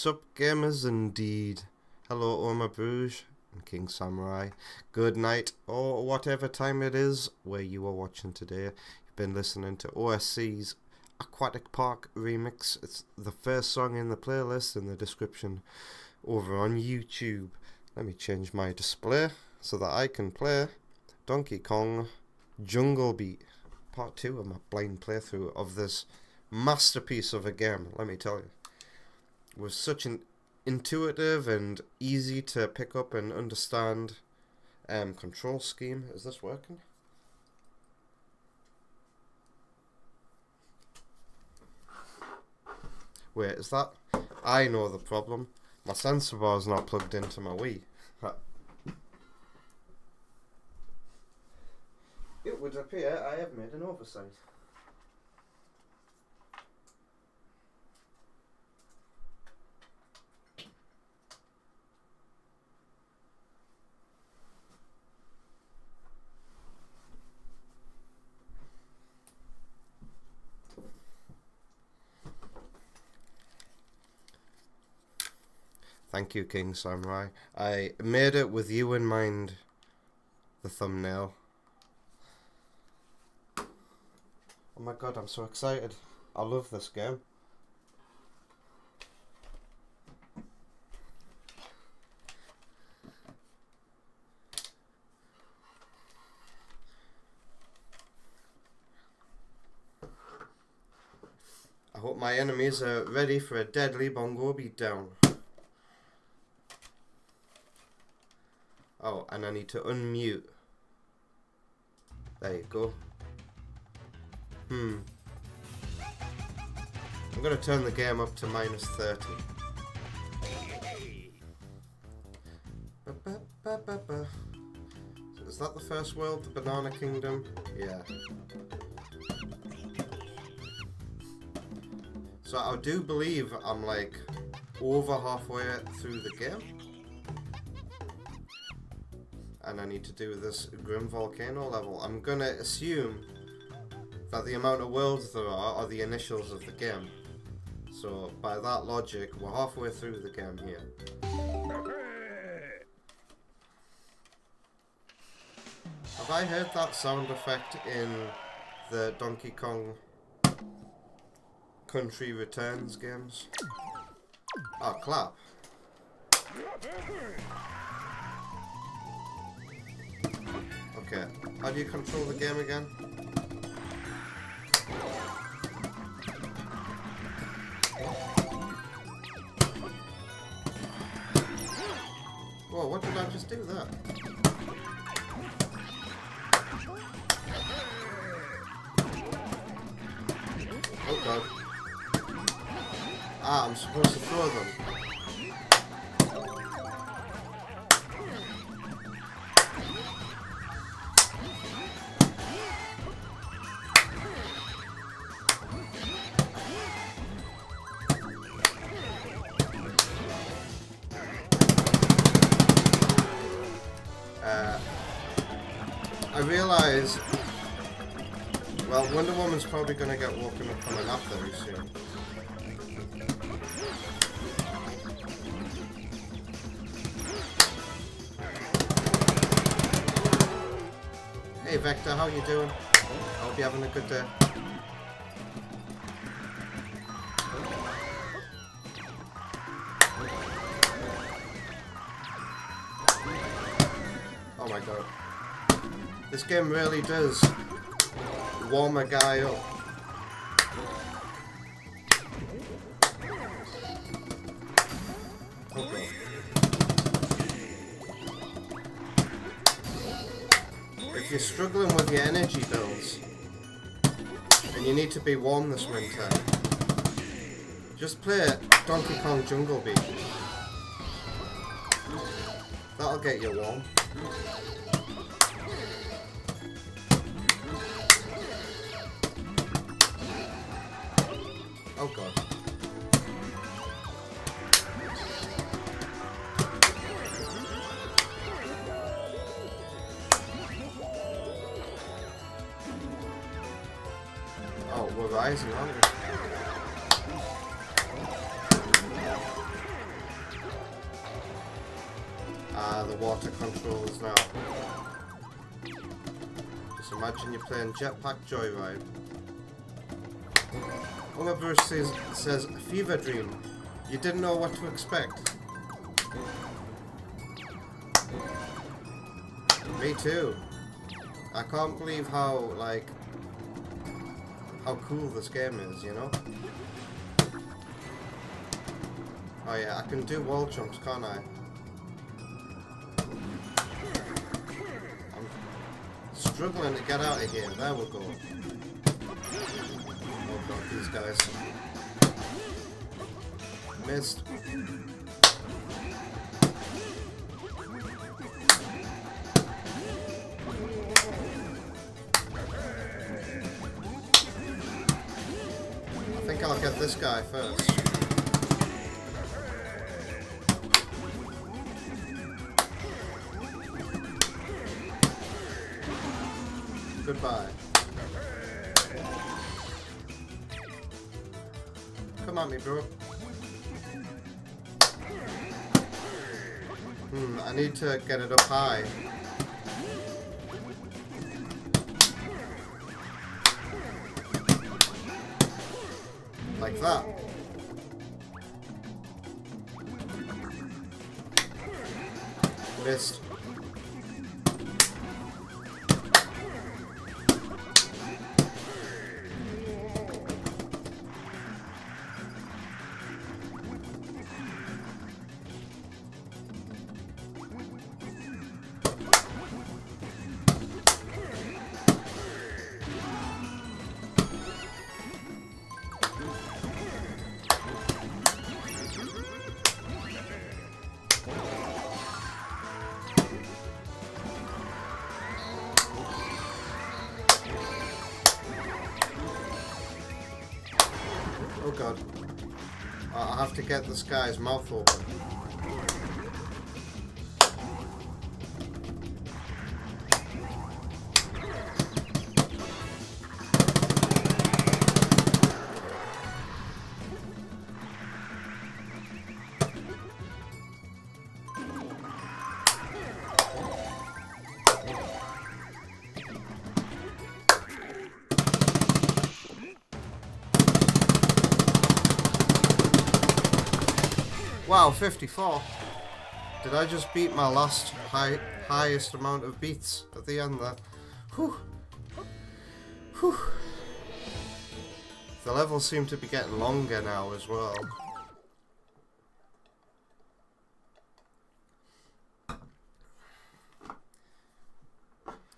Sup gamers indeed. Hello Oma Bruges and King Samurai. Good night or whatever time it is where you are watching today. You've been listening to OSC's Aquatic Park remix. It's the first song in the playlist in the description over on YouTube. Let me change my display so that I can play Donkey Kong Jungle Beat, part 2 of my blind playthrough of this masterpiece of a game, let me tell you. It was such an intuitive and easy to pick up and understand control scheme. Is this working? Wait, is that? I know the problem. My sensor bar is not plugged into my Wii. It would appear I have made an oversight. Thank you, King Samurai. I made it with you in mind, the thumbnail. Oh my god, I'm so excited. I love this game. I hope my enemies are ready for a deadly bongo beatdown. Oh, and I need to unmute. There you go. I'm gonna turn the game up to -30. Is that the first world, the Banana Kingdom? Yeah. So I do believe I'm like over halfway through the game. And I need to do this Grim Volcano level. I'm gonna assume that the amount of worlds there are the initials of the game. So by that logic, we're halfway through the game here. Have I heard that sound effect in the Donkey Kong Country Returns games? Oh, clap. Okay, how do you control the game again? Whoa, what did I just do there? Oh god. Ah, I'm supposed to throw them. I realise, well, Wonder Woman's probably going to get woken up from a nap very soon. Hey Vector, how you doing? I hope you're having a good day. Oh my god. This game really does warm a guy up. Okay. If you're struggling with your energy bills and you need to be warm this winter, just play Donkey Kong Jungle Beat. That'll get you warm. Oh god. Oh, we're rising, aren't we? the water controls now. Just imagine you're playing Jetpack Joyride. Uma Bruce says, Fever Dream. You didn't know what to expect. Me too. I can't believe how, like, how cool this game is, you know? Oh yeah, I can do wall jumps, can't I? I'm struggling to get out of here. There we go. Oh god, these guys. Missed. I think I'll get this guy first. Goodbye. Come at me, bro. I need to get it up high. Like that. Missed. Oh god. I have to get this guy's mouth open. Wow, 54. Did I just beat my last highest amount of beats at the end there? Whew. Whew. The levels seem to be getting longer now as well.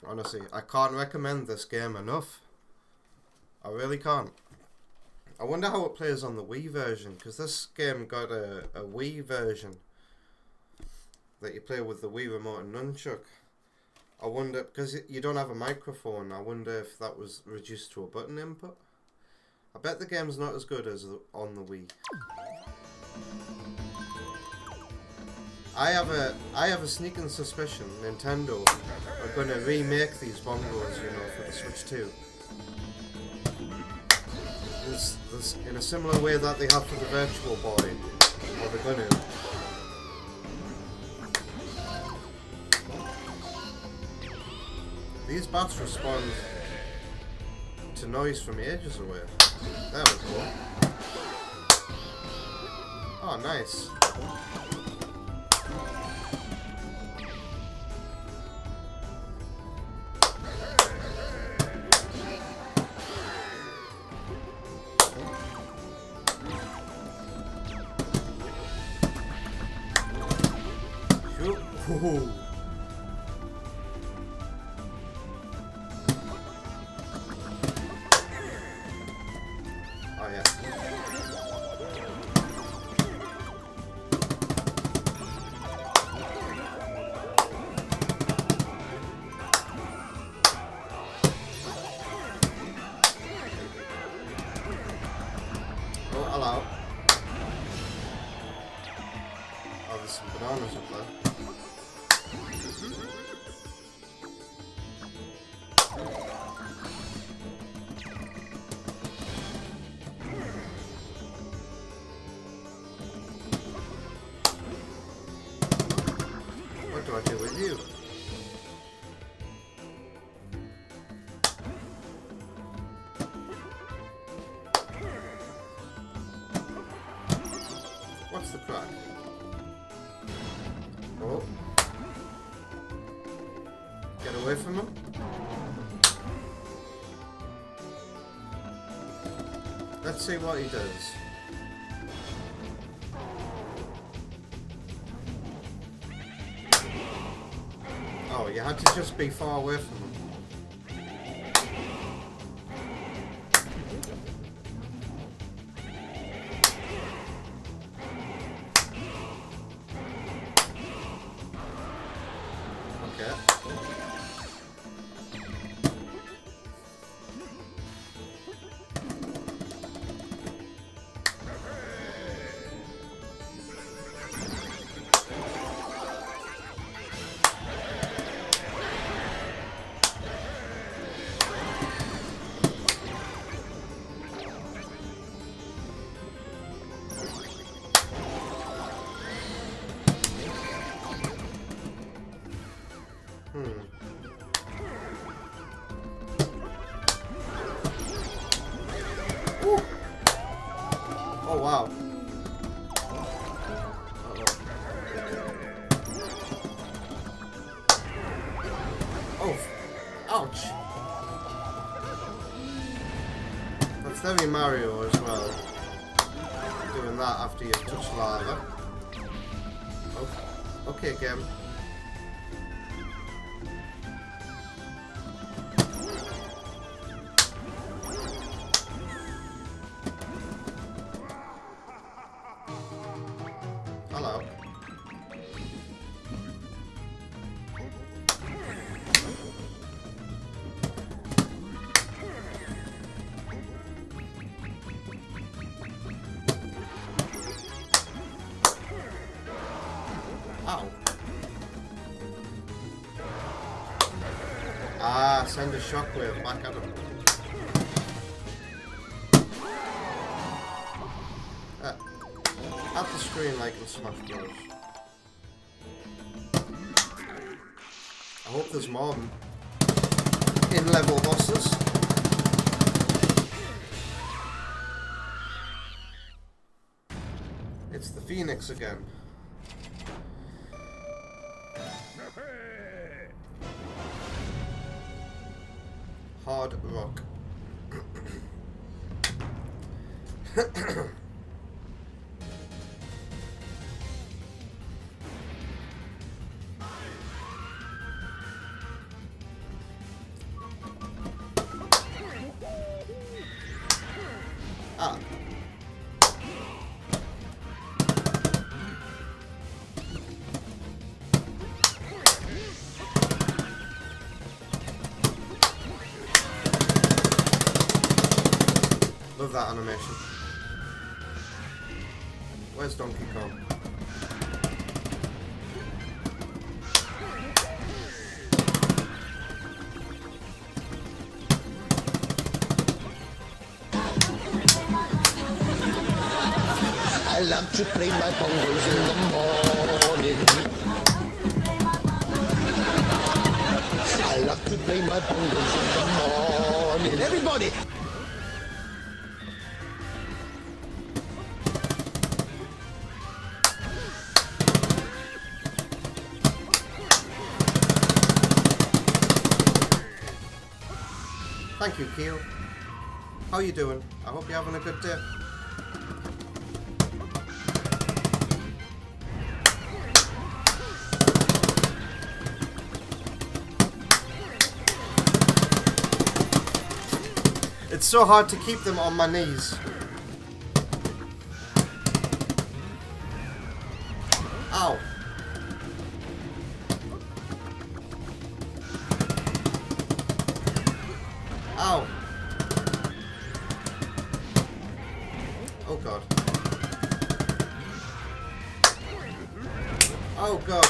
Honestly, I can't recommend this game enough. I really can't. I wonder how it plays on the Wii version, because this game got a Wii version that you play with the Wii remote and nunchuck. I wonder, because you don't have a microphone, I wonder if that was reduced to a button input. I bet the game's not as good as on the Wii. I have a sneaking suspicion Nintendo are going to remake these bongos, you know, for the Switch 2. This, in a similar way that they have for the Virtual Boy, or the Gunu. These bats respond to noise from ages away. There we go. Oh, nice. Ooh. Oh yeah. the crack? Oh. Get away from him. Let's see what he does. Oh, you had to just be far away from him. Okay. Ooh. Oh wow. Oh, ouch. That's very Mario as well. Doing that after you've touched lava. Oh, okay, game. Hello. Ow. Ah, send a shockwave back at him. At the screen like in Smash Bros. I hope there's more in-level bosses. It's the Phoenix again. Hard rock. Ah. Love that animation. Where's Donkey Kong? I love to play my bongos in the morning. I love to play my bongos in the morning. Everybody! Thank you, Keel. How you doing? I hope you're having a good day. It's so hard to keep them on my knees. Ow. Ow. Oh god. Oh god.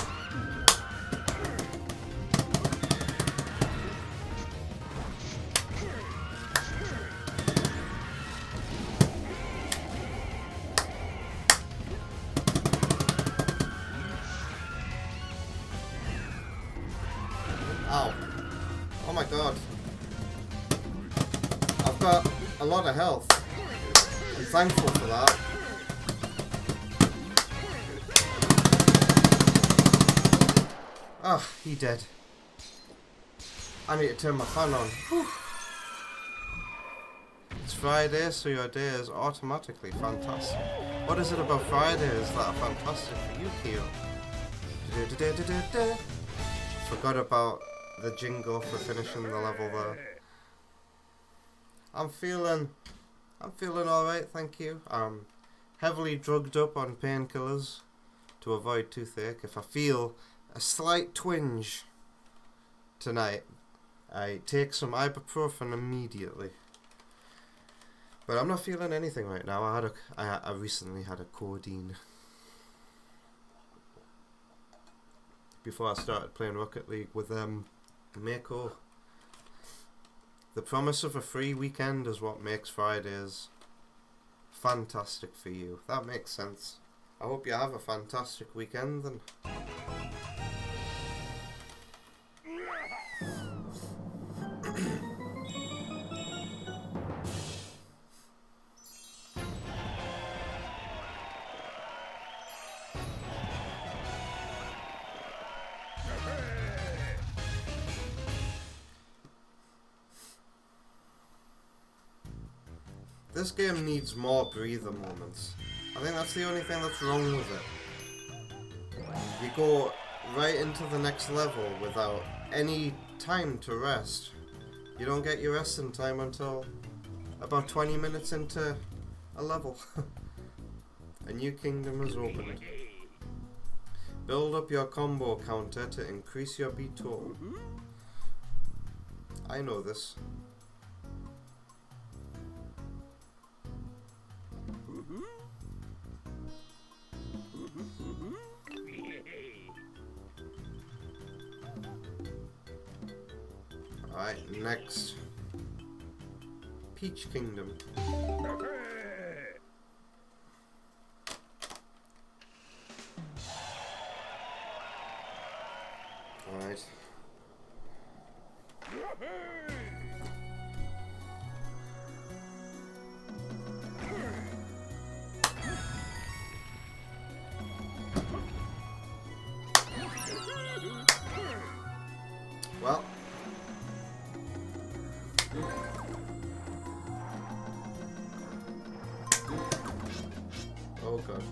Ow. Oh my god. I've got a lot of health. I'm thankful for that. Ah, he dead. I need to turn my fan on. Whew. It's Friday, so your day is automatically fantastic. What is it about Fridays that are fantastic for you, Keo? Forgot about the jingle for finishing the level there. I'm feeling alright, thank you. I'm heavily drugged up on painkillers to avoid toothache. If I feel a slight twinge tonight, I take some ibuprofen immediately. But I'm not feeling anything right now. I recently had a codeine. Before I started playing Rocket League with Mako. The promise of a free weekend is what makes Fridays fantastic for you. That makes sense. I hope you have a fantastic weekend then. This game needs more breather moments. I think that's the only thing that's wrong with it. You go right into the next level without any time to rest. You don't get your resting time until about 20 minutes into a level. A new kingdom has opened. Build up your combo counter to increase your beat total. I know this. Alright, next. Peach Kingdom. Alright. Well. Oh god.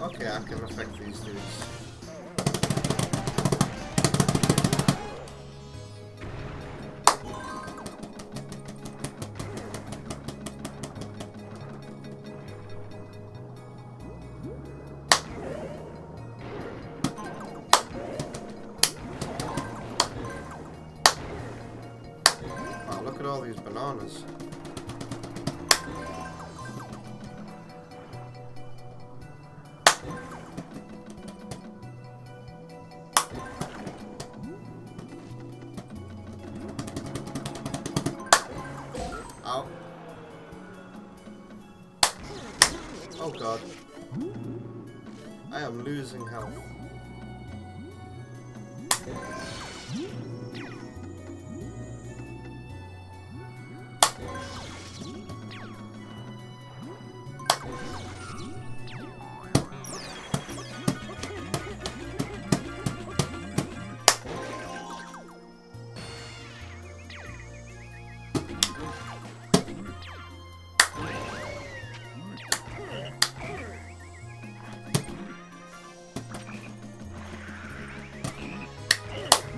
Okay, I can affect these dudes. Wow, look at all these bananas. Ow. Oh god. I am losing health.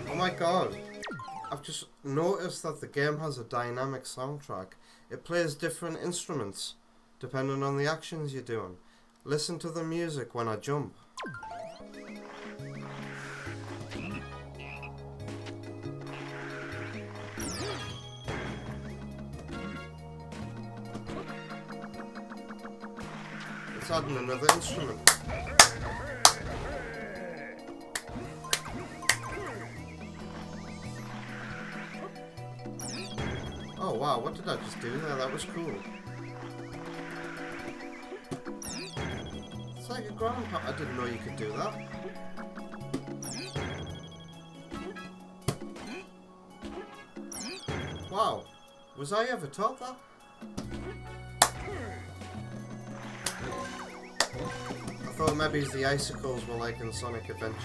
Oh my god, I've just noticed that the game has a dynamic soundtrack. It plays different instruments depending on the actions you're doing. Listen to the music when I jump. It's adding another instrument. Oh wow, what did I just do there? That was cool. It's like a ground pound. I didn't know you could do that. Wow, was I ever taught that? I thought maybe the icicles were like in Sonic Adventure.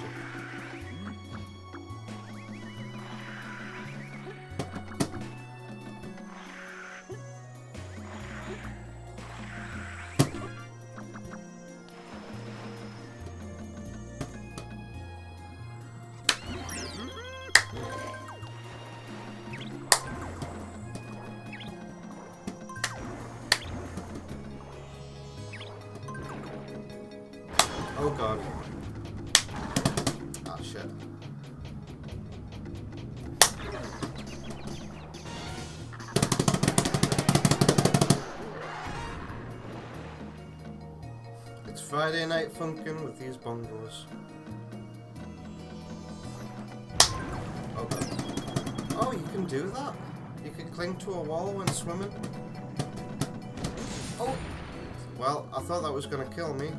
Oh god. Ah, shit. It's Friday night funkin' with these bongos. Oh god. Oh, you can do that? You can cling to a wall when swimming? Oh! Well, I thought that was gonna kill me.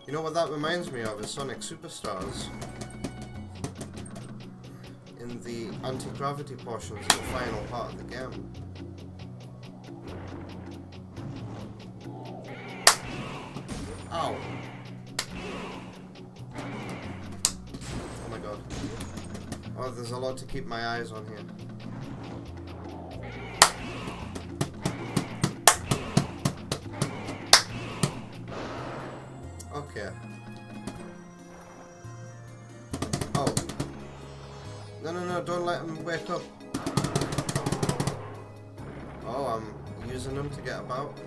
You know what that reminds me of is Sonic Superstars. In the anti-gravity portions of the final part of the game. Ow! Oh my god. Oh, there's a lot to keep my eyes on here. Okay. Oh. No, don't let him wake up. Oh, I'm using him to get about.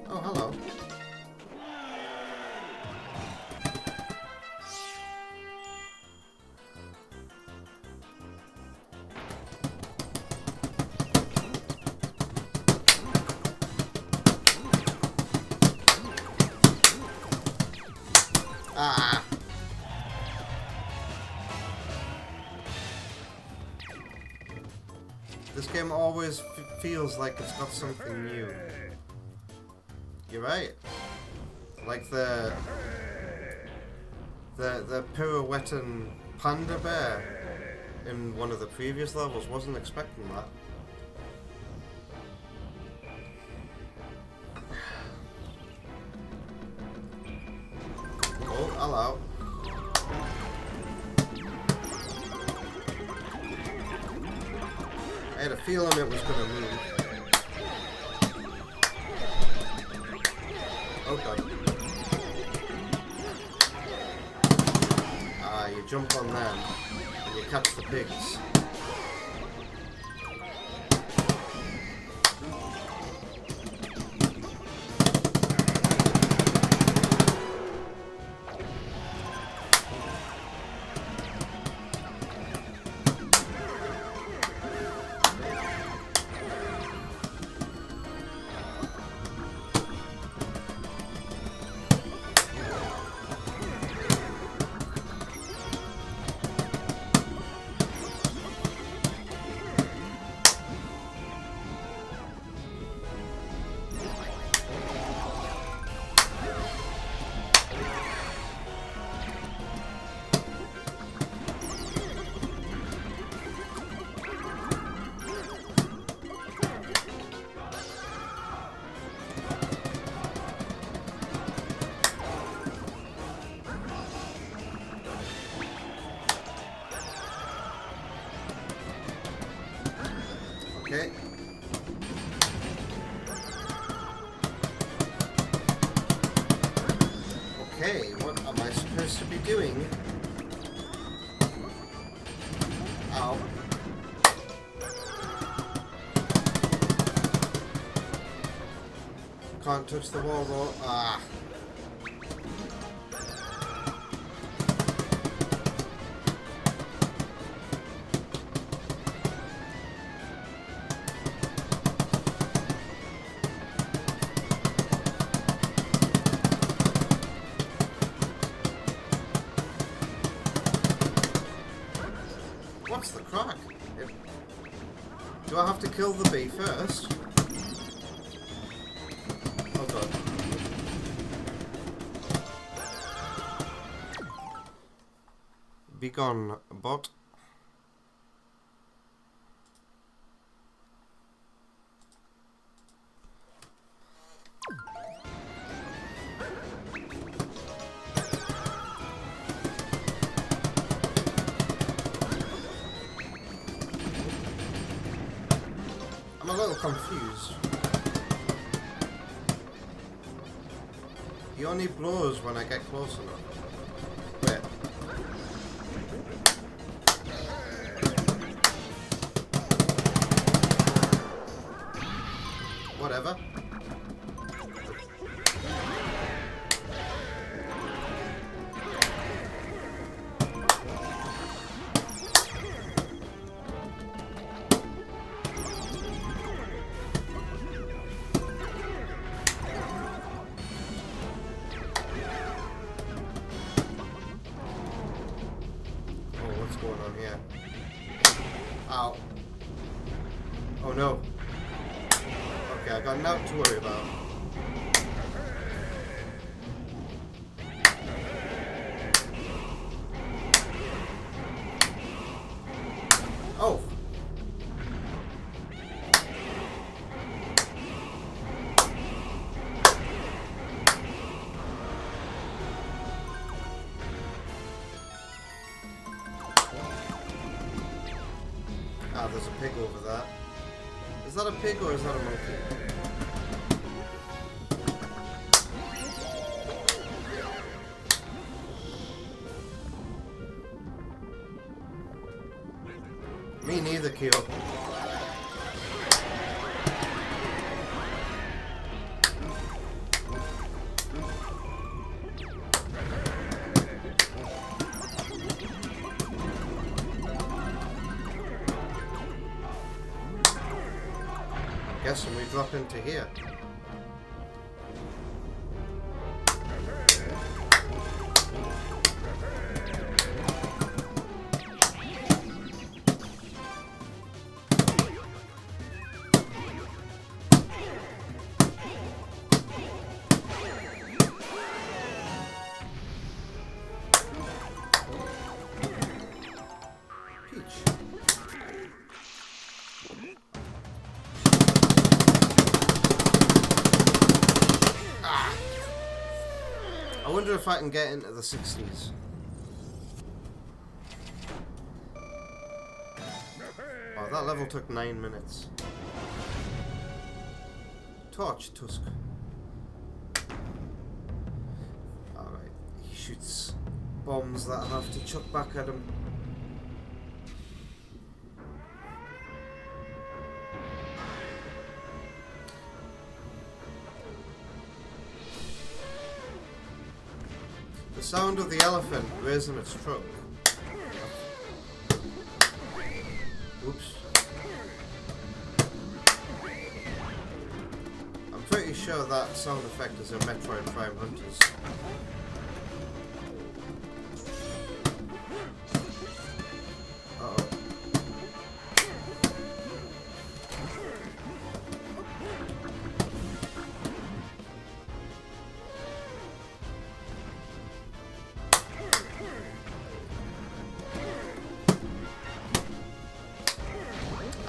Oh, hello. Ah! This game always feels like it's got something new. You're right. Like the pirouetting panda bear in one of the previous levels. Wasn't expecting that. Oh, hello. I had a feeling it was gonna move. Oh god. Ah, you jump on them and you catch the pigs. Okay. Okay, what am I supposed to be doing? Ow. Can't touch the wall though. Ah. What's the crack? Do I have to kill the bee first? Oh god. Be gone, bot. I'm a little confused. He only blows when I get close enough. Wait. Whatever. Going on here? Ow. Oh no. Okay, I got nothing to worry about. Oh. Ah, there's a pig over there. Is that a pig or is that a monkey? Me neither, Kyo. Guessing we drop into here. I wonder if I can get into the 60s. Oh, that level took 9 minutes. Torch Tusk. Alright, he shoots bombs that I have to chuck back at him. The sound of the elephant raising its trunk. Oops. I'm pretty sure that sound effect is in Metroid Prime Hunters. Uh-oh.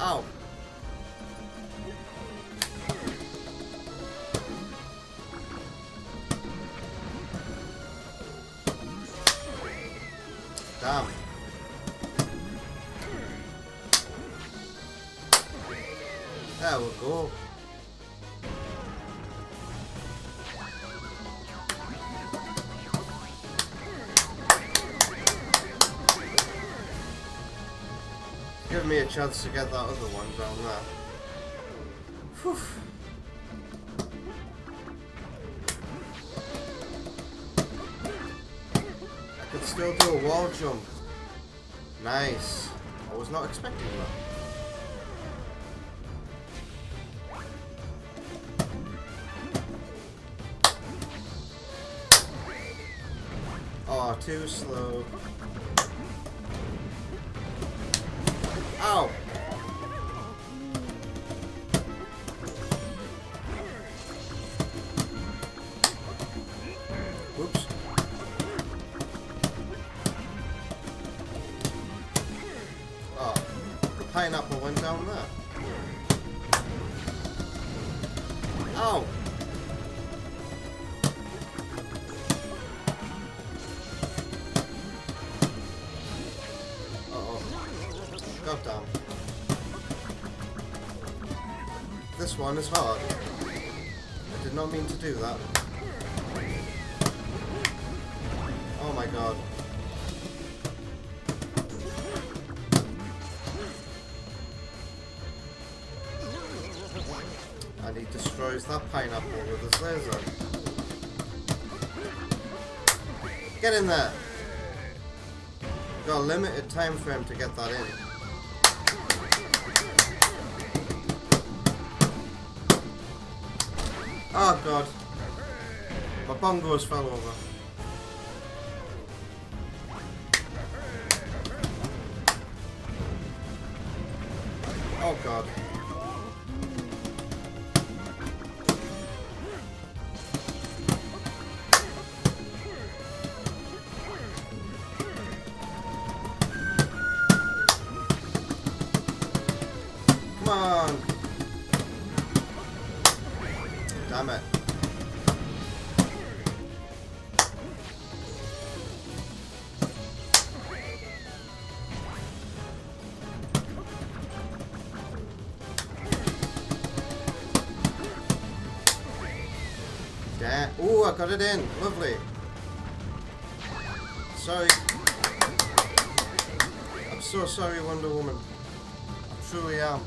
Ow. Damn. There we go. Give me a chance to get that other one down there. Whew. I can still do a wall jump. Nice. I was not expecting that. Oh, too slow. Ow! Whoops. pineapple went down there? Ow! Uh-oh. God damn. This one is hard. I did not mean to do that. Oh my god. And he destroys that pineapple with his laser. Get in there! We've got a limited time frame to get that in. Oh god. My bongos fell over. Oh god. Come on. Damn it. Damn. Ooh, I got it in. Lovely. Sorry. I'm so sorry, Wonder Woman. I truly am.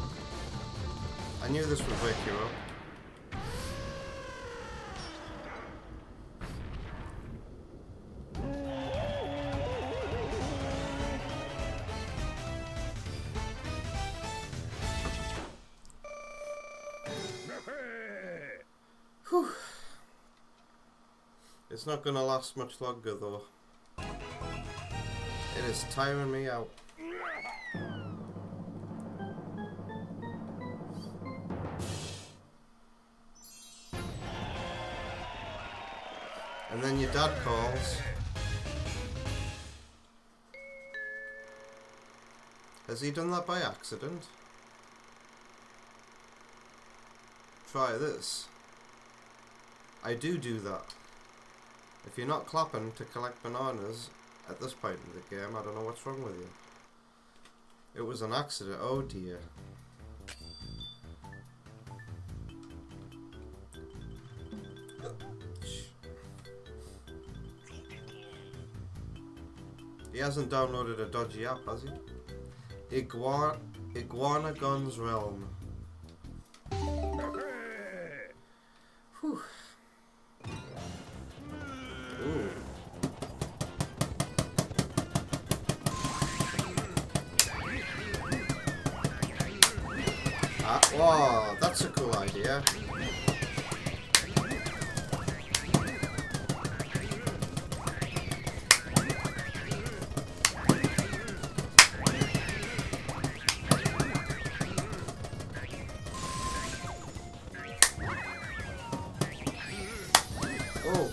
I knew this would wake you up. Whew. It's not gonna last much longer though. It is tiring me out. And then your dad calls. Has he done that by accident? Try this. I do that. If you're not clapping to collect bananas at this point in the game, I don't know what's wrong with you. It was an accident. Oh dear. He hasn't downloaded a dodgy app, has he? Iguana Guns Realm. Whew. Ooh. Wow, that's a cool idea. Oh.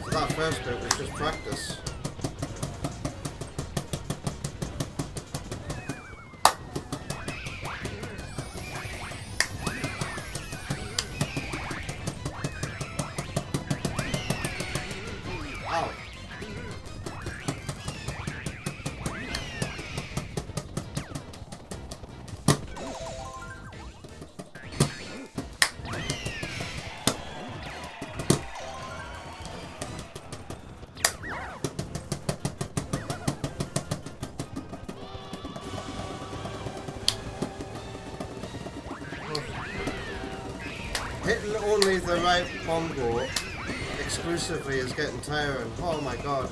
So that first bit was just practice. Ow. Hitting only the right bongo exclusively is getting tiring. Oh my god.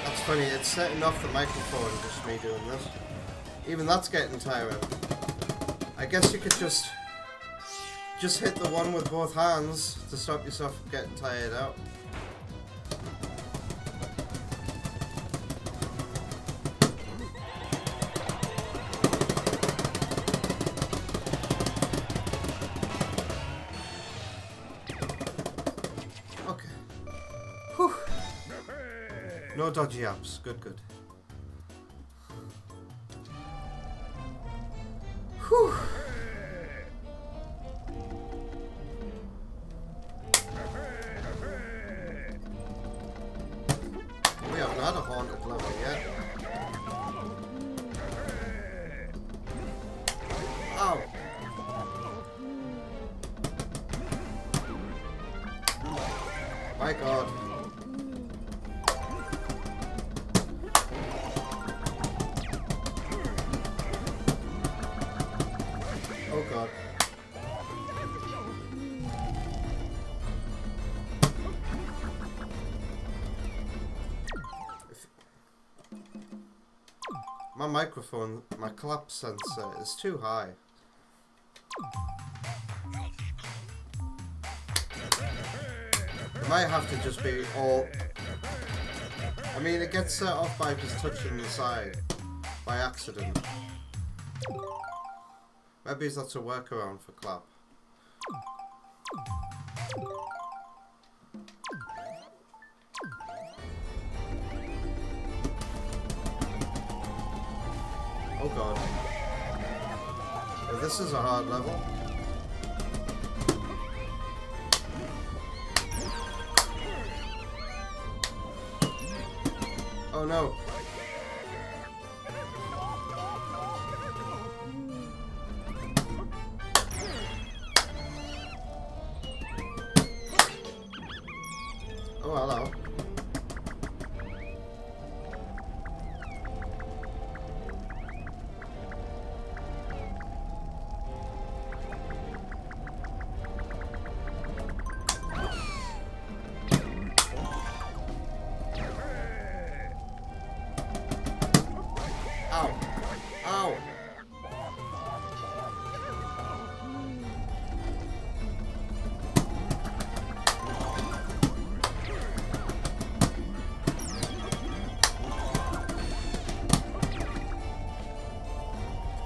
That's funny, it's setting off the microphone, just me doing this. Even that's getting tiring. I guess you could just Just hit the one with both hands to stop yourself from getting tired out. Okay. Whew. No dodgy apps. Good, good. Whew. We haven't had a haunted level yet. Ow! My god. Oh god. My microphone, my clap sensor is too high. It might have to just be all... I mean, it gets set off by just touching the side by accident. Maybe that's a workaround for clap. Oh god. Well, this is a hard level. Oh no. Oh, hello. Ow. Ow.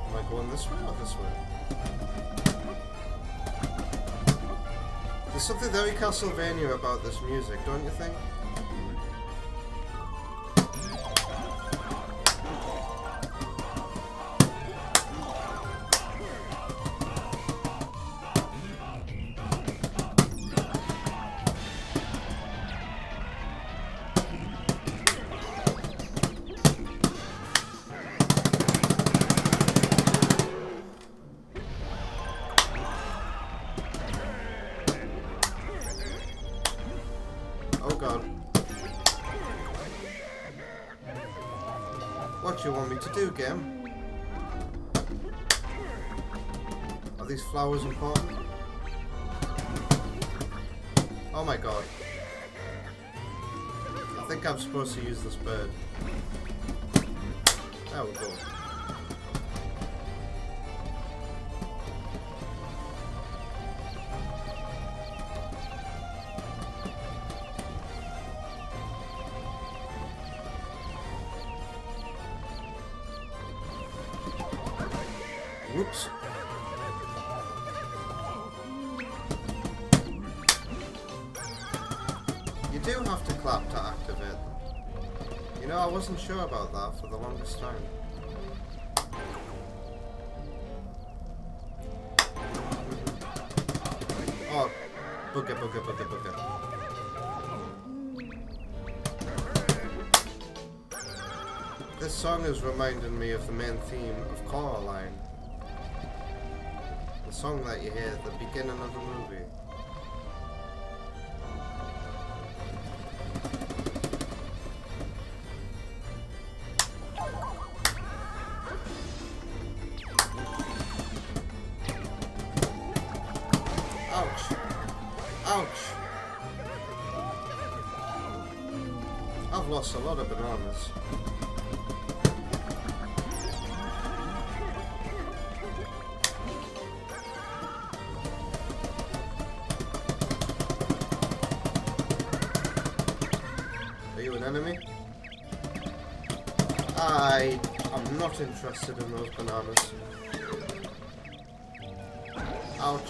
Am I going this way or this way? There's something very Castlevania about this music, don't you think? Oh god. What do you want me to do, game? Are these flowers important? Oh my god. I think I'm supposed to use this bird. There we go. Whoops. You do have to clap to activate them. You know, I wasn't sure about that for the longest time. Oh, booger, booger, booger, booger. This song is reminding me of the main theme of Coraline. The song that you hear at the beginning of the movie. Ouch! Ouch! I've lost a lot of bananas. I'm not interested in those bananas. Ouch.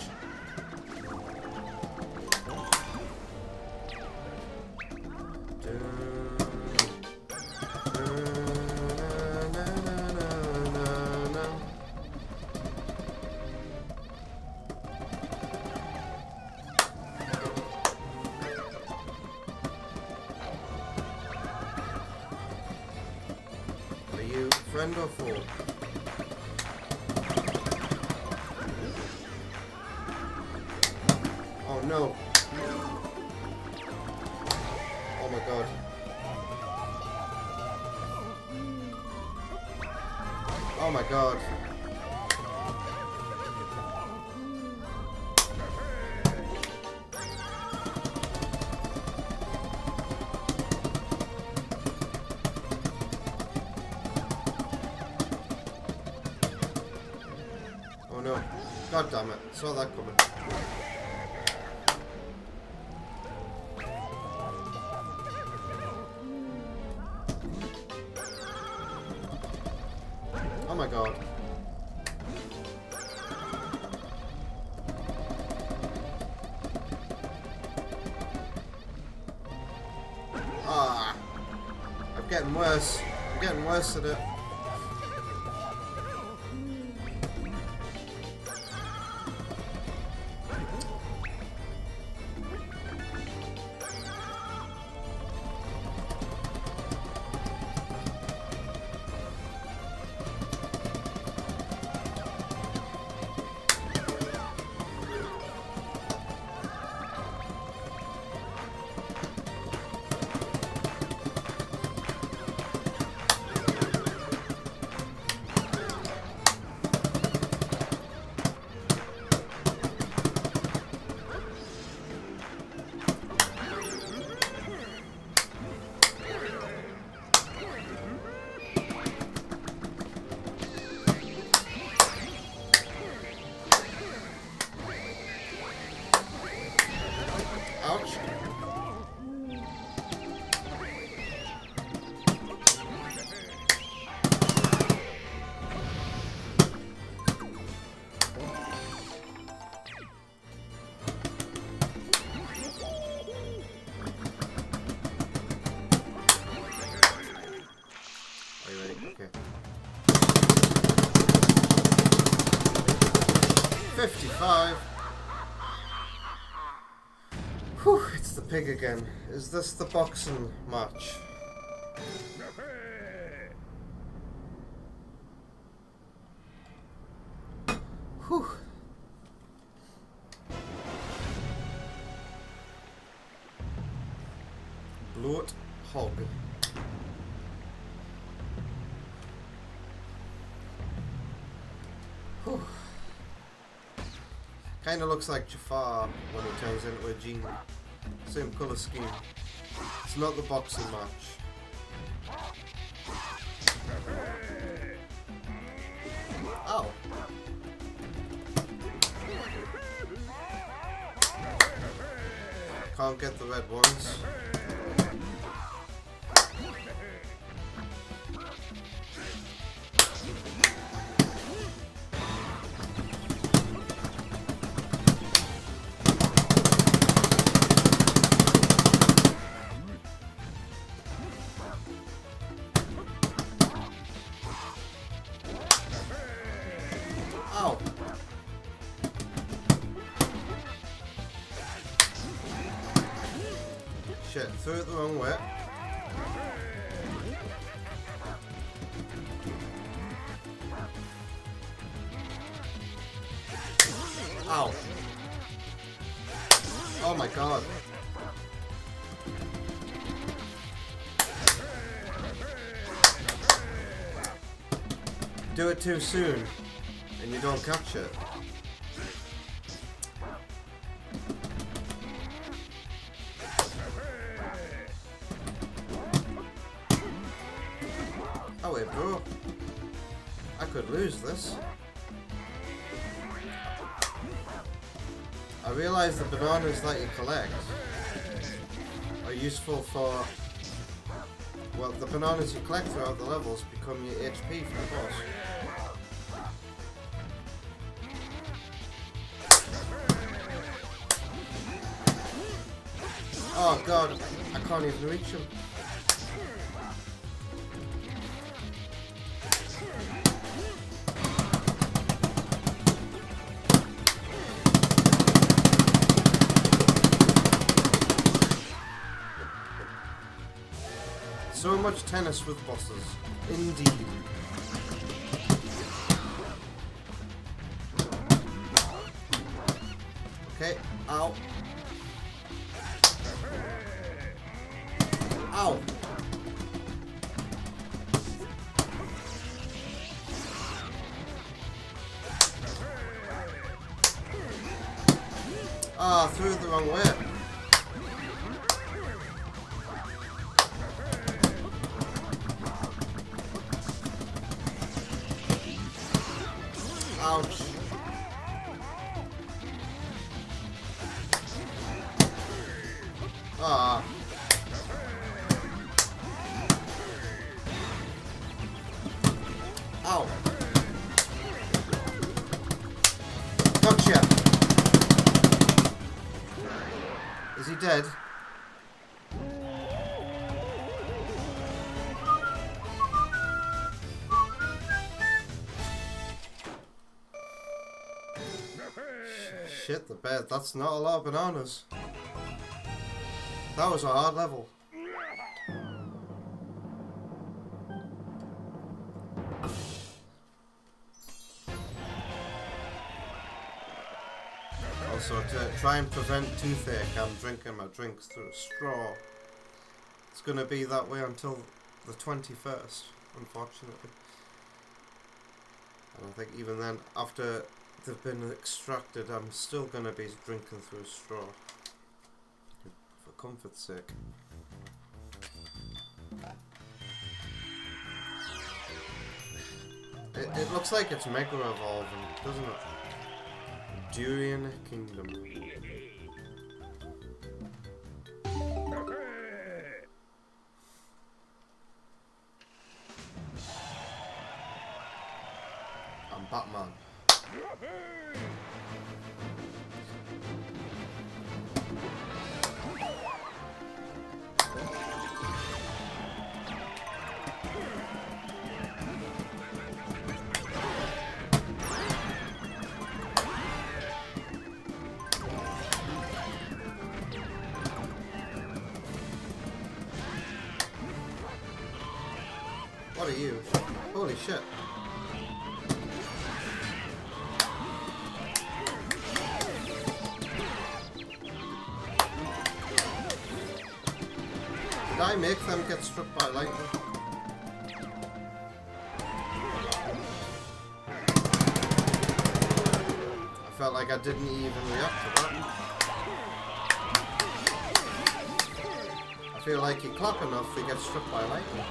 Are you friend or foe? Oh no. Oh my god. Oh my god. Oh no. God damn it. Saw that coming. Oh my god. Ah. I'm getting worse. I'm getting worse at it. Ouch. Are you ready? Okay. 55. Whew, it's the pig again. Is this the boxing match? Whew. Bloat hog. Whew. Kinda looks like Jafar when he turns into a genie. Same colour scheme. It's not the boxing match. Ow. Can't get the red ones. Ow. Shit, threw it the wrong way. Ow. Oh my god. Do it too soon and you don't catch it. Oh wait, bro. I could lose this. I realise the bananas that you collect are useful for Well, the bananas you collect throughout the levels become your HP for the boss. Oh god, I can't even reach him. So much tennis with bosses. Indeed. Okay, ow. Ow! Ah, threw it the wrong way. Ouch. Ah. Ow. Gotcha. Is he dead? Shit the bed, that's not a lot of bananas. That was a hard level. Also, to try and prevent toothache, I'm drinking my drinks through a straw. It's gonna be that way until the 21st, unfortunately. And I think even then, after they've been extracted, I'm still gonna be drinking through a straw. For comfort's sake. It looks like it's Mega Evolving, doesn't it? Durian Kingdom. I'm Batman. What are you? Holy shit. Did I make them get struck by lightning? I felt like I didn't even react to that. I feel like you clap enough, they get struck by lightning.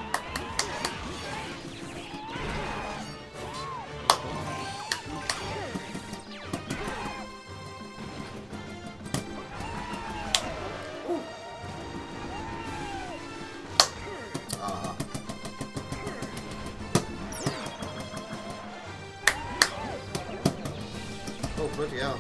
Oh, bloody hell.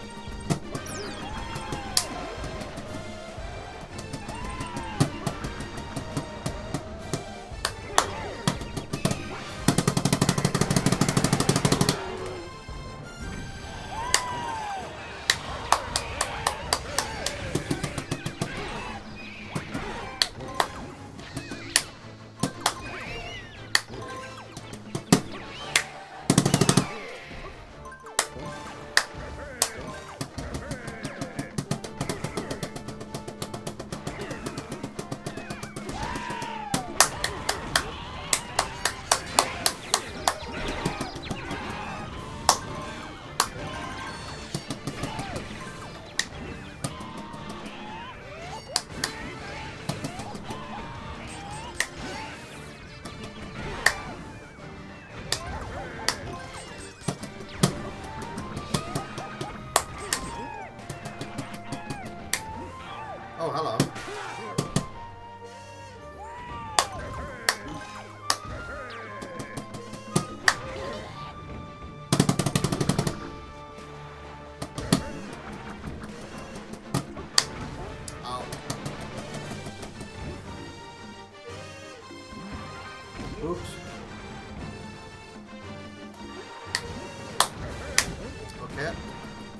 Okay.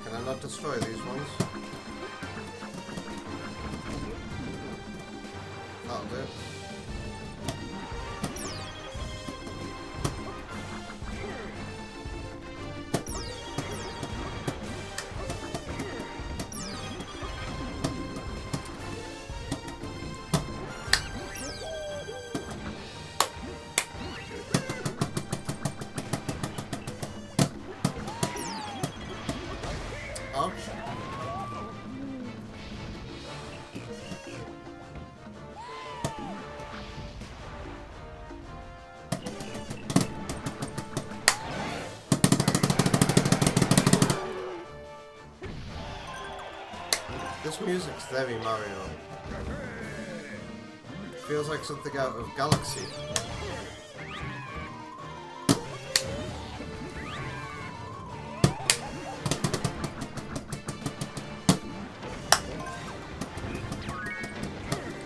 Can I not destroy these ones? That'll do. Ouch. This music's very Mario. Feels like something out of Galaxy.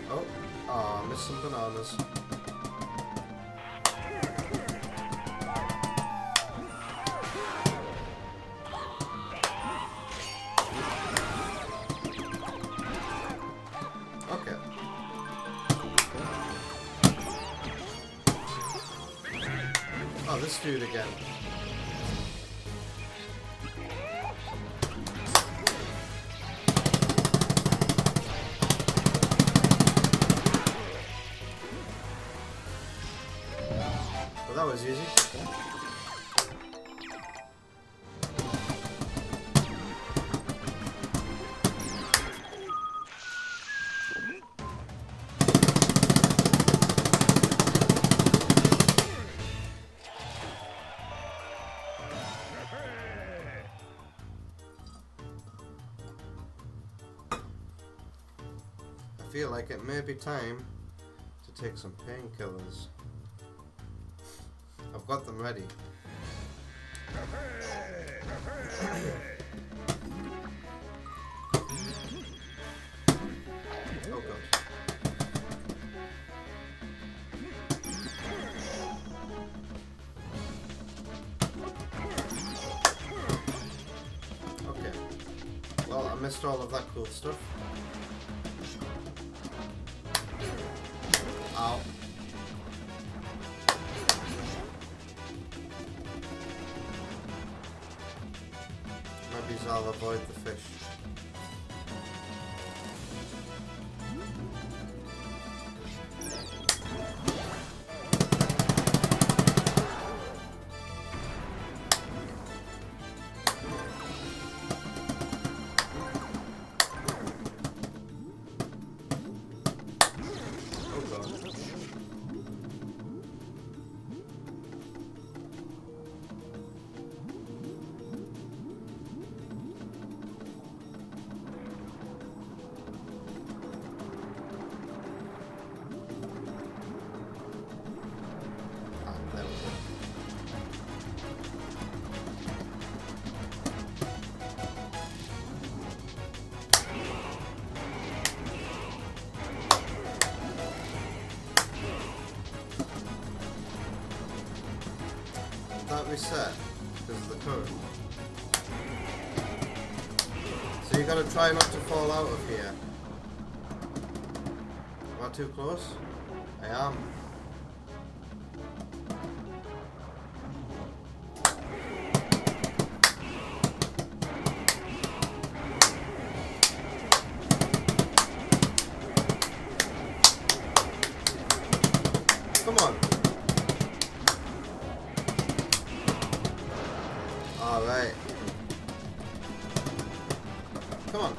Oh, I missed some bananas. Okay. Oh, this dude again. Well, that was easy. I feel like it may be time to take some painkillers. I've got them ready. Oh god. Okay. Well, I missed all of that cool stuff. Ow. Maybe I'll avoid the fish. Oh god. There we go. That reset because of the current. So you gotta try not to fall out of here. Am I too close? I am. Come on. Alright. Come on.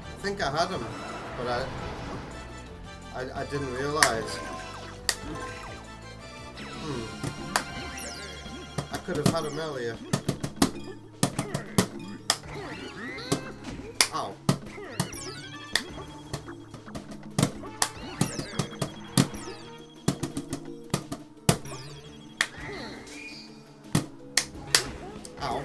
I think I had him, but I didn't realize. I could have had him earlier. Ow. Ow.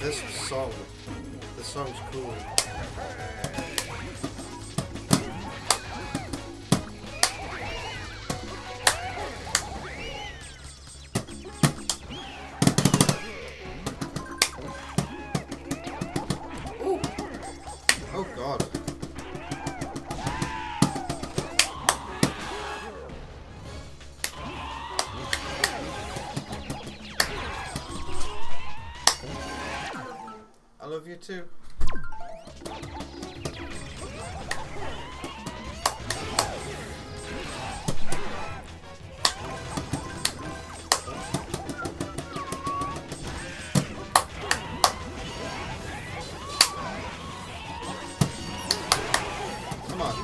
this song. This song's cool. Ooh. Oh god. I love you too. Come on.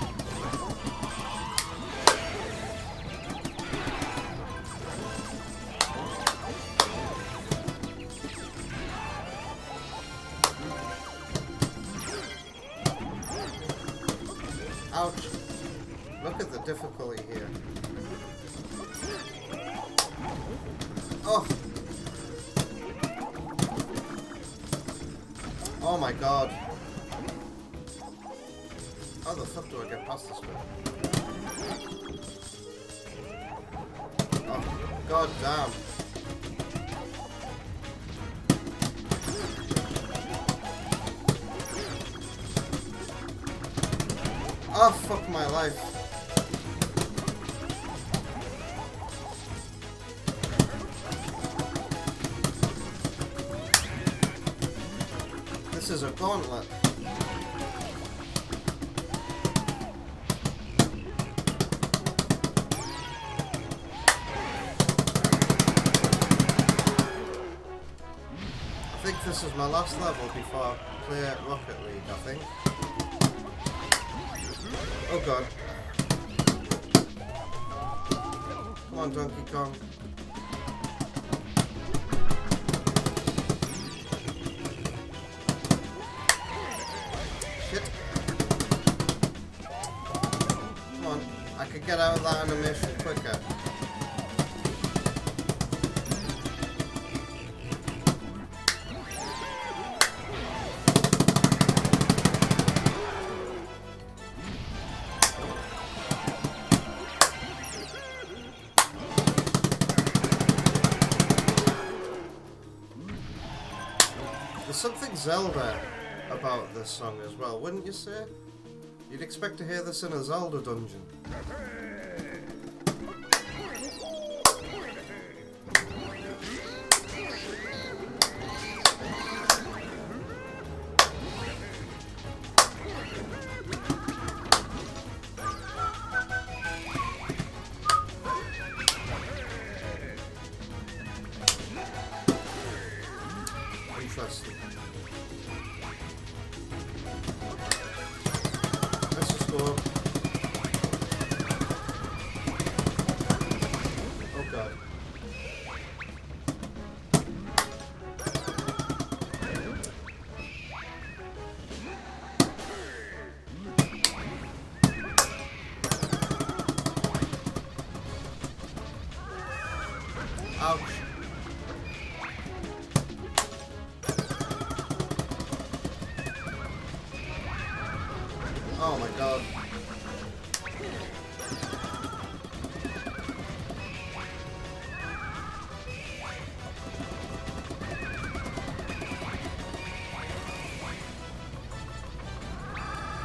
Ouch. Look at the difficulty here. Oh. Oh my god. How the fuck do I get past this one? Oh, god damn. Oh, fuck my life. This is a gauntlet. I think this is my last level before I play Rocket League, I think. Oh god. Come on, Donkey Kong. Shit. Come on. I could get out of that animation quicker. There's something Zelda about this song as well, wouldn't you say? You'd expect to hear this in a Zelda dungeon. Interesting. Let's just go up. Oh god. Ouch. Oh my god.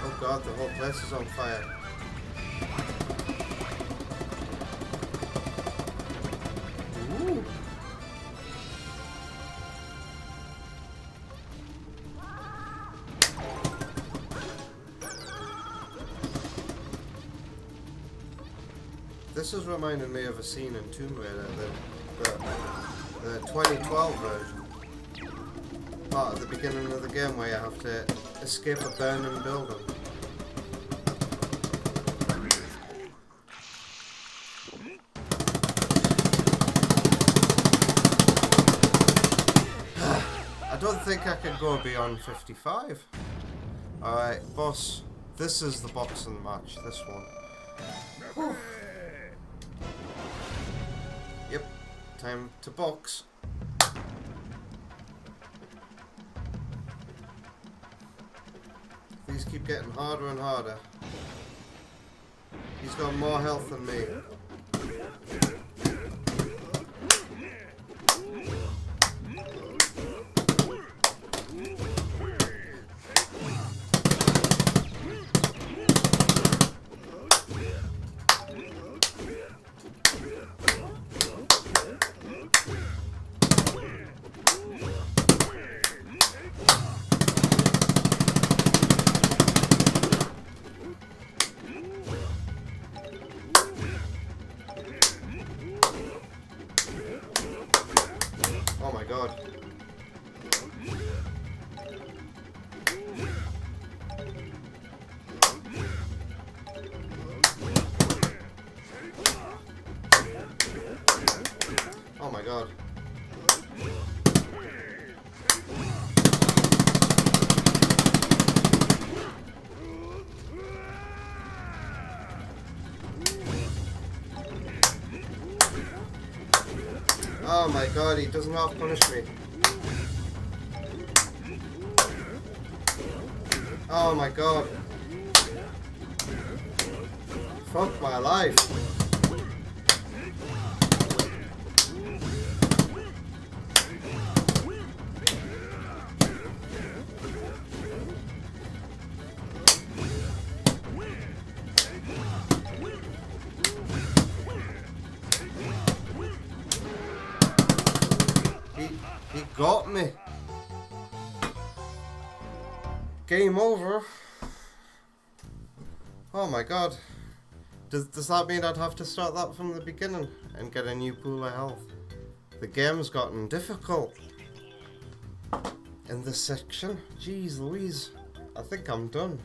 Oh god, the whole place is on fire. Ooh. This is reminding me of a scene in Tomb Raider, the 2012 version. Part at the beginning of the game where you have to escape a burning building. I don't think I can go beyond 55. Alright, boss. This is the boxing match, this one. Whew. Yep, time to box. These keep getting harder and harder. He's got more health than me. Oh my god. Oh my god. Oh my god, he does not punish me. Oh my god. Fuck my life. He got me. Game over. Oh my god. Does that mean I'd have to start that from the beginning and get a new pool of health? The game's gotten difficult in this section. Jeez Louise. I think I'm done.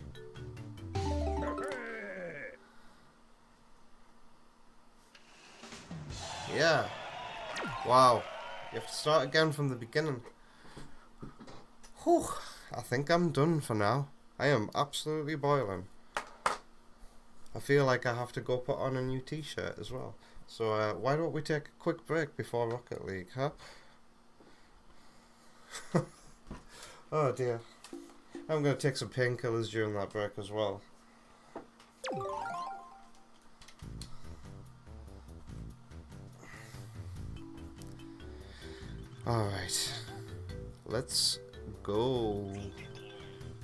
Yeah. Wow. You have to start again from the beginning. Whew. I think I'm done for now. I am absolutely boiling. I feel like I have to go put on a new t-shirt as well. So why don't we take a quick break before Rocket League, huh? Oh dear. I'm going to take some painkillers during that break as well. Alright. Let's go.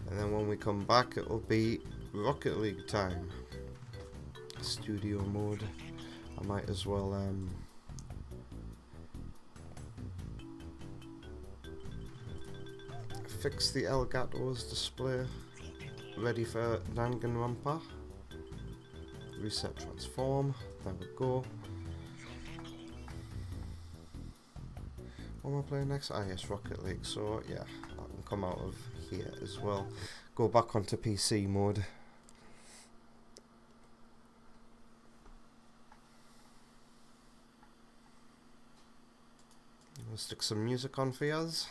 And then when we come back it will be Rocket League time. Studio mode. I might as well fix the Elgato's display. Ready for Danganronpa. Reset transform. There we go. What am I playing next? Ah yes, Rocket League. So yeah, I can come out of here as well. Go back onto PC mode. I'll stick some music on for yous.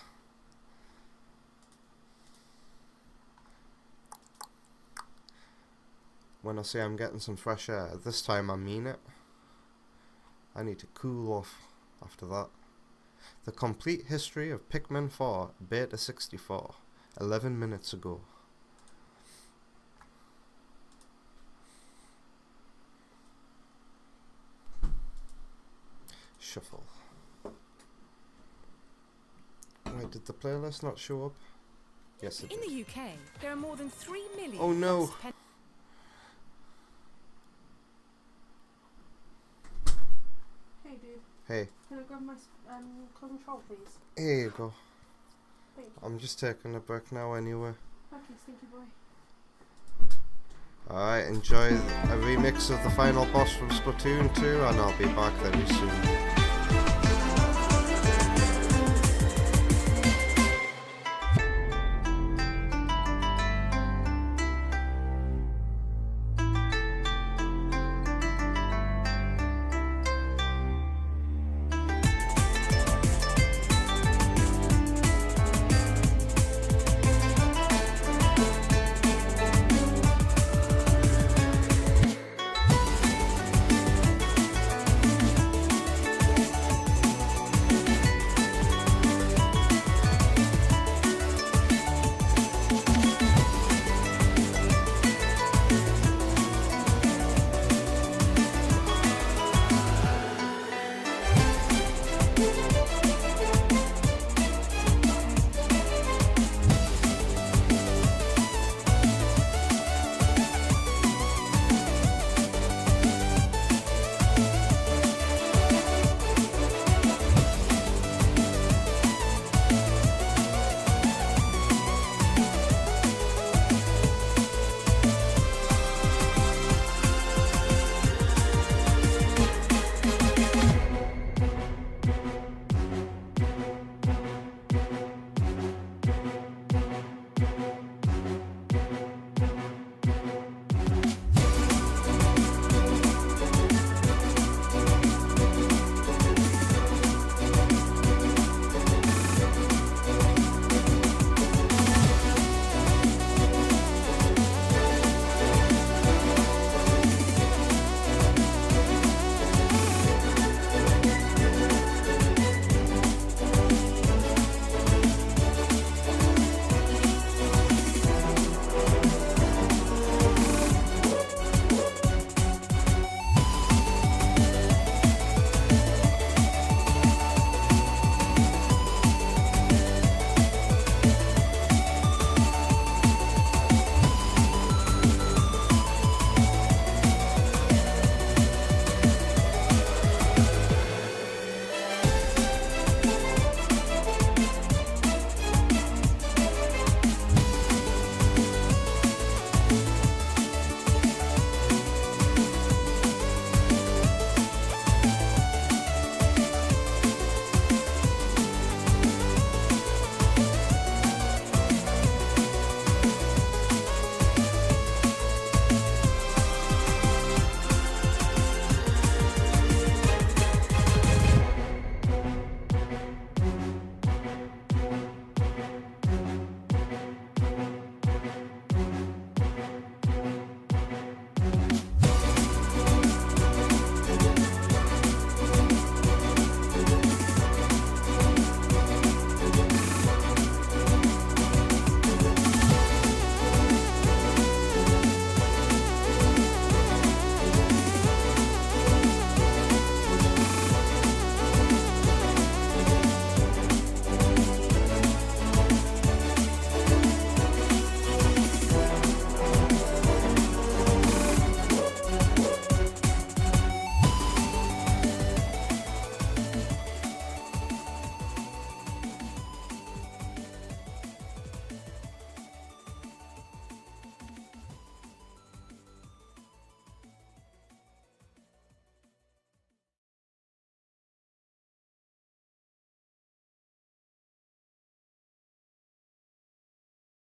When I say I'm getting some fresh air, this time I mean it. I need to cool off after that. The complete history of Pikmin 4 Beta 64, 11 minutes ago. Shuffle. Wait, did the playlist not show up? Yes, it did. In the UK, there are more than 3 million. Oh no! Hey dude, Hey, can I grab my control please? here you go. Thank you. I'm just taking a break now anyway. Okay, stinky boy. Alright, enjoy a remix of the final boss from Splatoon 2 and I'll be back very soon.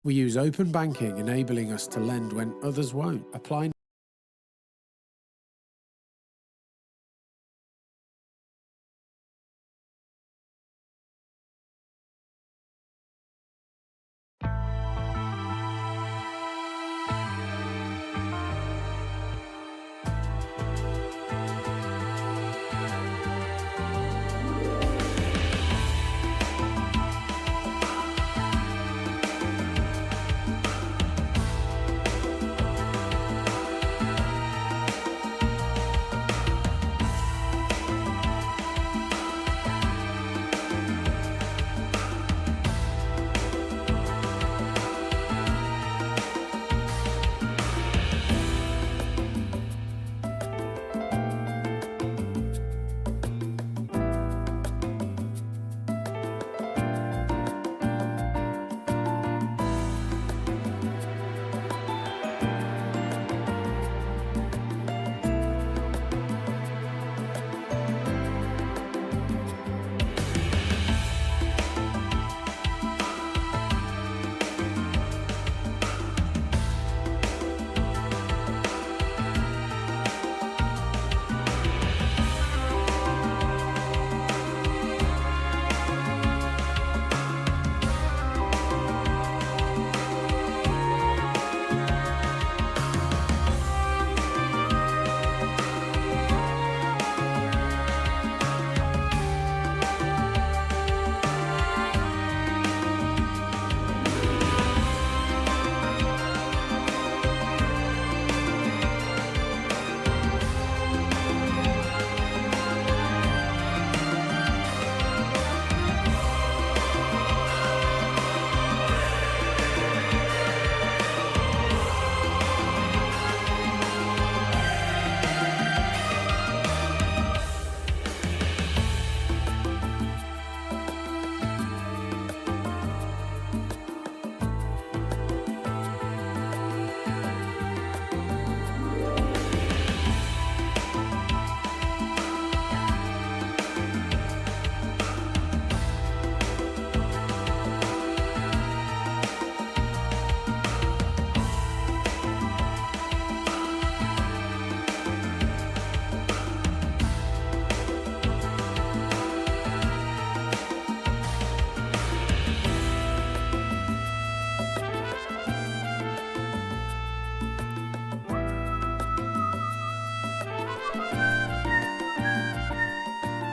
We use open banking, enabling us to lend when others won't. Apply.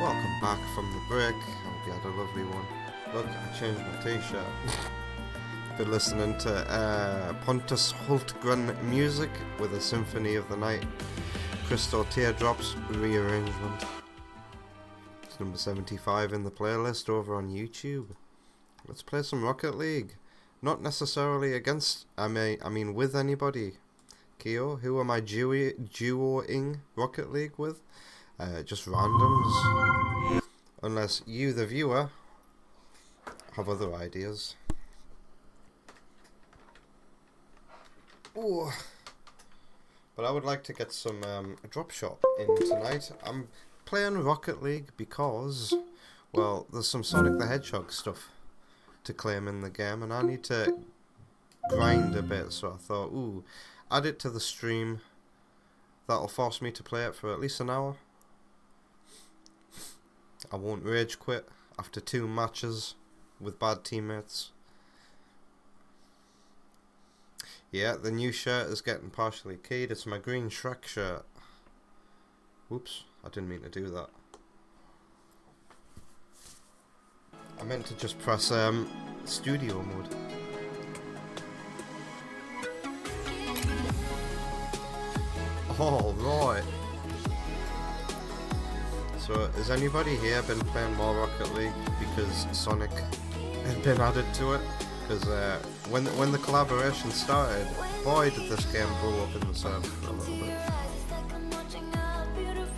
Welcome back from the break. I hope you had a lovely one. Look, I changed my t-shirt. Been listening to Pontus Hultgren music with a Symphony of the Night Crystal Teardrops rearrangement. It's number 75 in the playlist over on YouTube. Let's play some Rocket League. Not necessarily against, I mean with anybody. Keo, who am I duoing Rocket League with? Just randoms. Unless you, the viewer, have other ideas. Ooh. But I would like to get some drop shot in tonight. I'm playing Rocket League because, well, there's some Sonic the Hedgehog stuff to claim in the game, and I need to grind a bit, so I thought, ooh, add it to the stream. That'll force me to play it for at least an hour. I won't rage quit after 2 matches with bad teammates. Yeah, the new shirt is getting partially keyed. It's my green Shrek shirt. Whoops, I didn't mean to do that. I meant to just press studio mode. All right. So, has anybody here been playing more Rocket League because Sonic had been added to it? Because when the collaboration started, boy did this game blow up in the server for a little bit.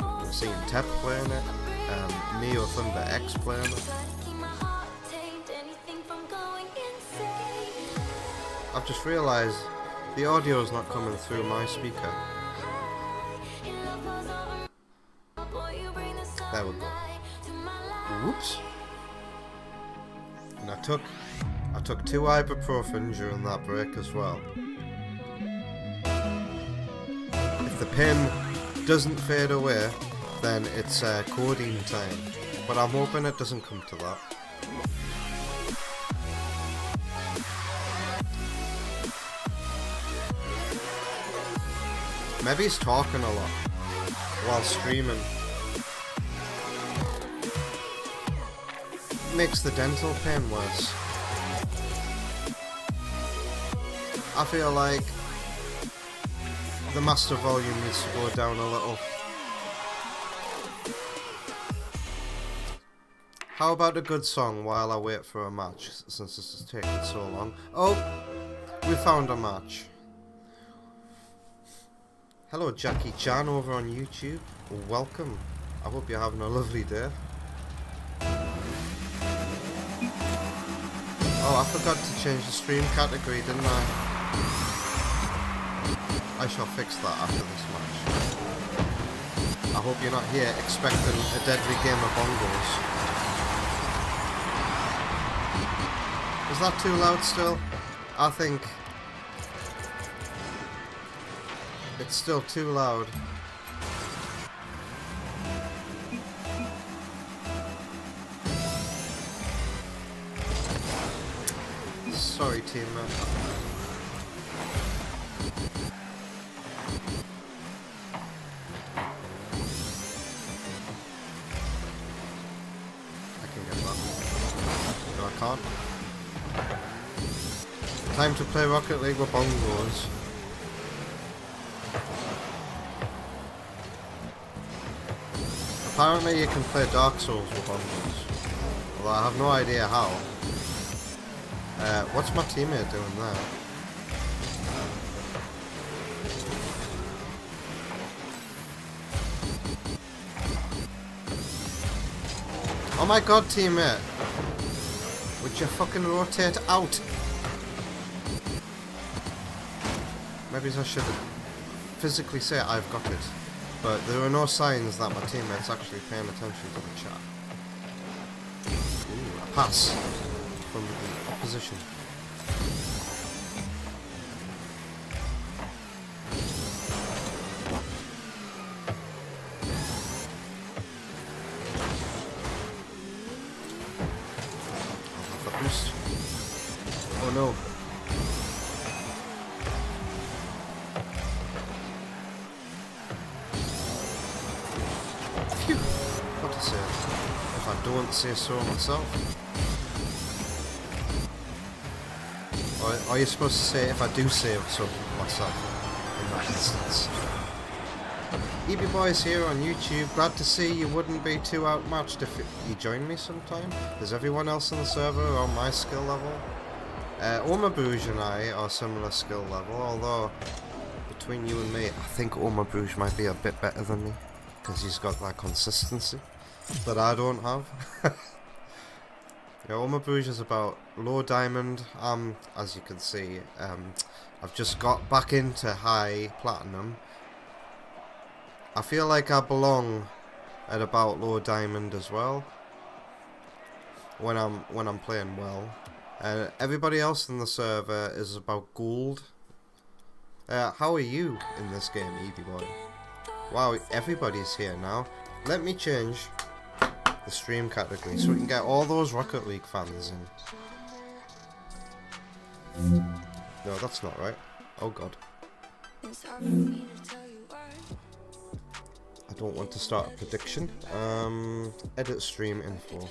I've seen Tep playing it, Neo Thunder X playing it. I've just realised the audio is not coming through my speaker. There we go. Whoops. And I took 2 ibuprofen during that break as well. If the pain doesn't fade away, then it's codeine time. But I'm hoping it doesn't come to that. Maybe he's talking a lot while streaming. Makes the dental pain worse. I feel like the master volume needs to go down a little. How about a good song while I wait for a match, since this is taking so long? Oh, we found a match. Hello Jackie Chan over on YouTube. Welcome. I hope you're having a lovely day. Oh, I forgot to change the stream category, didn't I? I shall fix that after this match. I hope you're not here expecting a deadly game of bongos. Is that too loud still? I think it's still too loud. Sorry, teammate. I can get that. No, I can't. Time to play Rocket League with bongos. Apparently you can play Dark Souls with bongos. Although I have no idea how. What's my teammate doing there? Oh my god, teammate! Would you fucking rotate out? Maybe I should physically say I've got it. But there are no signs that my teammate's actually paying attention to the chat. Ooh, a pass from the opposition. I'll have a boost. Oh no. Phew. What to say? If I don't say so myself. Or are you supposed to say if I do say so myself in that instance? EB Boys here on YouTube. Glad to see you wouldn't be too outmatched if you join me sometime. Is everyone else on the server on my skill level? Omabouge and I are similar skill level, although between you and me, I think Omabouge might be a bit better than me because he's got that consistency that I don't have. Yeah, Omabouge is about low diamond. As you can see, I've just got back into high platinum. I feel like I belong at about low diamond as well when I'm playing well. Everybody else in the server is about gold. How are you in this game, EB Boy? Wow, everybody's here now. Let me change the stream category so we can get all those Rocket League fans in. No, that's not right. Oh god. I don't want to start a prediction. Edit stream info.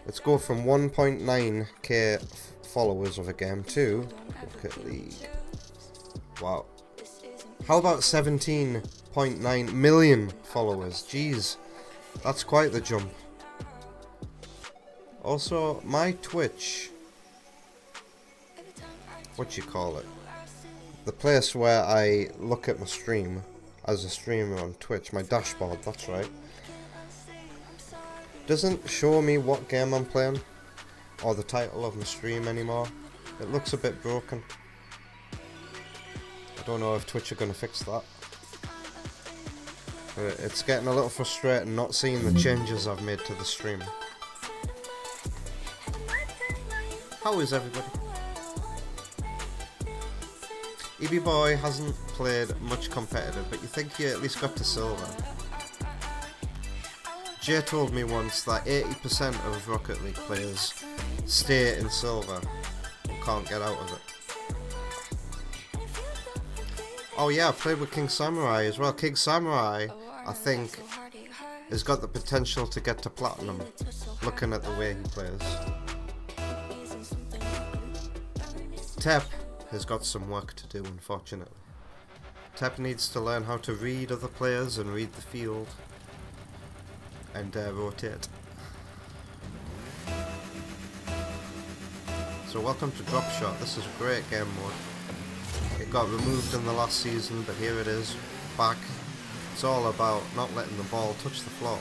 Let's go from 1.9k followers of a game to Rocket League. Wow. How about 17.9 million followers? Jeez, that's quite the jump. Also, my Twitch, what you call it? The place where I look at my stream as a streamer on Twitch, my dashboard, that's right, doesn't show me what game I'm playing or the title of my stream anymore. It looks a bit broken. I don't know if Twitch are going to fix that. It's getting a little frustrating not seeing the changes I've made to the stream. How is everybody? EB Boy hasn't played much competitive, but you think you at least got to silver. Jay told me once that 80% of Rocket League players stay in silver and can't get out of it. Oh yeah, I played with King Samurai as well. King Samurai, I think, has got the potential to get to platinum, looking at the way he plays. Tep has got some work to do, unfortunately. Tep needs to learn how to read other players and read the field and rotate. So welcome to Drop Shot. This is a great game mode. It got removed in the last season, but here it is, back. It's all about not letting the ball touch the floor,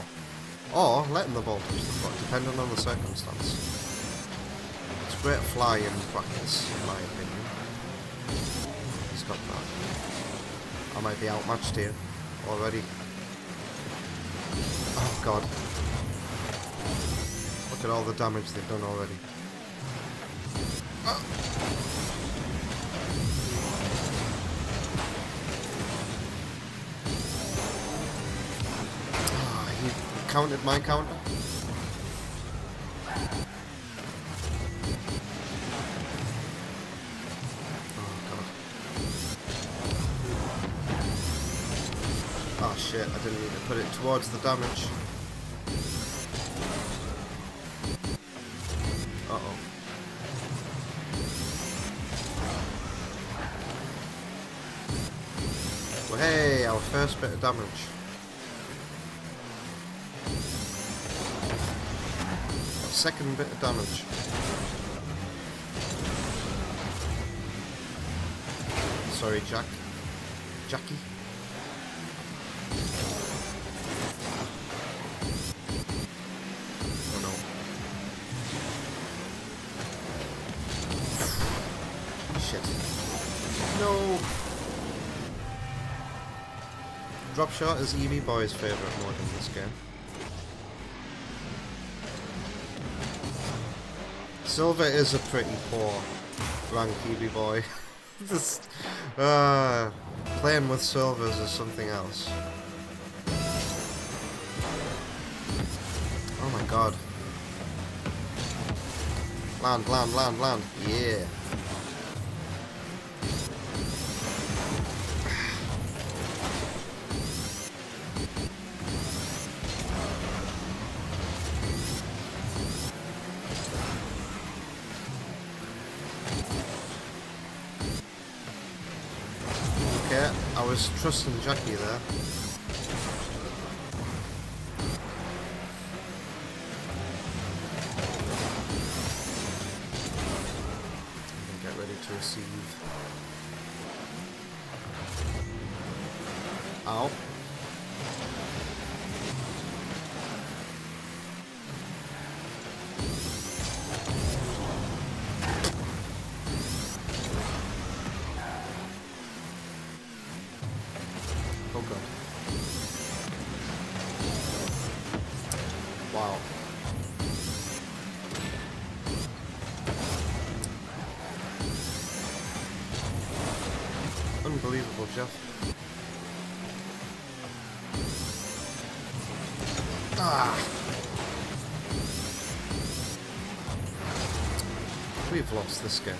or letting the ball touch the floor, depending on the circumstance. It's great flying practice, in my opinion. He's got that. I might be outmatched here already. Oh god. Look at all the damage they've done already. Oh. He countered my counter. Oh shit, I didn't need to put it towards the damage. Uh-oh. Well, hey, our first bit of damage. Our second bit of damage. Sorry, Jackie. No! Drop Shot is EB Boy's favourite mode in this game. Silver is a pretty poor rank, EB Boy. This, playing with silvers is something else. Oh my god. Land. Yeah. Okay, I was trusting Jackie there. Get ready to receive. Ow. Oh god. Wow. Unbelievable, Jeff. Ah! We've lost this game.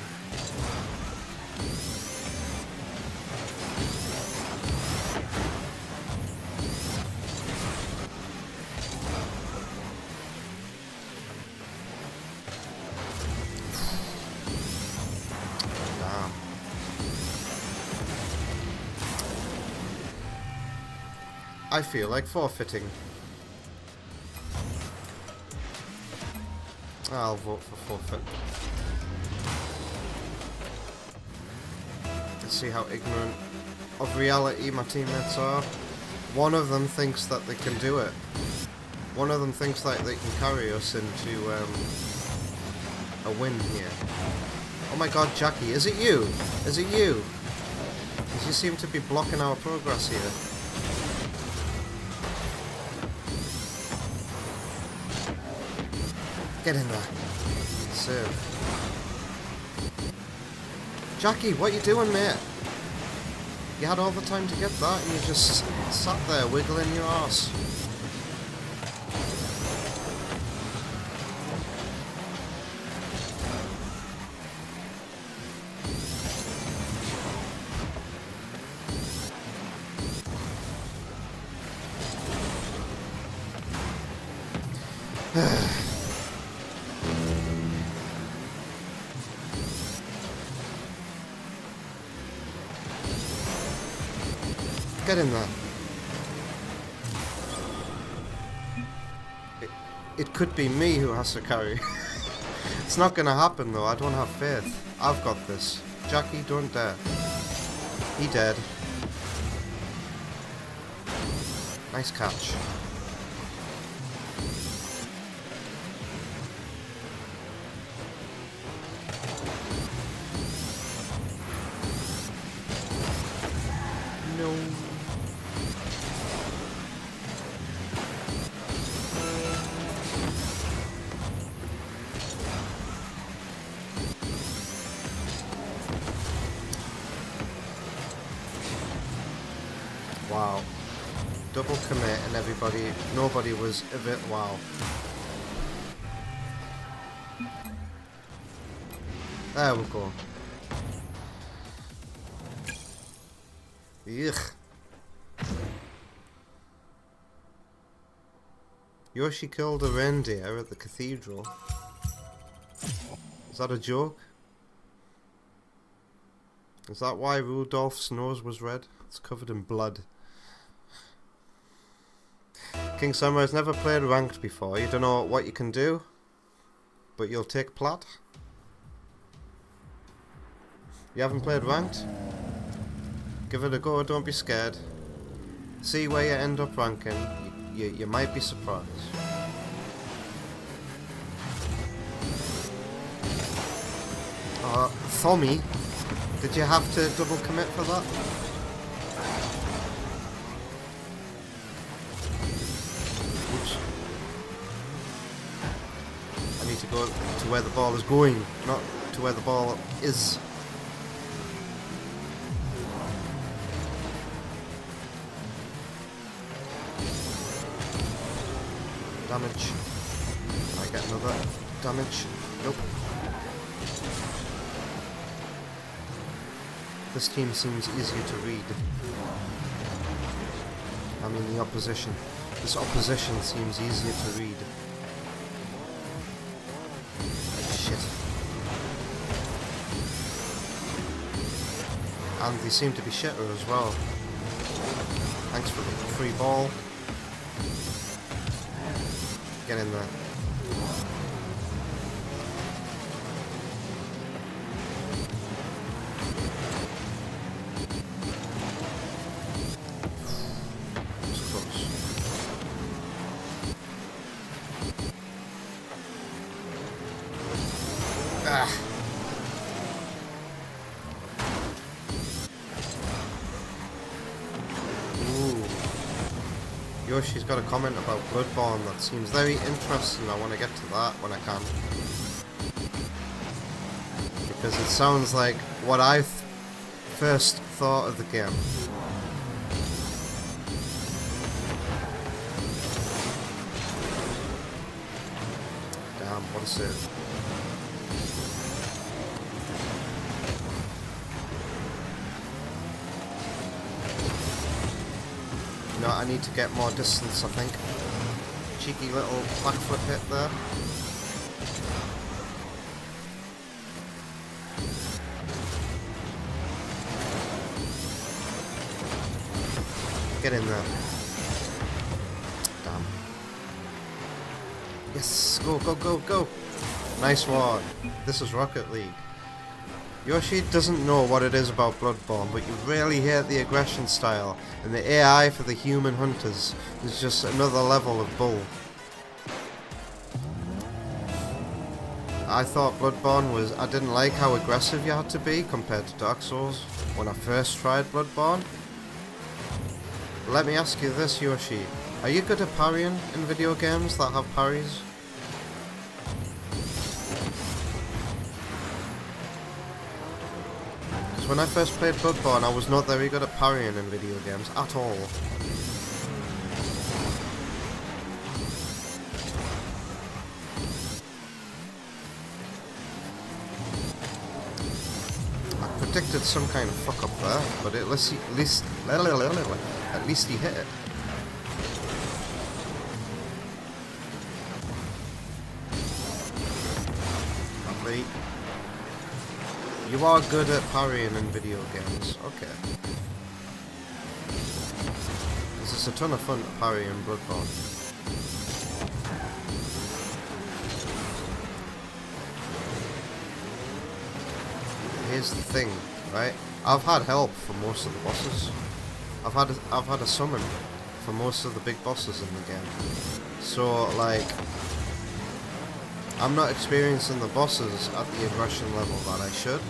Damn. I feel like forfeiting. I'll vote for forfeit. Let's see how ignorant of reality my teammates are. One of them thinks that they can do it. One of them thinks that they can carry us into a win here. Oh my god, Jackie, is it you? Is it you? Because you seem to be blocking our progress here. Get in there. Save. Jackie, what you doing, mate? You had all the time to get that and you just sat there wiggling your arse. Get in there. It could be me who has to carry. It's not gonna happen though, I don't have faith. I've got this. Jackie, don't dare. He dead. Nice catch. No. Wow. Double commit and nobody was a bit wow. There we go. Yuck. Yoshi killed a reindeer at the cathedral. Is that a joke? Is that why Rudolph's nose was red? It's covered in blood. King Samurai's never played ranked before. You don't know what you can do, but you'll take plat. You haven't played ranked? Give it a go, don't be scared. See where you end up ranking. You might be surprised. Tommy, did you have to double commit for that? Oops. I need to go to where the ball is going, not to where the ball is. Damage. Can I get another damage? Nope. This team seems easier to read. I mean the opposition. This opposition seems easier to read. Shit. And they seem to be shitter as well. Thanks for the free ball. Get in there. It's close. Ah. Yoshi's got a comment about Bloodborne that seems very interesting. I want to get to that when I can. Because it sounds like what I first thought of the game. Damn, what a save. No, I need to get more distance, I think. Cheeky little back foot hit there. Get in there. Damn. Yes, go, go, go, go. Nice one. This is Rocket League. Yoshi doesn't know what it is about Bloodborne, but you really hate the aggression style, and the AI for the human hunters is just another level of bull. I thought Bloodborne was... I didn't like how aggressive you had to be compared to Dark Souls when I first tried Bloodborne. Let me ask you this, Yoshi. Are you good at parrying in video games that have parries? when I first played Bloodborne, I was not very good at parrying in video games at all. I predicted some kind of fuck up there, but at least he hit it. Lovely. You are good at parrying in video games. Okay. This is a ton of fun to parry in Bloodborne. Here's the thing, right? I've had help for most of the bosses. I've had a summon for most of the big bosses in the game. So like, I'm not experiencing the bosses at the aggression level that I should.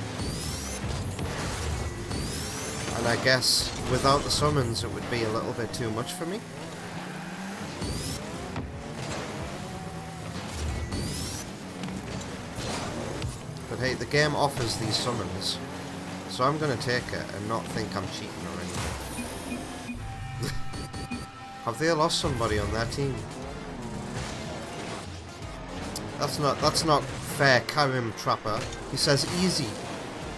And I guess without the summons it would be a little bit too much for me. But hey, the game offers these summons, so I'm gonna take it and not think I'm cheating or anything. Have they lost somebody on their team? That's not fair, Karim Trapper. He says easy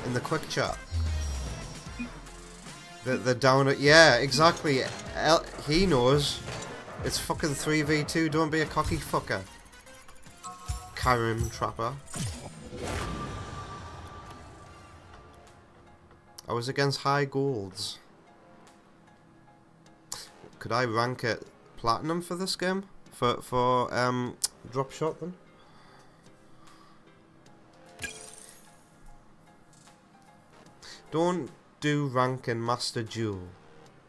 in the quick chat. They're down at... Yeah, exactly. He knows. It's fucking 3v2. Don't be a cocky fucker. Karim Trapper. I was against high golds. Could I rank it platinum for this game? For drop shot then? Don't do rank in Master Duel,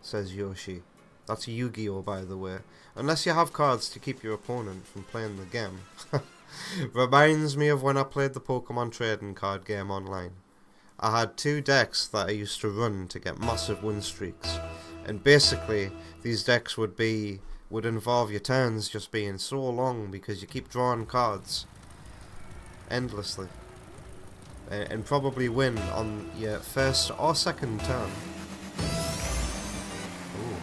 says Yoshi. That's Yu-Gi-Oh, by the way. Unless you have cards to keep your opponent from playing the game. Reminds me of when I played the Pokemon trading card game online. I had 2 decks that I used to run to get massive win streaks. And basically, these decks would involve your turns just being so long because you keep drawing cards endlessly. And probably win on your first or second turn. Ooh.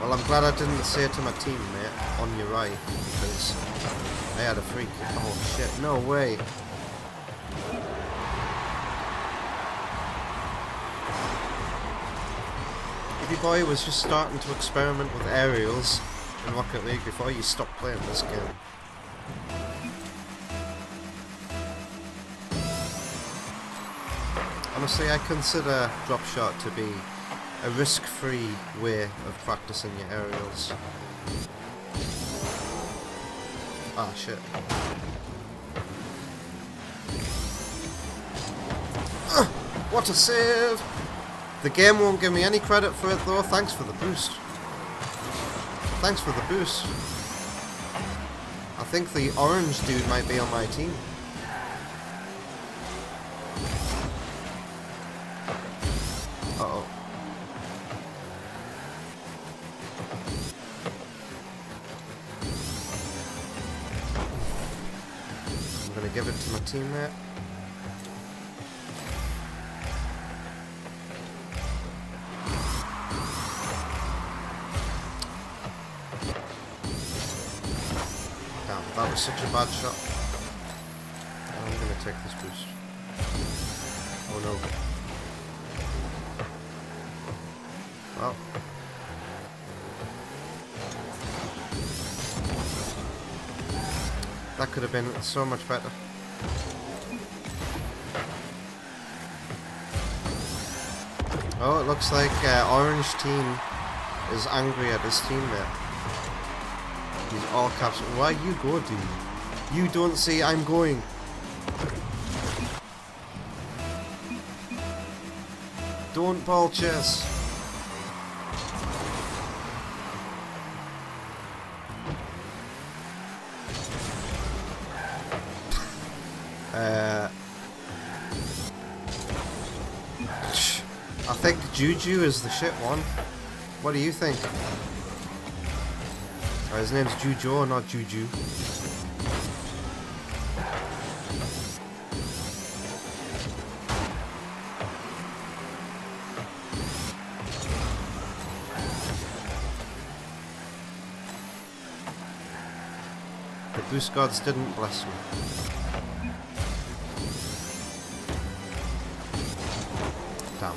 Well, I'm glad I didn't say to my teammate, on your right, because I had a free kick. Oh shit, no way. Baby boy was just starting to experiment with aerials in Rocket League before you stopped playing this game. Honestly, I consider drop shot to be a risk-free way of practicing your aerials. Ah, shit. What a save! The game won't give me any credit for it though. Thanks for the boost. Thanks for the boost. I think the orange dude might be on my team. Uh-oh. I'm gonna give it to my teammate. Damn, that was such a bad shot. I'm gonna take this boost. Oh no. Well. That could have been so much better. Oh, it looks like Orange Team is angry at his teammate. He's all caps. Why you go, dude? You don't see I'm going. Don't ball chess. I think Juju is the shit one. What do you think? Oh, his name's Jujo, not Juju. boost gods didn't bless me. Damn.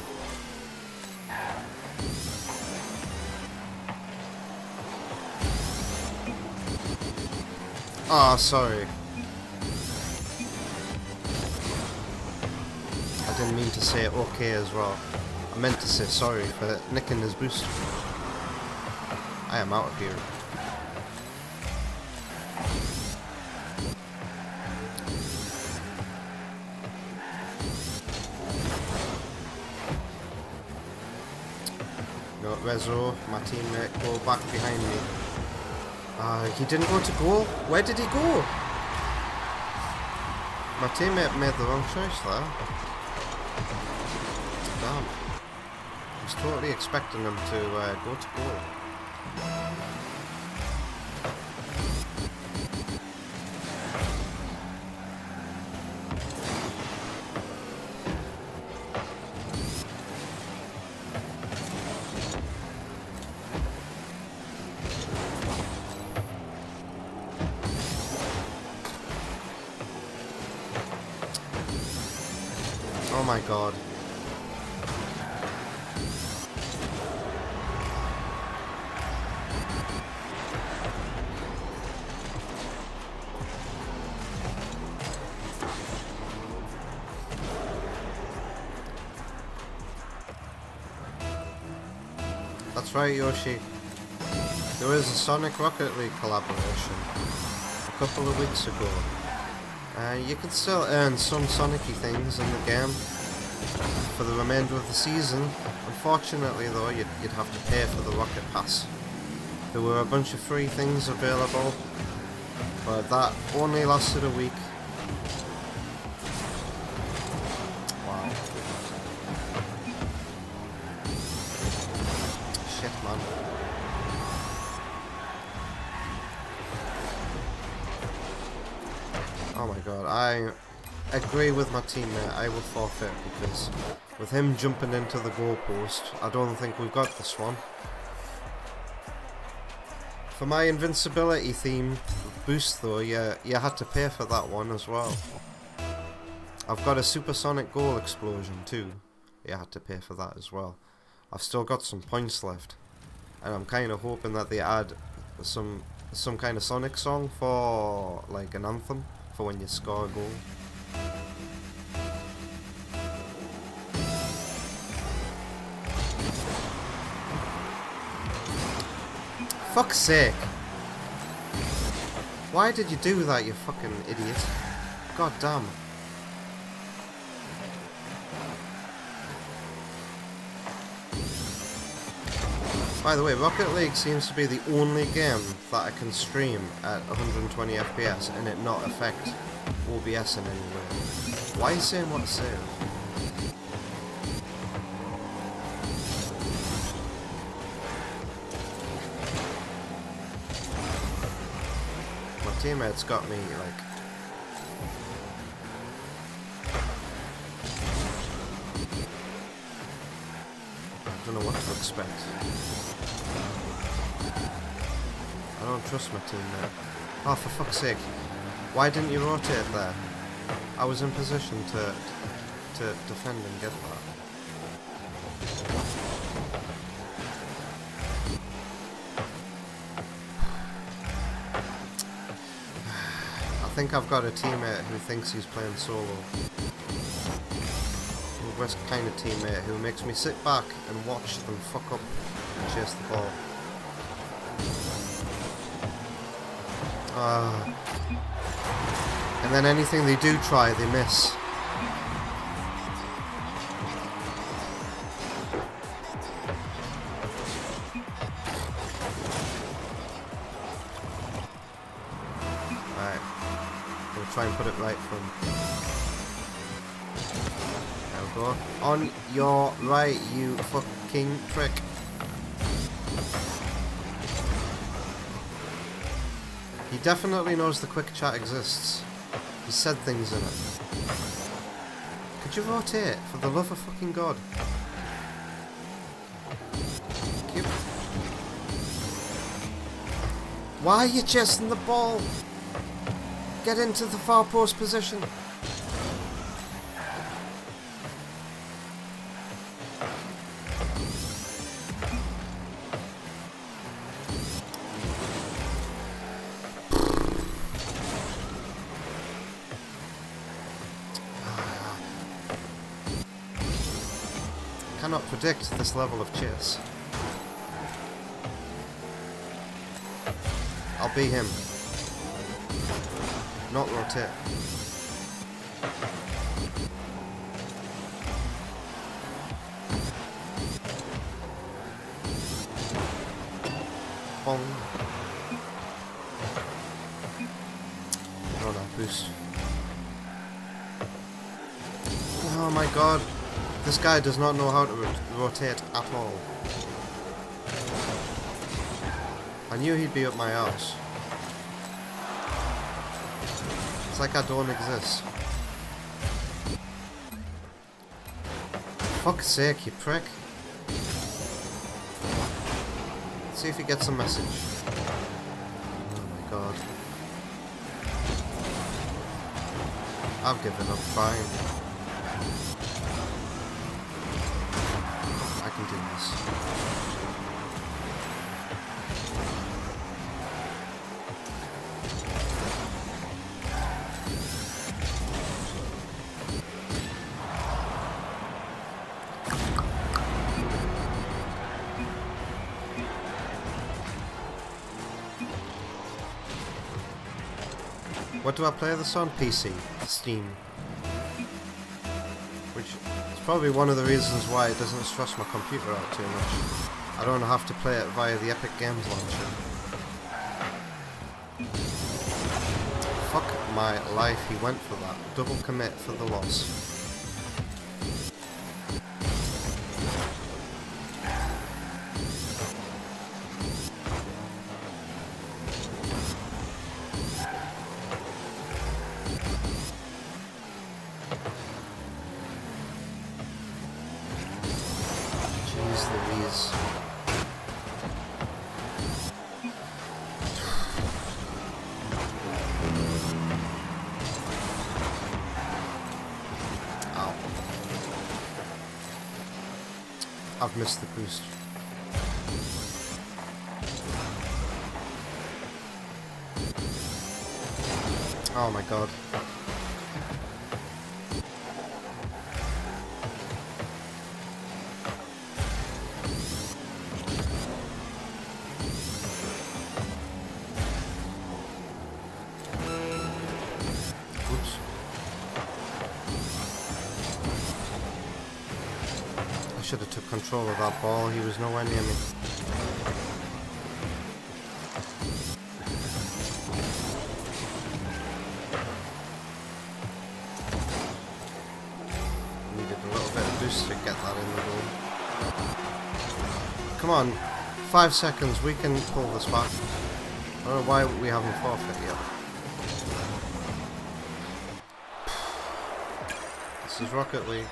Oh, sorry. I didn't mean to say okay as well. I meant to say sorry for nicking his boost. I am out of here. No, Rezo, my teammate, go back behind me. He didn't go to goal. Where did he go? My teammate made the wrong choice there. Damn. I was totally expecting him to go to goal. Oh my god. That's right, Yoshi. There is a Sonic Rocket League collaboration a couple of weeks ago. You can still earn some Sonic-y things in the game for the remainder of the season. Unfortunately though, you'd have to pay for the Rocket Pass. There were a bunch of free things available, but that only lasted a week. Wow. Shit, man. Oh my god, I agree with my teammate. I will forfeit because with him jumping into the goalpost, I don't think we've got this one. For my invincibility theme boost though, you had to pay for that one as well. I've got a supersonic goal explosion too. You had to pay for that as well. I've still got some points left, and I'm kind of hoping that they add some kind of Sonic song for like an anthem for when you score a goal. Fuck's sake! Why did you do that, you fucking idiot? God damn. By the way, Rocket League seems to be the only game that I can stream at 120 FPS and it not affect OBS in any way. Why are you saying what to say? My teammates got me like... I don't know what to expect. I don't trust my teammate. Oh, for fuck's sake. Why didn't you rotate there? I was in position to defend and get that. I think I've got a teammate who thinks he's playing solo. The kind of teammate who makes me sit back and watch them fuck up and chase the ball. And then anything they do try, they miss. Alright. Gonna try and put it right for him. There we go. On your right, you fucking prick. He definitely knows the quick chat exists. He said things in it. Could you rotate, for the love of fucking God? Thank you. Why are you chasing the ball? Get into the far post position. Cannot predict this level of chase. I'll be him. Not rotate. Bong. Oh no, boost. Oh my god. This guy does not know how to rotate at all. I knew he'd be up my arse. It's like I don't exist. Fuck's sake, you prick. Let's see if he gets a message. Oh my god. I've given up trying. I can do this. What do I play this on? PC. Steam. Which is probably one of the reasons why it doesn't stress my computer out too much. I don't have to play it via the Epic Games launcher. Fuck my life, he went for that. Double commit for the loss. Louise. Ow. I've missed the boost. Oh my god. I should have took control of that ball, he was nowhere near me. Needed a little bit of boost to get that in the goal. Come on, 5 seconds, we can pull this back. I don't know why we haven't forfeit yet. This is Rocket League.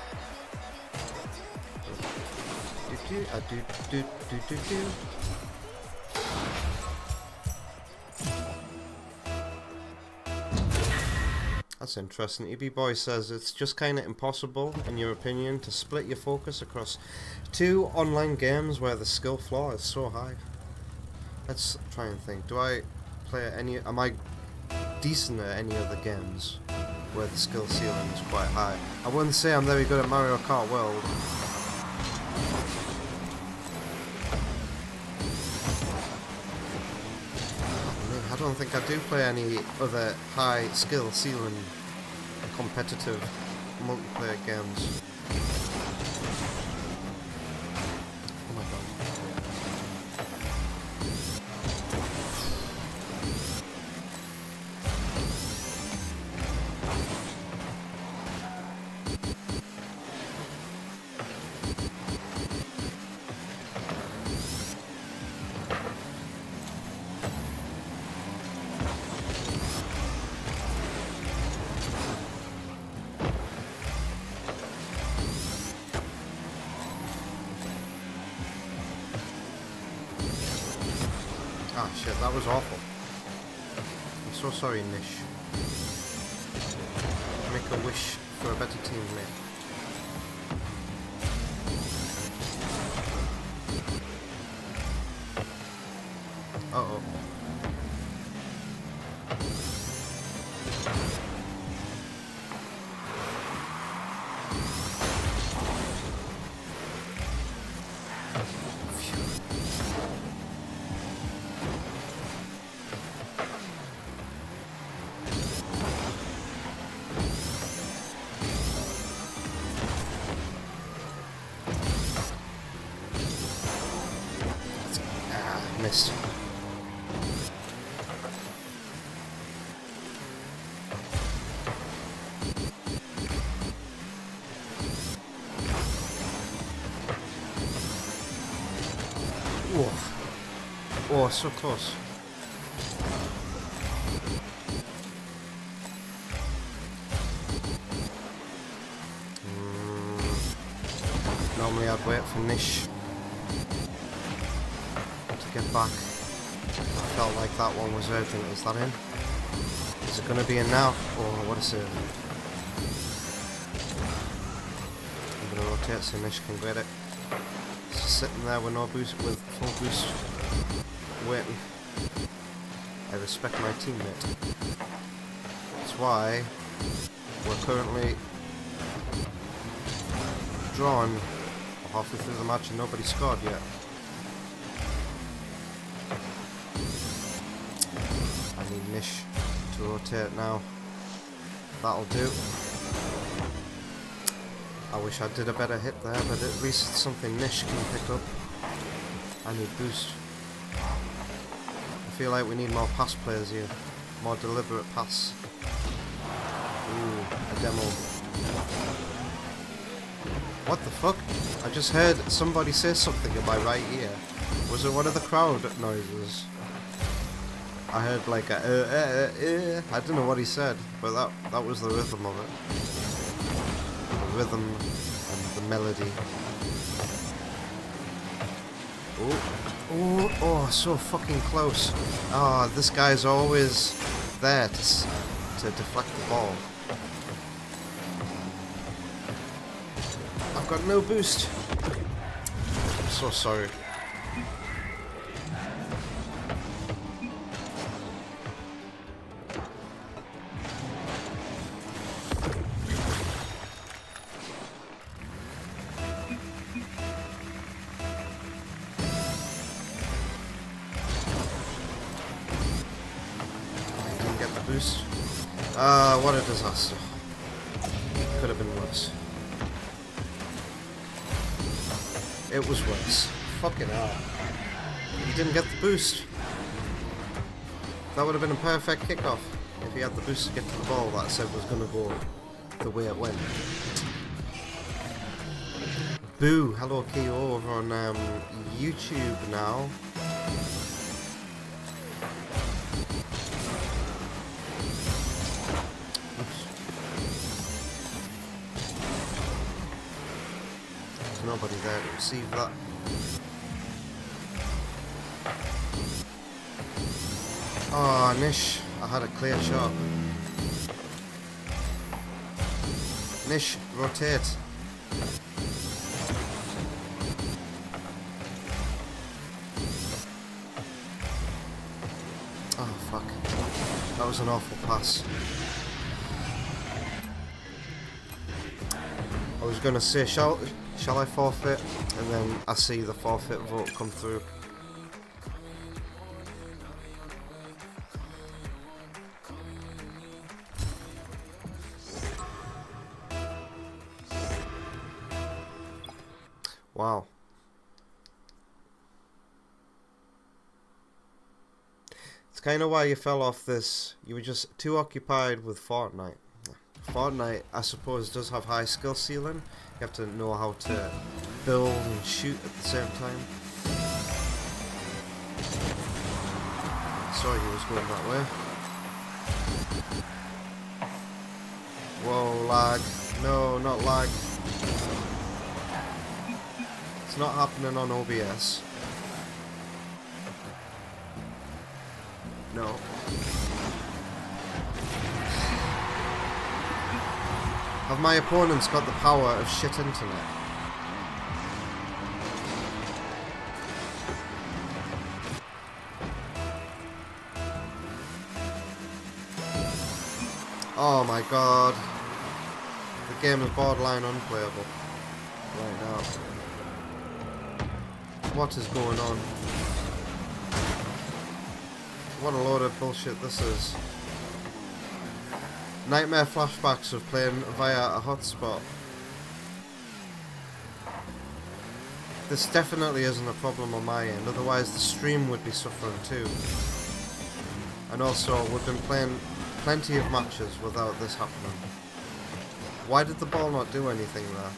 That's interesting. EB Boy says it's just kind of impossible, in your opinion, to split your focus across 2 online games where the skill floor is so high. Let's try and think. Do I play at any? Am I decent at any other games where the skill ceiling is quite high? I wouldn't say I'm very good at Mario Kart World. I don't think I do play any other high skill ceiling competitive multiplayer games. Oh my god. Ah shit, that was awful. I'm so sorry, Nish. Make a wish for a better teammate. Uh-oh. Missed. Whoa. Oh, so close. Normally I'd wait for Nish to get back. I felt like that one was urgent. Is that in? Is it going to be in now? Oh, what a save. I'm going to rotate so Nish can get it. It's just sitting there with no boost, with full boost, waiting. I respect my teammate. That's why we're currently drawn halfway through the match and nobody scored yet. I need Nish to rotate now. That'll do. I wish I did a better hit there, but at least it's something Nish can pick up. I need boost. I feel like we need more pass players here. More deliberate pass. Ooh, a demo. What the fuck? I just heard somebody say something in my right ear. Was it one of the crowd noises? I heard like a I don't know what he said, but that was the rhythm of it. The rhythm and the melody. Oh, so fucking close. Oh, this guy's always there to deflect the ball. I've got no boost. I'm so sorry. Boost. What a disaster. Could have been worse. It was worse. Fucking hell. He didn't get the boost. That would have been a perfect kickoff if he had the boost to get to the ball that I said was going to go the way it went. Boo! Hello KO over on YouTube now. Nobody there to receive that. Oh, Nish, I had a clear shot. Nish, rotate. Oh, fuck. That was an awful pass. I was gonna say, shall I forfeit? And then I see the forfeit vote come through. Wow. It's kind of why you fell off this. You were just too occupied with Fortnite. Fortnite, I suppose, does have high skill ceiling. You have to know how to build and shoot at the same time. Sorry, he was going that way. Whoa, lag. No, not lag. It's not happening on OBS. No. Have my opponents got the power of shit internet? Oh my god. The game is borderline unplayable right now. What is going on? What a load of bullshit this is. Nightmare flashbacks of playing via a hotspot. This definitely isn't a problem on my end, otherwise the stream would be suffering too. And also, we've been playing plenty of matches without this happening. Why did the ball not do anything there?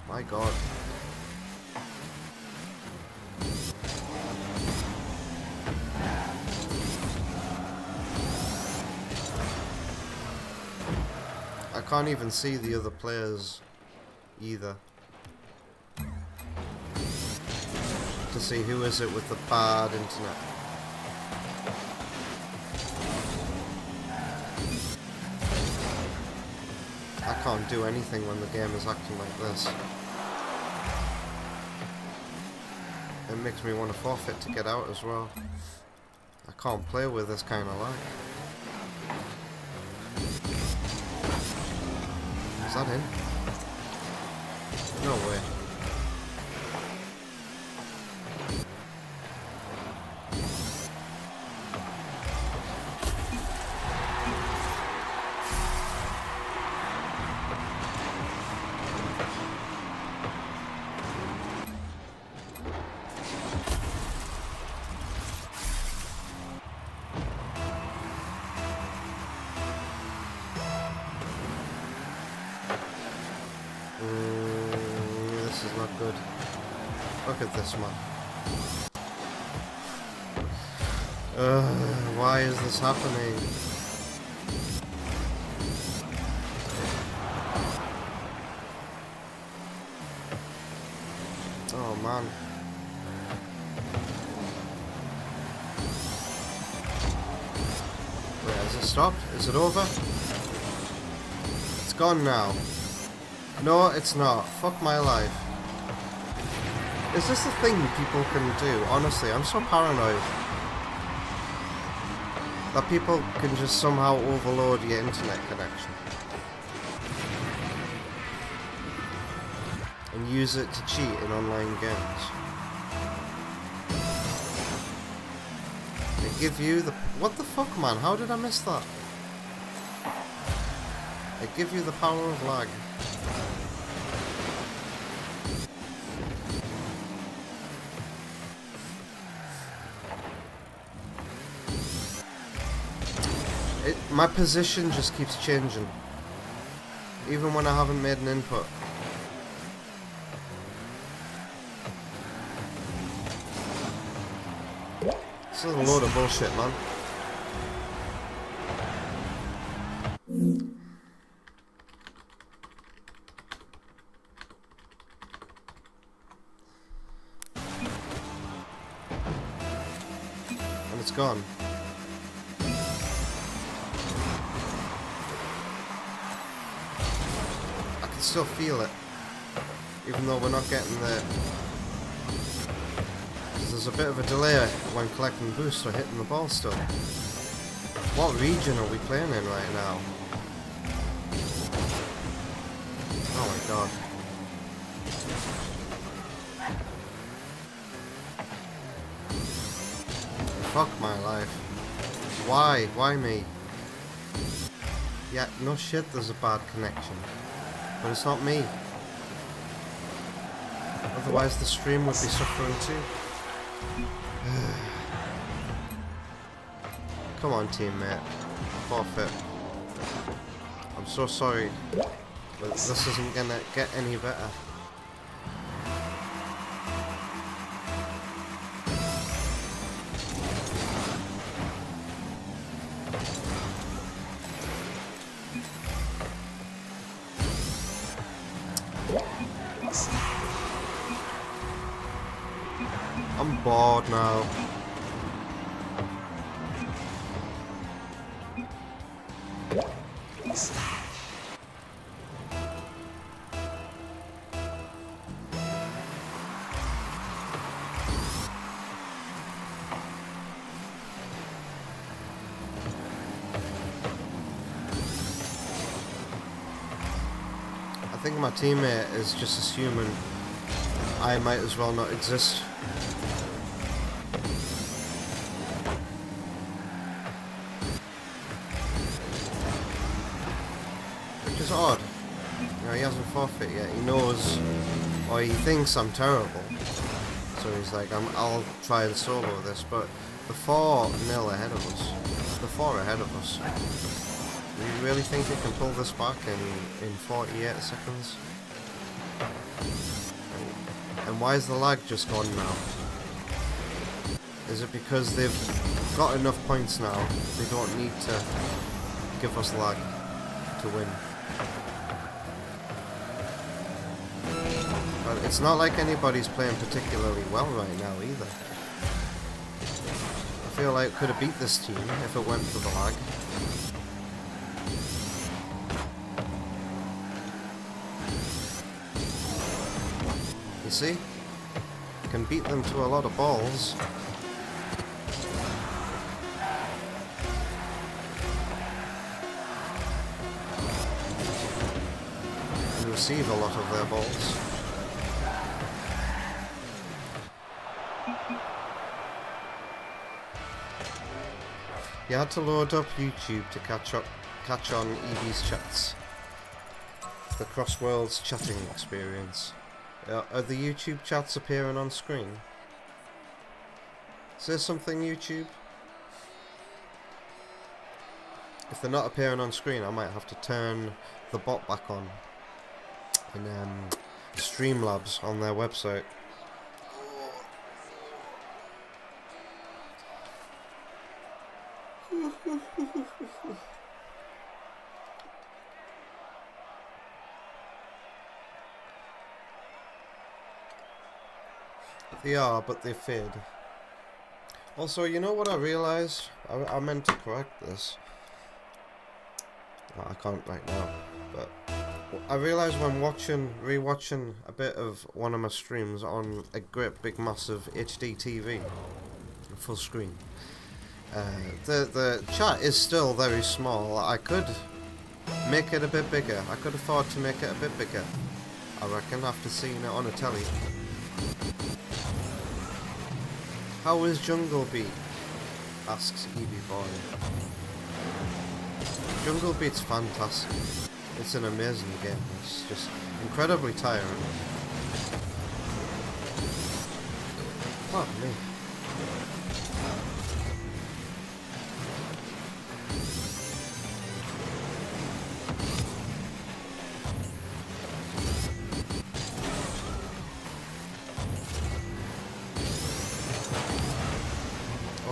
My god. I can't even see the other players either. To see who is it with the bad internet. I can't do anything when the game is acting like this. It makes me want to forfeit to get out as well. I can't play with this kind of lag. Is that in? No way. This is not good. Look at this man. Why is this happening? Oh man. Wait, has it stopped? Is it over? It's gone now. No, it's not. Fuck my life. Is this a thing people can do? Honestly, I'm so paranoid. That people can just somehow overload your internet connection. And use it to cheat in online games. They give you the... What the fuck, man? How did I miss that? They give you the power of lag. My position just keeps changing, even when I haven't made an input. This is a load of bullshit, man. And it's gone. Still feel it, even though we're not getting the... There's a bit of a delay when collecting boosts or hitting the ball still. What region are we playing in right now? Oh my god. Fuck my life. Why? Why me? Yeah, no shit, there's a bad connection. But it's not me. Otherwise the stream would be suffering too. Come on, teammate. Forfeit. I'm so sorry, but this isn't gonna get any better. I'm bored now. think my teammate is just assuming I might as well not exist. Which is odd. You know, he hasn't forfeit yet. He knows, or he thinks I'm terrible. So he's like, I'll try and solo this, but the 4-0 ahead of us. The 4 ahead of us. Do you really think he can pull this back in 48 seconds? And why is the lag just gone now? Is it because they've got enough points now, they don't need to give us lag to win? But it's not like anybody's playing particularly well right now either. I feel like could have beat this team if it went for the lag. You see? Can beat them to a lot of balls. And receive a lot of their balls. You had to load up YouTube to catch on EB's chats. The Crossworlds chatting experience. Are the YouTube chats appearing on screen? Is there something, YouTube? If they're not appearing on screen, I might have to turn the bot back on in Streamlabs on their website. They are, but they fade. Also, you know what I realised? I meant to correct this. I can't right now, but I realised when rewatching a bit of one of my streams on a great big massive HD TV, full screen, the chat is still very small. I could make it a bit bigger. I could afford to make it a bit bigger, I reckon, after seeing it on a telly. How is Jungle Beat? Asks Evie Boy. Jungle Beat's fantastic. It's an amazing game. It's just incredibly tiring. Pardon me.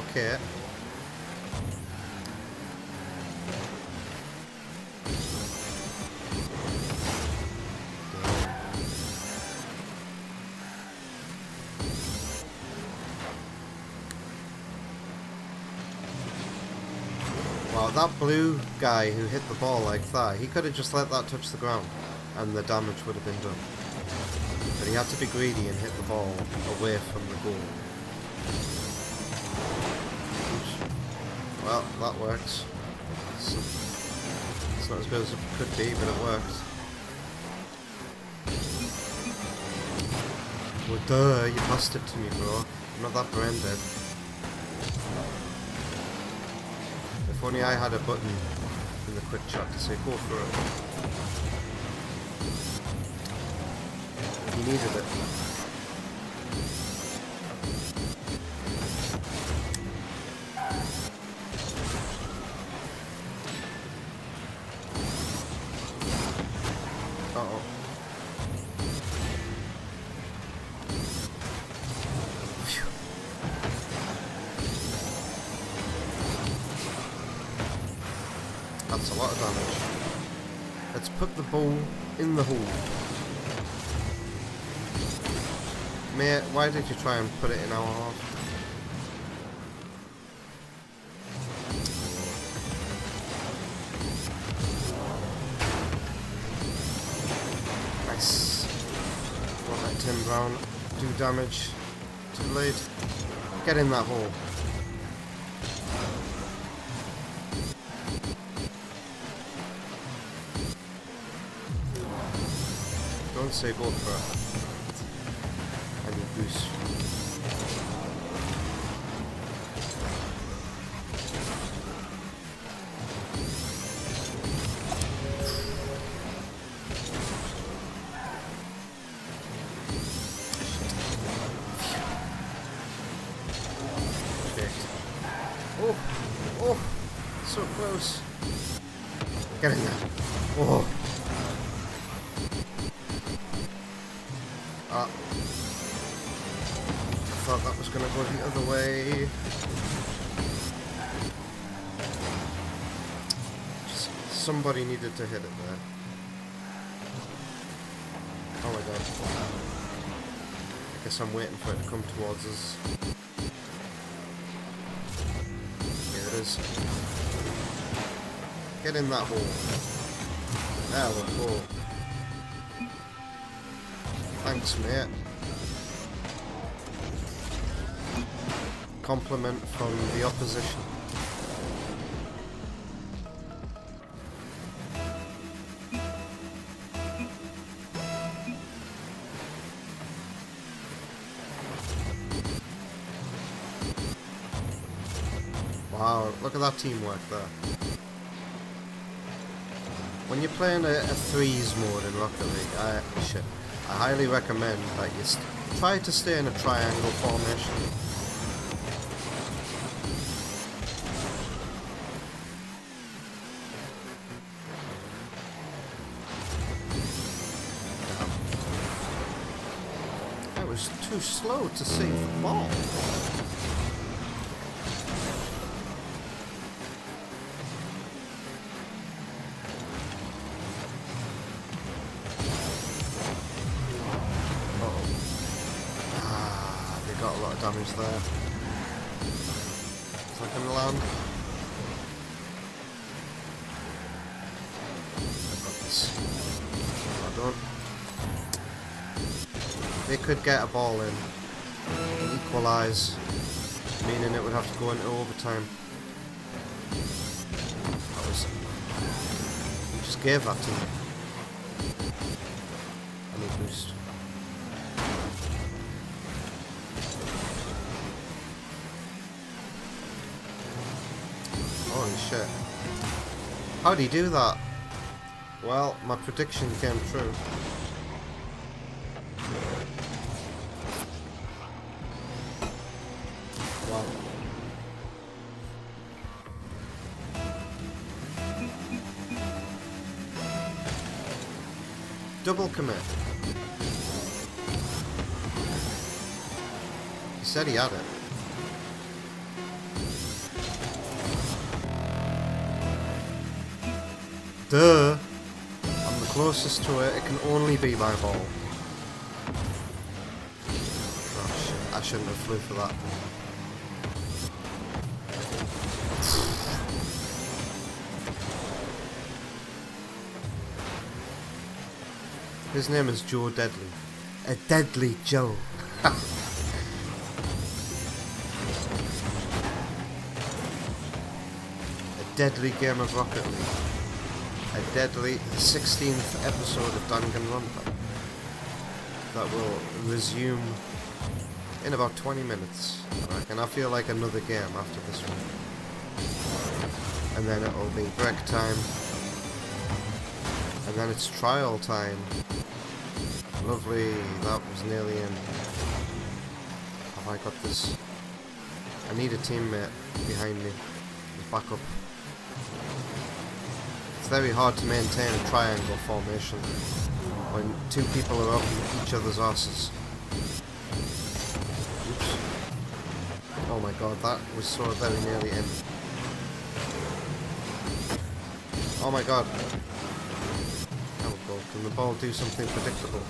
Okay. Wow, that blue guy who hit the ball like that, he could have just let that touch the ground and the damage would have been done. But he had to be greedy and hit the ball away from the goal. Well, that works. It's not as good as it could be, but it worked. Well, duh, you passed it to me, bro. I'm not that brain dead. If only I had a button in the quick chat to say, go for it. You needed it. That's a lot of damage. Let's put the ball in the hole. Mate, why did you try and put it in our half? Nice. Won't let Tim Brown do damage. Too late. Get in that hole. Don't say go for any boost. Oh, oh, so close. Get in there. Oh. I thought that was going to go the other way. Somebody needed to hit it there. Oh my god. I guess I'm waiting for it to come towards us. Here it is. Get in that hole. There we go. Thanks, mate. Compliment from the opposition. Wow, look at that teamwork there. When you're playing a threes mode in Rocket League, I highly recommend that you try to stay in a triangle formation. I was too slow to save the ball. Damage there. Is that gonna land? I've got this. I don't. They could get a ball in and equalise, meaning it would have to go into overtime. That was. You just gave that to me. I need boost. Holy shit. How'd he do that? Well, my prediction came true. Wow. Double commit. He said he had it. Duh! I'm the closest to it. It can only be my ball. Oh shit, I shouldn't have flew for that. His name is Joe Deadly. A Deadly Joe. A deadly game of Rocket League. A deadly 16th episode of Danganronpa that will resume in about 20 minutes, I reckon. I feel like another game after this one. And then it'll be break time. And then it's trial time. Lovely, that was nearly in. Have I got this? I need a teammate behind me. Back up. It's very hard to maintain a triangle formation when two people are up each other's asses. Oops. Oh my god, that was so very nearly in. Oh my god. There we go. Can the ball do something predictable?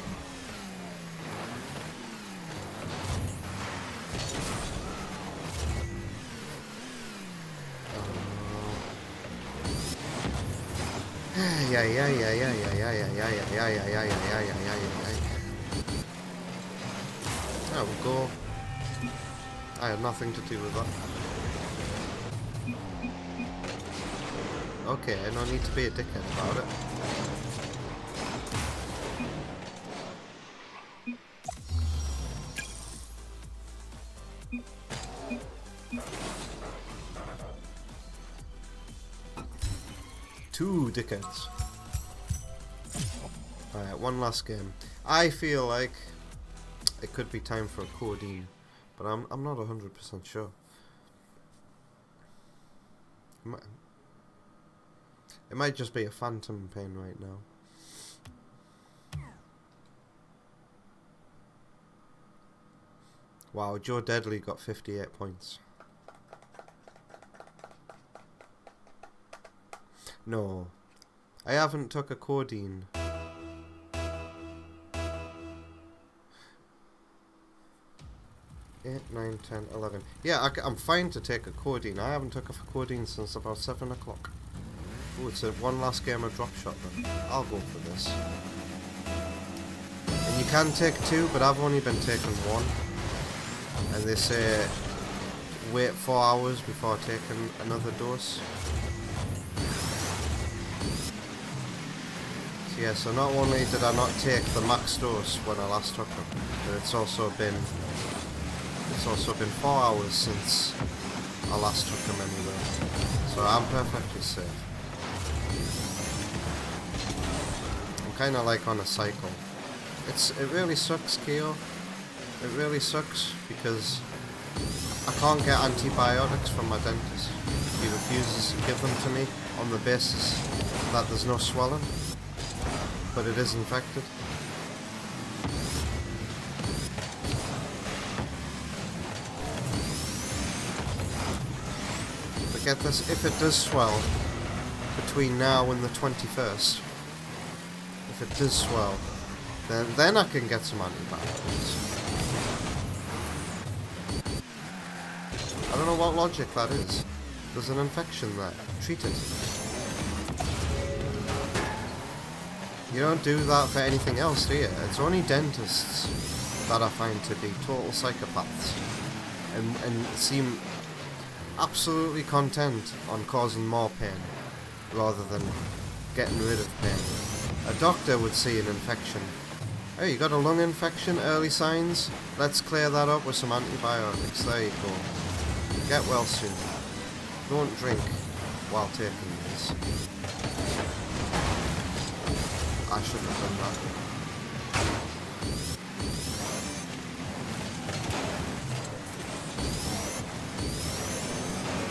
Yeah. There we go. I had nothing to do with that. Okay, I don't need to be a dickhead about it. 2 decades. Alright, one last game. I feel like it could be time for a codeine, but I'm not 100% sure. It might just be a phantom pain right now. Wow, Joe Deadly got 58 points. No, I haven't took a codeine. 8, 9, 10, 11. Yeah, I'm fine to take a codeine. I haven't took a codeine since about 7 o'clock. Oh, it's a one last game of drop shot then. I'll go for this. And you can take 2, but I've only been taking 1. And they say wait 4 hours before taking another dose. So yeah, so not only did I not take the max dose when I last took them, but it's also been 4 hours since I last took them anyway. So I'm perfectly safe. I'm kinda like on a cycle. It really sucks, Keo. It really sucks because I can't get antibiotics from my dentist. He refuses to give them to me on the basis that there's no swelling, but it is infected. But get this, if it does swell between now and the 21st, if it does swell, then I can get some antibiotics. I don't know what logic that is. There's an infection there. Treat it. You don't do that for anything else, do you? It's only dentists that I find to be total psychopaths and seem absolutely content on causing more pain rather than getting rid of pain. A doctor would see an infection. Hey, you got a lung infection? Early signs? Let's clear that up with some antibiotics. There you go. Get well soon. Don't drink while taking this. I shouldn't have done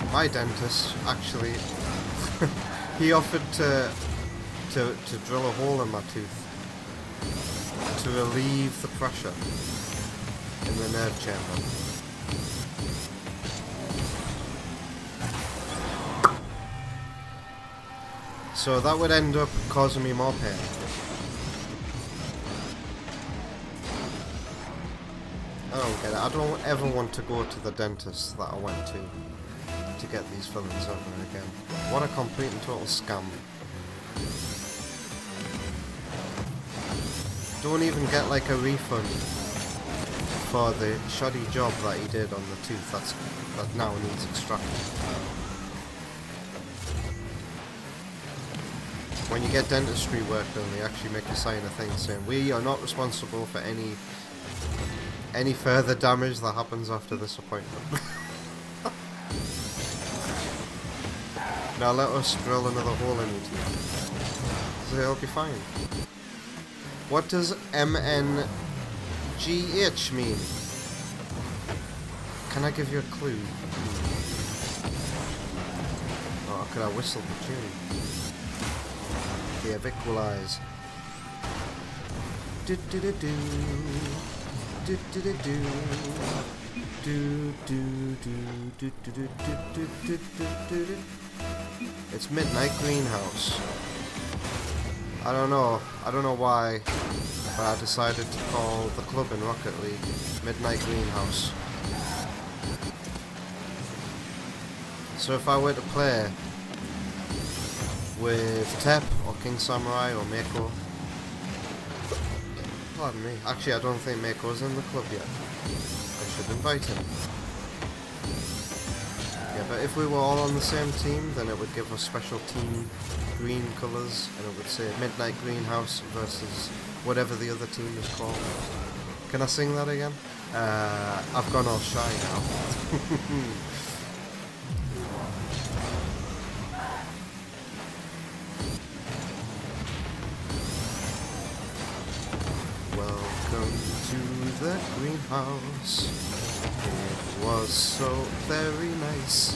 that. My dentist, actually, he offered to drill a hole in my tooth to relieve the pressure in the nerve chamber. So that would end up causing me more pain. I don't get it. I don't ever want to go to the dentist that I went to get these fillings over again. What a complete and total scam. Don't even get like a refund for the shoddy job that he did on the tooth that now needs extracting. When you get dentistry work done, they actually make you sign a thing saying we are not responsible for any further damage that happens after this appointment. Now let us drill another hole in your teeth. So it'll be fine. What does MNGH mean? Can I give you a clue? Or could I whistle the tune? Okay, I've equalised. Do do do do do do do do do do do do do do do. It's Midnight Greenhouse. I don't know why, but I decided to call the club in Rocket League Midnight Greenhouse. So if I were to play with Tep or King Samurai or Mako, pardon me, actually I don't think Mako's in the club yet. I should invite him. Yeah, but if we were all on the same team, then it would give us special team green colours, and it would say Midnight Greenhouse versus whatever the other team is called. Can I sing that again? I've gone all shy now. Welcome to the greenhouse. It was so very nice.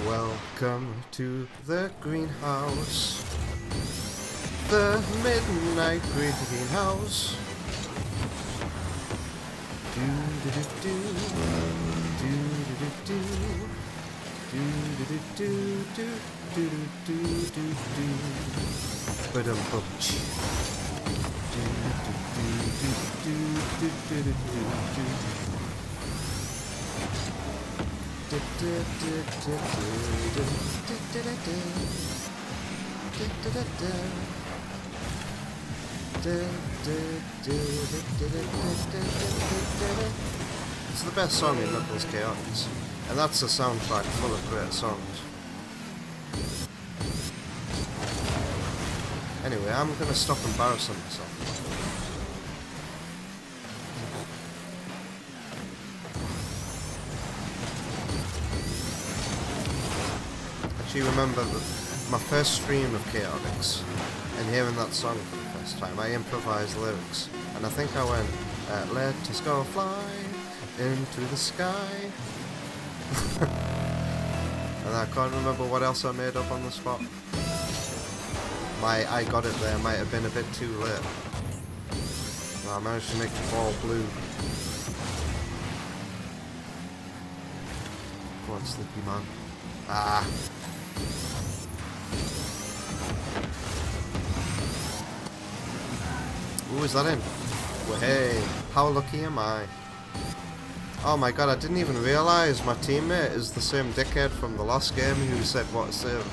Welcome to the greenhouse. The midnight greenhouse. Do do do do do do do do do do do do do do do. But bum. Do do do do do do do do. Da da da da da da da da da da. It's the best song in Knuckles Chaotix, and that's a soundtrack full of great songs. Anyway, I'm gonna stop embarrassing myself. Actually, remember my first stream of Chaotix, and hearing that song for the first time, I improvised lyrics, and I think I went, let us go fly into the sky. And I can't remember what else I made up on the spot. My I got it there might have been a bit too late. Well, I managed to make the ball blue. Go on, Sleepy Man. Ah. Who is that in? Well, hey, how lucky am I? Oh my god, I didn't even realise my teammate is the same dickhead from the last game who said what to save.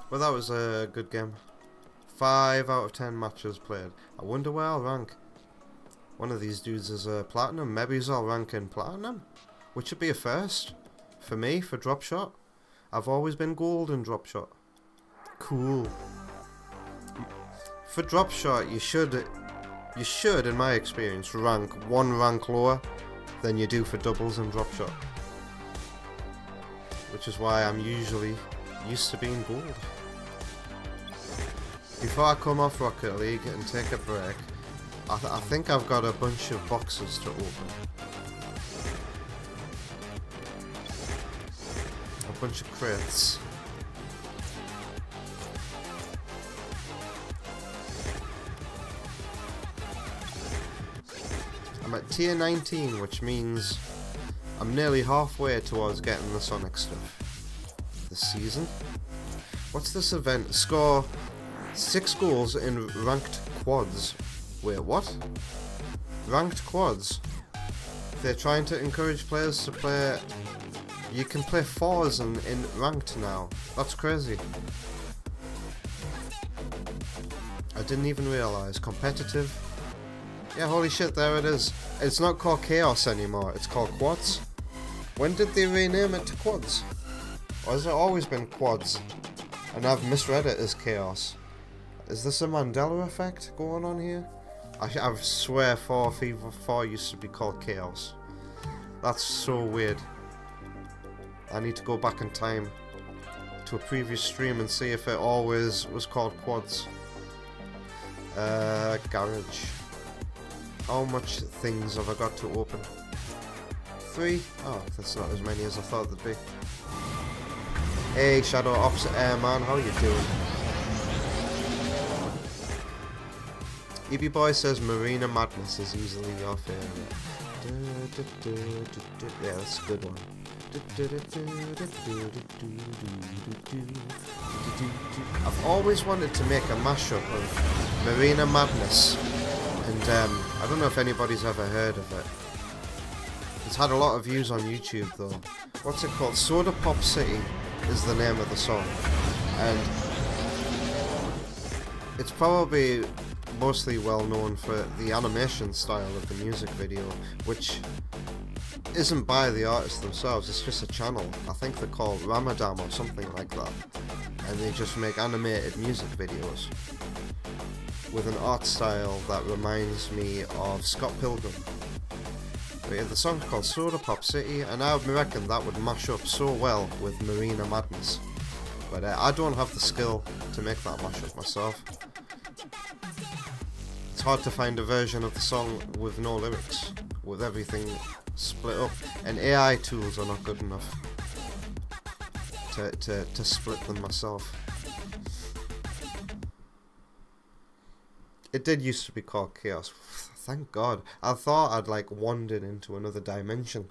Well, that was a good game. 5 out of 10 matches played. I wonder where I'll rank. One of these dudes is a platinum. Maybe I'll rank in platinum, which would be a first for me for drop shot. I've always been gold in drop shot. Cool. For drop shot, you should, in my experience, rank one rank lower than you do for doubles and drop shot, which is why I'm usually used to being gold. Before I come off Rocket League and take a break, I think I've got a bunch of boxes to open. A bunch of crates. I'm at tier 19, which means I'm nearly halfway towards getting the Sonic stuff this season. What's this event? Score 6 goals in ranked quads. Wait, what? Ranked quads? They're trying to encourage players to play... You can play 4s in ranked now. That's crazy. I didn't even realise. Competitive. Yeah, holy shit, there it is. It's not called Chaos anymore, it's called Quads. When did they rename it to Quads? Or has it always been Quads? And I've misread it as Chaos. Is this a Mandela effect going on here? I swear FIFA 4 used to be called Chaos. That's so weird. I need to go back in time to a previous stream and see if it always was called Quads. Garage. How much things have I got to open? 3? Oh, that's not as many as I thought there'd be. Hey, Shadow Ops Airman, how you doing? EB Boy says Marina Madness is easily your favourite. Yeah, that's a good one. I've always wanted to make a mashup of Marina Madness, and I don't know if anybody's ever heard of it. It's had a lot of views on YouTube though. What's it called? Soda Pop City is the name of the song, and it's probably mostly well known for the animation style of the music video, which isn't by the artists themselves, it's just a channel. I think they're called Ramadan or something like that, and they just make animated music videos. with an art style that reminds me of Scott Pilgrim. But yeah, the song's called Soda Pop City, and I reckon that would mash up so well with Marina Madness. But I don't have the skill to make that mash up myself. It's hard to find a version of the song with no lyrics, with everything split up, and AI tools are not good enough to split them myself. It did used to be called Chaos. Thank God. I thought I'd like wandered into another dimension.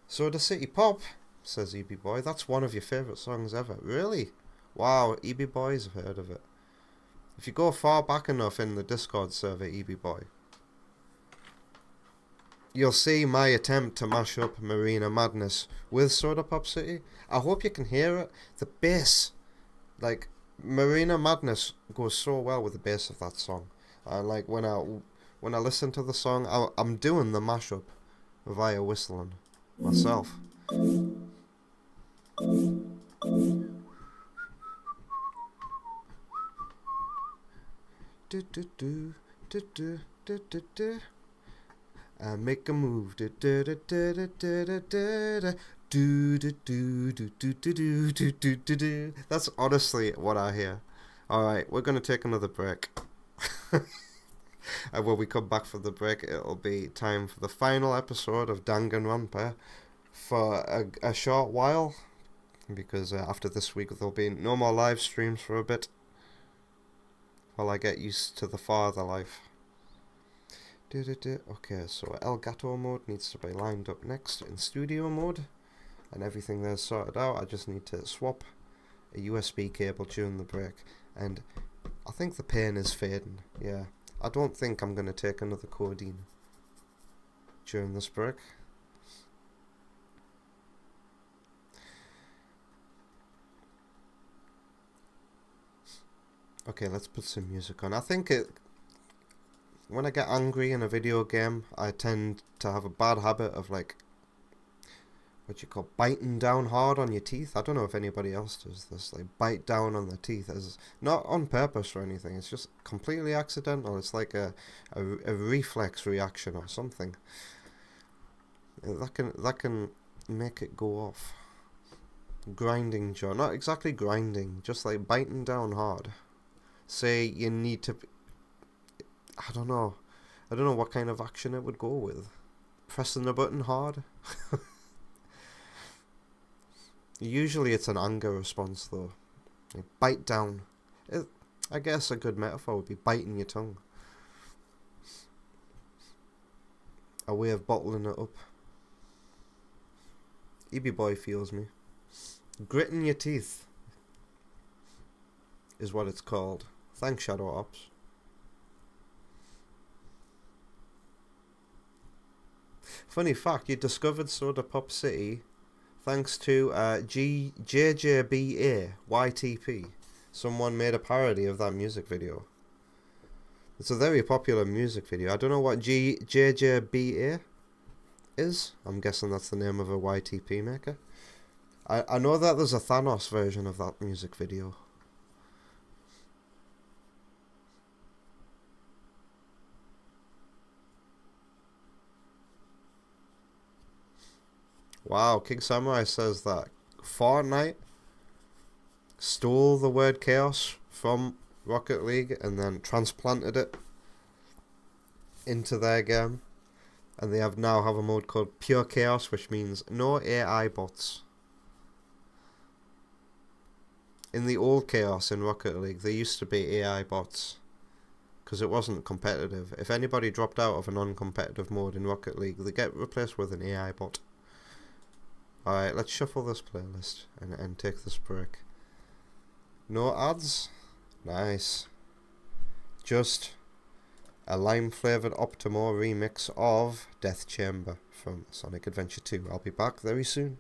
Soda City Pop, says EB Boy. That's one of your favourite songs ever. Really? Wow, EB Boys have heard of it. If you go far back enough in the Discord server, EB Boy, you'll see my attempt to mash up Marina Madness with Soda Pop City. I hope you can hear it. The bass, like, Marina Madness goes so well with the bass of that song. And like when I listen to the song, I'm doing the mashup via whistling myself. Do do do do do do do do. I make a move. Do do do do do do do. Do do do do do do do do do do. That's honestly what I hear. Alright, we're gonna take another break. And when we come back from the break, it'll be time for the final episode of Danganronpa for a short while, because after this week there'll be no more live streams for a bit while I get used to the father life. Okay, so Elgato mode needs to be lined up next in studio mode, and everything there's sorted out. I just need to swap a USB cable during the break, and I think the pain is fading. Yeah, I don't think I'm going to take another codeine during this break. Okay, let's put some music on. I think when I get angry in a video game, I tend to have a bad habit of like, what you call biting down hard on your teeth. I don't know if anybody else does this, like bite down on the teeth, as not on purpose or anything. It's just completely accidental. It's like a reflex reaction or something. That can make it go off. Grinding jaw, not exactly grinding, just like biting down hard. Say you need to, I don't know what kind of action it would go with. Pressing the button hard. Usually it's an anger response though. Like bite down. I guess a good metaphor would be biting your tongue. A way of bottling it up. EB Boy feels me. Gritting your teeth is what it's called. Thanks, Shadow Ops. Funny fact, you discovered Soda Pop City thanks to JJBA YTP. Someone made a parody of that music video. It's a very popular music video. I don't know what JJBA is. I'm guessing that's the name of a YTP maker. I know that there's a Thanos version of that music video. Wow, King Samurai says that Fortnite stole the word chaos from Rocket League and then transplanted it into their game. And they now have a mode called Pure Chaos, which means no AI bots. In the old Chaos in Rocket League, there used to be AI bots, because it wasn't competitive. If anybody dropped out of a non-competitive mode in Rocket League, they get replaced with an AI bot. Alright, let's shuffle this playlist and take this break. No ads? Nice. Just a lime-flavoured Optimo remix of Death Chamber from Sonic Adventure 2. I'll be back very soon.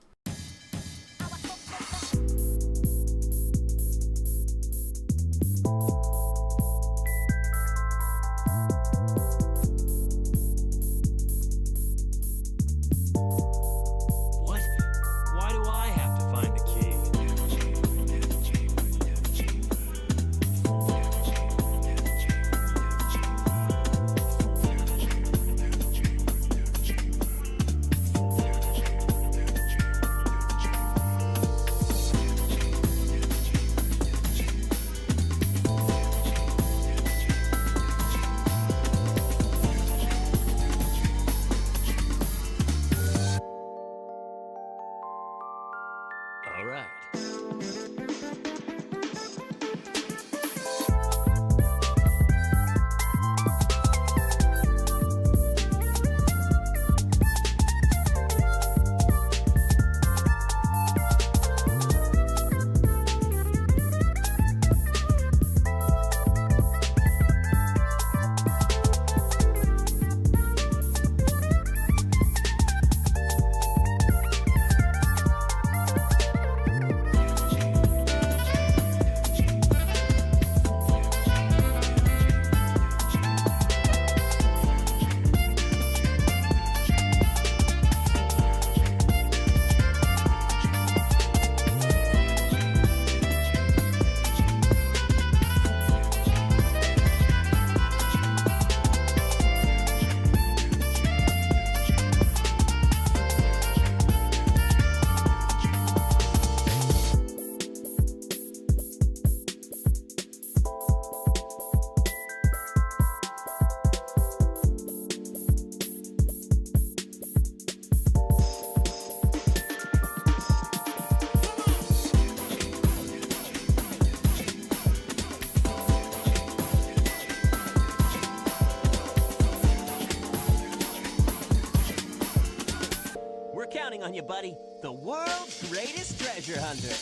on you, buddy. The world's greatest treasure hunter.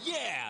Yeah!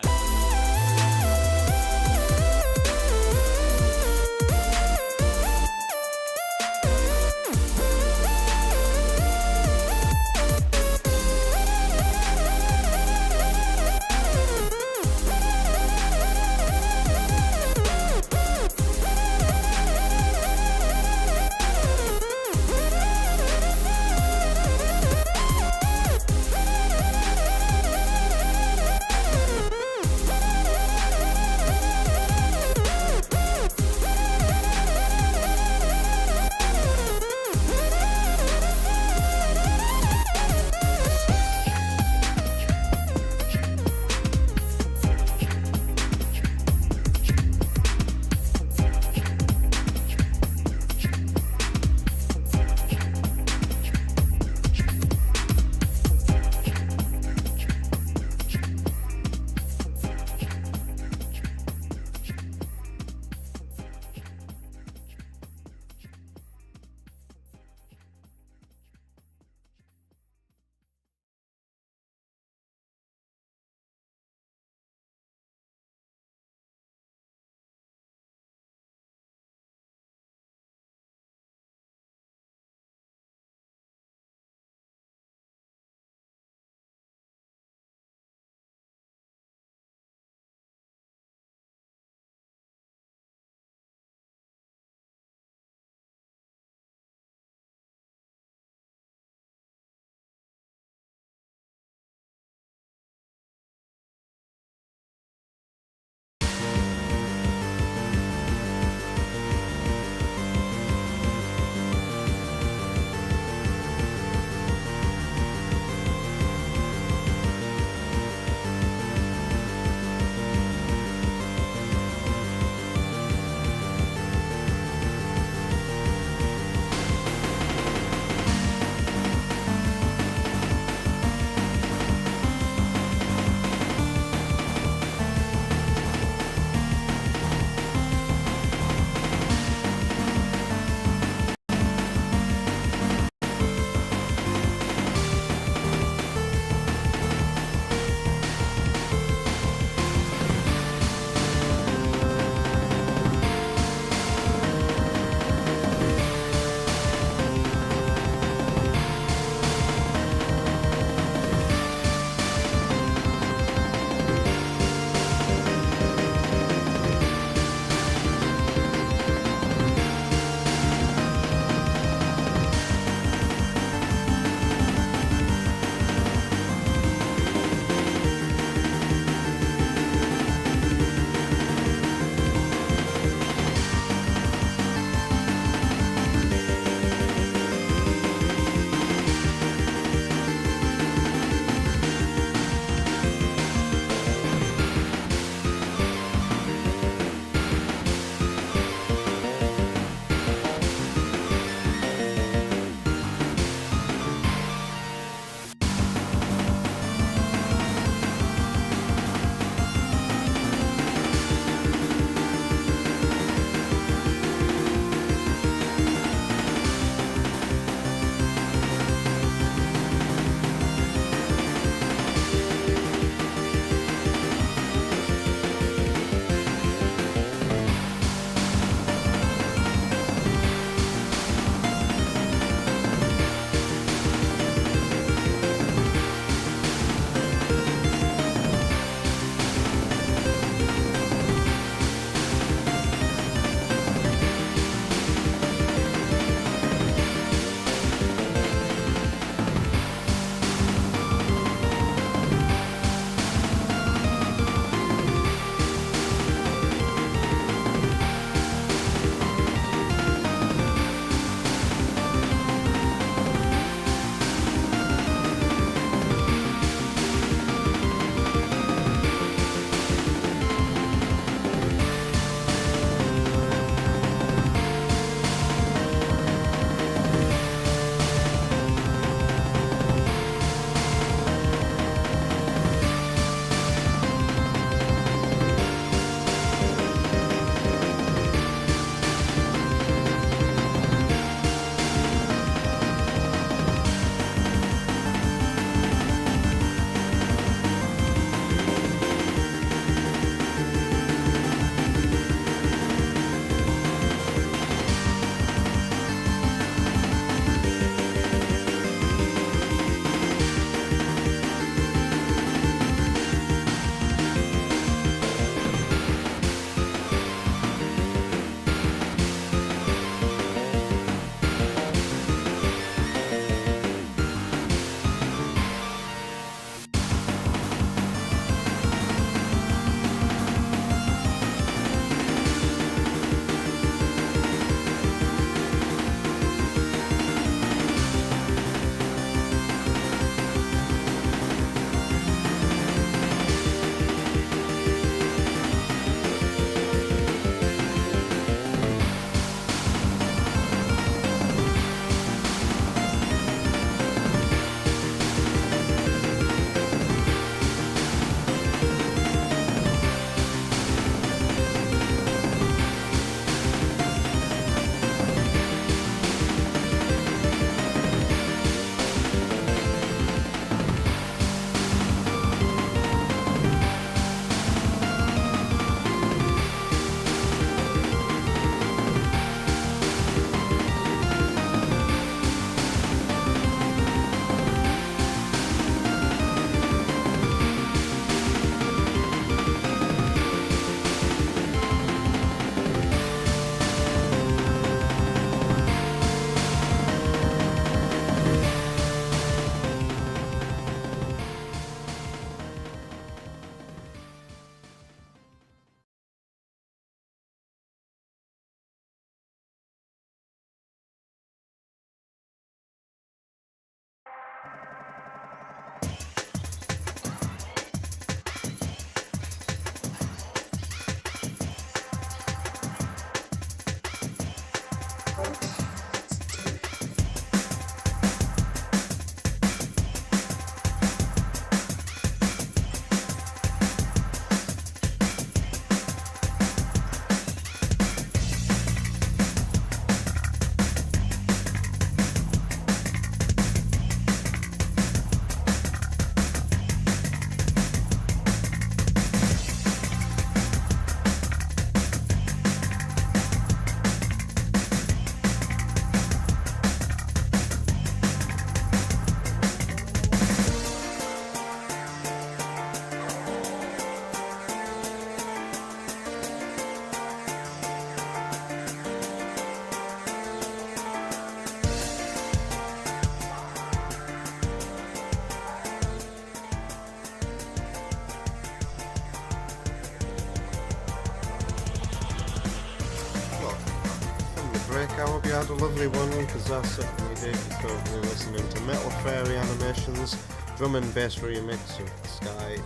break. I hope you had a lovely one, because I certainly did. You're currently listening to Metal Fairy Animations drum and bass remix of Sky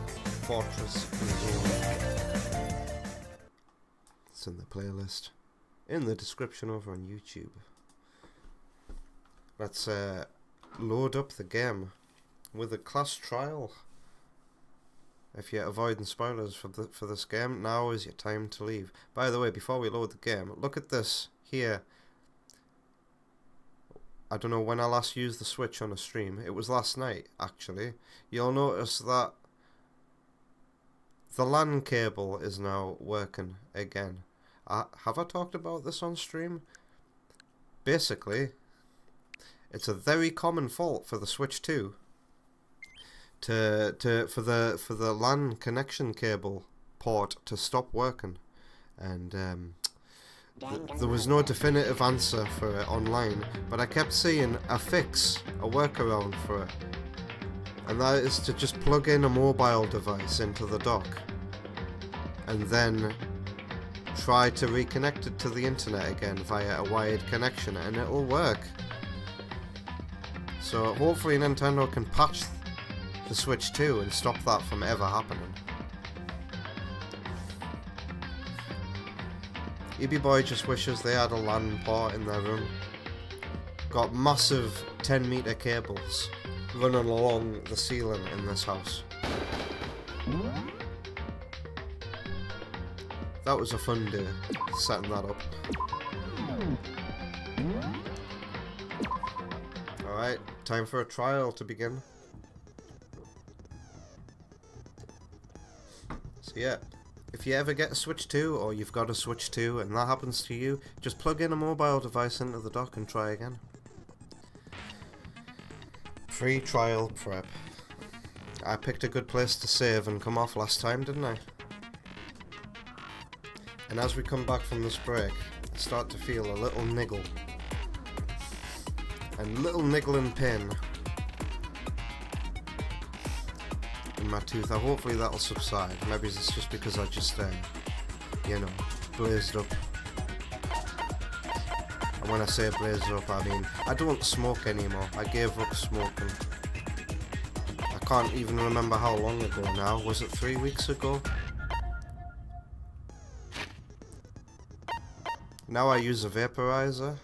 Fortress and Zone. It's in the playlist in the description over on YouTube. Let's load up the game with a class trial. If you're avoiding spoilers for this game, now is your time to leave. By the way, before we load the game, look at this here. I don't know when I last used the Switch on a stream. It was last night, actually. You'll notice that the LAN cable is now working again. Have I talked about this on stream? Basically, it's a very common fault for the Switch 2 for the LAN connection cable port to stop working, and there was no definitive answer for it online, but I kept seeing a fix, a workaround for it, and that is to just plug in a mobile device into the dock and then try to reconnect it to the internet again via a wired connection, and it'll work. So hopefully Nintendo can patch the Switch 2 and stop that from ever happening. EB Boy just wishes they had a LAN port in their room. Got massive 10-meter cables running along the ceiling in this house. That was a fun day, setting that up. Alright, time for a trial to begin. So yeah, if you ever get a Switch 2, or you've got a Switch 2 and that happens to you, just plug in a mobile device into the dock and try again. Free trial prep. I picked a good place to save and come off last time, didn't I? And as we come back from this break, I start to feel a little niggle. And little niggling pain in my tooth. Hopefully that'll subside. Maybe it's just because I just, blazed up. And when I say blazed up, I mean, I don't smoke anymore. I gave up smoking. I can't even remember how long ago now. Was it 3 weeks ago? Now I use a vaporizer.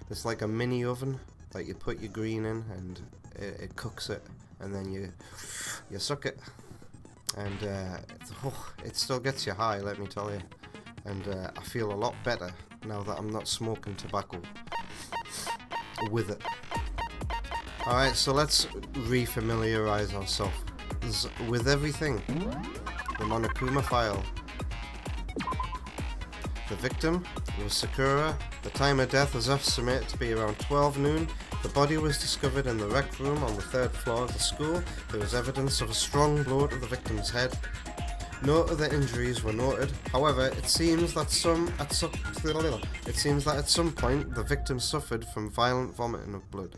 It's like a mini oven that you put your green in, and it cooks it, and then you suck it, and it still gets you high, let me tell you. And I feel a lot better now that I'm not smoking tobacco with it. Alright, so let's re-familiarize ourselves with everything. The Monokuma file. The victim was Sakura. The time of death was estimated to be around 12 noon. The body was discovered in the rec room on the 3rd floor of the school. There was evidence of a strong blow to the victim's head. No other injuries were noted. However, it seems that at some point the victim suffered from violent vomiting of blood.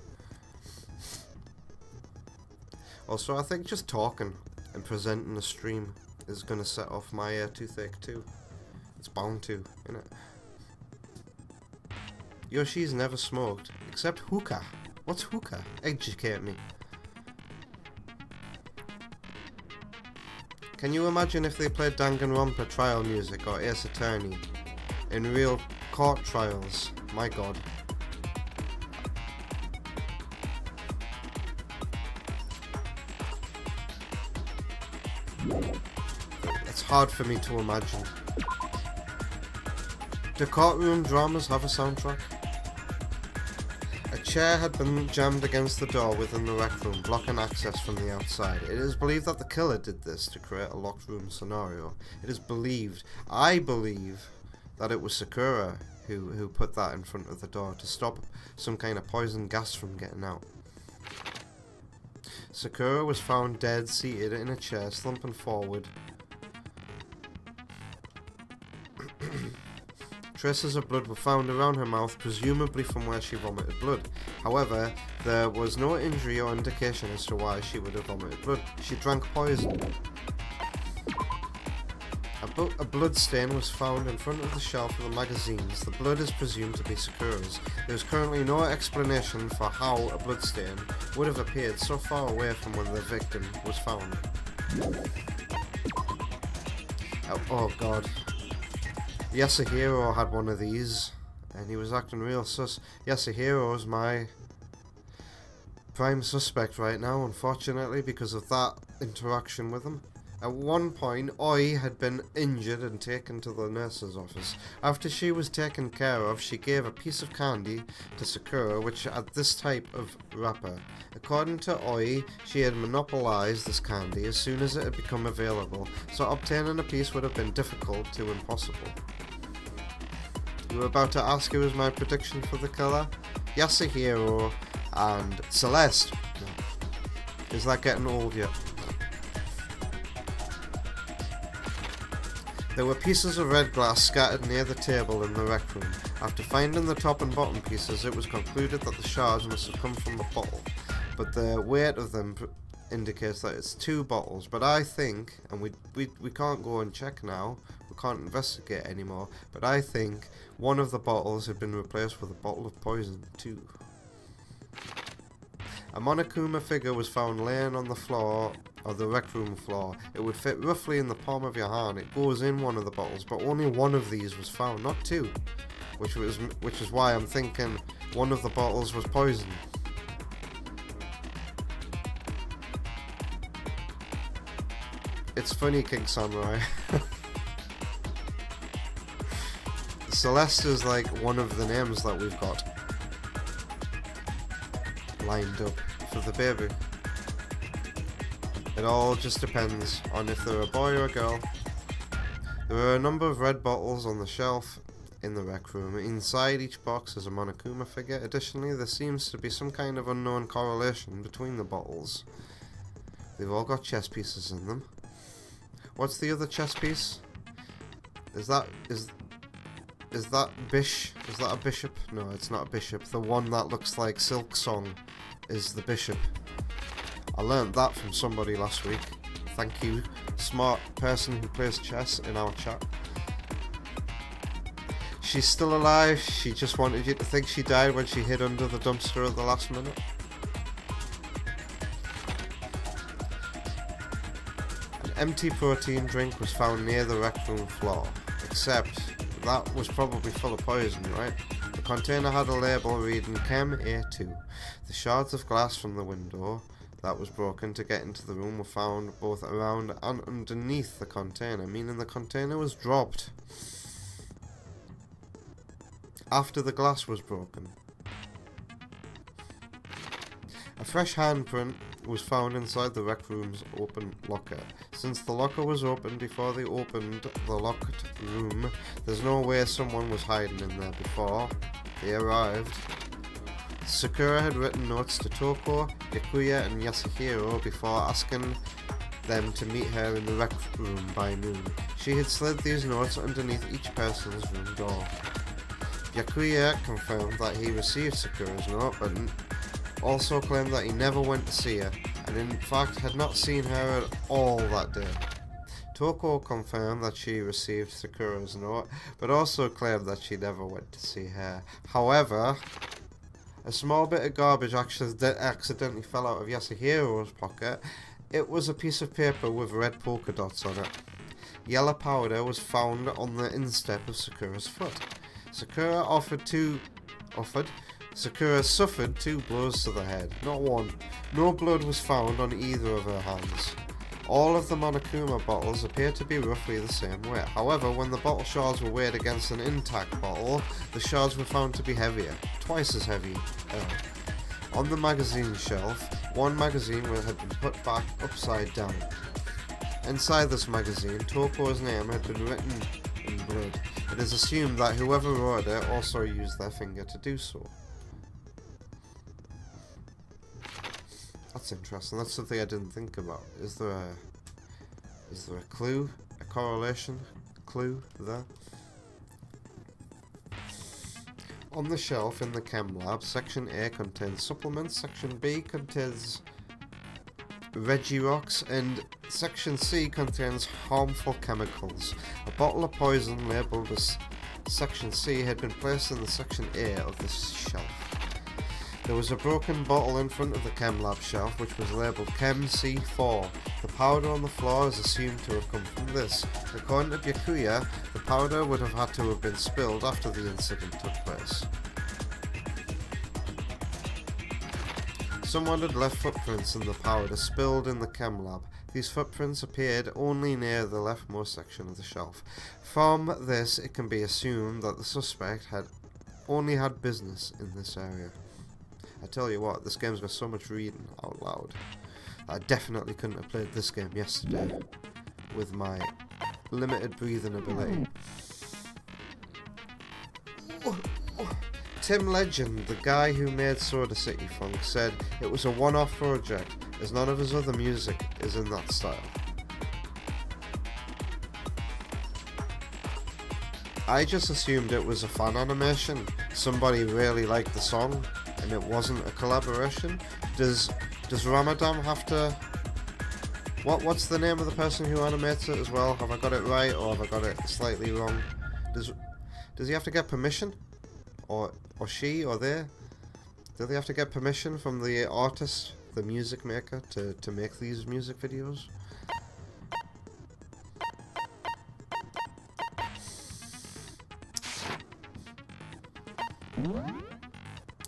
Also, I think just talking and presenting a stream is going to set off my toothache too. It's bound to, innit? Yoshi's never smoked, except hookah. What's hookah? Educate me. Can you imagine if they played Danganronpa trial music or Ace Attorney in real court trials? My god. It's hard for me to imagine. Do courtroom dramas have a soundtrack? A chair had been jammed against the door within the rec room, blocking access from the outside. It is believed that the killer did this to create a locked room scenario. It is believed, I believe, that it was Sakura who put that in front of the door to stop some kind of poison gas from getting out. Sakura was found dead, seated in a chair, slumping forward. Traces of blood were found around her mouth, presumably from where she vomited blood. However, there was no injury or indication as to why she would have vomited blood. She drank poison. A A blood stain was found in front of the shelf of the magazines. The blood is presumed to be Sakura's. There is currently no explanation for how a blood stain would have appeared so far away from when the victim was found. Oh god. Yasuhiro had one of these, and he was acting real sus. Yasuhiro is my prime suspect right now, unfortunately, because of that interaction with him. At one point, Oi had been injured and taken to the nurse's office. After she was taken care of, she gave a piece of candy to Sakura, which had this type of wrapper. According to Oi, she had monopolized this candy as soon as it had become available, so obtaining a piece would have been difficult to impossible. You were about to ask who was my prediction for the killer? Yasuhiro and Celeste. No. Is that getting old yet? There were pieces of red glass scattered near the table in the rec room. After finding the top and bottom pieces, it was concluded that the shards must have come from a bottle, but the weight of them indicates that it's 2 bottles. But I think, and we can't go and check now, we can't investigate anymore, but I think one of the bottles had been replaced with a bottle of poison too. A Monokuma figure was found laying on the floor of the rec room floor. It would fit roughly in the palm of your hand. It goes in one of the bottles, but only one of these was found, not 2, which is why I'm thinking one of the bottles was poison. It's funny, King Samurai. Celeste is like one of the names that we've got lined up for the baby. It all just depends on if they're a boy or a girl. There are a number of red bottles on the shelf in the rec room. Inside each box is a Monokuma figure. Additionally, there seems to be some kind of unknown correlation between the bottles. They've all got chess pieces in them. What's the other chess piece? Is that Bish? Is that a bishop? No, it's not a bishop. The one that looks like Silk Song is the bishop. I learned that from somebody last week. Thank you, smart person who plays chess in our chat. She's still alive. She just wanted you to think she died when she hid under the dumpster at the last minute. An empty protein drink was found near the rec room floor, except that was probably full of poison, right? The container had a label reading Chem A2. The shards of glass from the window that was broken to get into the room were found both around and underneath the container, meaning the container was dropped after the glass was broken. A fresh handprint was found inside the rec room's open locker. Since the locker was opened before they opened the locked room, there's no way someone was hiding in there before they arrived. Sakura had written notes to Toko, Yakuya and Yasuhiro before asking them to meet her in the rec room by noon. She had slid these notes underneath each person's room door. Yakuya confirmed that he received Sakura's note, but also claimed that he never went to see her, and in fact had not seen her at all that day. Toko confirmed that she received Sakura's note, but also claimed that she never went to see her. However, a small bit of garbage accidentally fell out of Yasuhiro's pocket. It was a piece of paper with red polka dots on it. Yellow powder was found on the instep of Sakura's foot. Sakura suffered 2 blows to the head, not 1. No blood was found on either of her hands. All of the Monokuma bottles appear to be roughly the same weight. However, when the bottle shards were weighed against an intact bottle, the shards were found to be heavier, twice as heavy. On the magazine shelf, one magazine had been put back upside down. Inside this magazine, Toko's name had been written in blood. It is assumed that whoever wrote it also used their finger to do so. That's interesting. That's something I didn't think about. Is there a clue? A correlation? Clue there? On the shelf in the chem lab, section A contains supplements, section B contains Rocks, and Section C contains harmful chemicals. A bottle of poison labelled as Section C had been placed in the Section A of the shelf. There was a broken bottle in front of the Chem Lab shelf which was labelled Chem C4. The powder on the floor is assumed to have come from this. According to Byakuya, the powder would have had to have been spilled after the incident took place. Someone had left footprints in the powder spilled in the Chem Lab. These footprints appeared only near the leftmost section of the shelf. From this, it can be assumed that the suspect had only had business in this area. I tell you what, this game's got so much reading out loud. I definitely couldn't have played this game yesterday with my limited breathing ability. Tim Legend, the guy who made Soda City Funk, said it was a one-off project, as none of his other music is in that style. I just assumed it was a fan animation. Somebody really liked the song, and it wasn't a collaboration. Does Ramadan have to... What's the name of the person who animates it as well? Have I got it right, or have I got it slightly wrong? Does he have to get permission? Or she, or they? Do they have to get permission from the artist, the music maker, to make these music videos?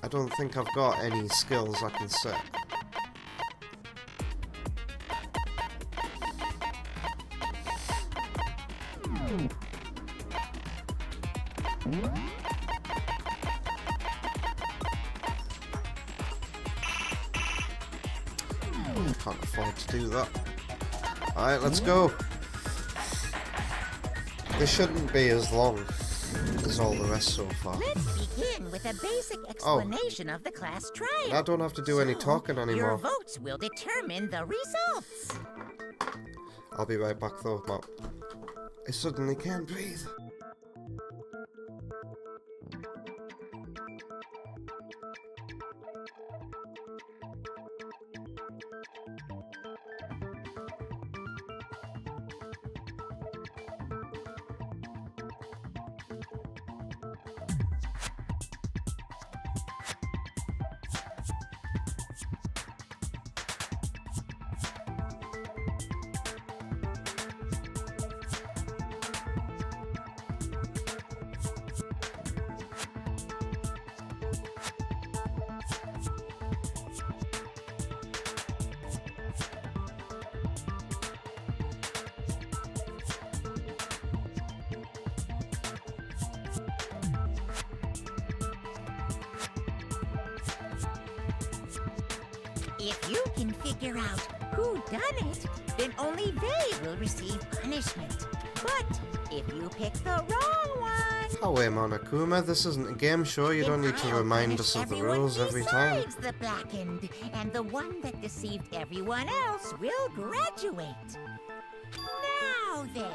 I don't think I've got any skills I can set. Can't afford to do that. Alright, let's go. This shouldn't be as long as all the rest so far. Let's begin with a basic explanation of the class trial. I don't have to do any talking Your anymore. votes will determine the results. I'll be right back though, Matt. I suddenly can't breathe. If you can figure out who done it, then only they will receive punishment. But if you pick the wrong one, Oh wait, Monokuma, this isn't a game show. You don't need to remind us of the rules every time. besides the blackened, and the one that deceived everyone else will graduate. Now then,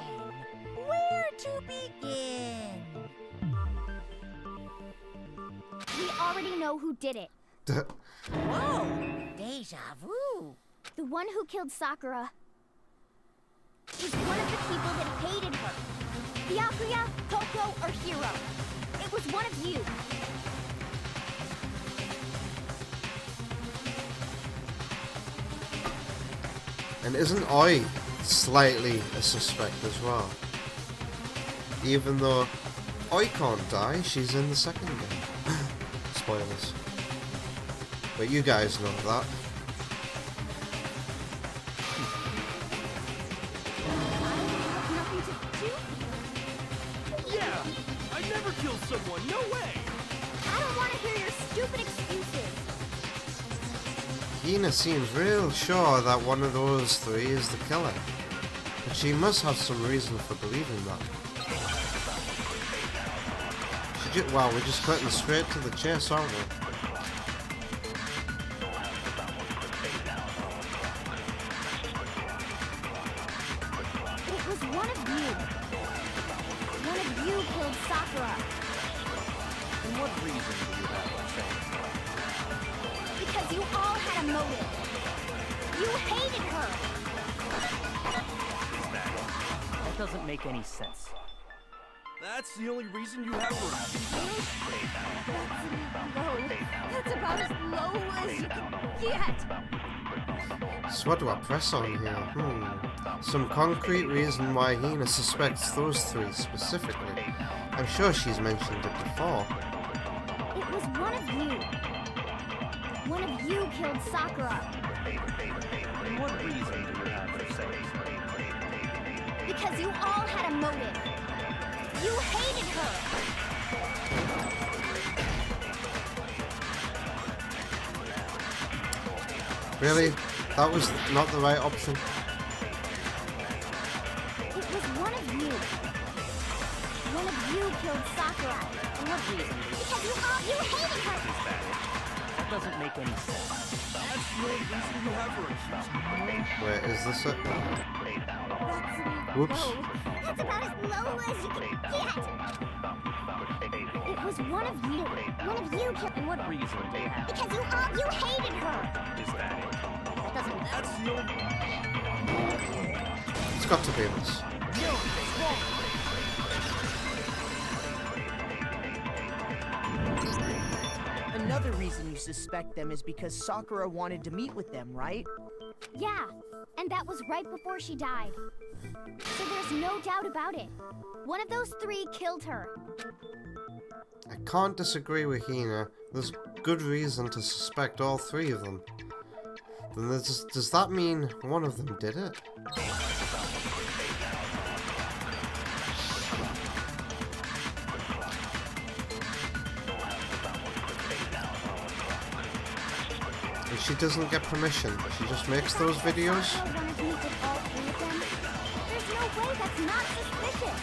where to begin? We already know who did it. Whoa, deja vu. The one who killed Sakura was one of the people that hated her. Byakuya, Koko, or Hiro. It was one of you. And isn't Oi slightly a suspect as well? Even though Oi can't die, she's in the second game. Spoilers. But you guys know that. Nothing to do? Yeah! I never killed someone, no way! I don't want to hear your stupid excuses. Hina seems real sure that one of those three is the killer. But she must have some reason for believing that. Wow, we're just cutting straight to the chase, aren't we? It was one of you. One of you killed Sakura. And what reason do you have for saying that? Because you all had a motive. You hated her. That doesn't make any sense. That's the only reason you have her. That's about as low as you can get. So what do I press on here? Some concrete reason why Hina suspects those three specifically. I'm sure she's mentioned it before. It was one of you. One of you killed Sakura. And what reason do you have for saying so? Because you all had a motive. You hated her. Really? That was not the right option. It was one of you. One of you killed Sakura. And what reason? Because you hated her. That doesn't make any sense. That's the only reason you have her. Wait, is this it? That's Whoops. low. That's about as low as you can get. It was one of you. One of you killed. And what reason do you have? Because you hated her. Is that it? That doesn't. That's the only. It's got to be this. Another reason you suspect them is because Sakura wanted to meet with them, right? Yeah, and that was right before she died. So there's no doubt about it. One of those three killed her. I can't disagree with Hina. There's good reason to suspect all three of them. Then does that mean one of them did it? And she doesn't get permission. She just makes those videos. Sakura wanted to meet with all three of them. There's no way that's not suspicious.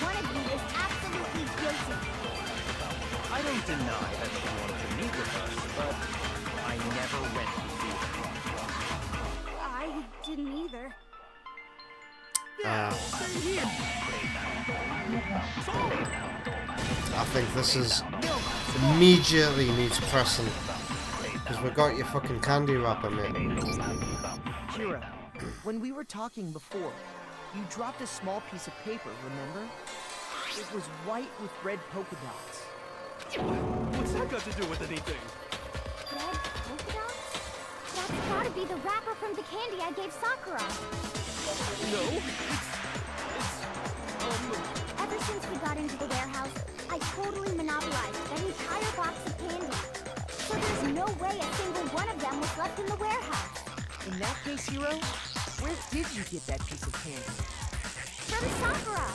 One of you is absolutely guilty. I don't deny that she wanted to meet with us, but I never went to see her. I didn't either. I think this is immediately needs pressing. Because we got your fucking candy wrapper, mate. Kira, when we were talking before, you dropped a small piece of paper, remember? It was white with red polka dots. What's that got to do with anything? Red polka dots? That's gotta be the wrapper from the candy I gave Sakura. No, Ever since we got into the warehouse, I totally monopolized that entire box of candy. So there's no way a single one of them was left in the warehouse. In that case, Hiro, where did you get that piece of candy? From Sakura.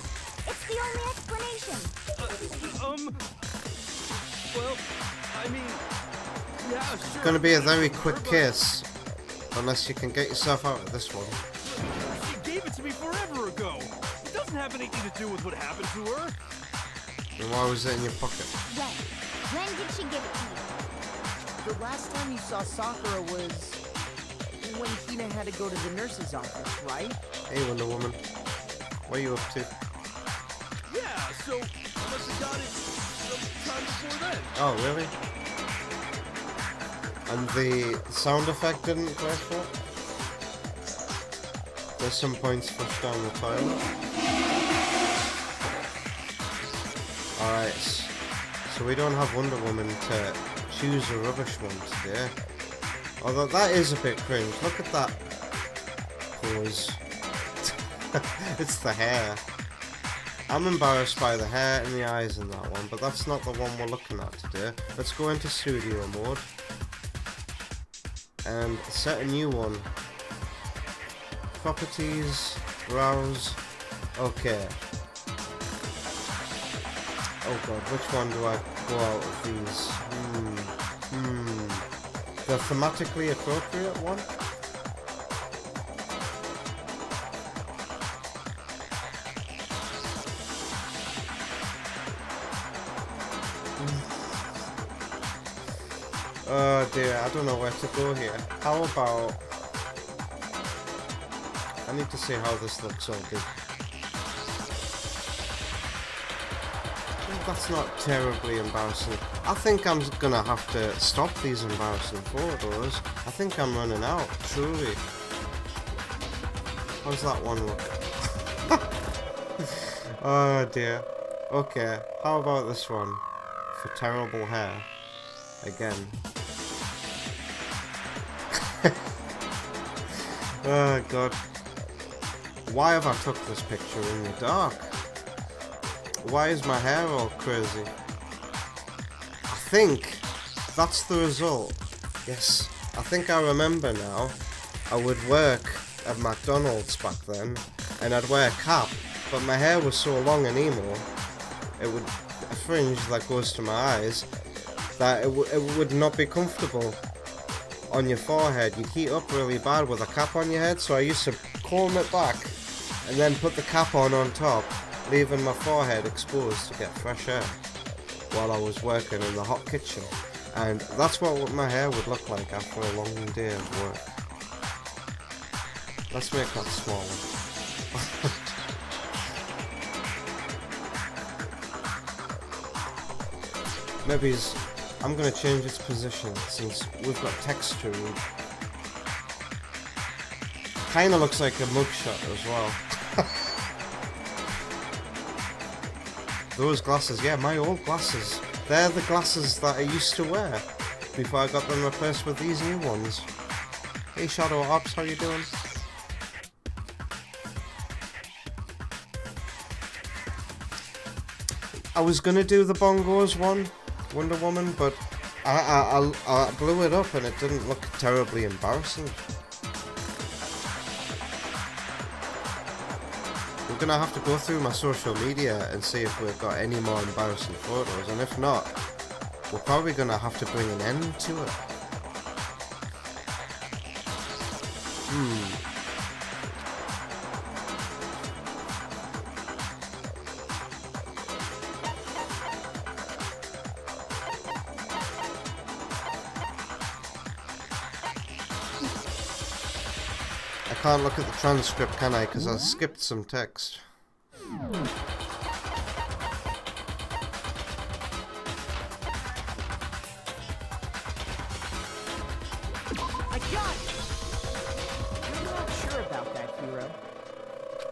It's the only explanation. well, I mean, yeah, sure. It's gonna be a very quick case. Unless you can get yourself out of this one. She gave it to me forever ago. It doesn't have anything to do with what happened to her. And why was it in your pocket? When? When did she give it to you? The last time you saw Sakura was when Hina had to go to the nurse's office, right? Hey, Wonder Woman. What are you up to? Yeah, so I must have got it sometime before then. Oh, really? And the sound effect didn't play for it? There's some points flushed down the toilet. Alright, so we don't have Wonder Woman to choose a rubbish one today. Although that is a bit cringe. Look at that pose. It's the hair. I'm embarrassed by the hair and the eyes in that one, but that's not the one we're looking at today. Let's go into studio mode and set a new one. Properties, browse, okay. Oh god, which one do I go out of these? The thematically appropriate one? Oh dear, I don't know where to go here. How about... I need to see how this looks all good. That's not terribly embarrassing. I think I'm gonna have to stop these embarrassing photos. I think I'm running out, truly. How's that one look? Oh dear. Okay, how about this one? For terrible hair. Again. Oh god. Why have I took this picture in the dark? Why is my hair all crazy? I think that's the result. Yes, I think I remember now. I would work at McDonald's back then, and I'd wear a cap, but my hair was so long and emo, it would a fringe that goes to my eyes, that it would not be comfortable on your forehead. You heat up really bad with a cap on your head, so I used to comb it back and then put the cap on top, leaving my forehead exposed to get fresh air while I was working in the hot kitchen. And that's what my hair would look like after a long day of work. Let's make that smaller. Maybe I'm gonna change its position since we've got texture. Kinda looks like a mugshot as well. Those glasses, yeah, my old glasses. They're the glasses that I used to wear before I got them replaced with these new ones. Hey Shadow Ops, how you doing? I was gonna do the bongos one, Wonder Woman, but I blew it up and it didn't look terribly embarrassing. We're gonna have to go through my social media and see if we've got any more embarrassing photos, and if not, we're probably gonna have to bring an end to it. I can't look at the transcript, can I? Because I skipped some text. I got it! I'm not sure about that, Hero.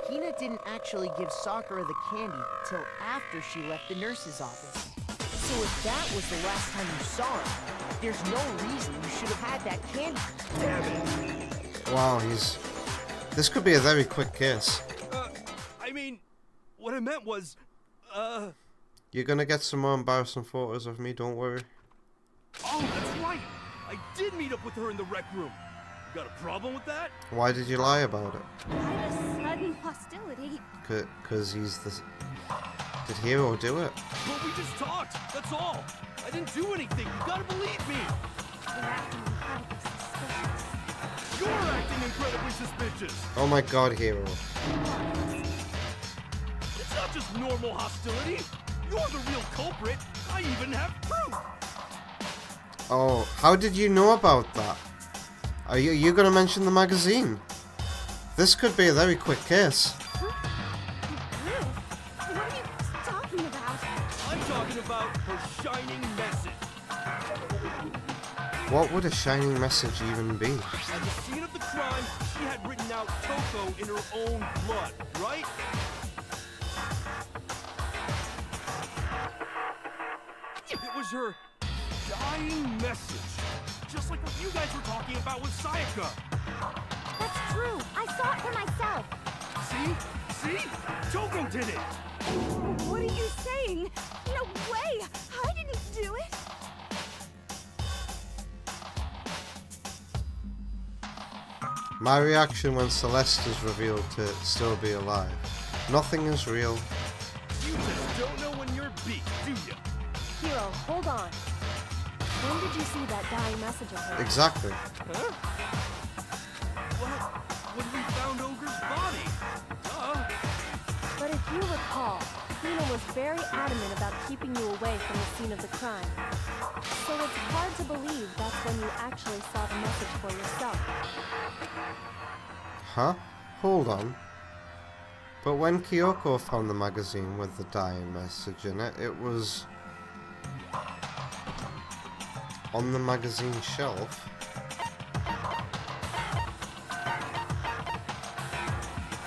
Hina didn't actually give Sakura the candy till after she left the nurse's office. So if that was the last time you saw her, there's no reason you should have had that candy. Damn it. Wow, this could be a very quick case. I mean, what I meant was, You're gonna get some more embarrassing photos of me, don't worry. Oh, that's right! I did meet up with her in the rec room. You got a problem with that? Why did you lie about it? Quite a sudden hostility. Cause he's the... Did Hero do it? But we just talked, that's all. I didn't do anything, you gotta believe me! You're acting incredibly suspicious. You're acting incredibly suspicious! Oh my god, Hero. It's not just normal hostility. You're the real culprit. I even have proof. Oh, how did you know about that? Are you gonna mention the magazine? This could be a very quick case. What are you talking about? I'm talking about her shining message. What would a shining message even be? At the scene of the crime, she had written out Toko in her own blood, right? It was her dying message. Just like what you guys were talking about with Sayaka. That's true. I saw it for myself. See? See? Toko did it! What are you saying? No way! I didn't do it! My reaction when Celeste is revealed to still be alive. Nothing is real. You just don't know when you're beat, do you? Hero, hold on. When did you see that dying message of hers? Exactly. Huh? Well, when we found Ogre's body. Duh. But if you recall, Hina was very adamant about keeping you away from the scene of the crime. So it's hard to believe that's when you actually saw the message for yourself. Huh? Hold on. But when Kyoko found the magazine with the dying message in it, it was on the magazine shelf.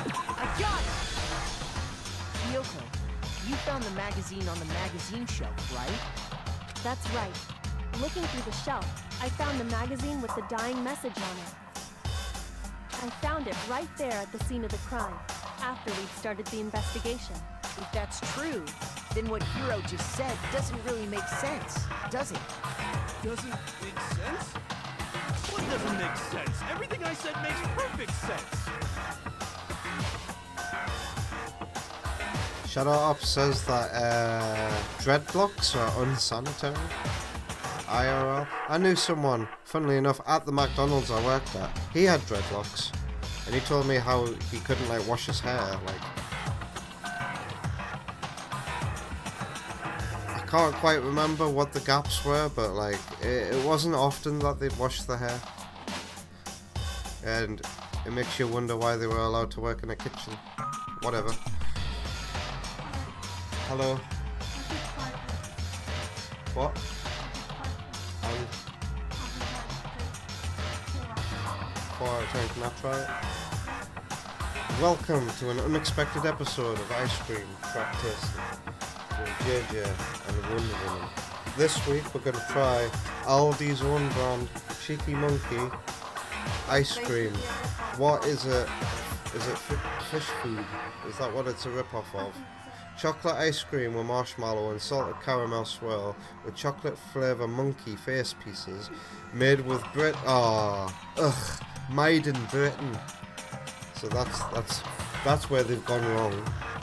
I got it! Kyoko, you found the magazine on the magazine shelf, right? That's right. Looking through the shelf, I found the magazine with the dying message on it. I found it right there at the scene of the crime, after we'd started the investigation. If that's true, then what Hiro just said doesn't really make sense, does it? Doesn't make sense? What doesn't make sense? Everything I said makes perfect sense. Shadow Up says that dreadlocks are unsanitary. IRL. I knew someone, funnily enough, at the McDonald's I worked at. He had dreadlocks, and he told me how he couldn't like wash his hair. Like, I can't quite remember what the gaps were, but like it wasn't often that they'd wash their hair, and it makes you wonder why they were allowed to work in a kitchen. Whatever. Hello. What? Can I try it? Welcome to an unexpected episode of Ice Cream Track Tasting with JJ and Wonder Woman. This week we're going to try Aldi's own brand Cheeky Monkey ice cream. What is it? Is it fish food? Is that what it's a rip-off of? Chocolate ice cream with marshmallow and salted caramel swirl with chocolate flavour monkey face pieces made with made in Britain. So that's where they've gone wrong.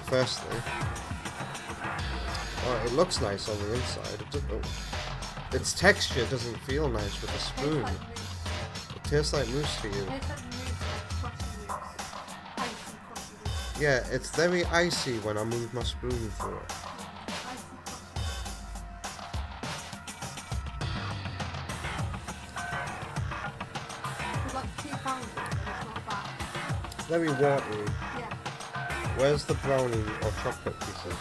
Firstly, it looks nice on the inside. Its texture doesn't feel nice with a spoon. It tastes like mousse to you. Yeah, it's very icy when I move my spoon through it. Very watery. Where's the brownie or chocolate pieces?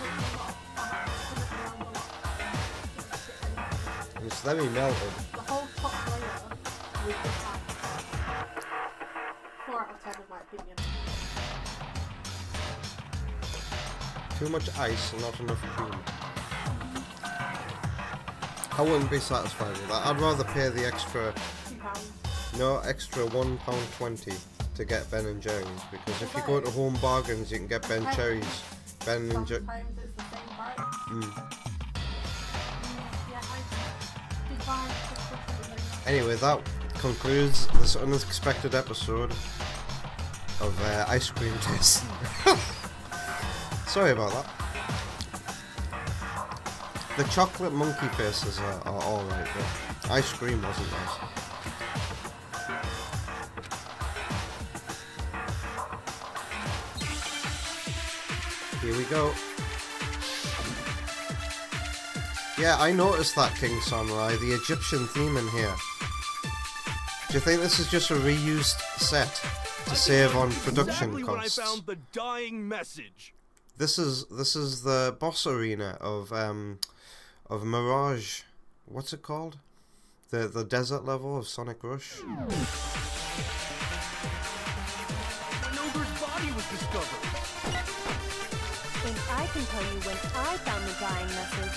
It's very melted. The whole top layer with the ice. 4 out of 10 in my opinion. Too much ice and not enough cream. I wouldn't be satisfied with that. I'd rather pay the extra extra £1.20 to get Ben and Jerry's, because if you go to Home Bargains you can get Ben and Jerry's. Sometimes it's the same price. Anyway, that concludes this unexpected episode of Ice Cream Tasting. Sorry about that. The chocolate monkey faces are alright, but ice cream wasn't nice. Here we go. Yeah, I noticed that, King Samurai, the Egyptian theme in here. Do you think this is just a reused set to save on production exactly costs? When I found the dying message. This is the boss arena of Mirage. What's it called? The desert level of Sonic Rush. An ogre's body was discovered. And I can tell you when I found the dying message.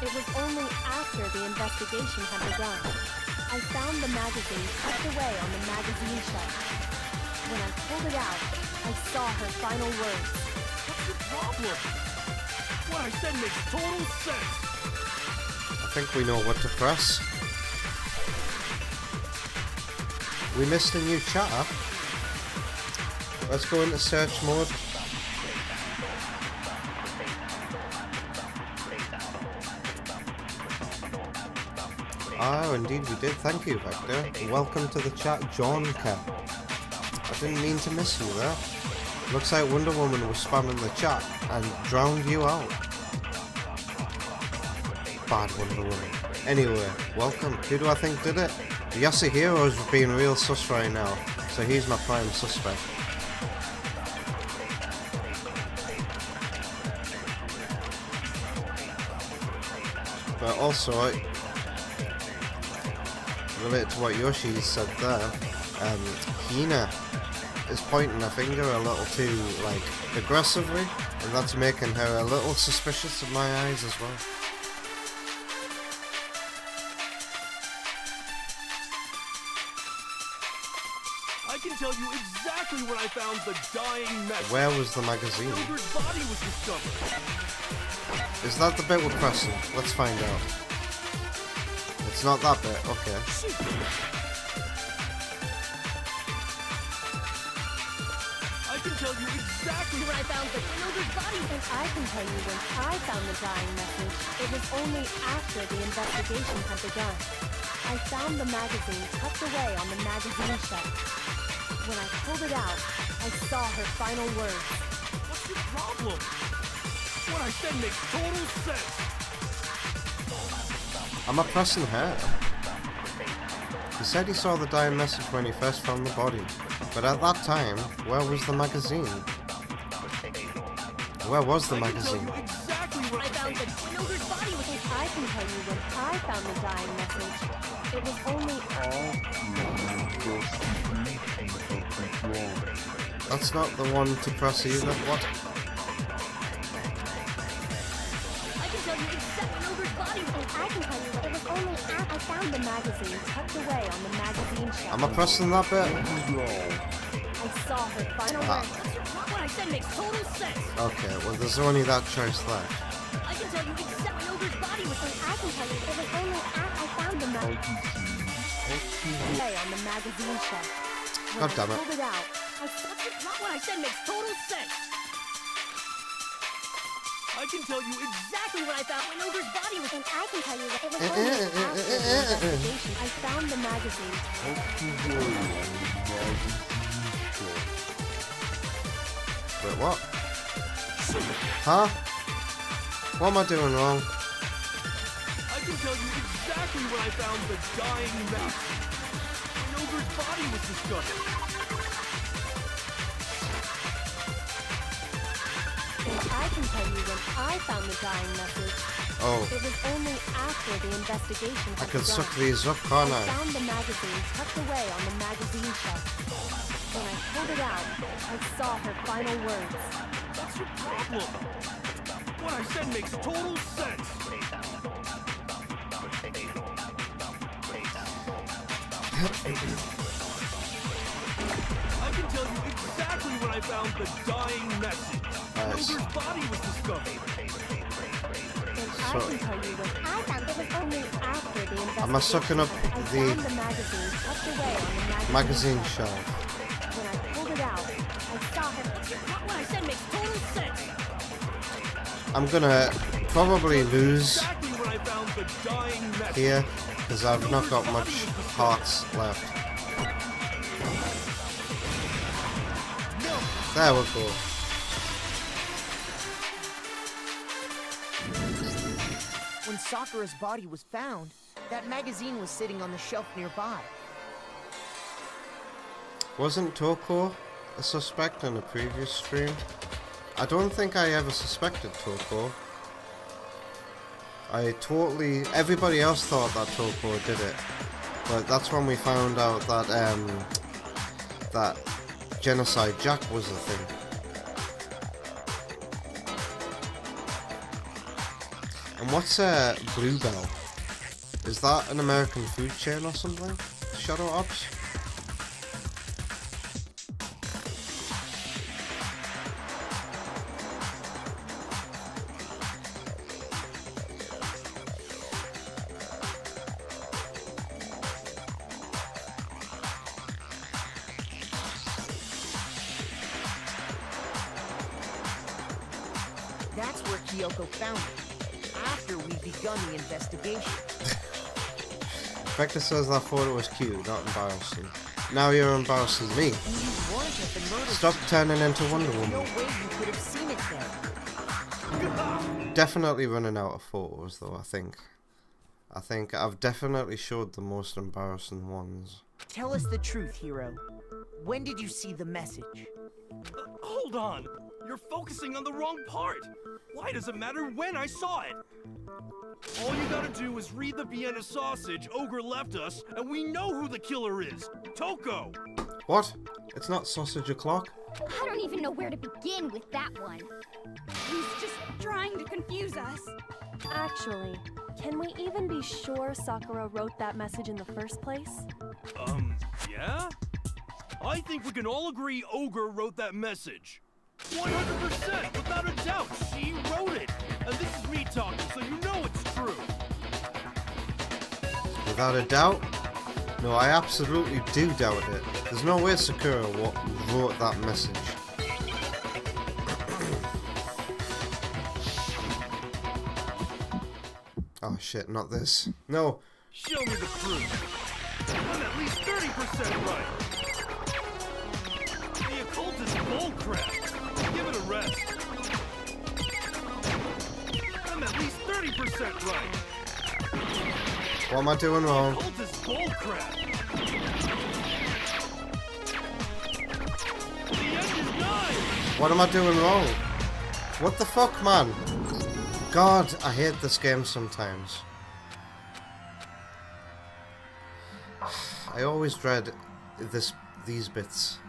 It was only after the investigation had begun. I found the magazine tucked away on the magazine shelf. When I pulled it out, I saw her final words. What's your problem? What I said makes total sense. I think we know what to press. We missed a new chatter. Let's go into search mode. Oh, indeed we did. Thank you, Vector. Welcome to the chat, John K. I didn't mean to miss you there. Looks like Wonder Woman was spamming the chat and drowned you out. Bad Wonder Woman. Anyway, welcome. Who do I think did it? Yasuhiro's being real sus right now, so he's my prime suspect. But also, related to what Yoshi said there, Hina is pointing her finger a little too, like, aggressively, and that's making her a little suspicious in my eyes as well. I can tell you exactly where I found the dying message. Where was the magazine? Mildred's body was discovered. Is that the bit with Preston? Let's find out. It's not that bit, okay. I can tell you exactly where I found the Mildred's body. And I can tell you when I found the dying message, it was only after the investigation had begun. I found the magazine tucked away on the magazine shelf. When I pulled it out, I saw her final words. What's your problem? What I said makes total sense. Am I pressing her? He said he saw the dying message when he first found the body. But at that time, where was the magazine? Where was the magazine? Exactly where I found the Mildred's body was. And I can tell you when I found the dying message, it was only... That's not the one to press either. What? I can tell you exactly Mildred's body. And I can tell you that it was only after I found the magazine tucked away on the magazine shelf. Am I pressing that bit? I saw her final words. What I said makes total sense. Okay, well there's only that choice left. I can tell you exactly Mildred's body was. And I can tell you it was only after I found the magazine on the magazine shelf. When God damn I it. pulled it out, I saw What I said makes total sense. I can tell you exactly what I found when Mildred's body was. And I can tell you that it was only after the investigation I found the magazine. Wait, what? Huh? What am I doing wrong? I can tell you exactly where I found the dying message. When Mildred's body was discovered. And I can tell you when I found the dying message. Oh. It was only after the investigation I had can begun. suck these up, can't I I? found the magazine tucked away on the magazine shelf. When I pulled it out, I saw her final words. What's your problem? What I said makes total sense. I can tell you exactly when I found the dying message. Mildred's body was discovered. And I can tell you when I found it was only after the investigation. Am I sucking up I the found the magazine tucked away on the magazine shelf? When I pulled it out, I saw her. What I said makes total sense. I'm gonna probably lose Exactly where I found the dying message. here because I've not got much hearts left. There we go. When Sakura's body was found, that magazine was sitting on the shelf nearby. Wasn't Toko a suspect in a previous stream? I don't think I ever suspected Toko. Everybody else thought that Toko did it. But that's when we found out that, that Genocide Jack was a thing. And what's Bluebell? Is that an American food chain or something? Shadow Ops? That's where Kyoko found it, after we'd begun the investigation. Vector says that photo was cute, not embarrassing. Now you're embarrassing me. And you weren't at the murder Stop scene. turning into Wonder There's no Woman. way you could have seen it then. Definitely running out of photos though, I think. I've definitely showed the most embarrassing ones. Tell us the truth, Hero. When did you see the message? Hold on. You're focusing on the wrong part. Why does it matter when I saw it? All you gotta do is read the Vienna sausage Ogre left us, and we know who the killer is. Toko! What? It's not sausage o'clock? I don't even know where to begin with that one. He's just trying to confuse us. Actually, can we even be sure Sakura wrote that message in the first place? Yeah? I think we can all agree Ogre wrote that message. 100%, without a doubt, she wrote it. And this is me talking, so you know it's true. Without a doubt? No, I absolutely do doubt it. There's no way Sakura wrote that message. Oh shit, not this. No. Show me the proof. I'm at least 30% right. The occult is bullcrap. Give it a rest. I'm at least 30% right. What am I doing wrong? The occult is bullcrap. The end is 9. What am I doing wrong? What the fuck, man? God, I hate this game sometimes. I always dread these bits.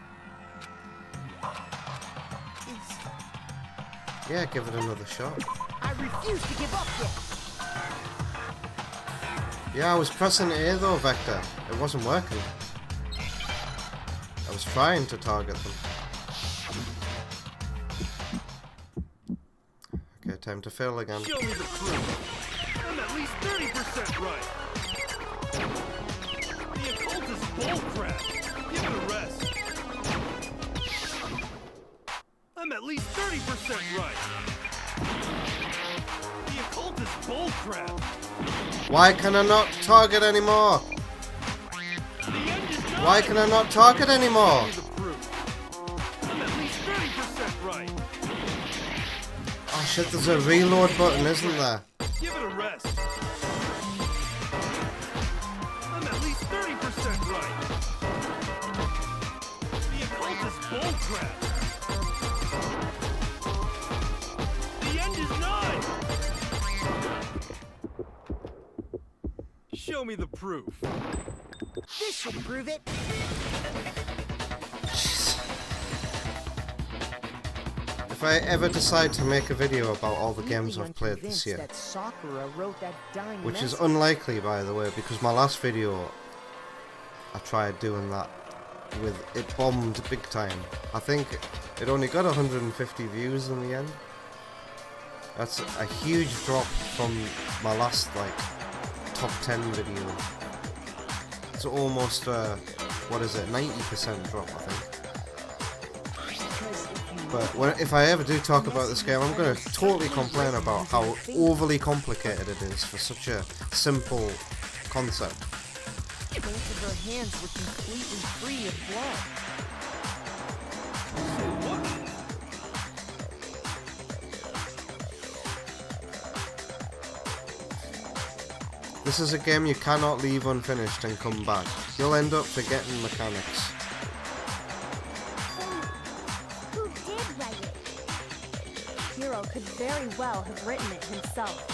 Yeah, give it another shot. I refuse to give up yet. Yeah, I was pressing A though, Vector. It wasn't working. I was trying to target them. Okay, time to fail again. Show me the proof. I'm at least 30% right. The occult is bullcrap. Give it a rest. I'm at least 30% right. The occult is bullcrap. Why can I not target anymore? The end is 9. Why can I not target anymore? Show me the proof. I'm at least 30% right. Oh shit, there's a reload button, isn't there? Give it a rest. I'm at least 30% right. The occult is bullcrap. The end is 9. Show me the proof. This should prove it. If I ever decide to make a video about all the games Really I've played this unconvinced year, that Sakura wrote that dying which is message. unlikely by the way, because my last video I tried doing that with it bombed big time. I think it only got 150 views in the end. That's a huge drop from my last like top 10 video. It's almost what is it, 90% drop I think. But if I ever do talk about this game, I'm going to totally complain about how overly complicated it is for such a simple concept. Both of her hands were completely free of blood. This is a game you cannot leave unfinished and come back. You'll end up forgetting mechanics. Who did write it? Hiro could very well have written it himself.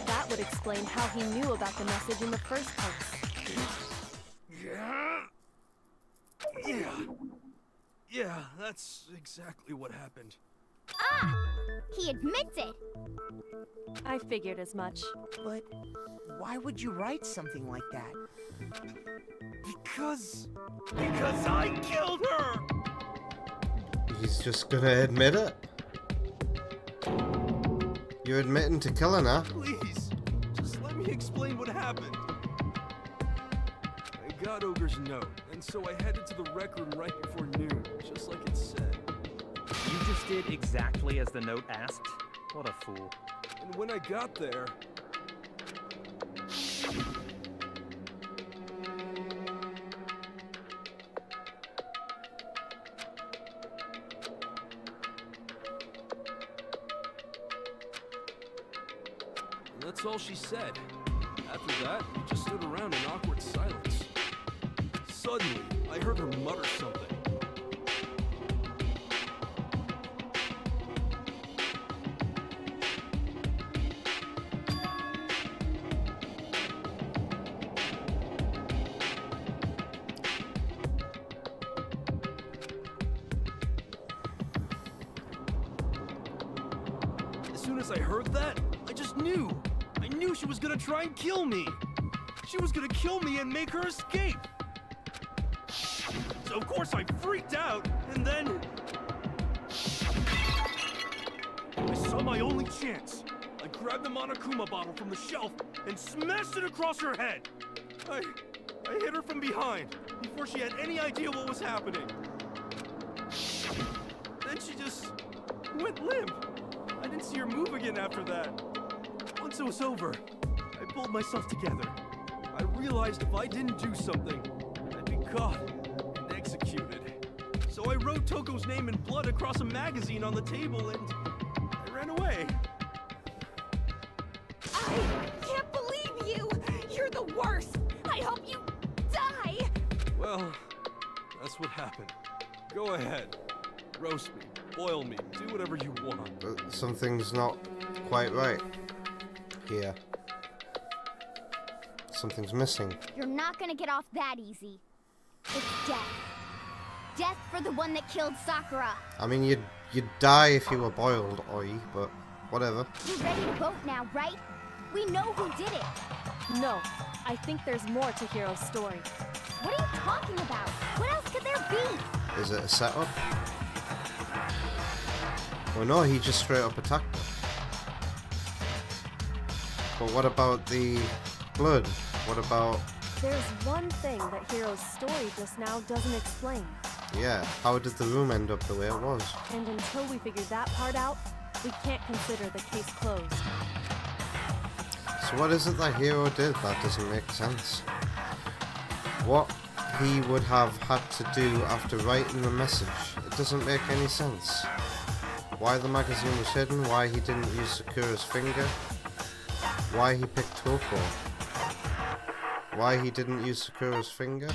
That would explain how he knew about the message in the first place. Yeah, that's exactly what happened. Ah! He admits it! I figured as much. But why would you write something like that? Because I killed her! He's just gonna admit it. You're admitting to killing her. Please, just let me explain what happened. I got Ogre's note, and so I headed to the rec room right before noon, just like it said. You just did exactly as the note asked? What a fool. And when I got there... And that's all she said. After that, we just stood around in awkward silence. Suddenly, I heard her mutter something. soon as I heard that, I just knew. I knew she was gonna try and kill me. She was gonna kill me and make her escape. So of course I freaked out, and then I saw my only chance. I grabbed the Monokuma bottle from the shelf and smashed it across her head. I hit her from behind before she had any idea what was happening. Then she just went limp. I didn't see her move again after that. Once it was over, I pulled myself together. I realized if I didn't do something, I'd be caught and executed. So I wrote Toko's name in blood across a magazine on the table and I ran away. I can't believe you! You're the worst! I hope you die! Well, that's what happened. Go ahead. Roast me, boil me, do whatever you want. Something's not quite right here. Something's missing. You're not gonna get off that easy. It's death. Death for the one that killed Sakura. I mean, you'd die if you were boiled, Oi, but whatever. You're ready to vote now, right? We know who did it. No, I think there's more to Hiro's story. What are you talking about? What else could there be? Is it a setup? Well, no, he just straight up attacked her. But what about the blood? What about... There's one thing that Hiro's story just now doesn't explain. Yeah, how did the room end up the way it was? And until we figure that part out, we can't consider the case closed. So what is it that Hiro did that doesn't make sense? What he would have had to do after writing the message, it doesn't make any sense. Why the magazine was hidden, why he didn't use Sakura's finger, why he picked Toko, why he didn't use Sakura's finger.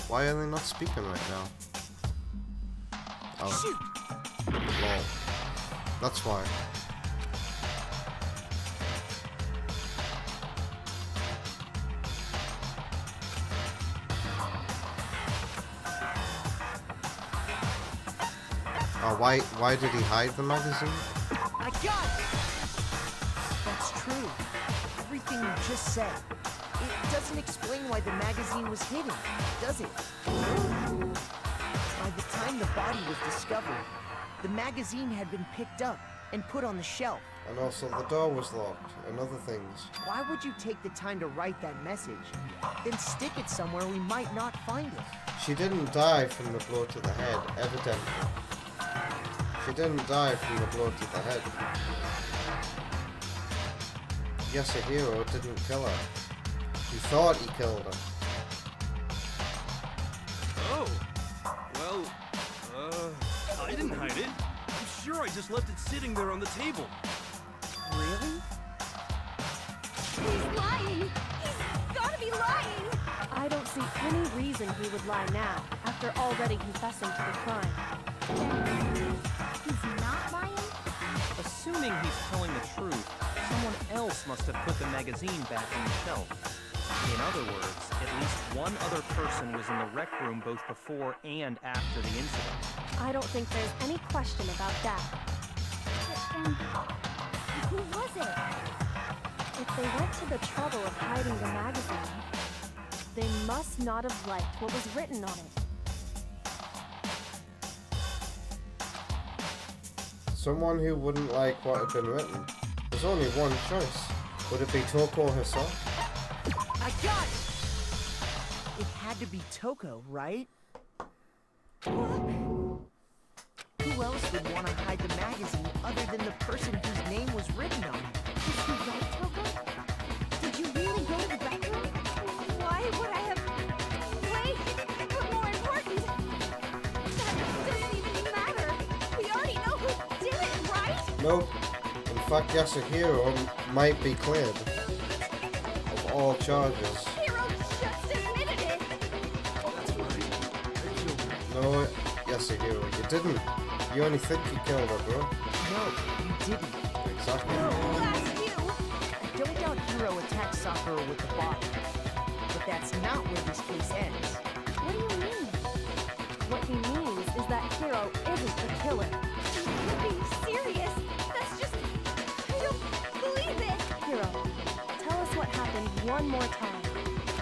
Why are they not speaking right now? Oh. Lol. That's why. Oh, why did he hide the magazine? I got it! That's true. Everything you just said. It doesn't explain why the magazine was hidden, does it? By the time the body was discovered, the magazine had been picked up and put on the shelf. And also the door was locked, and other things. Why would you take the time to write that message, then stick it somewhere we might not find it? She didn't die from the blow to the head, evidently. She didn't die from the blow to the head. Yasuhiro didn't kill her. He thought he killed her. Oh. Well, I didn't hide it. I'm sure I just left it sitting there on the table. Really? He's lying! He's gotta be lying! I don't see any reason he would lie now, after already confessing to the crime. He's not lying? Assuming he's telling the truth, someone else must have put the magazine back on the shelf. In other words, at least one other person was in the rec room both before and after the incident. I don't think there's any question about that. Then, who was it? If they went to the trouble of hiding the magazine, they must not have liked what was written on it. Someone who wouldn't like what had been written. There's only one choice. Would it be Toko herself? I got it! It had to be Toko, right? Who else would want to hide the magazine other than the person whose name was written on it? Is he right, Toko? Did you really go to the rec room? Why would I have... Wait! But more important... That doesn't even matter! We already know who did it, right? Nope. In fact, Yasuhiro might be cleared of all charges. Hero just admitted it! That's right. I killed her. No, Yasuhiro, you didn't. You only think you killed her, bro. No, you didn't. Exactly. Blast you! I don't doubt Hiro attacked Sakura with the bottle. But that's not where this case ends. What do you mean? What he means is that Hiro isn't the killer. You're being serious. That's just... I don't believe it. Hiro, tell us what happened one more time.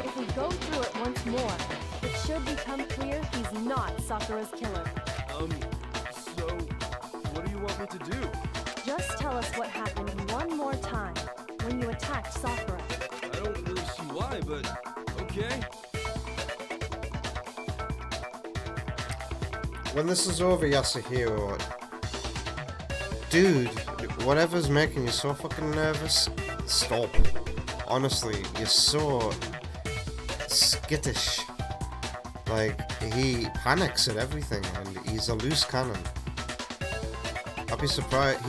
If we go through it once more, it should become clear he's not Sakura's killer. So, what do you want me to do? Just tell us what happened one more time when you attacked Sakura. I don't really see why, but okay. When this is over, Yasuhiro, dude, whatever's making you so fucking nervous, stop. Honestly, you're so skittish. Like, he panics at everything, and he's a loose cannon. I'd be surprised.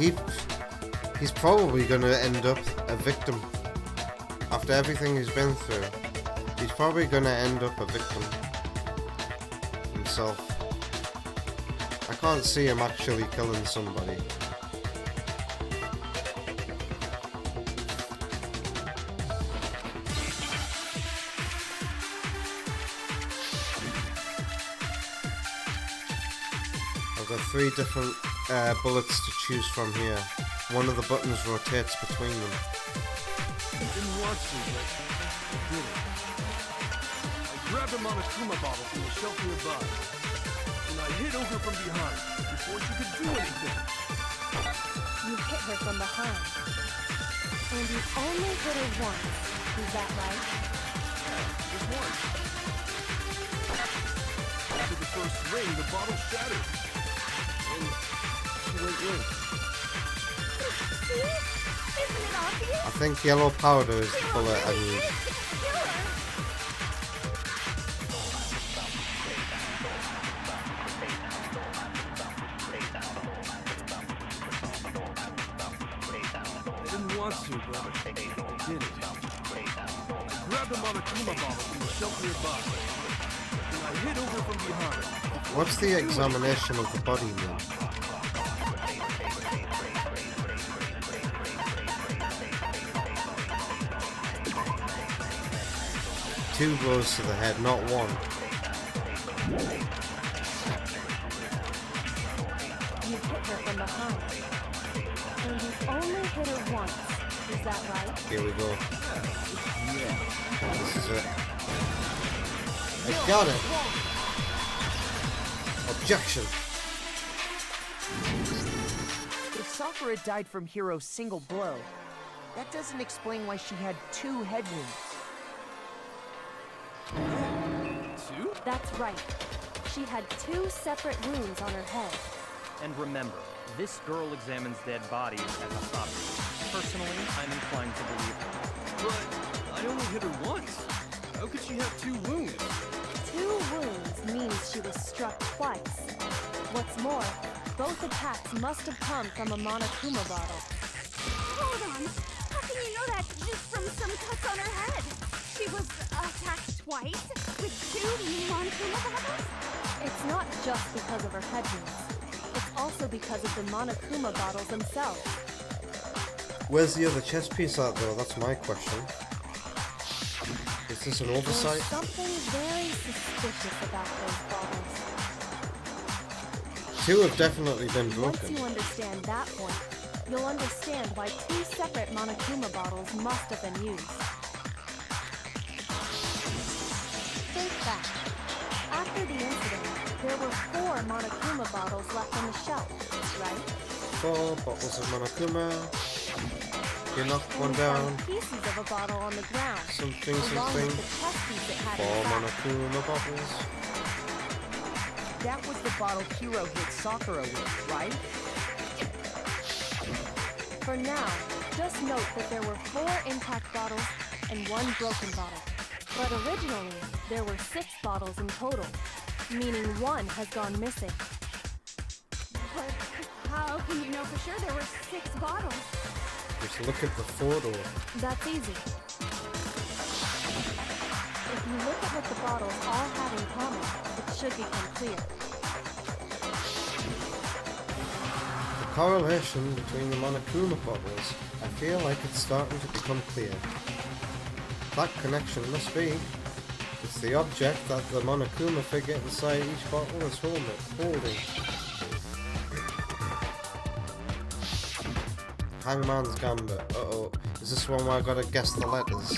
He's probably gonna end up a victim. After everything he's been through, he's probably gonna end up a victim himself. I can't see him actually killing somebody. I've got 3 different bullets to choose from here. One of the buttons rotates between them. I didn't want to, but I did it. I grabbed a Monokuma bottle from the shelf nearby, and I hit over from behind before she could do anything. You hit her from behind. And you only hit her once. Is that right? Just once. After the first ring, the bottle shattered. And she went limp. See? Isn't it obvious? I think yellow powder is the bullet I need. I didn't want to, but I did it. I grabbed a Monokuma bottle from the shelf nearby, and I hit over from behind. What's the examination of the body mean? Two blows to the head, not one. You hit her from behind. And you only hit her once. Is that right? Here we go. This is it. I got it! Objection! If Sakura died from Hiro's single blow, that doesn't explain why she had 2 head wounds. 2? That's right. She had 2 separate wounds on her head. And remember, this girl examines dead bodies as a hobby. Personally, I'm inclined to believe her. But I only hit her once. How could she have 2 wounds? 2 wounds means she was struck twice. What's more, both attacks must have come from a Monokuma bottle. Hold on. How can you know that just from some cuts on her head? She was attacked twice with 2 Monokuma bottles? It's not just because of her head wounds. It's also because of the Monokuma bottles themselves. Where's the other chess piece at though? That's my question. Is this an oversight? There's something very suspicious about those bottles. 2 have definitely been Once broken. you understand that point, you'll understand why 2 separate Monokuma bottles must have been used. Think back. After the incident, there were 4 Monokuma bottles left on the shelf, right? 4 bottles of Monokuma. You knocked And one you down. found pieces of a bottle on the ground, Something, along something. with the chest piece it had 4 in the back. Monokuma bottles. That was the bottle Hiro hit Sakura with, right? For now, just note that there were 4 intact bottles and 1 broken bottle. But originally, there were 6 bottles in total, meaning 1 has gone missing. But how can you know for sure there were 6 bottles? Just look at the photo. That's easy. If you look at what the bottles all have in common, it should become clear. The correlation between the Monokuma bottles. I feel like it's starting to become clear. That connection must be. It's the object that the Monokuma figure inside each bottle is holding. Hangman's Gambit. Uh-oh. Is this one where I gotta guess the letters?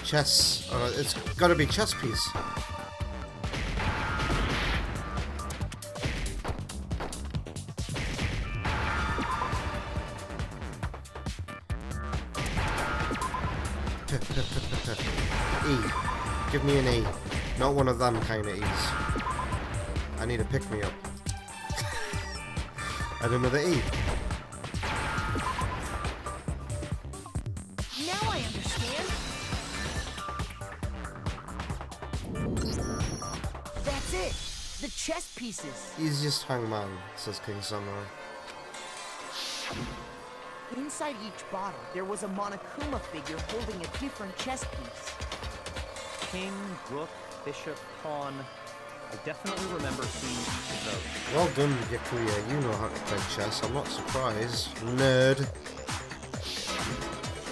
Chess. It's gotta be chess piece. E. Give me an E. Not one of them kind of E's. I need a pick-me-up. Add another E. Now I understand. That's it! The chess pieces! Easiest hangman, says King Samurai. Inside each bottle, there was a Monokuma figure holding a different chess piece. King, rook, bishop, pawn. I definitely remember seeing each of those. Well done, Yakuya. You know how to play chess. I'm not surprised. Nerd.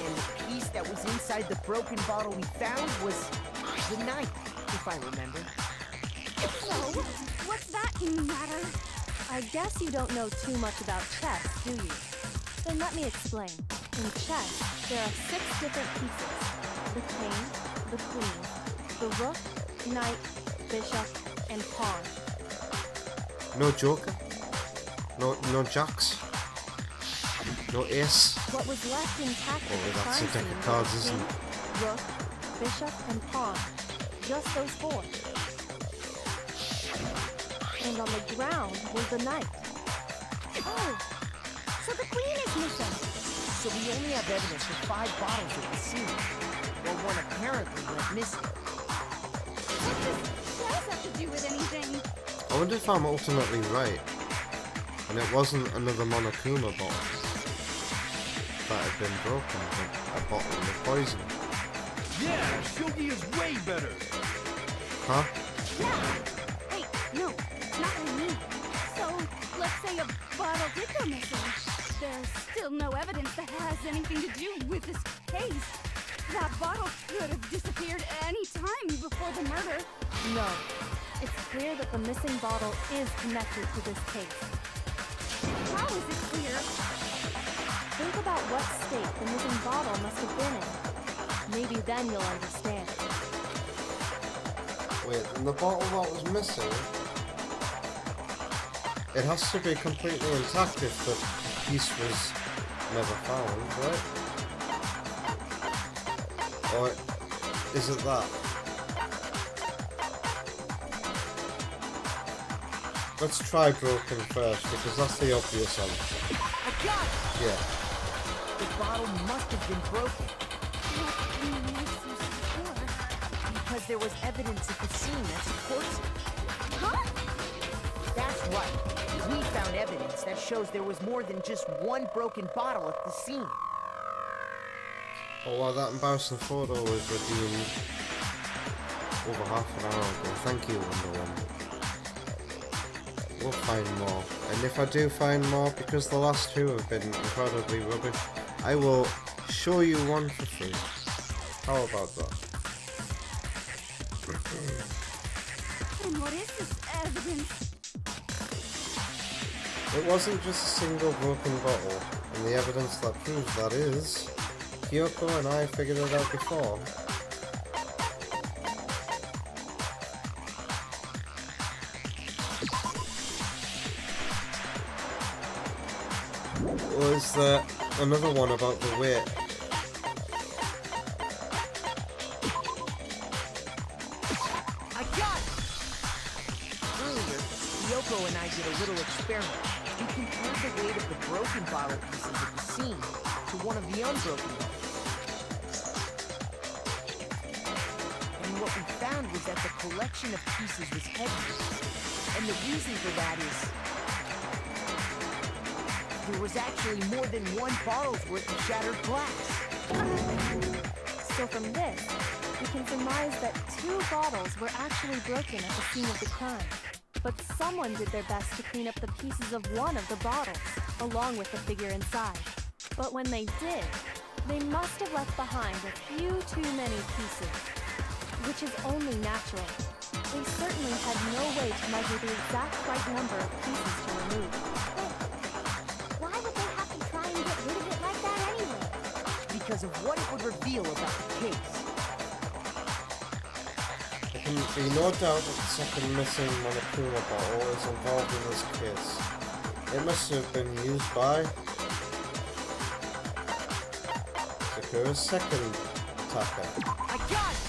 And the piece that was inside the broken bottle we found was the knight, if I remember. So, what's that matter? I guess you don't know too much about chess, do you? Then let me explain. In chess, there are 6 different pieces. The king, the queen, the rook, knight, bishop, and pawn. No joker? No jacks? No ace? What was left intact Oh, of the that's a crime deck scene of cards, was isn't king, it? rook, bishop, and pawn. Just those 4. And on the ground was the knight. Oh, so the queen is missing. So we only have evidence for 5 bottles at the scene, or one apparently went missing. What does chess have to do with anything? I wonder if I'm ultimately right. And it wasn't another Monokuma bottle that had been broken, but a bottle of poison. Yeah, Shogi is way better. Huh? Yeah. Wait, no, it's not what I mean. So, let's say a bottle did go missing. There's still no evidence that has anything to do with this case. That bottle could have disappeared any time before the murder. No. It's clear that the missing bottle is connected to this case. How is it clear? Think about what state the missing bottle must have been in. Maybe then you'll understand. Wait, and the bottle that was missing? It has to be completely intact if the piece was never found, right? Or is it that? Let's try broken first, because that's the obvious answer. I got it! Yeah. The bottle must have been broken. What makes you so sure? Because there was evidence at the scene that supports it. Huh? That's right. We found evidence that shows there was more than just one broken bottle at the scene. Oh wow, that embarrassing photo was redeemed over half an hour ago. Thank you, Wonder Woman. We'll find more. And if I do find more, because the last 2 have been incredibly rubbish, I will show you one for free. How about that? And what is this evidence? It wasn't just a single broken bottle, and the evidence that proves that is... Kyoko and I figured it out before. Was there another one about the weight? I got it! Earlier, Yoko and I did a little experiment. We compared the weight of the broken bottle pieces at the scene to one of the unbroken ones. And what we found was that the collection of pieces was heavier. And the reason for that is there was actually more than one bottle's worth of shattered glass. So from this, we can surmise that 2 bottles were actually broken at the scene of the crime. But someone did their best to clean up the pieces of one of the bottles, along with the figure inside. But when they did, they must have left behind a few too many pieces, which is only natural. They certainly had no way to measure the exact right number of pieces to remove. Why would they have to try and get rid of it like that anyway? Because of what it would reveal about the case. There can be no doubt that the second missing Monokuma bottle is involved in this case. It must have been used by Sakura's second attacker. I got it!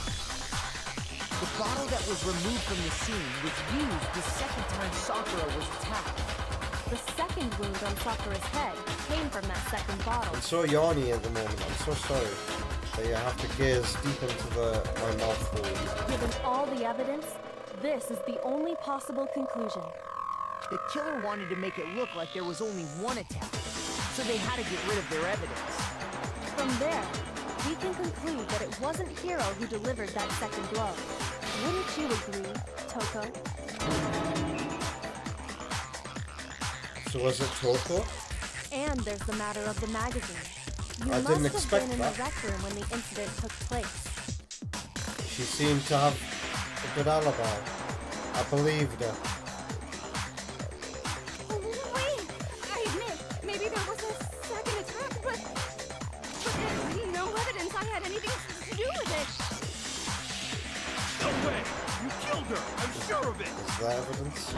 The bottle that was removed from the scene was used the second time Sakura was attacked. The second wound on Sakura's head came from that second bottle. I'm so yawny at the moment, I'm so sorry. That you have to gaze deep into my mouth hole. Given all the evidence, this is the only possible conclusion. The killer wanted to make it look like there was only one attack, so they had to get rid of their evidence. From there, we can conclude that it wasn't Hiro who delivered that second blow. Wouldn't you agree, Toko? So was it Toko? And there's the matter of the magazine. You I must didn't have expect been in that. the rec room when the incident took place. She seemed to have a good alibi. I believed her. Wait! I admit, maybe there was a second attack, but there's no evidence I had anything to do with it. No way! You killed her! I'm sure of it! Is there evidence?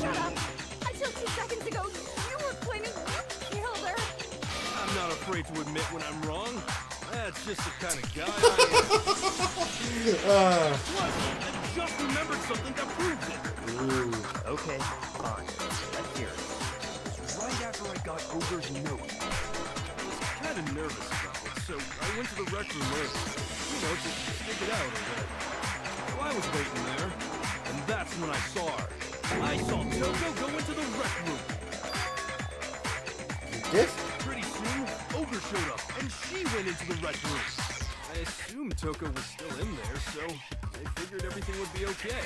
Shut up! Until 2 seconds ago, you were claiming you killed her. I'm not afraid to admit when I'm wrong. That's just the kind of guy I am. Plus, I just remembered something that proves it. Ooh. Okay, fine. Let's hear it. It was right after I got Ogre's note. I was kind of nervous about it, so I went to the rec room early. You know, to stick it out or whatever. So I was waiting there, and that's when I saw her. I saw Toko go into the rec room. You did? Pretty soon, Ogre showed up, and she went into the rec room. I assumed Toko was still in there, so I figured everything would be okay.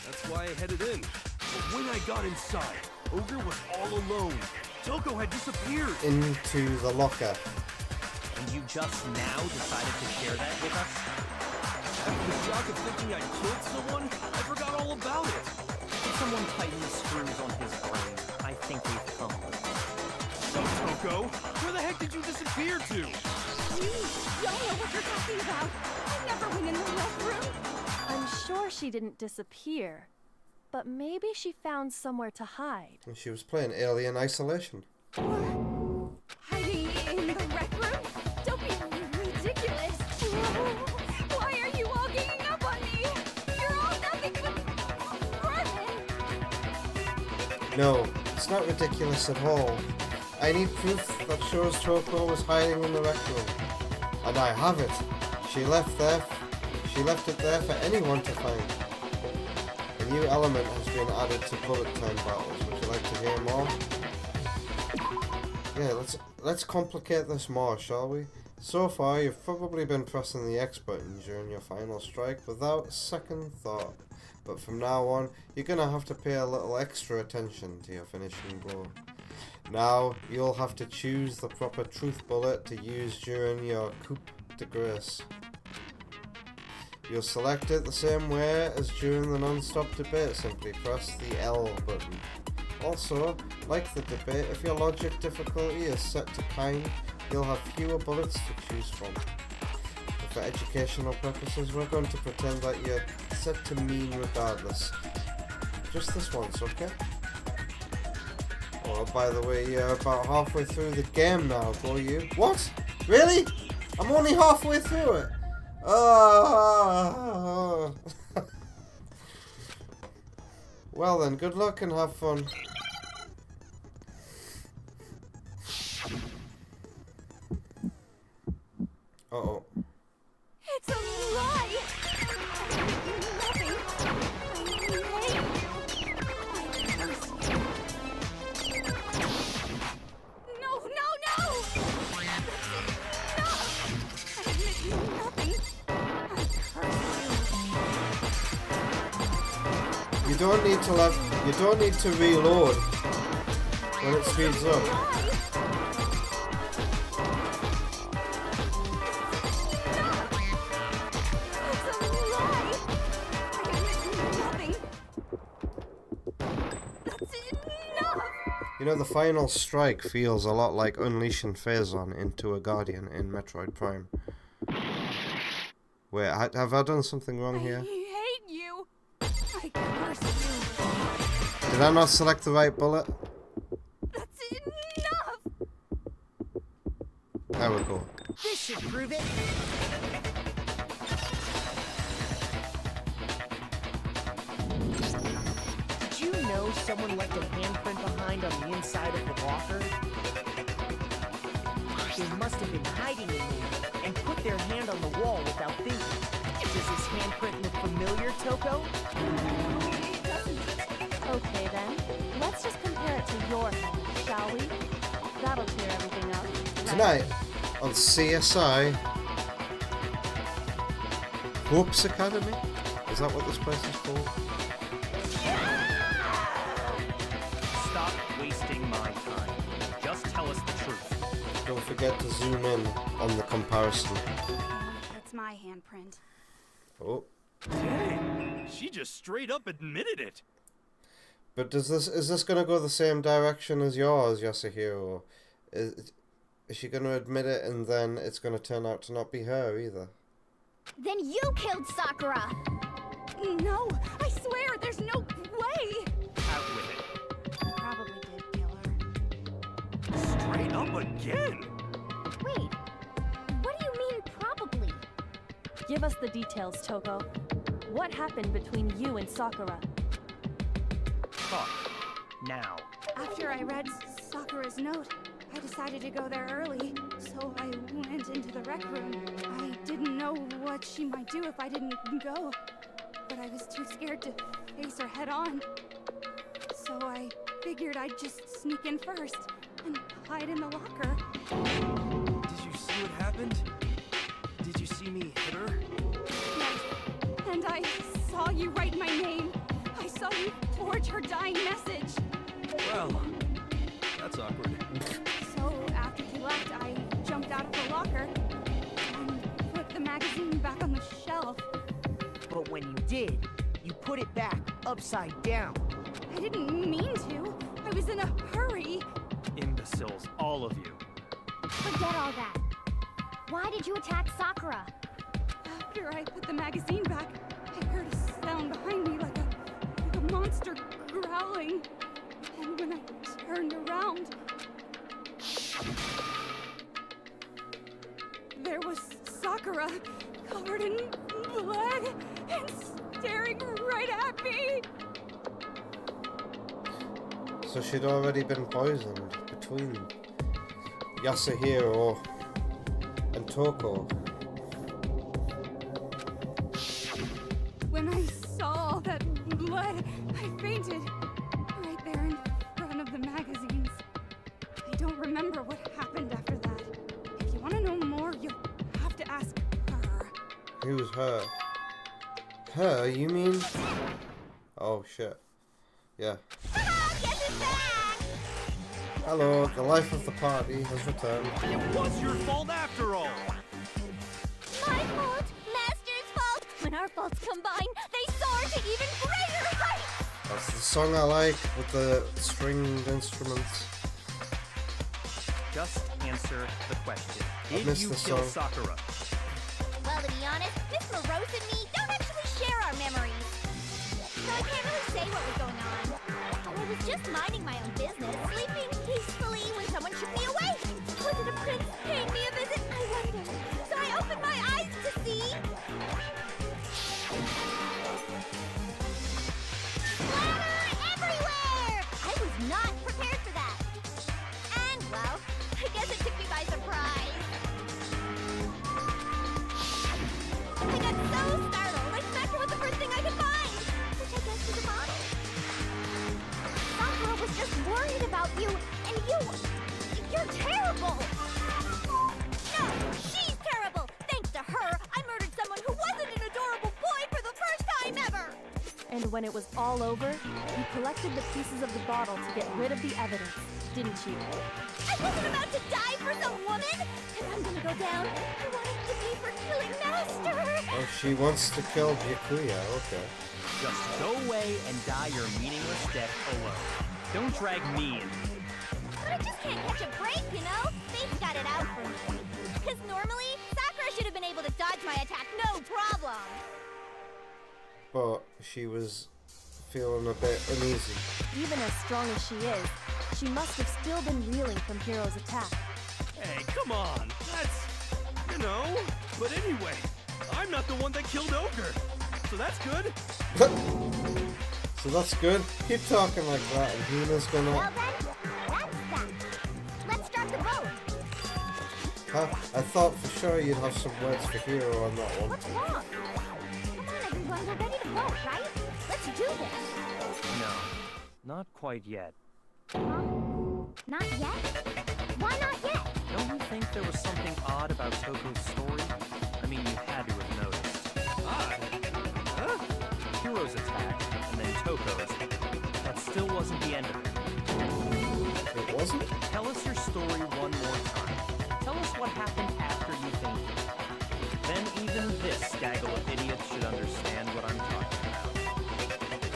That's why I headed in. But when I got inside, Ogre was all alone. Toko had disappeared. Into the locker. And you just now decided to share that with us? After the shock of thinking I'd killed someone, I forgot all about it. Could someone tighten the screws on his brain? I think we've come loose. So, Toko, where the heck did you disappear to? You don't know what you're talking about. I never went in the rec room. I'm sure she didn't disappear, but maybe she found somewhere to hide. And she was playing Alien Isolation. Hiding in the rec room? Don't be ridiculous. Why are you all ganging up on me? You're all nothing but vermin. No, it's not ridiculous at all. I need proof that shows Toko was hiding in the rec room. And I have it. She left it there for anyone to find. A new element has been added to bullet time battles. Would you like to hear more? Yeah, let's complicate this more, shall we? So far, you've probably been pressing the X button during your final strike without second thought. But from now on, you're gonna have to pay a little extra attention to your finishing blow. Now, you'll have to choose the proper truth bullet to use during your coup de grace. You'll select it the same way as during the non-stop debate, simply press the L button. Also, like the debate, if your logic difficulty is set to kind, you'll have fewer bullets to choose from. But for educational purposes, we're going to pretend that you're set to mean regardless. Just this once, okay? Oh, by the way, you're about halfway through the game now, go you? What? Really? I'm only halfway through it. Well then, good luck and have fun. Uh-oh. It's a lie! Nothing. I hate you. don't need to reload when it speeds up. You know, the final strike feels a lot like unleashing Phazon into a Guardian in Metroid Prime. Wait, have I done something wrong here? I hate you. I curse you. Did I not select the right bullet? That's enough. There we go. This should prove it. Did you know someone left a handprint behind on the inside of the locker? They must have been hiding in there and put their hand on the wall without thinking. Does this handprint look familiar, Toko? It doesn't. Okay then, let's just compare it to your hand, shall we? That'll clear everything up. Right? Tonight on CSI Whoops Academy? Is that what this place is called? Stop wasting my time. Just tell us the truth. Don't forget to zoom in on the comparison. That's my handprint. Oh. Dang, she just straight up admitted it. But is this gonna go the same direction as yours, Yasuhiro? Is she gonna admit it and then it's gonna turn out to not be her either? Then you killed Sakura! No, I swear, there's no way. Out with it. Probably did kill her. Straight up again. Wait, what do you mean probably? Give us the details, Toko. What happened between you and Sakura? Talk. Now. After I read Sakura's note, I decided to go there early, so I went into the rec room. I didn't know what she might do if I didn't go, but I was too scared to face her head on. So I figured I'd just sneak in first and hide in the locker. Did you see what happened? Did you see me hit her? Yes, and I saw you write my name. I saw you forge her dying message. Well, that's awkward. So after he left, I jumped out of the locker and put the magazine back on the shelf. But when you did, you put it back upside down. I didn't mean to. I was in a hurry. Imbeciles, all of you. Forget all that. Why did you attack Sakura? After I put the magazine back, I heard a sound behind me like a monster growling. And when I turned around, there was Sakura, covered in blood and staring right at me. So she'd already been poisoned between Yasuhiro and Toko. When I saw all that blood, I fainted right there in front of the magazines. I don't remember what happened after that. If you want to know more, you'll have to ask her. Who's her? Her, you mean? Oh shit. Yeah. Hello, the life of the party has returned. It was your fault after all. My fault, Master's fault. When our faults combine, they soar to even greater heights. That's the song I like with the stringed instruments. Just answer the question. I Did missed you the kill song. Sakura? Well, to be honest, Miss Morose and me don't actually share our memories. So I can't really say what was going on. I was just minding my own business, sleeping peacefully when someone shook me awake. Was it a prince paying me a visit? I wonder. So I opened my eyes to see... Splatter everywhere! I was not prepared for that. And, well, I guess it took me by surprise. I got so startled, I smacked her with the first thing I could find, which I guess was a bottle. Sakura was just worried about you, and you're terrible! No, she's terrible! Thanks to her, I murdered someone who wasn't an adorable boy for the first time ever! And when it was all over, you collected the pieces of the bottle to get rid of the evidence, didn't you? I wasn't about to die for some woman! If I'm gonna go down, I want it to be for killing Master! Oh, she wants to kill Byakuya, okay. Just go away and die your meaningless death alone. Don't drag me into it. But I just can't catch a break, you know? Fate's got it out for me. Because normally, Sakura should have been able to dodge my attack, no problem! But she was feeling a bit uneasy. Even as strong as she is, she must have still been reeling from Hiro's attack. Hey, come on. That's, you know. But anyway, I'm not the one that killed Ogre. So that's good. So that's good. Keep talking like that and Hina's gonna... Well then, that's that. Let's start the boat. Huh? I thought for sure you'd have some words for Hiro on that one. What's wrong? Come on, everyone, we're ready to vote, right? Let's do this. No, not quite yet. Not yet? Why not yet? Don't you think there was something odd about Toko's story? I mean, you had to have noticed. Odd? Huh? Hiro's attack, and then Toko's. That still wasn't the end of it. It wasn't? Tell us your story one more time. Tell us what happened after you fainted. Then even this gaggle of idiots should understand what I'm talking about.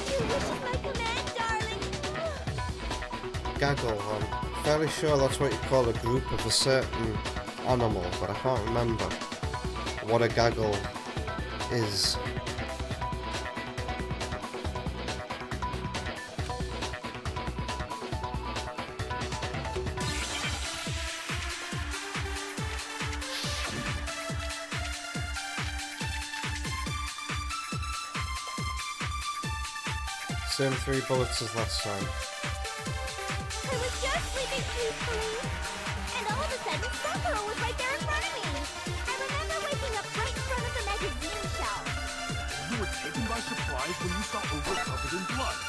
You wish is my command, darling. Gaggle, I'm fairly sure that's what you call a group of a certain animal, but I can't remember what a gaggle is. Same 3 bullets as last time. I was just sleeping peacefully. And all of a sudden, Sakura was right there in front of me. I remember waking up right in front of the magazine shelf. You were taken by surprise when you saw Ogre covered in blood.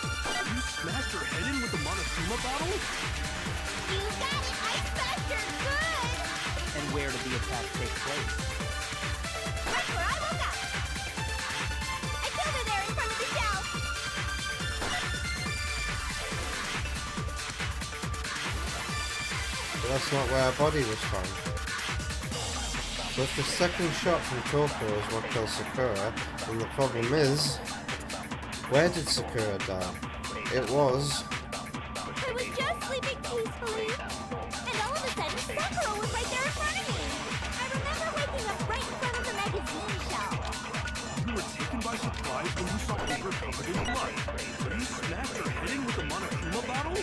You smashed her head in with the Monokuma bottle? You got it! I smashed her good! And where did the attack take place? Right where I woke up. I killed her there in front of the shelf. But that's not where her body was found. So if the second shot from Toko is what kills Sakura, then the problem is, where did Sakura die? It was... I was just sleeping peacefully. And all of a sudden, Sakura was right there in front of me. I remember waking up right in front of the magazine shelf. You were taken by surprise when you saw Ogre covered in blood. You smashed her head in with the Monokuma bottle?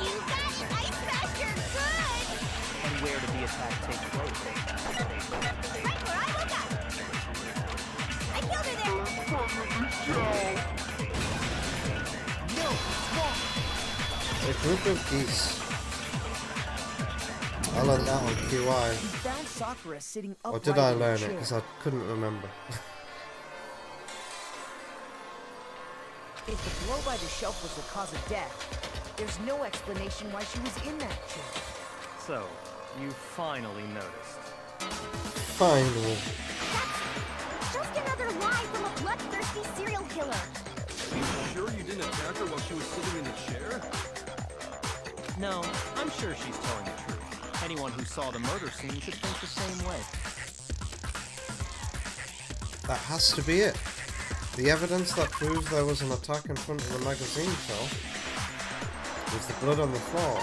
You got it! I smashed her good! And where did the attack take place? Right where I woke up. I killed her there. No, wrong. a group of geese. I learned that on QI. We found Sakura sitting upright. Or did I in a learn it? chair. Because I couldn't remember. If the blow by the shelf was the cause of death, there's no explanation why she was in that chair. So, you finally noticed. Finally. That's just another lie from a bloodthirsty serial killer. Are you sure you didn't attack her while she was sitting in the chair? No, I'm sure she's telling the truth. Anyone who saw the murder scene should think the same way. That has to be it. The evidence that proves there was an attack in front of the magazine shelf was the blood on the floor.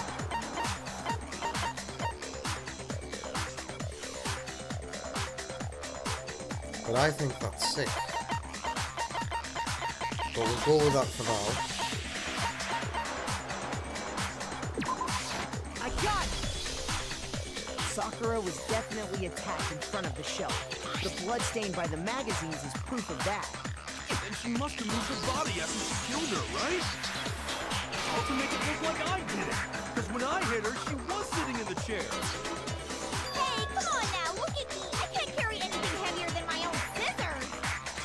But I think that's sick. But we'll go with that for now. I got it! Sakura was definitely attacked in front of the shelf. The blood stained by the magazines is proof of that. And she must have moved her body after she killed her, right? All to make it look like I did it. Because when I hit her, she was sitting in the chair. Hey, come on now, look at me. I can't carry anything heavier than my own scissors.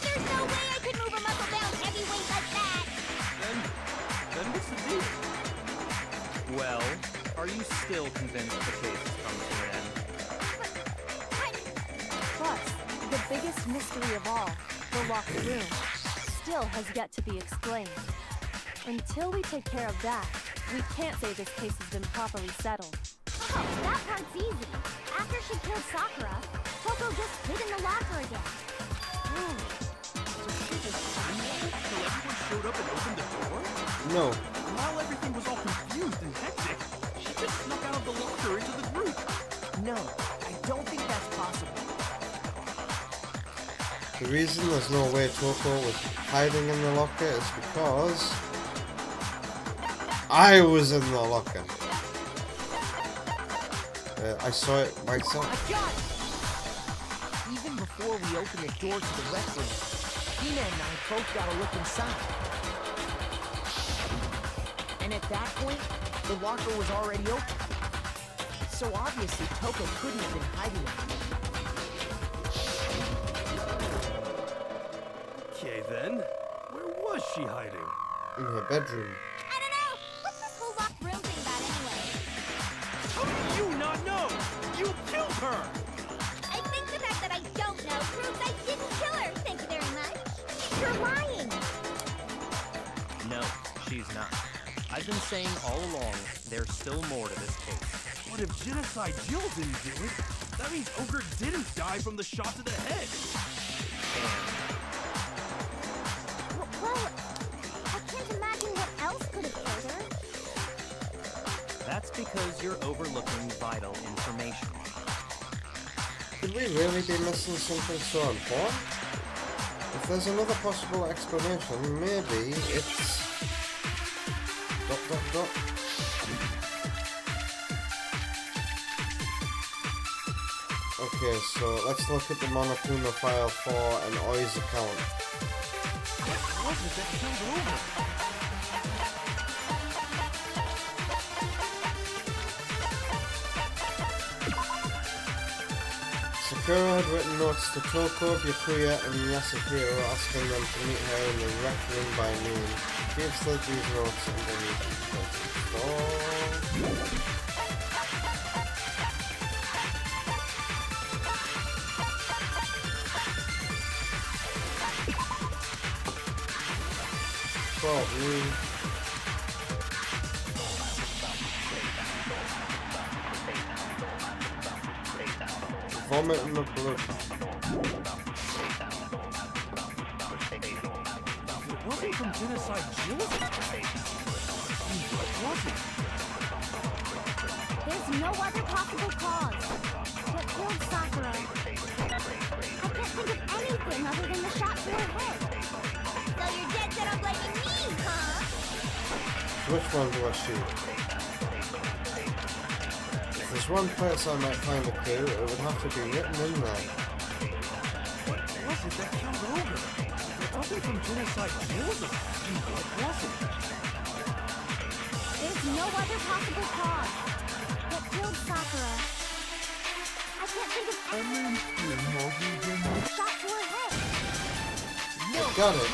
There's no way I could move a muscle-bound heavyweight like that. Then what's the deal? Well, are you still convinced the case has come to an end? Plus, the biggest mystery of all, the locked room, still has yet to be explained. Until we take care of that, we can't say this case has been properly settled. Oh, that part's easy. After she killed Sakura, Toko just hid in the locker again. So she just waited till everyone showed up and opened the door? No. While everything was all confused and hectic, she just snuck out of the locker into the group. No, I don't think that's possible. The reason there's no way Toko was hiding in the locker is because I was in the locker. I saw it myself. I got it! Even before we opened the door to the rec room, Hina and I both got a look inside. And at that point, the locker was already open. So obviously Toko couldn't have been hiding it. Okay then, where was she hiding? In her bedroom. I don't know. What's this whole locked room thing about anyway? How do you not know? You killed her! I think the fact that I don't know proves I didn't kill her. Thank you very much. You're lying. No, she's not. I've been saying all along, there's still more to this case. But if Genocide Jill didn't do it, that means Ogre didn't die from the shot to the head. Well, I can't imagine what else could have killed her. That's because you're overlooking vital information. Could we really be missing something so important? If there's another possible explanation, maybe it's... ... Okay, so let's look at the Monokuma file for an Oi's account. What was it that killed Ogre? Sakura had written notes to Toko, Byakuya, and Yasuhiro asking them to meet her in the rec room by noon. She had slid these notes underneath the door. Probably. Vomit in the blood. It wasn't from Genocide Jill? What was it? There's no other possible cause. What killed Sakura? I can't think of anything other than the shot to her head. So you're dead set on blaming me, huh? Which one do I shoot? If there's one place I might find a clue, it would have to be written in there. What was it that killed Ogre? It wasn't from Genocide Jill? What was it? There's no other possible cause. What killed Sakura? I can't think of anything. Shot to her head. No, got it.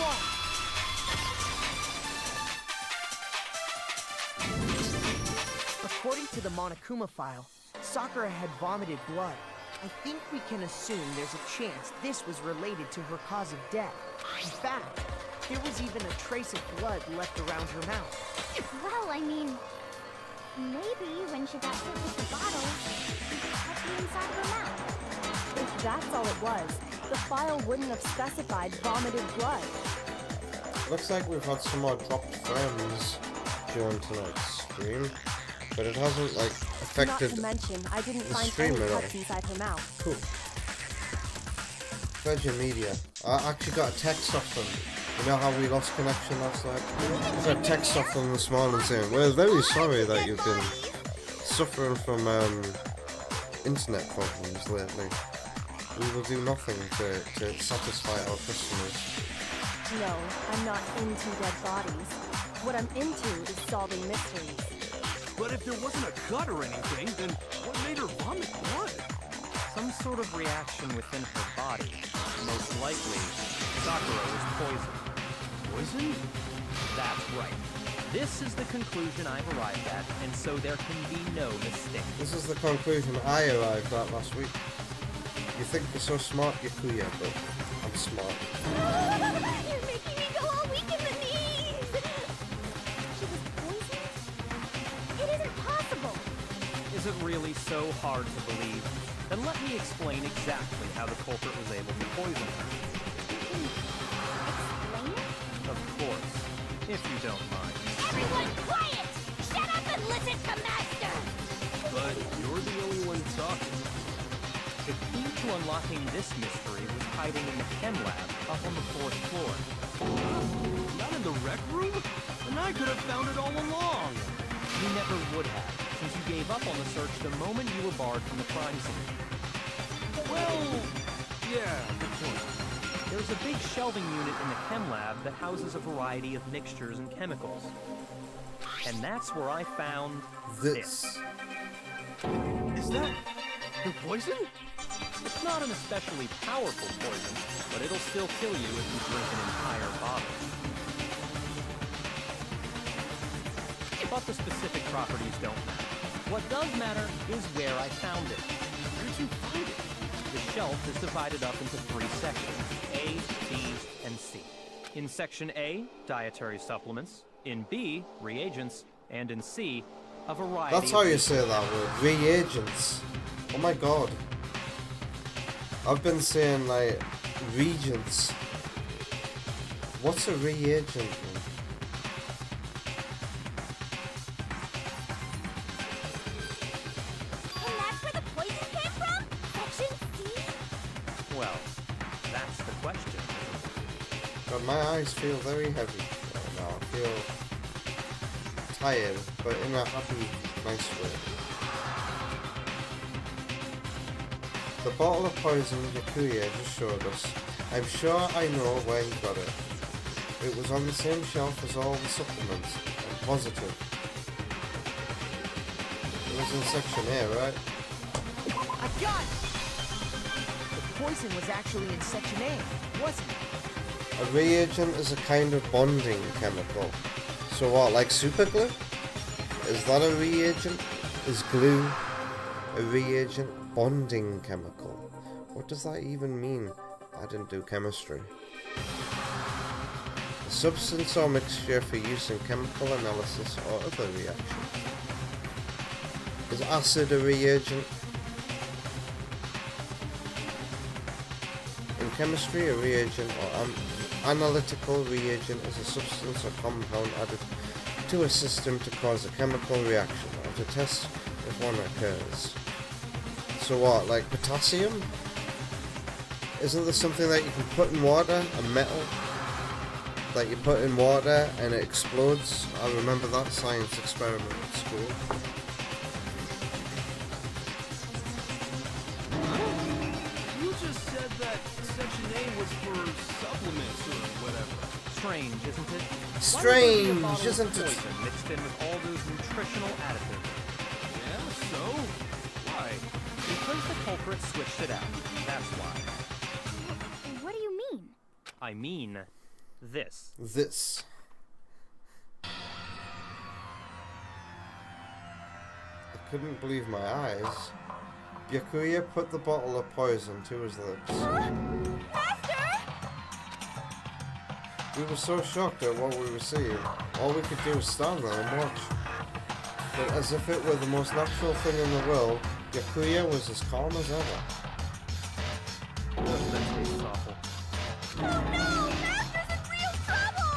According to the Monokuma file, Sakura had vomited blood. I think we can assume there's a chance this was related to her cause of death. In fact, there was even a trace of blood left around her mouth. Well, I mean, maybe when she got hit with the bottle, she cut the inside of her mouth. If that's all it was, the file wouldn't have specified vomited blood. Looks like we've had some more dropped frames during tonight's stream, but it hasn't, like, affected Not to mention, I didn't the find stream any at all. cuts inside her mouth. Cool. Virgin Media. I actually got a text off them. You know how we lost connection last night? I got a text off them this morning saying, we're very sorry that you've been suffering from internet problems lately. We will do nothing to satisfy our customers. No, I'm not into dead bodies. What I'm into is solving mysteries. But if there wasn't a cut or anything, then what made her vomit blood? Some sort of reaction within her body. Most likely, Sakura was poisoned. Poison? That's right. This is the conclusion I've arrived at, and so there can be no mistake. This is the conclusion I arrived at last week. You think you're so smart, Yakuya, but I'm smart. You're making me go Is it really so hard to believe? Then let me explain exactly how the culprit was able to poison her. Explain it? Of course, if you don't mind. Everyone quiet! Shut up and listen to Master! But you're the only one talking. The key to unlocking this mystery was hiding in the chem lab up on the 4th floor. Not in the rec room? And I could have found it all along. You never would have, since you gave up on the search the moment you were barred from the crime scene. Well, yeah, good point. There's a big shelving unit in the chem lab that houses a variety of mixtures and chemicals. And that's where I found this. Is that the poison? It's not an especially powerful poison, but it'll still kill you if you drink an entire bottle. But the specific properties don't matter. What does matter is where I found it. Where'd you find it? The shelf is divided up into 3 sections, A, B, and C. In Section A, dietary supplements. In B, reagents. And in C, a variety That's how you say that word. Reagents. Oh my god. I've been saying like regents. What's a reagent? And that's where the poison came from? Section C? Well, that's the question. God, my eyes feel very heavy right now. I feel tired, but in a happy, nice way. The bottle of poison Yakuya just showed us. I'm sure I know where he got it. It was on the same shelf as all the supplements. I'm positive. It was in Section A, right? I got it! The poison was actually in Section A, wasn't it? A reagent is a kind of bonding chemical. So what, like super glue? Is that a reagent? Is glue a reagent? Bonding chemical. What does that even mean? I didn't do chemistry. A substance or mixture for use in chemical analysis or other reactions. Is acid a reagent? In chemistry, a reagent or analytical reagent is a substance or compound added to a system to cause a chemical reaction or to test if one occurs. So what, like potassium? Isn't there something that you can put in water, a metal, that you put in water and it explodes? I remember that science experiment at school. You just said that Section A was for supplements or whatever. Strange, isn't it? Strange, Why would there be a bottle isn't of it? poison mixed in with all those nutritional additives? Yeah, so? Why? Because the culprit switched it out. That's why. What do you mean? I mean, this. This. I couldn't believe my eyes. Yakuya put the bottle of poison to his lips. Master! We were so shocked at what we were seeing, all we could do was stand there and watch. But as if it were the most natural thing in the world, Yakuya was as calm as ever. That tastes awful. Oh no! Master's in real trouble!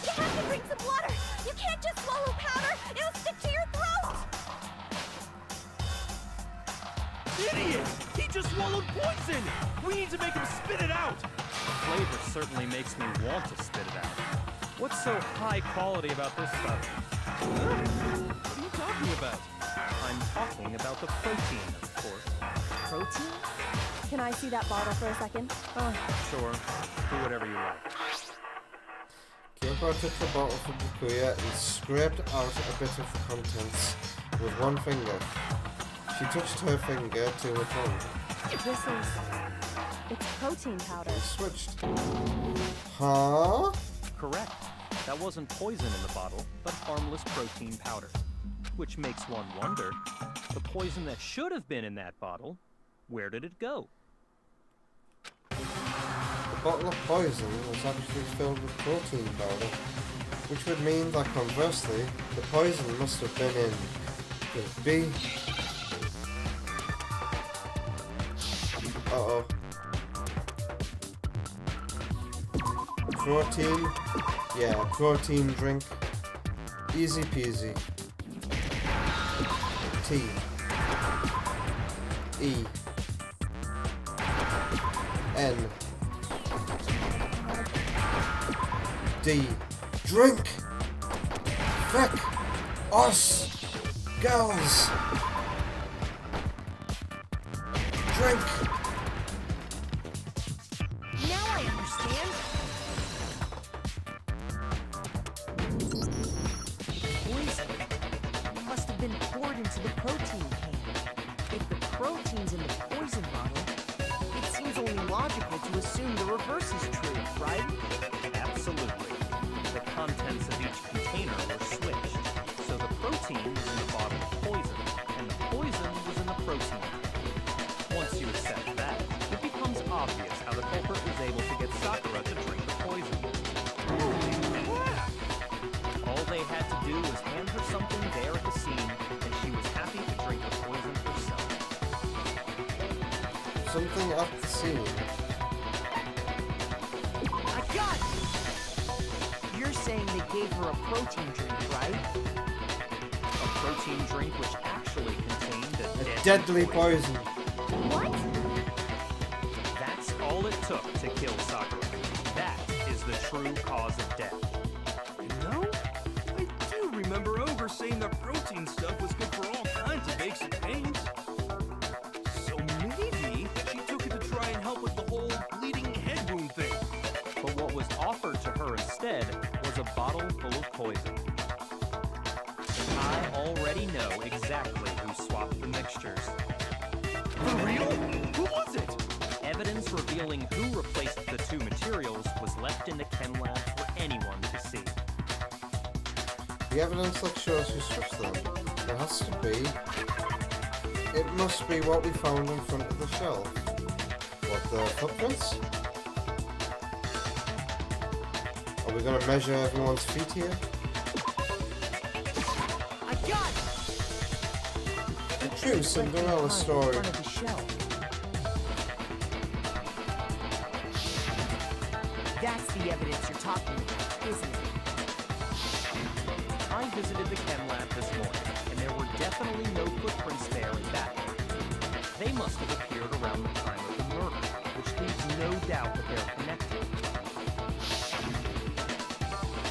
You have to drink some water! You can't just swallow powder! It'll stick to your throat! Idiot! He just swallowed poison! We need to make him spit it out! The flavor certainly makes me want to spit it out. What's so high quality about this stuff? What are you talking about? I'm talking about the protein, of course. Protein? Can I see that bottle for a second? Oh, sure. Do whatever you like. Kimbo took the bottle from Yakuya and scraped out a bit of the contents with one finger. She touched her finger to her tongue. It's protein powder. and switched. Huh? Correct. That wasn't poison in the bottle, but harmless protein powder. Which makes one wonder, the poison that should have been in that bottle, where did it go? The bottle of poison was actually filled with protein powder, which would mean that conversely, the poison must have been in Could it be? Uh-oh. Protein? Yeah, protein drink. Easy peasy. T. E. N. D. Drink! Feck! Us! Girls! Drink! Now I understand. Poison must have been poured into the protein can. If the protein's in the poison bottle, it seems only logical to assume the reverse is true, right? Absolutely. The contents of each container were switched, so the protein was in the bottle of poison, and the poison was in the protein. Once you accept that, it becomes obvious how the culprit was able to get Sakura to drink the poison. Holy crap! All they had to do was hand her something there at the scene, and she was happy to drink the poison herself. Something at the scene. I got it! You're saying they gave her a protein drink, right? A protein drink which actually contained a Deadly poison. What? That's all it took to kill Sakura. That is the true cause of death. You know, I do remember Ogre saying that protein stuff was good for all kinds of aches and pains. So maybe she took it to try and help with the whole bleeding head wound thing. But what was offered to her instead was a bottle full of poison. I already know exactly who swapped the mixtures. For real? Who was it? Evidence revealing who replaced the two materials was left in the chem lab for anyone to see. The evidence that shows who switched them. There has to be. It must be what we found in front of the shelf. What, the footprints? Are we gonna measure everyone's feet here? I got it! The true Cinderella story. In front of the shelf. That's the evidence you're talking about, isn't it? I visited the chem lab this morning, and there were definitely no footprints there in that one. They must have appeared around the time of the murder, which leaves no doubt that they're connected.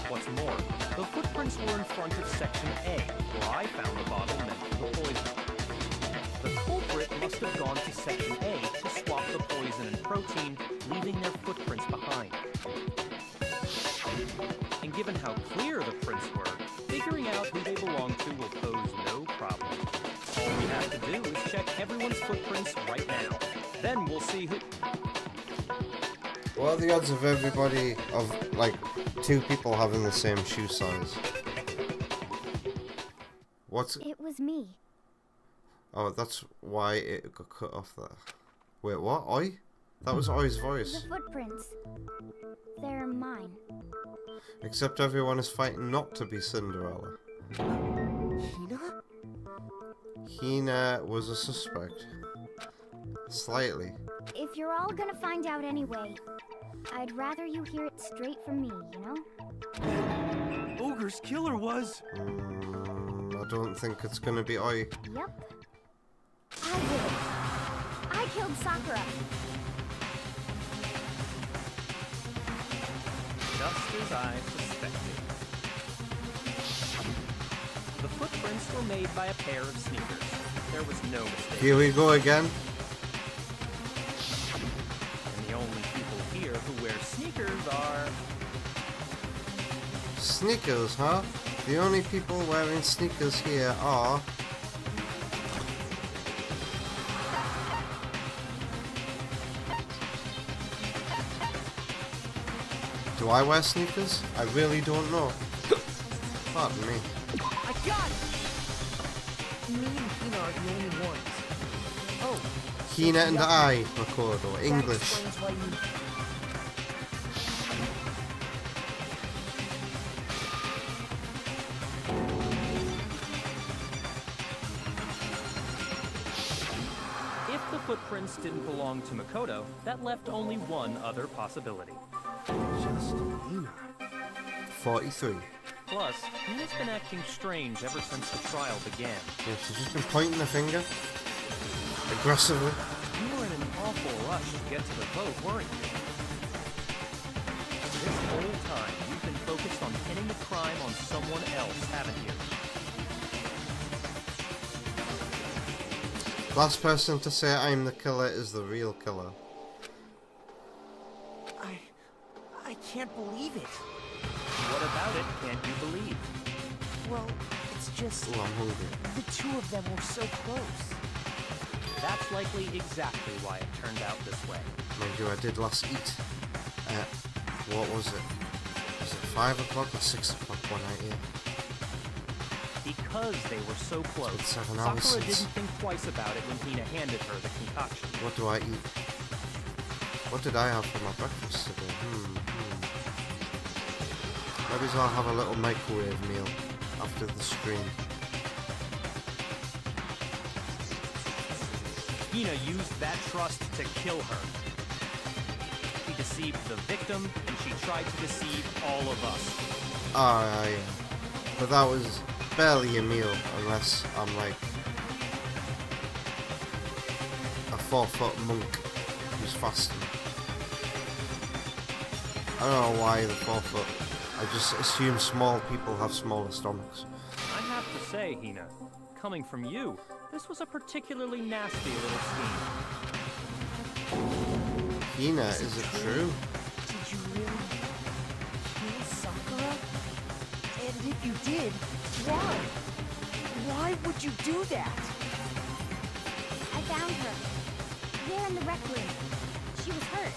What's more, the footprints were in front of Section A, where I found the bottle meant for the poison. The culprit must have gone to Section A to swap the poison and protein, leaving their footprints behind. And given how clear the prints were, figuring out who they belong to will pose no problem. All we have to do is check everyone's footprints right now. Then we'll see who... What are the odds of everybody, of like, two people having the same shoe size? What's... It was me. Oh, that's why it got cut off there. Wait, what? Oi? That was Oi's voice. The footprints. They're mine. Except everyone is fighting not to be Cinderella. Hina? Hina was a suspect. Slightly. If you're all gonna find out anyway, I'd rather you hear it straight from me, you know? Ogre's killer was... I don't think it's gonna be Oi. Yep. I did it. I killed Sakura. Just as I suspected. The footprints were made by a pair of sneakers. There was no mistake. Here we go again. And the only people here who wear sneakers are... Sneakers, huh? The only people wearing sneakers here are... Do I wear sneakers? I really don't know. Pardon me. I got it! Me and Hina are the only ones. Oh. Hina and I, Makoto. That English. explains why you... footprints didn't belong to Makoto, that left only one other possibility. Just Hina. 43. Plus, Hina's been acting strange ever since the trial began. Yeah, she's just been pointing the finger. Aggressively. You were in an awful rush to get to the vote, weren't you? This whole time, you've been focused on pinning the crime on someone else, haven't you? Last person to say I'm the killer is the real killer. I can't believe it. What about it can't you believe? Well, it's just Ooh, I'm hungry. the two of them were so close. That's likely exactly why it turned out this way. Mind you, I did last eat at, what was it? Was it 5 o'clock or 6 o'clock one night here? Because they were so close, It's 7 hours Sakura since. didn't think twice about it when Hina handed her the concoction. What do I eat? What did I have for my breakfast today? Maybe I'll have a little microwave meal after the stream. Hina used that trust to kill her. She deceived the victim, and she tried to deceive all of us. Ah, yeah. But that was barely a meal, unless I'm like a 4-foot monk who's fasting. I don't know why the 4-foot. I just assume small people have smaller stomachs. I have to say, Hina, coming from you, this was a particularly nasty little scheme. Hina, is it true? Did you really kill Sakura? And if you did, why? Why would you do that? I found her. There in the rec room. She was hurt.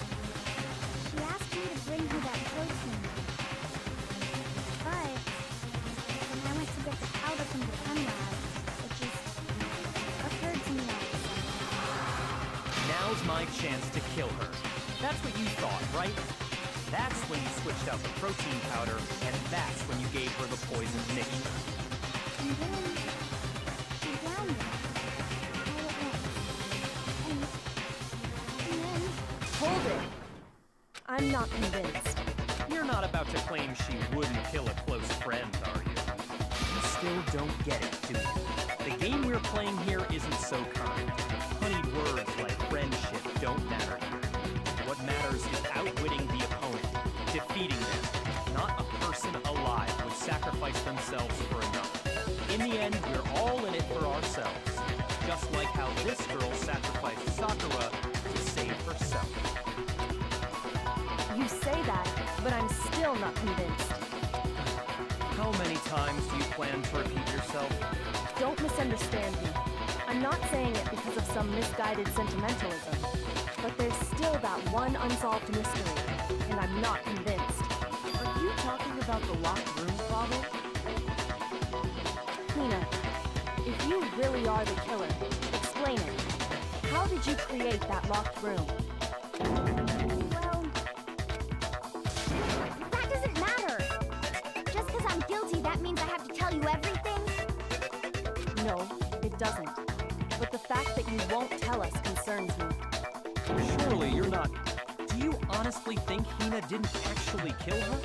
She asked me to bring her that protein. But when I went to get the powder from the chem lab, it just occurred to me all of a sudden. Now's my chance to kill her. That's what you thought, right? That's when you switched out the protein powder, and that's when you gave her the poison mixture. And then she drowned her. All at once. And then Hold it! I'm not convinced. You're not about to claim she wouldn't kill a close friend, are you? You still don't get it, do you? The game we're playing here isn't so kind. Honeyed words like friendship don't matter here. What matters is outwitting the opponent, defeating them. Not a person alive would sacrifice themselves for another. In the end, we're all in it for ourselves. Just like how this girl sacrificed Sakura to save herself. You say that, but I'm still not convinced. How many times do you plan to repeat yourself? Don't misunderstand me. I'm not saying it because of some misguided sentimentalism. But there's still that one unsolved mystery, and I'm not convinced. Are you talking about the locked room problem? Hina, if you really are the killer, explain it. How did you create that locked room? well, that doesn't matter. Just because I'm guilty, that means I have to tell you everything? No, it doesn't. But the fact that you won't tell us concerns me. Surely you're not... Do you honestly think Hina didn't actually kill her?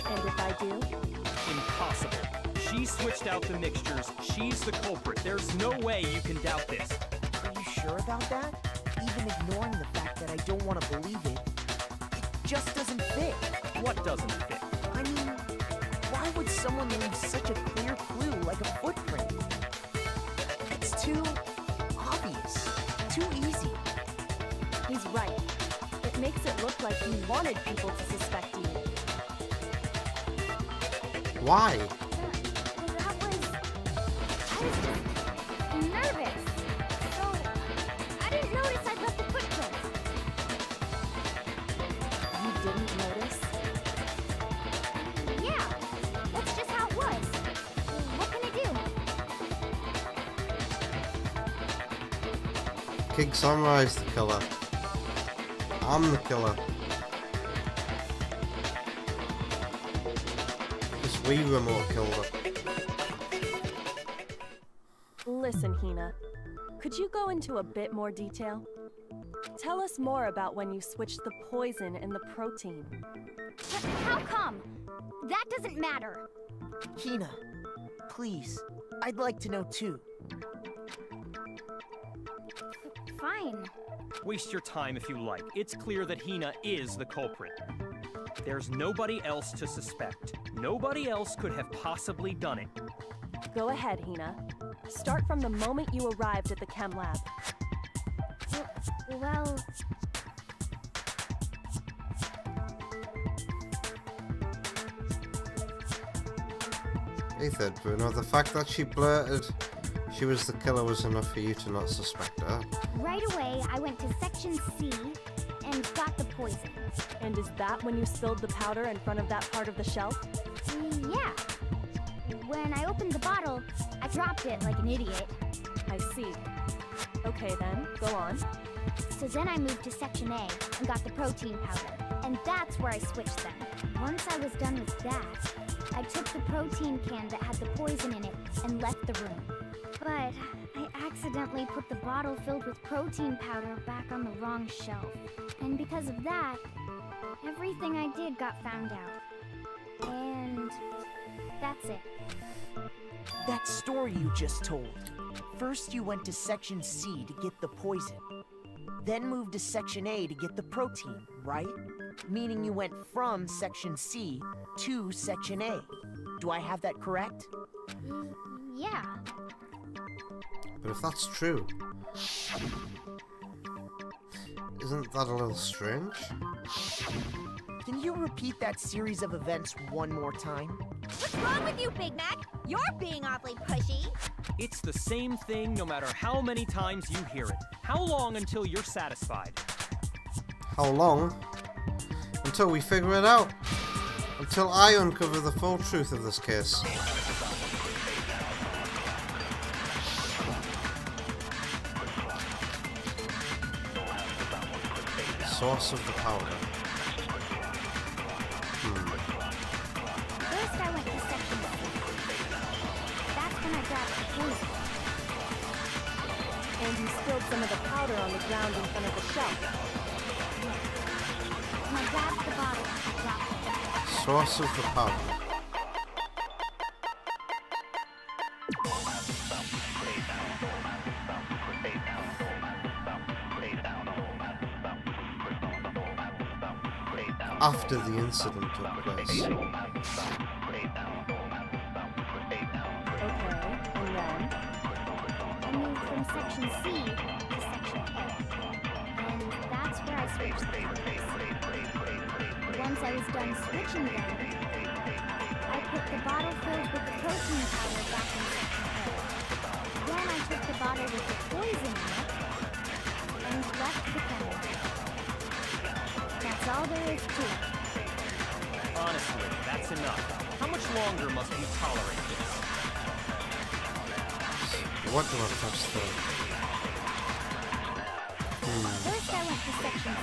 And if I do? Impossible. She switched out the mixtures. She's the culprit. There's no way you can doubt this. Are you sure about that? Even ignoring the fact that I don't want to believe it, it just doesn't fit. What doesn't fit? I mean, why would someone leave such a clear clue like a footprint? It's too obvious, too easy. He's right. It makes it look like you wanted people to suspect you. Why? That was... I was just nervous. So, I didn't notice I'd left the footprints. You didn't notice? Yeah, that's just how it was. What can I do? King Samurai's the killer. I'm the killer. This Wii remote killed her. Listen, Hina. Could Could you go into a bit more detail? Tell us more about when you switched the poison and the protein. But how come? That doesn't matter. Hina, please, I'd like to know too. Fine. Waste your time if you like. It's clear that Hina is the culprit. There's nobody else to suspect. Nobody else could have possibly done it. Go ahead, Hina. Start from the moment you arrived at the chem lab. Well... Ethan, Bruno, the fact that she blurted she was the killer was enough for you to not suspect her. Right away, I went to Section C and got the poison. And is that when you spilled the powder in front of that part of the shelf? Yeah. When I opened the bottle, I dropped it like an idiot. I see. Okay then, go on. So then I moved to Section A and got the protein powder. And that's where I switched them. Once I was done with that, I took the protein can that had the poison in it and left the room. But I accidentally put the bottle filled with protein powder back on the wrong shelf. And because of that, everything I did got found out. And that's it. That story you just told. First you went to Section C to get the poison. Then moved to Section A to get the protein, right? Meaning you went from Section C to Section A. Do I have that correct? Yeah. But if that's true, isn't that a little strange? Can you repeat that series of events one more time? What's wrong with you, Big Mac? You're being awfully pushy. It's the same thing no matter how many times you hear it. How long until you're satisfied? How long? Until we figure it out. Until I uncover the full truth of this case. Source of the powder. First I went to Section C. That's when I grabbed the poison. And you spilled some of the powder on the ground in front of the shelf. When I grabbed the bottle, I dropped it. Source of the powder. After the incident took place. Okay, and then? I moved from Section C to Section A. And that's where I switched the powders. Once I was done switching them, I put the bottle filled with the protein powder back in Section A. Then I took the bottle with the poison in it and left the chemical. That's all there is to it. Honestly, that's enough. How much longer must you tolerate this? What do I touch though? First I went to Section C.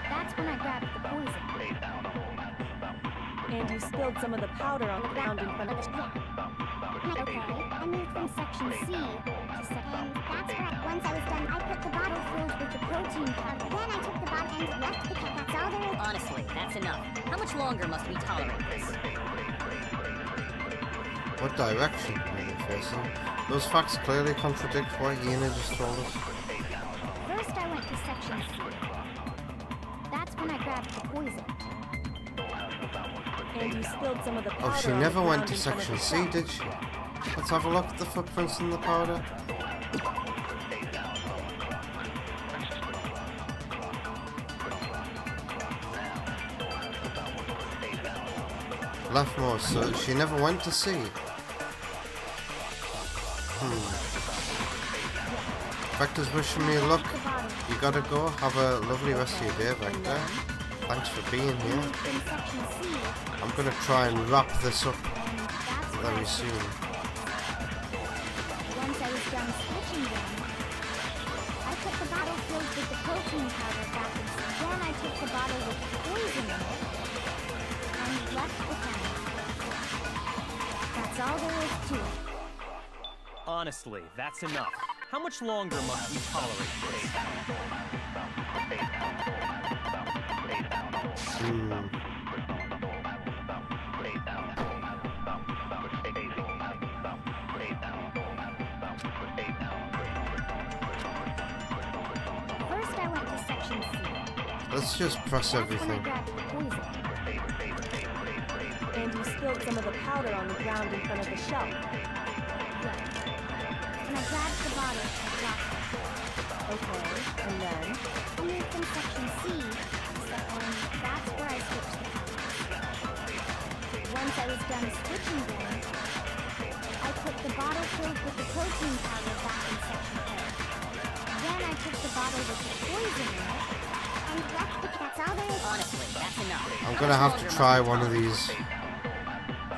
That's when I grabbed the poison. And you spilled some of the powder on the ground in front of the shelf. Okay, I moved from Section C to Section... And that's where, once I was done, I put the bottle filled with the protein powder. Then I took the bottle and left the cup. That's all there is. Honestly, that's enough. How much longer must we tolerate this? What direction are they facing? Those facts clearly contradict what Ian just told us. First I went to Section C. That's when I grabbed the poison. And you spilled some of the powder Oh, she on the never went ground to in front of Section the C, shelf. did she? Let's have a look at the footprints in the powder. Leftmost, so she never went to C. Vector's wishing me luck. You gotta go. Have a lovely rest of your day, Vector. Thanks for being here. In Section C, I'm gonna try and wrap this up that's where very I soon. Once I was done switching them, I put the bottle filled with the protein powder back in. Then I took the bottle with the poison in it and left the chemical. That's all there is to it. Honestly, that's enough. How much longer must we tolerate this? First, I went to section C. Let's just press That's when I everything. grabbed the poison. And you spilled some of the powder on the ground in front of the shelf. Yeah. When I grabbed the bottle, I dropped it. Okay, and then? I moved from section C to section. That's where I switched the powders. Once I was done switching them, I put the bottle filled with the protein powder back in section A. Then I took the bottle with the poison in it and left the that's all there is. Honestly, that's enough. I'm gonna have to try one of these.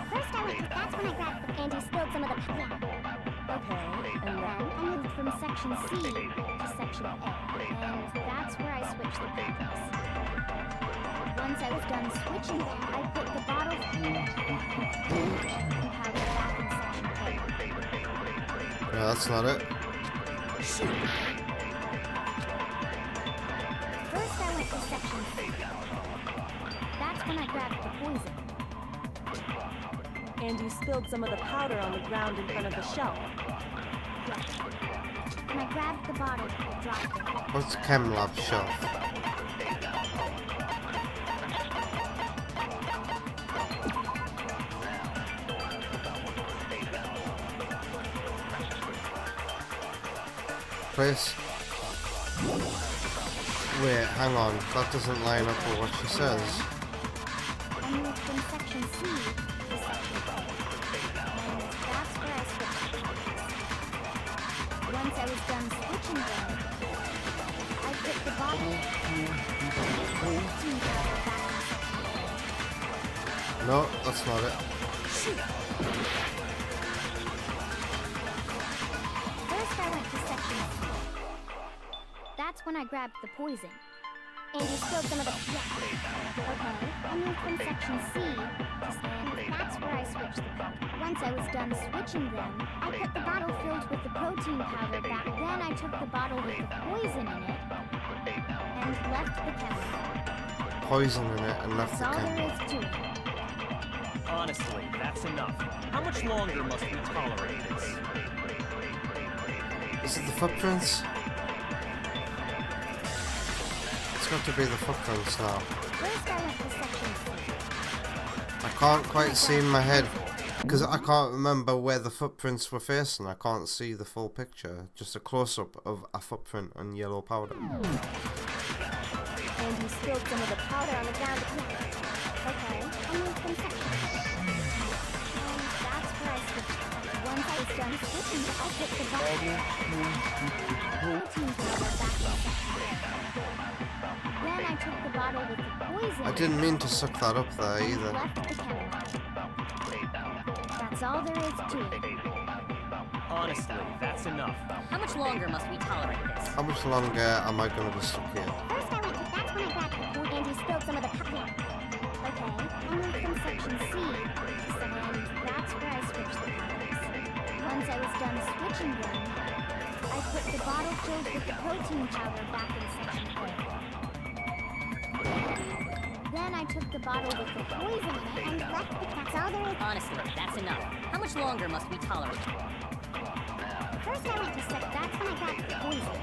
First I went to, that's when I grabbed the, and he spilled some of the, yeah. Okay, and Then then? I moved from section C to section A, and that's where I switched the powders. Once I was done switching them, I put the bottle powder back in section A. Yeah, that's not it. First I went to section C. That's when I grabbed the poison. And you spilled some of the powder on the ground in front of the shelf. When I grabbed the bottle, I dropped it. What's Chem Lab shelf? Place. Wait, hang on. That doesn't line up with what she says. I moved from section C to section A. And that's where I switched the powders. Once I was done switching them, I put the bottle protein powder back in section A. No, that's not it. First I went to section C. That's when I grabbed the poison. And you spilled some of the, yeah. Okay. I moved from section C to and that's where I switched the powder. Once I was done switching them, I put the bottle filled with the protein powder back. Then I took the bottle with the poison in it and left the chemical. Poison in it and left That's the all there chem. is to it. Honestly, that's enough. How much longer must we tolerate this? Is it the footprints? It's got to be the footprints now. First I went to section C. I can't quite see in my head because I can't remember where the footprints were facing. I can't see the full picture. Just a close-up of a footprint on yellow powder. And you spilled some of the powder on the ground. Okay. I moved from section C. And that's where I switched the powder. Once I was done switching, I put the bottle protein powder back in section A. Then I took the bottle with the poison. I didn't mean to suck that up there and either. left the chemical. That's all there is to it. Honestly, that's enough. How much longer must we tolerate this? How much longer am I going to be stuck here? First I went to, that's when I grabbed the poison and you spilled some of the powder. Okay. I moved from section C to section and that's where I switched the powders. Once I was done switching them, I put the bottle filled with the protein powder back in section A. Then I took the bottle with the poison in it and left the, that's all there is. Honestly, that's enough. How much longer must we tolerate? First I went to that's when I grabbed the poison.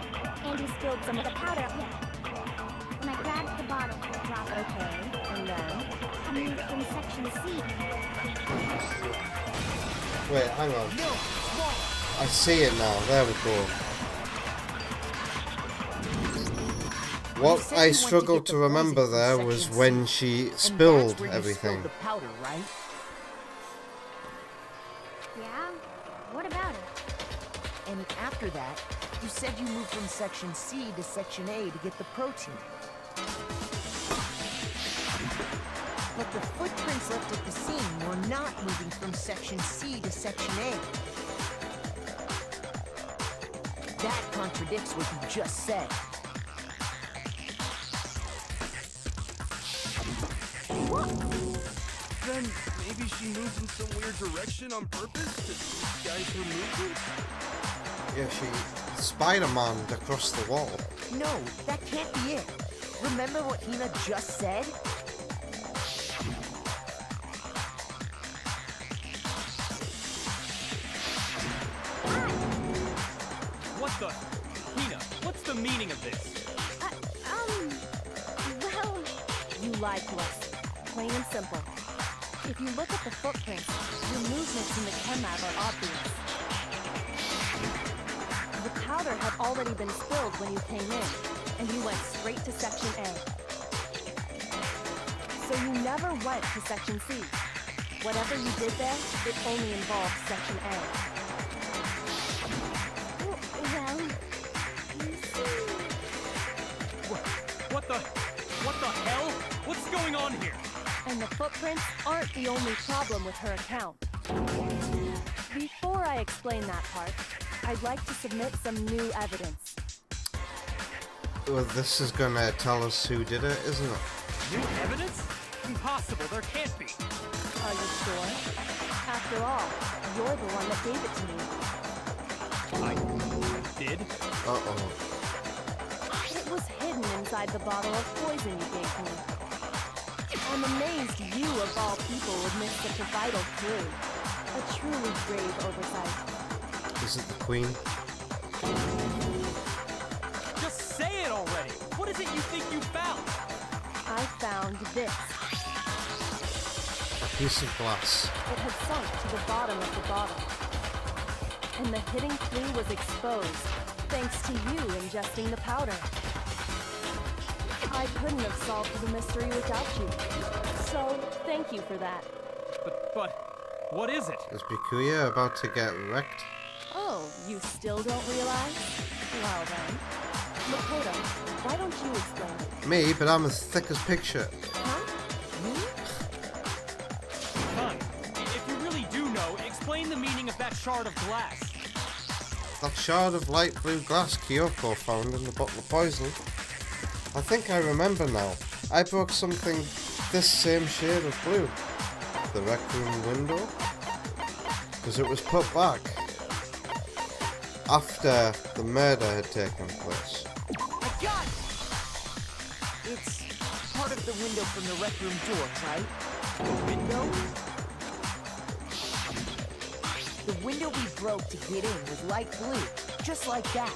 And you spilled some of the powder. When I grabbed the bottle, I dropped it. Okay, and then? I moved from section C. Wait, hang on. I see it now. There we go. What I struggled to remember there was when she spilled everything. The powder, right? Yeah? What about it? And after that, you said you moved from section C to section A to get the protein. But the footprints left at the scene were not moving from section C to section A. That contradicts what you just said. Then maybe she moved in some weird direction on purpose to guide her movement? Yeah, she Spider-Man across the wall. No, that can't be it. Remember what Hina just said? What the? Hina, what's the meaning of this? Well... You lied to us. Plain and simple. If you look at the footprints, your movements in the chem lab are obvious. The powder had already been spilled when you came in, and you went straight to Section A. So you never went to Section C. Whatever you did there, it only involved Section A. Well... You see... What the hell? What's going on here? And the footprints aren't the only problem with her account. Before I explain that part, I'd like to submit some new evidence. Well, this is gonna tell us who did it, isn't it? New evidence? Impossible, there can't be. Are you sure? After all, you're the one that gave it to me. I did? Uh-oh. It was hidden inside the bottle of poison you gave me. I'm amazed you, of all people, would miss such a vital clue. A truly grave oversight. Is it the Queen? Just say it already! What is it you think you found? I found this. A piece of glass. It had sunk to the bottom of the bottle. And the hidden clue was exposed, thanks to you ingesting the powder. I couldn't have solved the mystery without you. So, thank you for that. But, what is it? Is Bikuya about to get wrecked? Oh, you still don't realize? Well then. Makoto, why don't you explain it? Me, but I'm as thick as picture. Huh? Me? Fine. If you really do know, explain the meaning of that shard of glass. That shard of light blue glass Kyoko found in the bottle of poison. I think I remember now. I broke something this same shade of blue. The rec room window. Because it was put back after the murder had taken place. I got it! It's part of the window from the rec room door, right? The window? The window we broke to get in was light blue, just like that.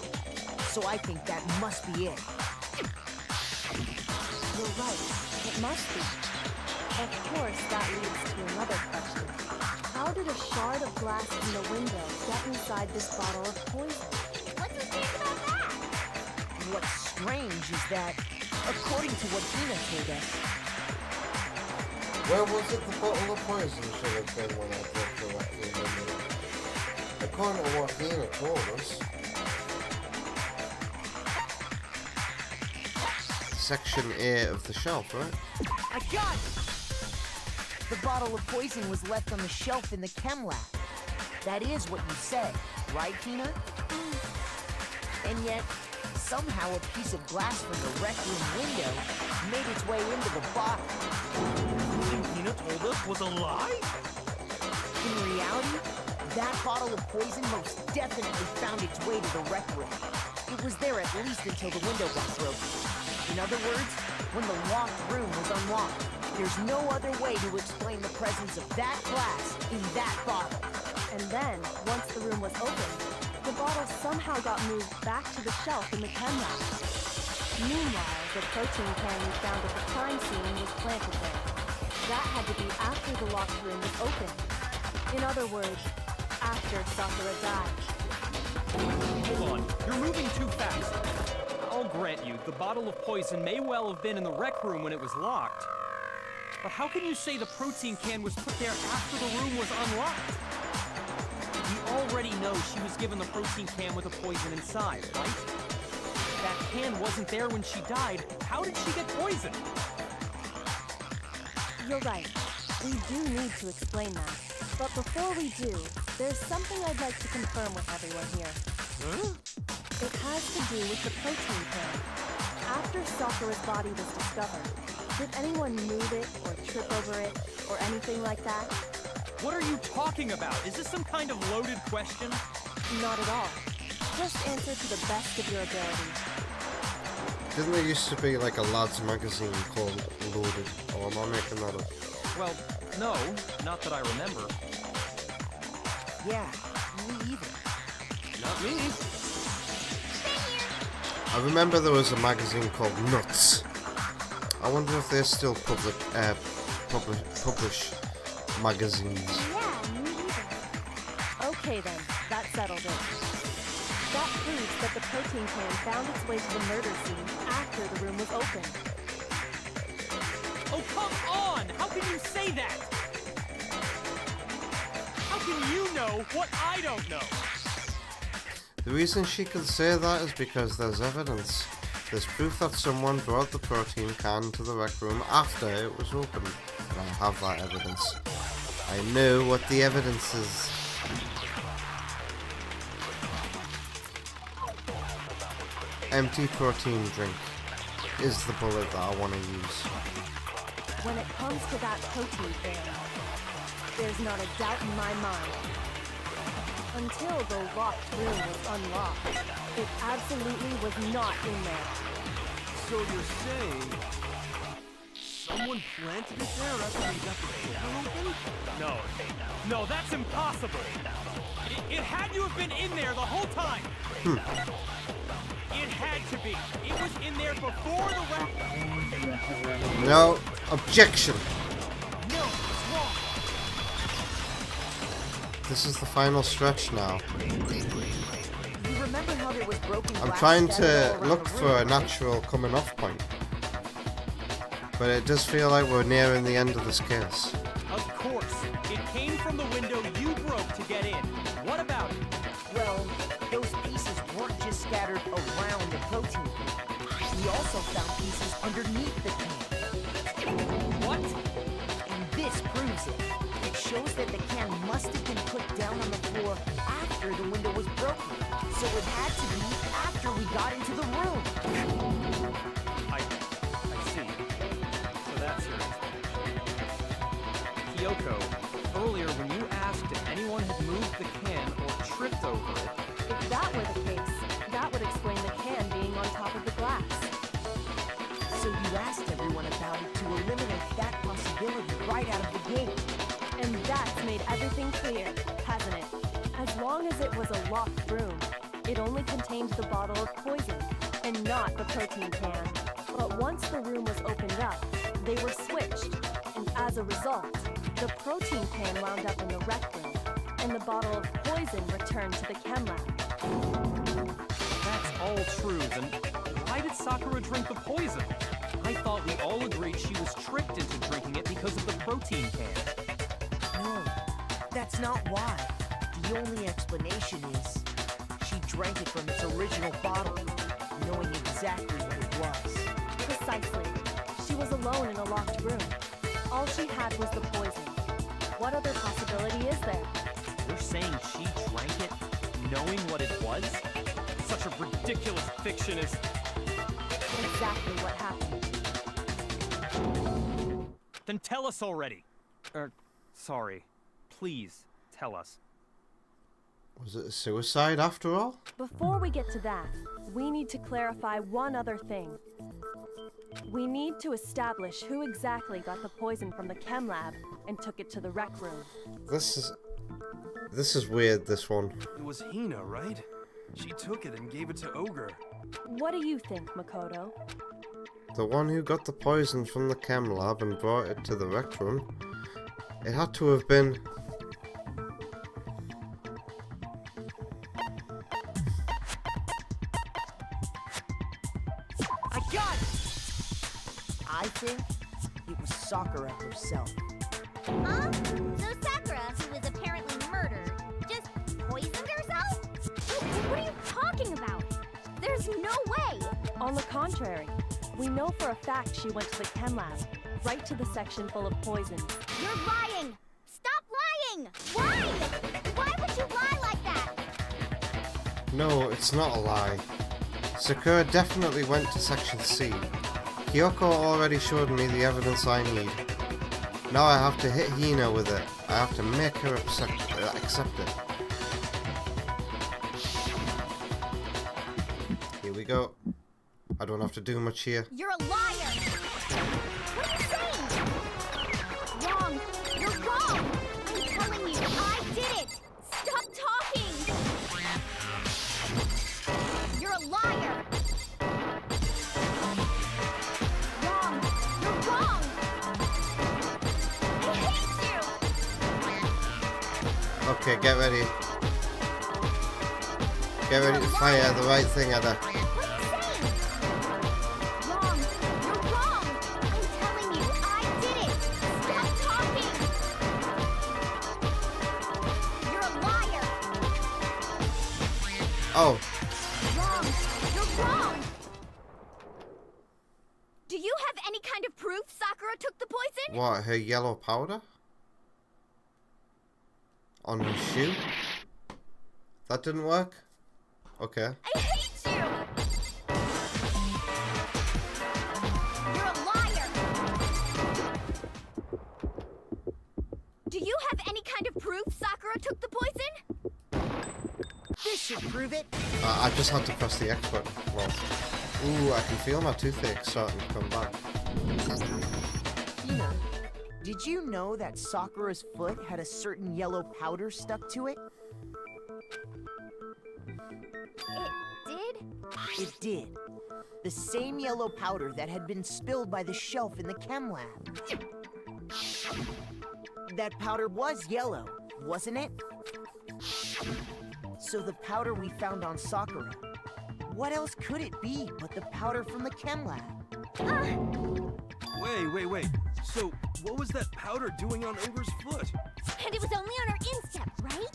So I think that must be it. You're right. It must be. Of course, that leads to another question. How did a shard of glass in the window get inside this bottle of poison? What's so strange about that? What's strange is that, according to what Hina told us, Where was it the bottle of poison should have been when I broke the rec room window? According to what Hina told us. Section A of the shelf, right? I got it! The bottle of poison was left on the shelf in the chem lab. That is what you said, right, Hina? And yet, somehow a piece of glass from the rec room window made its way into the bottle. Everything Hina told us was a lie? In reality, that bottle of poison most definitely found its way to the rec room. It was there at least until the window got broken. In other words, when the locked room was unlocked, there's no other way to explain the presence of that glass in that bottle. And then, once the room was opened, the bottle somehow got moved back to the shelf in the chem lab. Meanwhile, the protein can we found at the crime scene was planted there. That had to be after the locked room was opened. In other words, after Sakura died. Hold on, you're moving too fast. I'll grant you, the bottle of poison may well have been in the rec room when it was locked. But how can you say the protein can was put there after the room was unlocked? We already know she was given the protein can with the poison inside, right? That can wasn't there when she died. How did she get poisoned? You're right. We do need to explain that. But before we do, there's something I'd like to confirm with everyone here. Huh? It has to do with the protein can. After Sakura's body was discovered, did anyone move it or trip over it or anything like that? What are you talking about? Is this some kind of loaded question? Not at all. Just answer to the best of your ability. Didn't there used to be like a lads magazine called Loaded? Or am I making that up? Well, no, not that I remember. Yeah, me either. Not me. I remember there was a magazine called Nuts. I wonder if they still publish magazines. Yeah, me either. Okay then, that settled it. That proves that the protein can found its way to the murder scene after the room was opened. Oh, come on! How can you say that? How can you know what I don't know? The reason she can say that is because there's evidence. There's proof that someone brought the protein can to the rec room after it was opened. And I have that evidence. I know what the evidence is. Empty protein drink is the bullet that I want to use. When it comes to that protein thing, there's not a doubt in my mind. Until the locked room was unlocked, it absolutely was not in there. So you're saying someone planted it there after we got the door open? No, that's impossible. It had to have been in there the whole time. It had to be. It was in there before the wrap. No objection. No, it's wrong. This is the final stretch now. You remember how there was broken I'm glass trying scattered all to around look the for room? a natural coming off point. But it does feel like we're nearing the end of this case. Of course. It came from the window you broke to get in. What about it? Well, those pieces weren't just scattered around the protein can. We also found pieces underneath the can. What? And this proves it. It shows that the can must have been put down on the floor after the window was broken. So it had to be after we got into the room. I see. So that's your explanation. Kyoko, earlier when you asked if anyone had moved the can or tripped over it, If that were the case, that would explain the can being on top of the glass. So you asked everyone about it to eliminate that possibility right out of the gate. And that's made everything clear, hasn't it? As long as it was a locked room, it only contained the bottle of poison, and not the protein can. But once the room was opened up, they were switched, and as a result, the protein can wound up in the rec room, and the bottle of poison returned to the chem lab. that's all true, then why did Sakura drink the poison? I thought we all agreed she was tricked into drinking it because of the protein can. No, that's not why. The only explanation is she drank it from its original bottle, knowing exactly what it was. Precisely. She was alone in a locked room. All she had was the poison. What other possibility is there? You're saying she drank it knowing what it was? Such a ridiculous fiction is... Exactly what happened. Then tell us already. Sorry. Please, tell us. Was it a suicide after all? Before we get to that, we need to clarify one other thing. We need to establish who exactly got the poison from the chem lab and took it to the rec room. This is weird, this one. It was Hina, right? She took it and gave it to Ogre. What do you think, Makoto? The one who got the poison from the chem lab and brought it to the rec room. It had to have been... I got it! I think it was Sakura herself. Huh? So Sakura, who was apparently murdered, just poisoned herself? What are you talking about? There's no way! On the contrary, we know for a fact she went to the chem lab, right to the section full of poison. You're lying! Stop lying! Why? Why would you lie like that? No, it's not a lie. Sakura definitely went to Section C. Kyoko already showed me the evidence I need. Now I have to hit Hina with it. I have to make her accept it. you go. I don't have to do much here. You're a liar! What are you saying? Wrong! You're wrong! I'm telling you, I did it! Stop talking! You're a liar! Wrong! You're wrong! I hate you! Okay, get ready. Get ready to fire the right thing at her. Wrong! You're wrong! I'm telling you, I did it! Stop talking! You're a liar! Oh, Wrong! You're wrong! Do you have any kind of proof Sakura took the poison? what? Her yellow powder? On her shoe? That didn't work? Okay. I hate you! You're a liar! Do you have any kind of proof Sakura took the poison? This should prove it. I just had to press the X button. Well, ooh, I can feel my toothache starting to come back. Hina, did you know that Sakura's foot had a certain yellow powder stuck to it? It did? It did. The same yellow powder that had been spilled by the shelf in the chem lab. That powder was yellow, wasn't it? So the powder we found on Sakura, what else could it be but the powder from the chem lab? Wait. So, what was that powder doing on Ogre's foot? And it was only on her instep, right?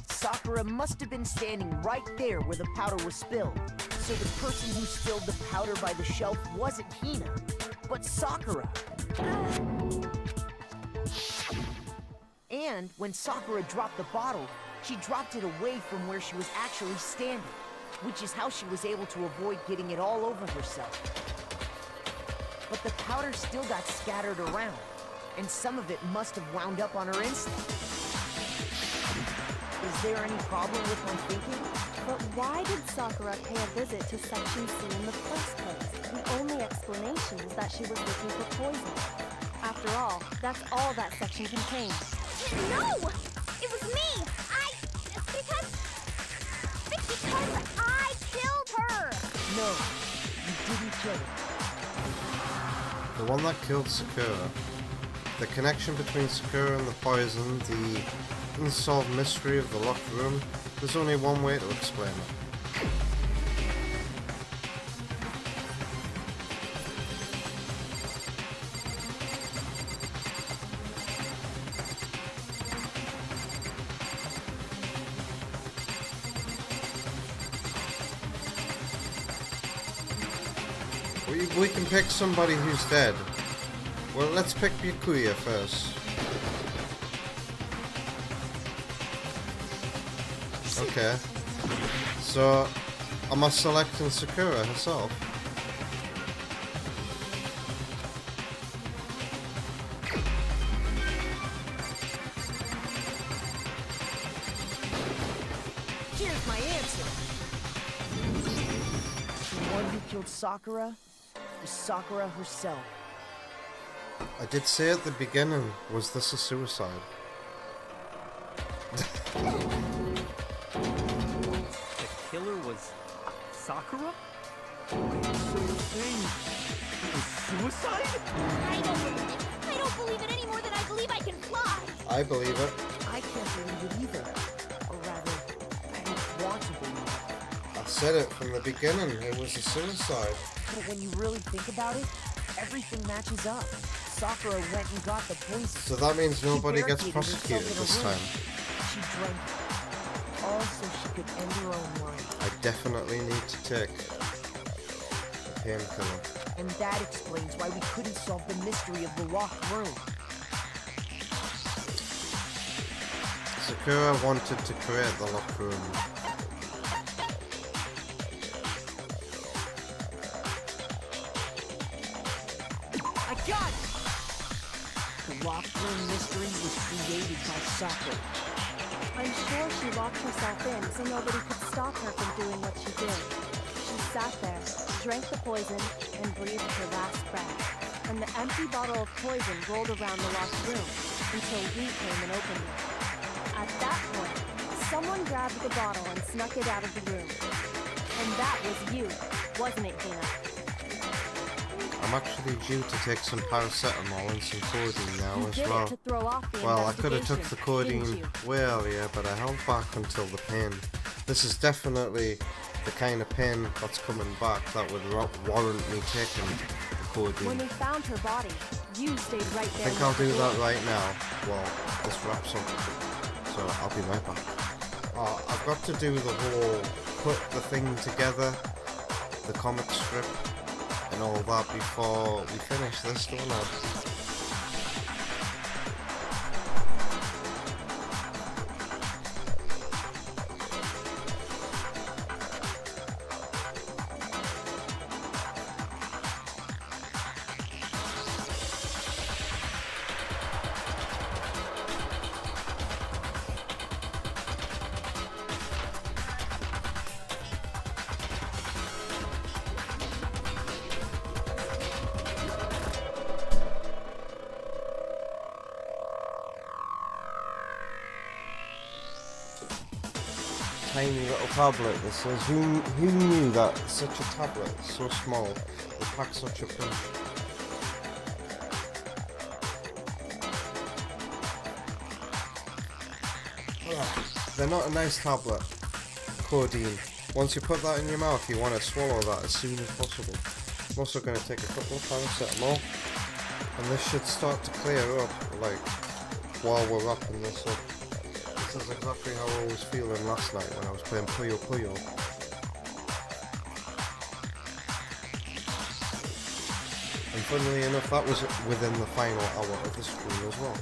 Sakura must have been standing right there where the powder was spilled. So the person who spilled the powder by the shelf wasn't Hina, but Sakura. And when Sakura dropped the bottle, she dropped it away from where she was actually standing, which is how she was able to avoid getting it all over herself. But the powder still got scattered around, and some of it must have wound up on her instep. Is there any problem with my thinking? But why did Sakura pay a visit to Section C in the first place? The only explanation is that she was looking for poison. After all, that's all that section contained. No! It was me! Because I killed her! No, you didn't kill her. The one that killed Sakura. The connection between Sakura and the poison, the unsolved mystery of the locked room. There's only one way to explain it. We can pick somebody who's dead. Well, let's pick Byakuya first. Okay. So, am I selecting Sakura herself? Here's my answer. The one who killed Sakura was Sakura herself. I did say at the beginning, was this a suicide? The killer was Sakura? So you're saying it was suicide? I don't believe it. I don't believe it any more than I believe I can fly. I believe it. I can't believe it either. Or rather, I don't want to believe it. I said it from the beginning, it was a suicide. But when you really think about it, everything matches up. Sakura went and got the poison. So that means nobody gets barricaded herself prosecuted in a this room. time. She drank it. All so she could end her own life. I definitely need to take a painkiller. And that explains why we couldn't solve the mystery of the locked room. Sakura wanted to create the locked room. I got it! The locked room mystery was created by Sakura. I'm sure she locked herself in so nobody could stop her from doing what she did. She sat there, drank the poison, and breathed her last breath. And the empty bottle of poison rolled around the locked room until we came and opened it. At that point, someone grabbed the bottle and snuck it out of the room. And that was you, wasn't it, Hina? I'm actually due to take some paracetamol and some codeine now You as did well. it to throw off the Well, I could have took the investigation, codeine. didn't you? Well, yeah, but I held back until the pain. This is definitely the kind of pain that's coming back that would warrant me taking the codeine. When we found her body, you stayed right I there. think I'll do that right now. Well, this wraps up. So I'll be right back. I've got to do the whole put the thing together, the comic strip, and all that before we finish this, don't I? Tiny little tablet. This says, who knew that such a tablet, so small, would pack such a punch? They're not a nice tablet. Codeine. Once you put that in your mouth, you want to swallow that as soon as possible. I'm also going to take a couple of paracetamol, and this should start to clear up, like, while we're wrapping this up. This is exactly how I was feeling last night when I was playing Puyo Puyo. And funnily enough, that was within the final hour of the stream as well.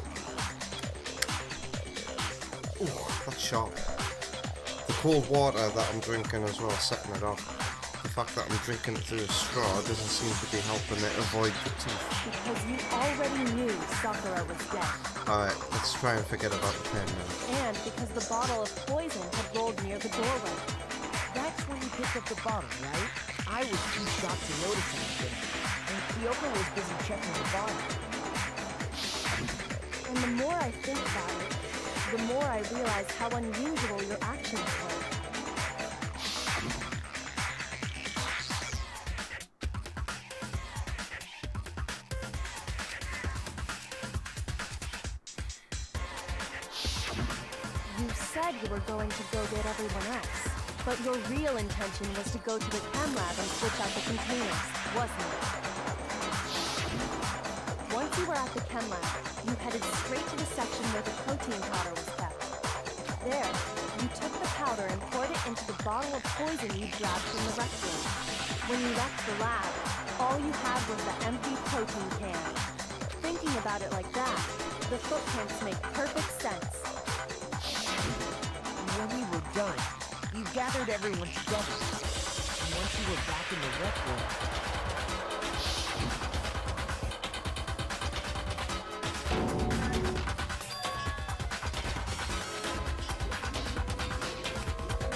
Ooh, that's sharp. The cold water that I'm drinking as well, setting it off. The fact that I'm drinking it through a straw doesn't seem to be helping it avoid the teeth. Because you already knew Sakura was dead. Alright, let's try and forget about the pen now. And because the bottle of poison had rolled near the doorway. That's when you picked up the bottle, right? I was too shocked to notice anything. And Kyoko was busy checking the bottle. And the more I think about it, the more I realize how unusual your actions were. You said you were going to go get everyone else, but your real intention was to go to the chem lab and switch out the containers, wasn't it? Once you were at the chem lab, you headed straight to the section where the protein powder was kept. There, you took the powder and poured it into the bottle of poison you grabbed from the rec room. When you left the lab, all you had was the empty protein can. Thinking about it like that, the footprints make perfect sense. When we were done, you gathered everyone together. And once you were back in the rec room,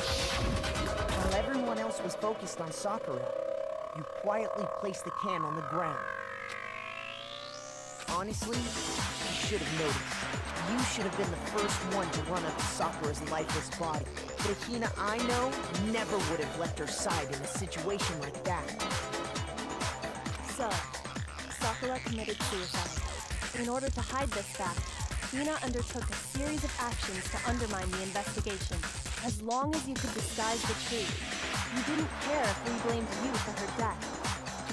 while everyone else was focused on Sakura, you quietly placed the can on the ground. Honestly, you should have noticed. You should have been the first one to run up to Sakura's lifeless body. But a Hina I know never would have left her side in a situation like that. So, Sakura committed suicide. In order to hide this fact, Hina undertook a series of actions to undermine the investigation. As long as you could disguise the truth, you didn't care if we blamed you for her death.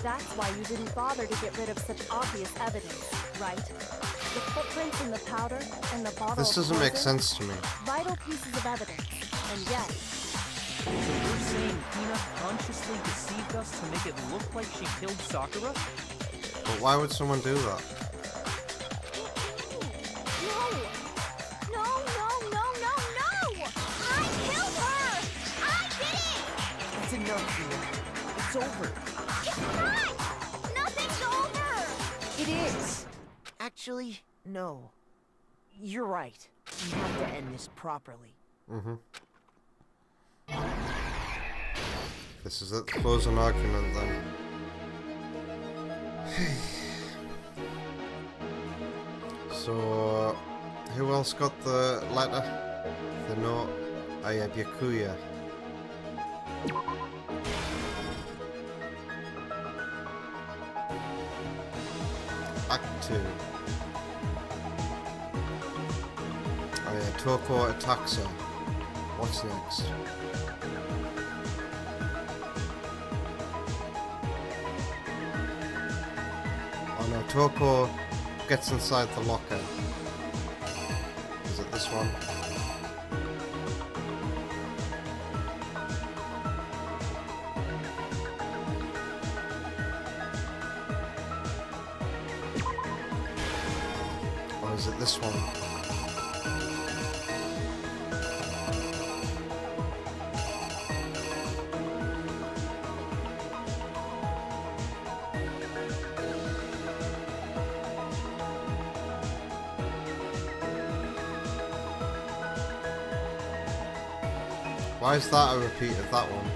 That's why you didn't bother to get rid of such obvious evidence, right? The footprints in the powder and the bottle This doesn't of make poison, sense to me. vital pieces of evidence, and yet, So you're saying Hina consciously deceived us to make it look like she killed Sakura? But why would someone do that? No! No, no, no, no, no! I killed her! I did it! That's enough, Hina. It's over. It's not! Nothing's over! It is! Actually, no. You're right. We have to end this properly. This this is it. Closing argument then. So, who else got the letter? The note? Oh yeah, Byakuya. Act 2. Oh yeah, Toko attacks her. What's next? Oh no, Toko gets inside the locker. Is it this one? Or is it this one? Why is that a repeat of that one?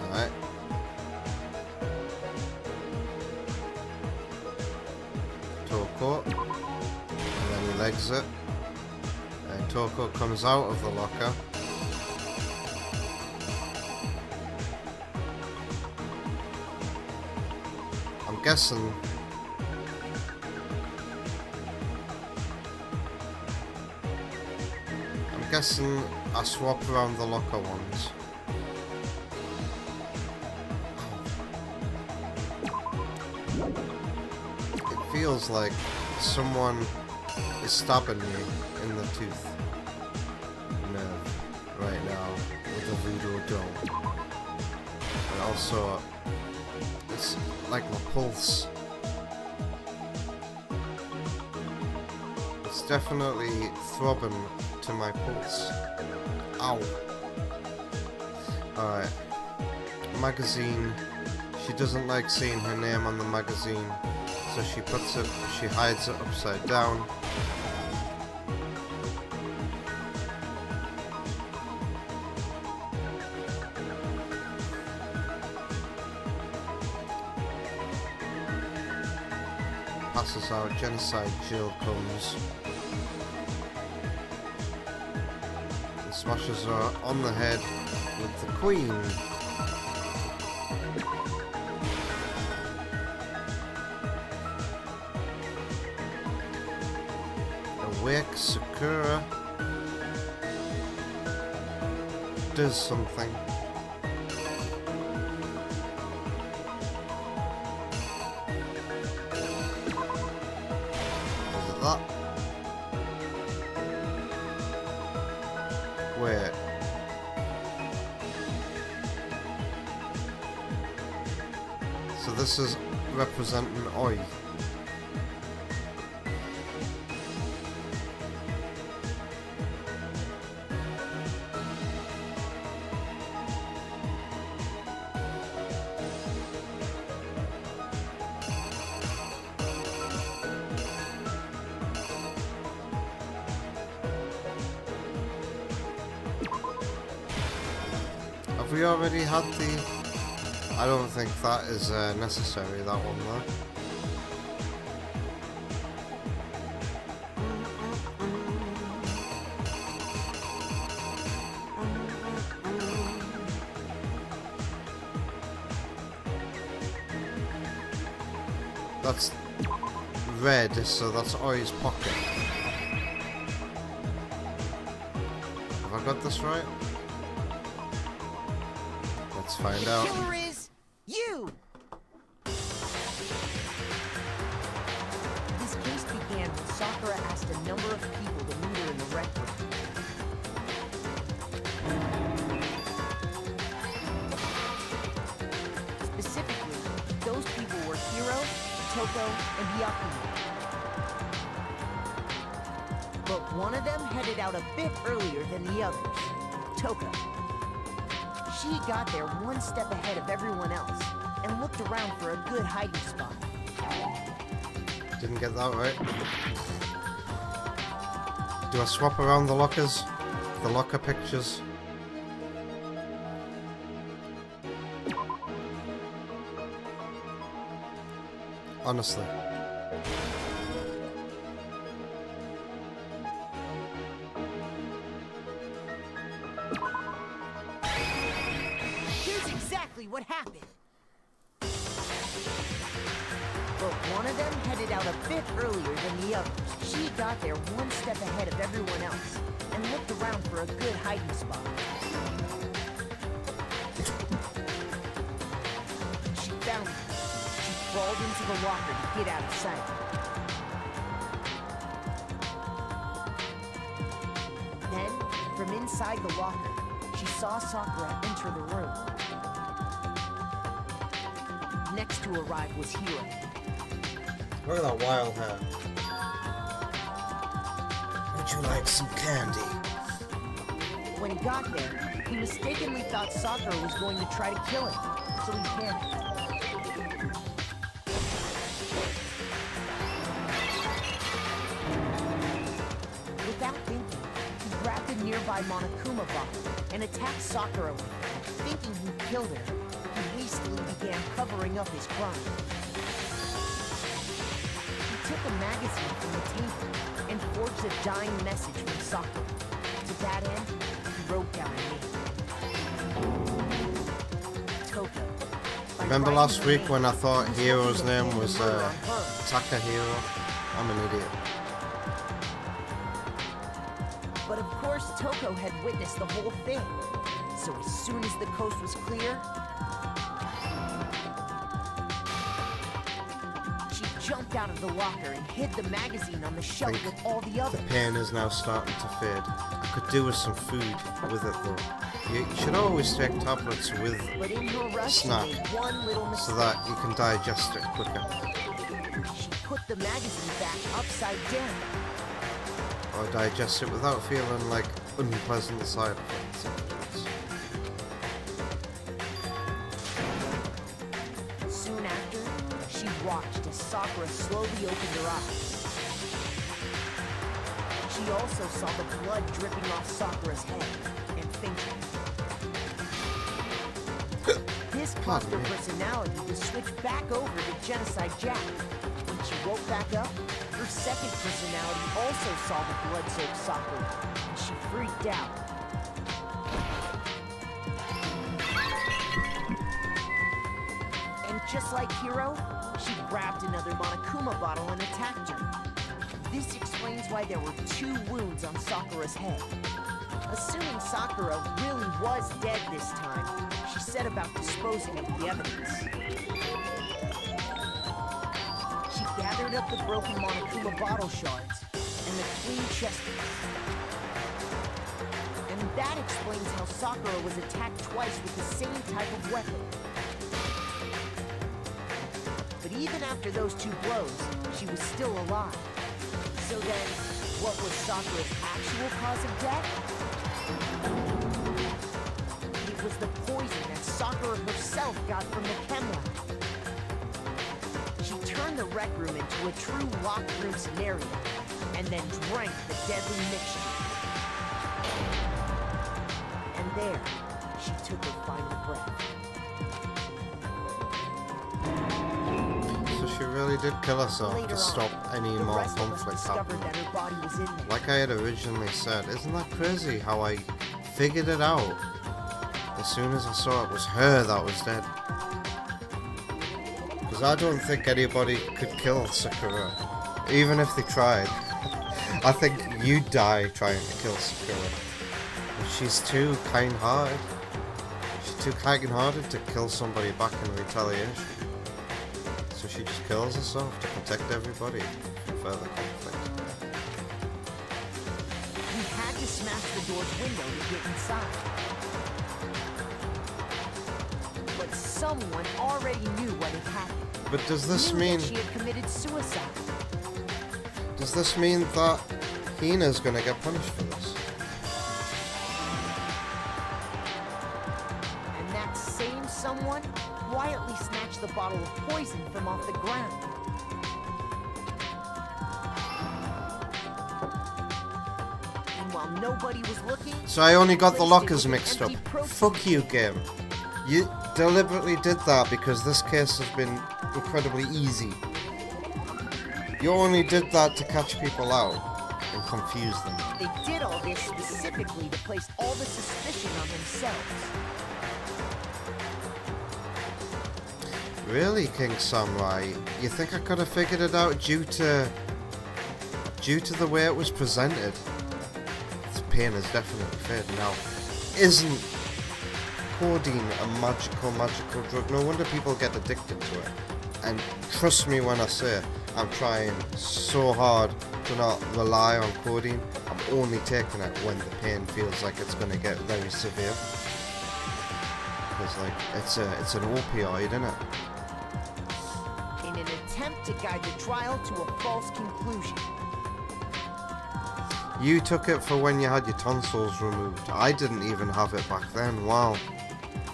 Alright. Toko, and then he legs it, and Toko comes out of the locker. I'm guessing I swap around the locker ones. Feels like someone is stabbing me in the tooth nerve right now with a voodoo doll. And also, it's like my pulse. It's definitely throbbing to my pulse. Ow. Alright. Magazine. She doesn't like seeing her name on the magazine. So she hides it upside down. Passes out, genocide Jill comes. And smashes her on the head with the queen. Awake Sakura does something. Is it that? Wait. So this is representing Oi. Have we already had the... I don't think that is necessary, that one though. That's red, so that's Oi's pocket. Have I got this right? Let's find out. The killer is you! This case began when Sakura asked a number of people to meet her in the rec room. Specifically, those people were Hiro, Toko, and Byakuya. But One of them headed out a bit earlier than the others, Toka. She got there one step ahead of everyone else and looked around for a good hiding spot. Didn't get that right. Do I swap around the lockers? The locker pictures? Honestly. Here's exactly what happened. But one of them headed out a bit earlier than the others. She got there one step ahead of everyone else and looked around for a good hiding spot. She found it. She crawled into the locker to get out of sight. Then, from inside the locker, she saw Sakura enter the room. Next to arrive was Hiro. Look at that wild hair. Would you like some candy? When he got there, he mistakenly thought Sakura was going to try to kill him, so he panicked. Without thinking, he grabbed a nearby Monokuma bottle and attacked Sakura with it. Thinking he'd killed her, he hastily began covering up his crime. He took a magazine from the table and forged a dying message from Sakura. To that end, he wrote down a name. Toka. Remember last week when I thought Hero's name was Takahiro? I'm an idiot. But of course, Toko had witnessed the whole thing. So as soon as the coast was clear, she jumped out of the locker and hid the magazine on the shelf with all the others. The pain is now starting to fade. I could do with some food with it though. You should always take tablets with But in her a rush, she snack made one little mistake. so that you can digest it quicker. She put the magazine back upside down. Or digest it without feeling like unpleasant side effects afterwards. Soon after, she watched as Sakura slowly opened her eyes. She also saw the blood dripping off Sakura's head and fainted. This caused her personality to switch back over to Genocide Jack. When she woke back up, her second personality also saw the blood-soaked Sakura, and she freaked out. And just like Hiro, she grabbed another Monokuma bottle and attacked her. This explains why there were 2 wounds on Sakura's head. Assuming Sakura really was dead this time, she set about disposing of the evidence. She gathered up the broken Monokuma bottle shards and the clean chest piece. And that explains how Sakura was attacked twice with the same type of weapon. But even after those 2 blows, she was still alive. So then, what was Sakura's actual cause of death? It was the poison that Sakura herself got from the chem lab. She turned the rec room into a true locked room scenario, and then drank the deadly mixture. And there, she took her final breath. So she really did kill herself Later to on, stop any the more rest of us conflict discovered happening. that her body was in there. Like I had originally said, isn't that crazy how I figured it out as soon as I saw it was her that was dead? Because I don't think anybody could kill Sakura, even if they tried. I think you'd die trying to kill Sakura. But she's too kind-hearted. She's too kind-hearted to kill somebody back in retaliation. So she just kills herself to protect everybody from further conflict. We had to smash the door's window to get inside. But someone already knew what had happened. But does this Knew mean... that she had committed suicide. Does this mean that Hina's gonna get punished for this. And that same someone quietly snatched the bottle of poison from off the ground. And while nobody was looking, So I only got the placed it lockers with an mixed up. empty protein Fuck you, game. You deliberately did that because this case has been incredibly easy. You only did that to catch people out and confuse them. They did all this specifically to place all the suspicion on themselves. Really, King Samurai? You think I could have figured it out due to the way it was presented? This pain is definitely fading out. Isn't codeine a magical drug? No wonder people get addicted to it. And trust me when I say I'm trying so hard to not rely on codeine. I'm only taking it when the pain feels like it's going to get very severe. Because like it's an opioid, isn't it? In an attempt to guide the trial to a false conclusion. You took it for when you had your tonsils removed. I didn't even have it back then. Wow.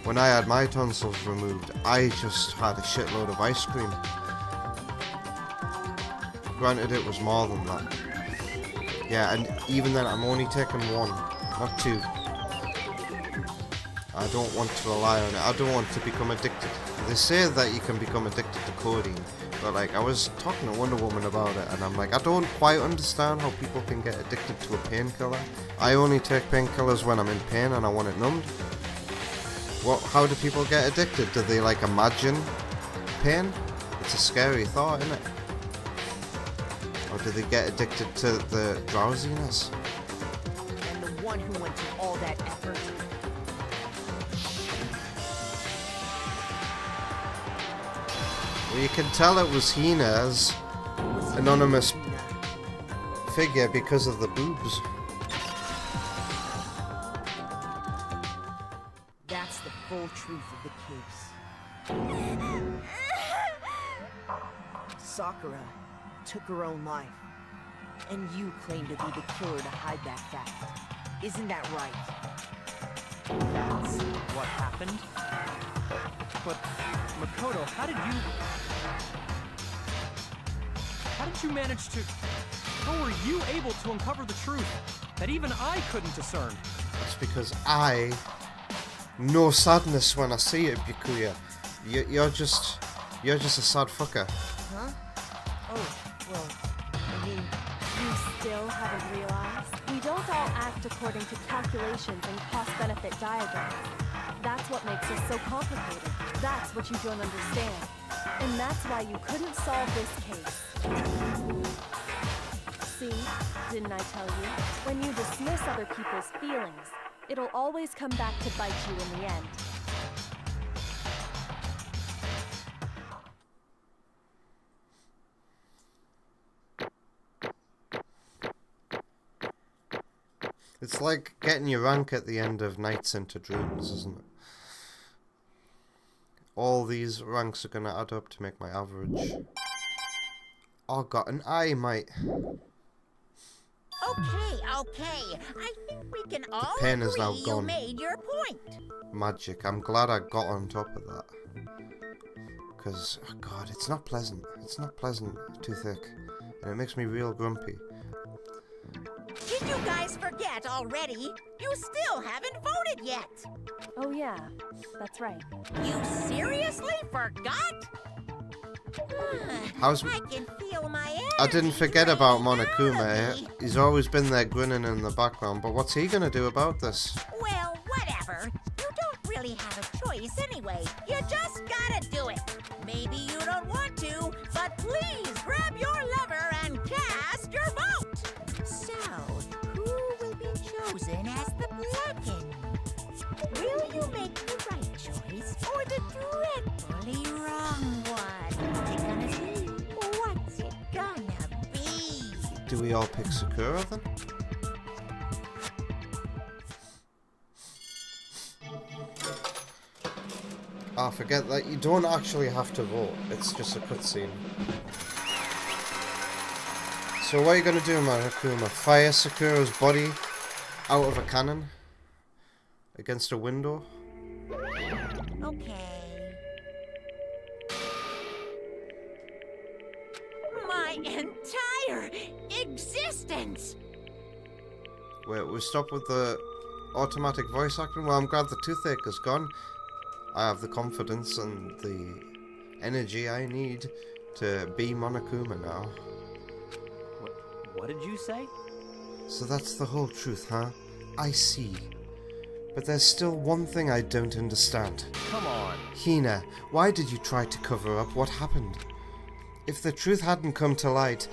When I had my tonsils removed, I just had a shitload of ice cream. Granted, it was more than that. Yeah, and even then, I'm only taking one, not two. I don't want to rely on it. I don't want to become addicted. They say that you can become addicted to codeine, but like, I was talking to Wonder Woman about it, and I'm like, I don't quite understand how people can get addicted to a painkiller. I only take painkillers when I'm in pain and I want it numbed. What? How do people get addicted? Do they like imagine pain? It's a scary thought, isn't it? Or do they get addicted to the drowsiness? And the one who went to all that effort. Well, you can tell it was Hina's anonymous figure because of the boobs. That's the full truth of the case. Sakura took her own life, and you claim to be the killer to hide that fact. Isn't that right? That's what happened? But, Makoto, how did you manage to... How were you able to uncover the truth that even I couldn't discern? That's because I know sadness when I see it, Byakuya. You're just a sad fucker. Huh? Oh, well, I mean... You still haven't realized? We don't all act according to calculations and cost-benefit diagrams. That's what makes us so complicated. That's what you don't understand. And that's why you couldn't solve this case. See? Didn't I tell you? When you dismiss other people's feelings, it'll always come back to bite you in the end. It's like getting your rank at the end of Nights into Dreams, isn't it? All these ranks are going to add up to make my average. Oh, got an eye, mate. Okay. I think we can all pen is agree now you gone. made your point. Magic. I'm glad I got on top of that. Because, oh God, it's not pleasant. It's not pleasant, too thick. And it makes me real grumpy. Did you guys forget already? You still haven't voted yet. Oh yeah, that's right. You seriously forgot? How's... I can feel my I didn't forget about Monokuma. out of me. He's always been there grinning in the background, but what's he gonna do about this? Well, whatever. You don't really have a choice anyway. You just gotta do it. Maybe you don't want to, but please grab your lever and cast your vote. So, who will be chosen as the Blackened? Will you make the right choice or the dreadfully wrong one? What's it gonna be? Do we all pick Sakura then? Ah, forget that. You don't actually have to vote. It's just a cutscene. So what are you gonna do, Monokuma? Fire Sakura's body out of a cannon? Against a window? Okay. My entire existence! Wait, we stop with the automatic voice acting? Well, I'm glad the toothache is gone. I have the confidence and the energy I need to be Monokuma now. What did you say? So that's the whole truth, huh? I see. But there's still one thing I don't understand. Come on. Hina, why did you try to cover up what happened? If the truth hadn't come to light,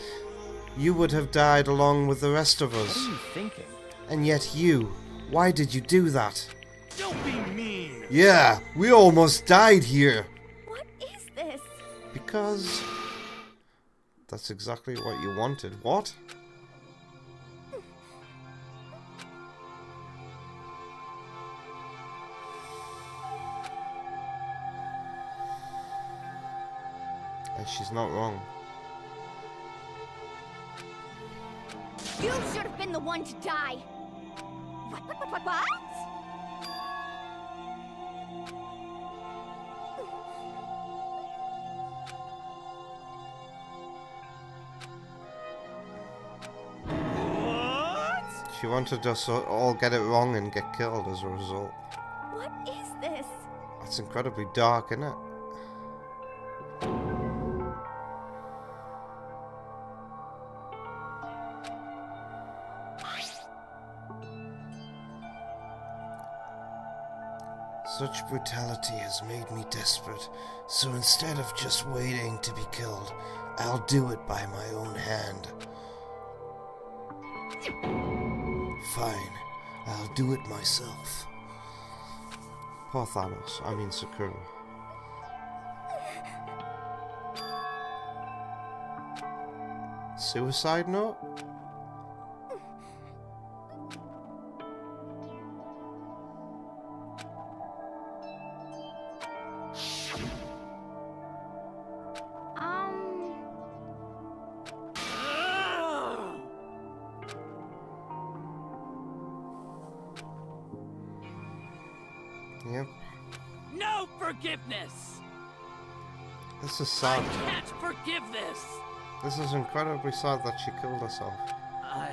you would have died along with the rest of us. What are you thinking? And yet you, why did you do that? Don't be mean! Yeah, we almost died here. What is this? Because that's exactly what you wanted. What? And she's not wrong. You should have been the one to die. What? She wanted us all get it wrong and get killed as a result. What is this? That's incredibly dark, isn't it? Such brutality has made me desperate, so instead of just waiting to be killed, I'll do it by my own hand. Fine, I'll do it myself. Poor Thanos, I mean Sakura. Suicide note? Yep. No forgiveness! This is sad. I can't forgive this! This is incredibly sad that she killed herself. But...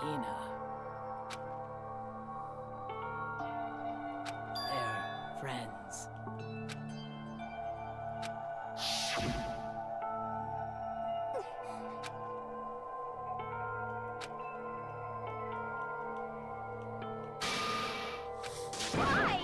Hina. They're friends. Why?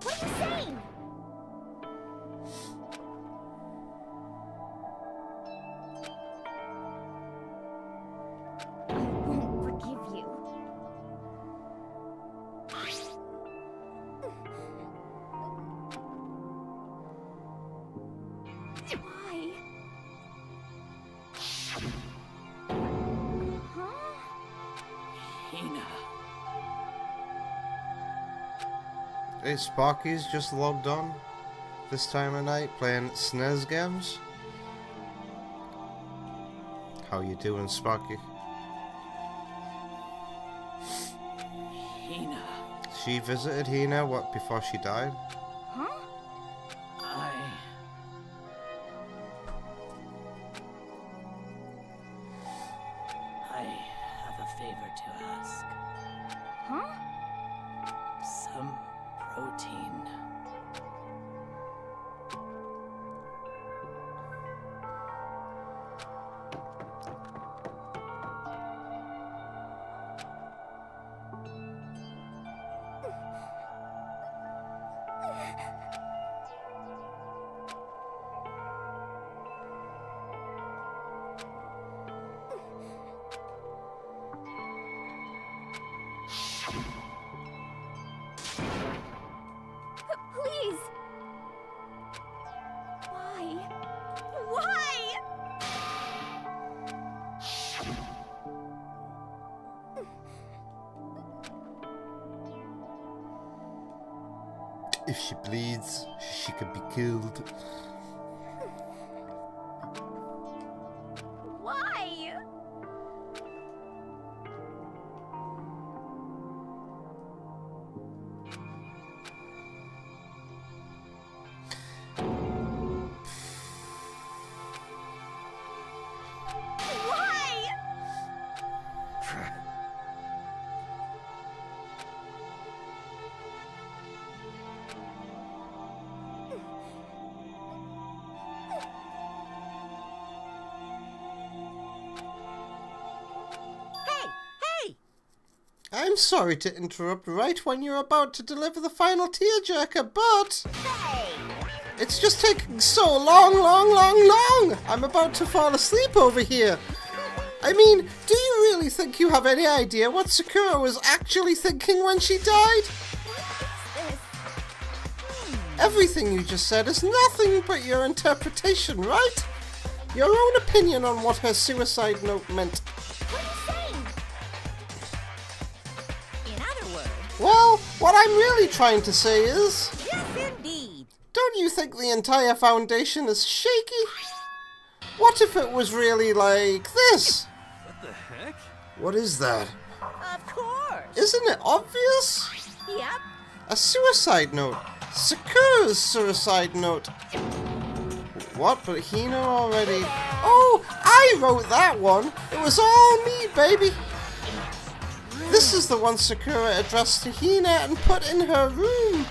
What are you saying? I won't forgive you. Why? Huh? Hina. Hey, Sparky's just logged on this time of night playing SNES games. How you doing, Sparky? Hina. She visited Hina before she died? Huh? I have a favor to ask. Huh? Some protein. Please. Why? Why? If she bleeds, she could be killed. Why? Why? Hey! I'm sorry to interrupt right when you're about to deliver the final tearjerker, but Hey! it's just taking so long. I'm about to fall asleep over here. I mean, do you really think you have any idea what Sakura was actually thinking when she died? Everything you just said is nothing but your interpretation, right? Your own opinion on what her suicide note meant. What are you saying? In other words, Well, what I'm really trying to say is, yes, indeed. don't you think the entire foundation is shaky? What if it was really like this? What the heck? What is that? Of course. Isn't it obvious? Yep. A suicide note. Sakura's suicide note. What? But Hina already... Oh, I wrote that one. It was all me, baby. This is the one Sakura addressed to Hina and put in her room.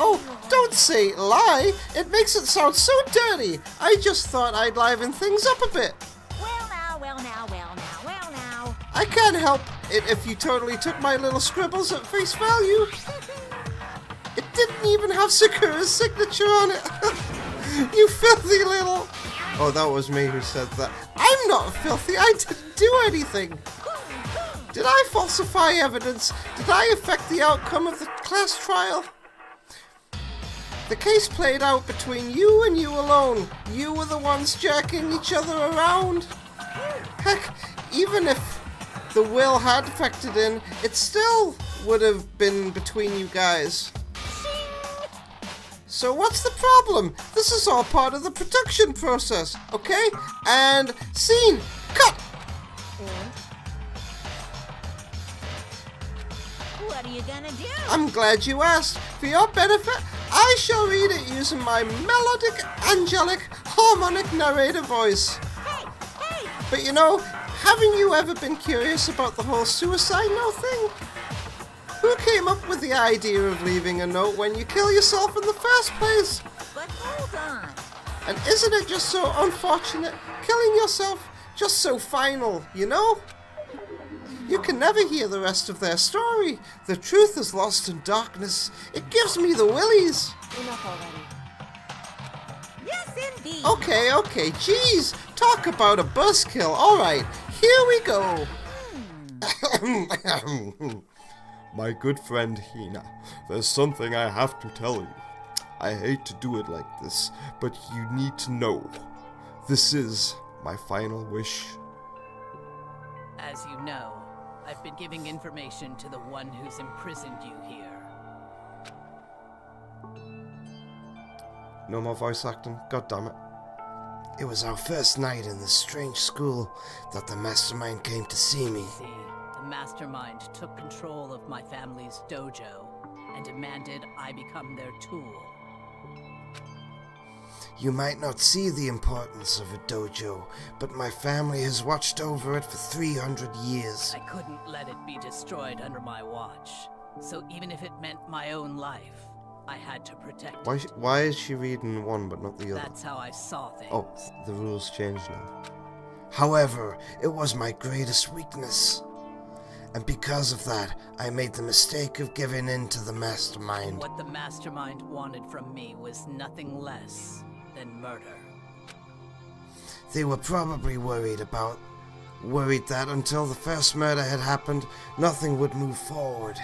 Oh, don't say lie. It makes it sound so dirty. I just thought I'd liven things up a bit. Well now. I can't help it if you totally took my little scribbles at face value. It didn't even have Sakura's signature on it. You filthy little... Oh, that was me who said that. I'm not filthy. I didn't do anything. Did I falsify evidence? Did I affect the outcome of the class trial? The case played out between you and you alone. You were the ones jerking each other around. Heck, even if the will had factored in, it still would have been between you guys. So what's the problem? This is all part of the production process, okay? And scene, cut! What are you gonna do? I'm glad you asked. For your benefit, I shall read it using my melodic, angelic, harmonic narrator voice. Hey! But you know, haven't you ever been curious about the whole suicide note thing? Who came up with the idea of leaving a note when you kill yourself in the first place? But hold on. And isn't it just so unfortunate? Killing yourself, just so final, you know? You can never hear the rest of their story. The truth is lost in darkness. It gives me the willies. Enough already. Yes, indeed. Okay, jeez. Talk about a buzzkill. Alright, here we go. My good friend Hina, there's something I have to tell you. I hate to do it like this, but you need to know. This is my final wish. As you know, I've been giving information to the one who's imprisoned you here. No more voice acting, god damn it. It was our first night in this strange school that the mastermind came to see me. See, the mastermind took control of my family's dojo and demanded I become their tool. You might not see the importance of a dojo, but my family has watched over it for 300 years. I couldn't let it be destroyed under my watch. So even if it meant my own life, I had to protect it. Why is she reading one but not the other? That's how I saw things. Oh, the rules changed now. However, it was my greatest weakness. And because of that, I made the mistake of giving in to the mastermind. What the mastermind wanted from me was nothing less than murder. They were probably worried about worried that until the first murder had happened, nothing would move forward.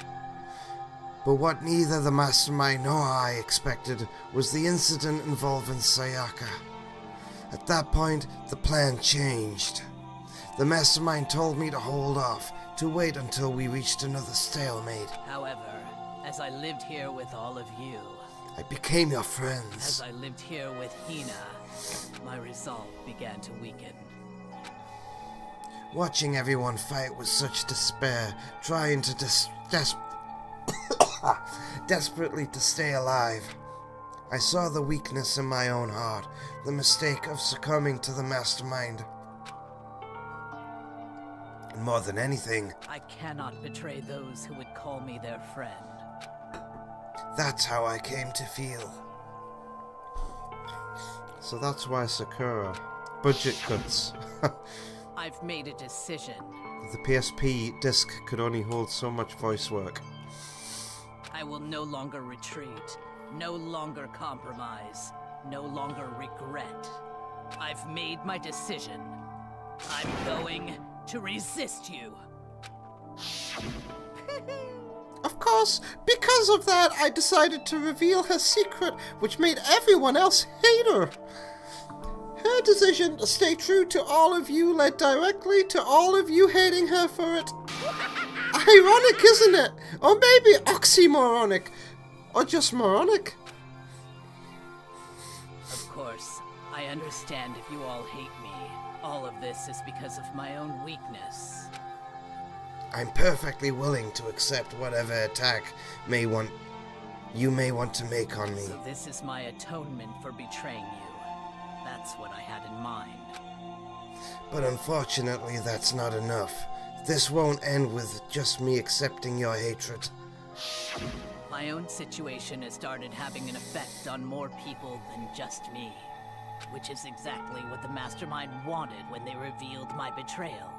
But what neither the mastermind nor I expected was the incident involving Sayaka. At that point, the plan changed. The mastermind told me to hold off, to wait until we reached another stalemate. However, as I lived here with all of you, I became your friends. as I lived here with Hina, my resolve began to weaken. Watching everyone fight with such despair, trying to desperately to stay alive. I saw the weakness in my own heart, the mistake of succumbing to the mastermind. And more than anything, I cannot betray those who would call me their friend. that's how I came to feel. So that's why Sakura. Budget cuts. I've made a decision. The PSP disc could only hold so much voice work. I will no longer retreat, no longer compromise, no longer regret. I've made my decision. I'm going to resist you. Of course, because of that, I decided to reveal her secret, which made everyone else hate her. Her decision to stay true to all of you led directly to all of you hating her for it. Ironic, isn't it? Or maybe oxymoronic. Or just moronic. Of course, I understand if you all hate me. All of this is because of my own weakness. I'm perfectly willing to accept whatever attack you may want to make on me. So this is my atonement for betraying you. That's what I had in mind. But unfortunately, that's not enough. This won't end with just me accepting your hatred. My own situation has started having an effect on more people than just me. Which is exactly what the mastermind wanted when they revealed my betrayal.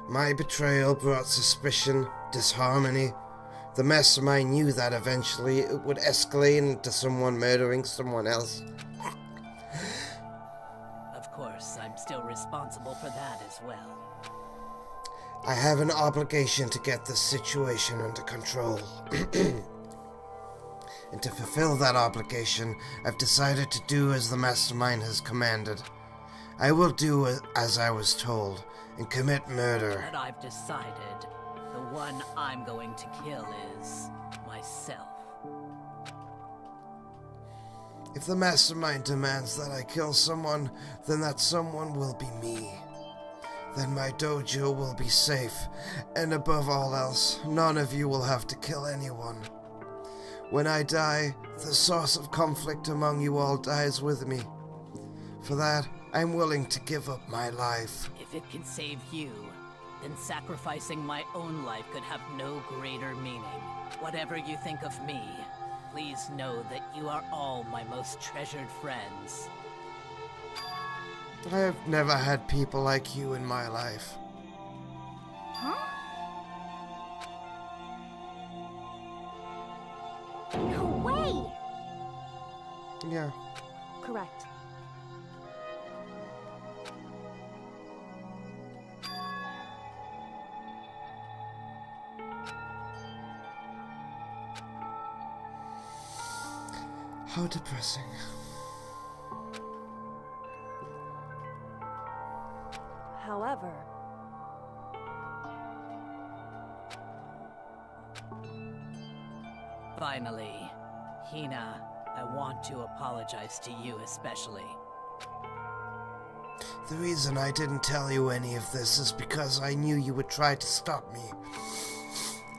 My betrayal brought suspicion, disharmony. The mastermind knew that eventually it would escalate into someone murdering someone else. Of course, I'm still responsible for that as well. I have an obligation to get this situation under control. And to fulfill that obligation, I've decided to do as the mastermind has commanded. I will do as I was told, and commit murder. But I've decided the one I'm going to kill is myself. If the mastermind demands that I kill someone, then that someone will be me. Then my dojo will be safe, and above all else, none of you will have to kill anyone. When I die, the source of conflict among you all dies with me. For that, I'm willing to give up my life. If it can save you, then sacrificing my own life could have no greater meaning. Whatever you think of me, please know that you are all my most treasured friends. I have never had people like you in my life. Huh? No way! Yeah. Correct. How depressing. However, finally, Hina, I want to apologize to you especially. The reason I didn't tell you any of this is because I knew you would try to stop me.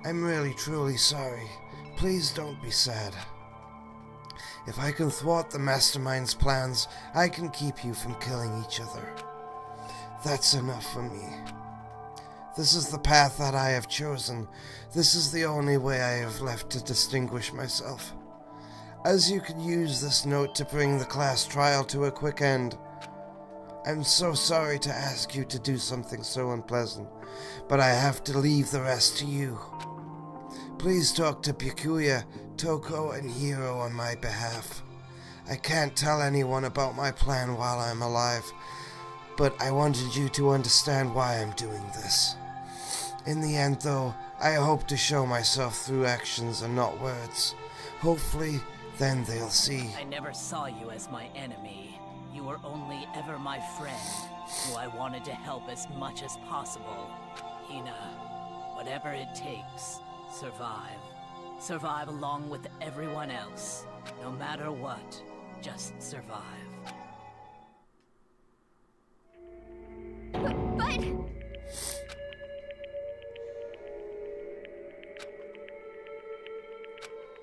I'm really truly sorry. Please don't be sad. If I can thwart the mastermind's plans, I can keep you from killing each other. That's enough for me. This is the path that I have chosen. This is the only way I have left to distinguish myself. As you can use this note to bring the class trial to a quick end. I'm so sorry to ask you to do something so unpleasant, but I have to leave the rest to you. Please talk to Byakuya, Toko, and Hiro on my behalf. I can't tell anyone about my plan while I'm alive, but I wanted you to understand why I'm doing this. In the end, though, I hope to show myself through actions and not words. Hopefully, then they'll see. I never saw you as my enemy. You were only ever my friend, who I wanted to help as much as possible. Hina, whatever it takes, survive. Survive along with everyone else. No matter what, just survive. But...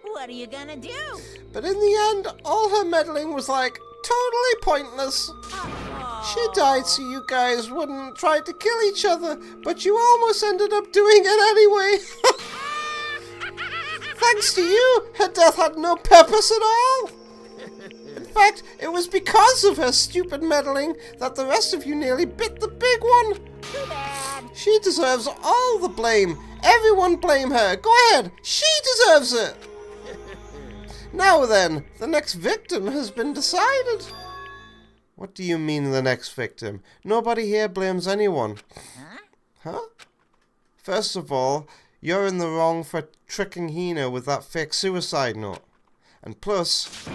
What are you gonna do? But in the end, all her meddling was like totally pointless. She died so you guys wouldn't try to kill each other, but you almost ended up doing it anyway. Thanks to you, her death had no purpose at all. In fact, it was because of her stupid meddling that the rest of you nearly bit the big one. Too bad. She deserves all the blame. Everyone blame her. Go ahead. She deserves it. Now then, the next victim has been decided. What do you mean, the next victim? Nobody here blames anyone. Huh? First of all, you're in the wrong for tricking Hina with that fake suicide note. And plus,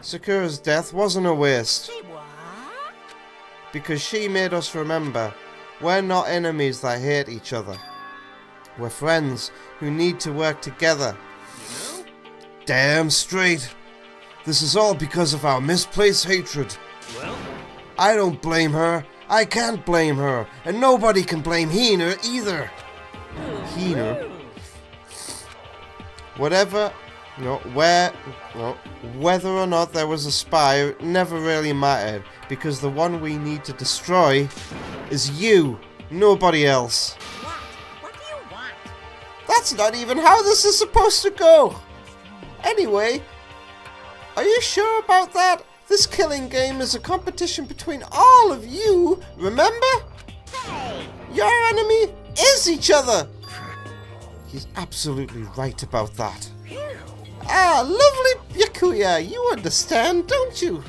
Sakura's death wasn't a waste. Because she made us remember, we're not enemies that hate each other. We're friends who need to work together. Damn straight. This is all because of our misplaced hatred. Well? I don't blame her. I can't blame her. And nobody can blame Hina either. Hina? Whether or not there was a spy never really mattered, because the one we need to destroy is you, nobody else. What do you want? That's not even how this is supposed to go. Anyway, are you sure about that? This killing game is a competition between all of you, remember? Hey! Your enemy is each other. He's absolutely right about that. Ah, lovely Byakuya, you understand, don't you?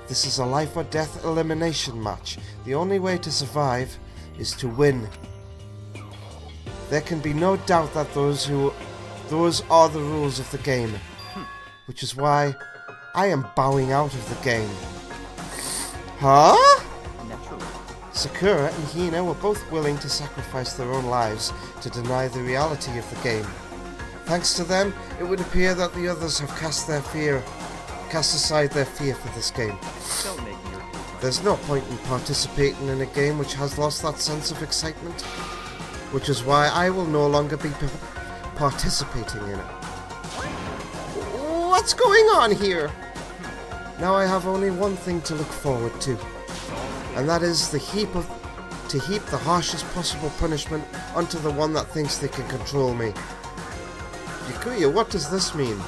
This is a life or death elimination match. The only way to survive is to win. There can be no doubt that those are the rules of the game. Which is why I am bowing out of the game. Huh? Sakura and Hina were both willing to sacrifice their own lives to deny the reality of the game. Thanks to them, it would appear that the others have cast aside their fear for this game. There's no point in participating in a game which has lost that sense of excitement. Which is why I will no longer be participating in it. What's going on here? Now I have only one thing to look forward to, and that is to heap the harshest possible punishment onto the one that thinks they can control me. Byakuya, what does this mean?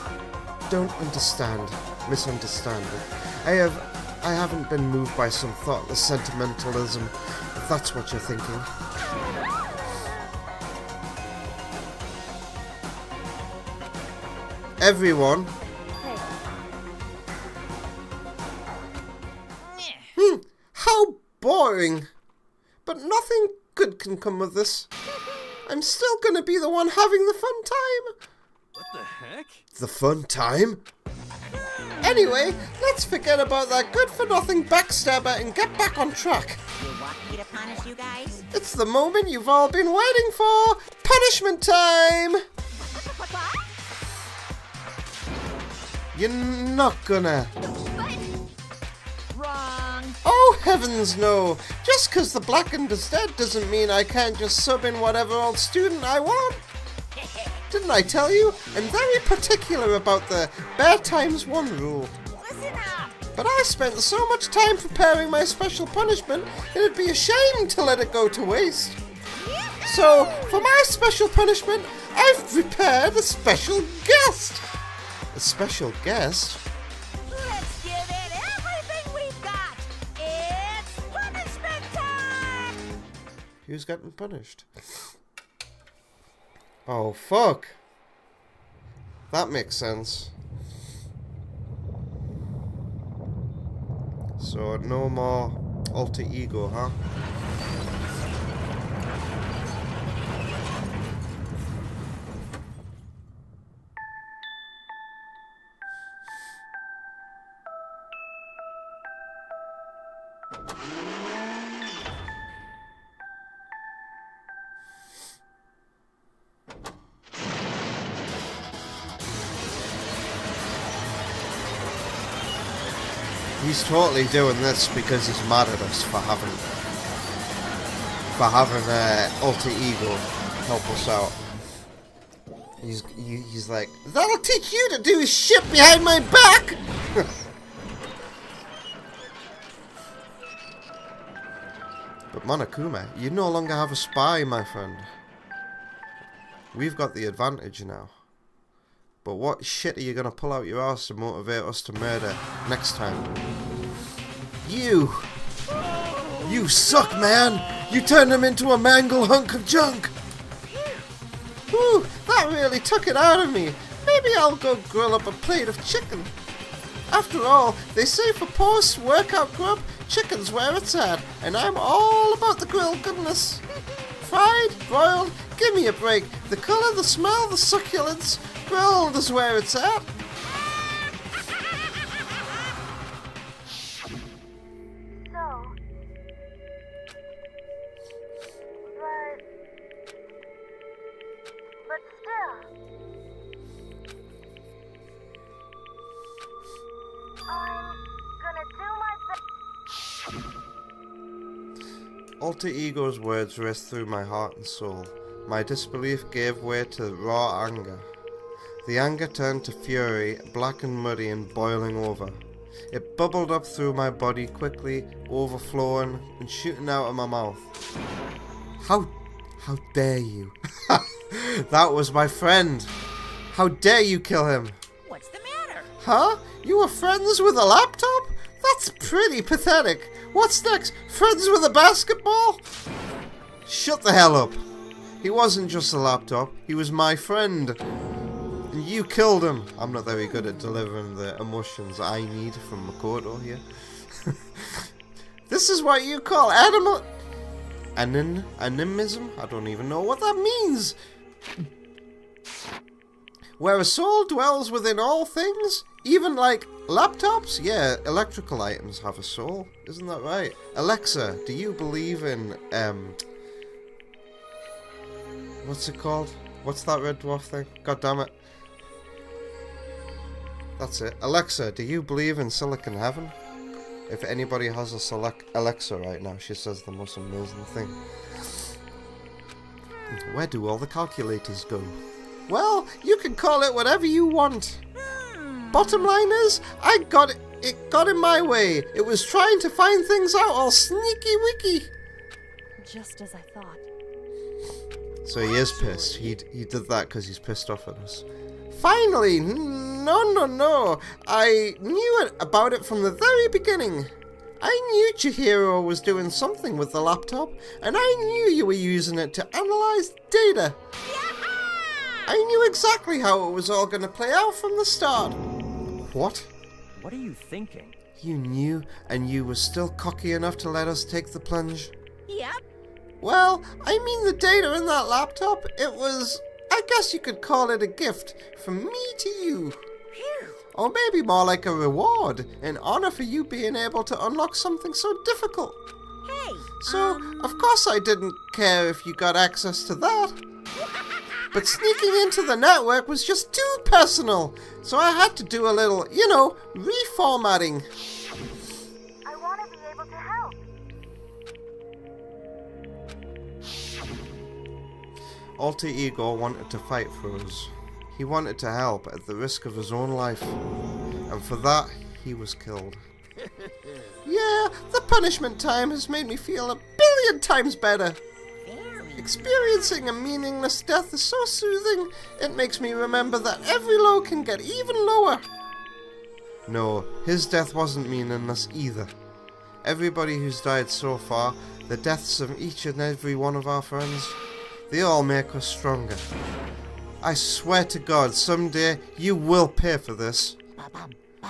Don't misunderstand it. I haven't been moved by some thoughtless sentimentalism, if that's what you're thinking. Everyone. How boring. But nothing good can come of this. I'm still gonna be the one having the fun time. What the heck? The fun time? Anyway, let's forget about that good-for-nothing backstabber and get back on track. You want me to punish you guys? It's the moment you've all been waiting for. Punishment time! You're not gonna. Wrong. Oh, heavens no! Just 'cause the blackened is dead doesn't mean I can't just sub in whatever old student I want. Didn't I tell you? I'm very particular about the bare times one rule. Listen up. But I spent so much time preparing my special punishment, it'd be a shame to let it go to waste. So, for my special punishment, I've prepared a special guest. A special guest? Let's give it everything we've got. It's punishment time. Who's getting punished? Oh, fuck. That makes sense. So no more alter ego, huh? He's totally doing this because he's mad at us for having alter ego help us out. He's like, that'll teach you to do shit behind my back. But Monokuma, you no longer have a spy, my friend. We've got the advantage now. But what shit are you gonna pull out your ass to motivate us to murder next time? You suck, man! You turned him into a mangled hunk of junk! Whew, that really took it out of me. Maybe I'll go grill up a plate of chicken. After all, they say for post-workout grub, chicken's where it's at, and I'm all about the grilled goodness. Fried, broiled, give me a break. The colour, the smell, the succulence, grilled is where it's at. But still, I'm gonna do my best. Alter ego's words raced through my heart and soul. My disbelief gave way to raw anger. The anger turned to fury, black and muddy and boiling over. It bubbled up through my body quickly, overflowing and shooting out of my mouth. How dare you? That was my friend. How dare you kill him? What's the matter? Huh? You were friends with a laptop? That's pretty pathetic. What's next? Friends with a basketball? Shut the hell up. He wasn't just a laptop. He was my friend. And you killed him. I'm not very good at delivering the emotions I need from Makoto here. This is what you call animism? I don't even know what that means. Where a soul dwells within all things, even like laptops? Yeah, electrical items have a soul. Isn't that right? Alexa, do you believe in, what's it called? What's that red dwarf thing? God damn it. That's it. Alexa, do you believe in Silicon Heaven? If anybody has a Alexa right now, she says the most amazing thing. Where do all the calculators go? Well, you can call it whatever you want. Bottom line is, it got in my way. It was trying to find things out all sneaky wiki. Just as I thought. So he is pissed. He did that because he's pissed off at us. Finally! No. I knew about it from the very beginning. I knew Chihiro was doing something with the laptop, and I knew you were using it to analyze data. I knew exactly how it was all going to play out from the start. What? What are you thinking? You knew, and you were still cocky enough to let us take the plunge? Yep. Well, I mean the data in that laptop, it was, I guess you could call it a gift from me to you. Or maybe more like a reward, in honor for you being able to unlock something so difficult. Hey. So, of course I didn't care if you got access to that. But sneaking into the network was just too personal, so I had to do a little, reformatting. I want to be able to help. Alter Ego wanted to fight for us. He wanted to help at the risk of his own life. And for that, he was killed. Yeah, the punishment time has made me feel 1,000,000,000 times better. Experiencing a meaningless death is so soothing, it makes me remember that every low can get even lower. No, his death wasn't meaningless either. Everybody who's died so far, the deaths of each and every one of our friends, they all make us stronger. I swear to God, someday you will pay for this.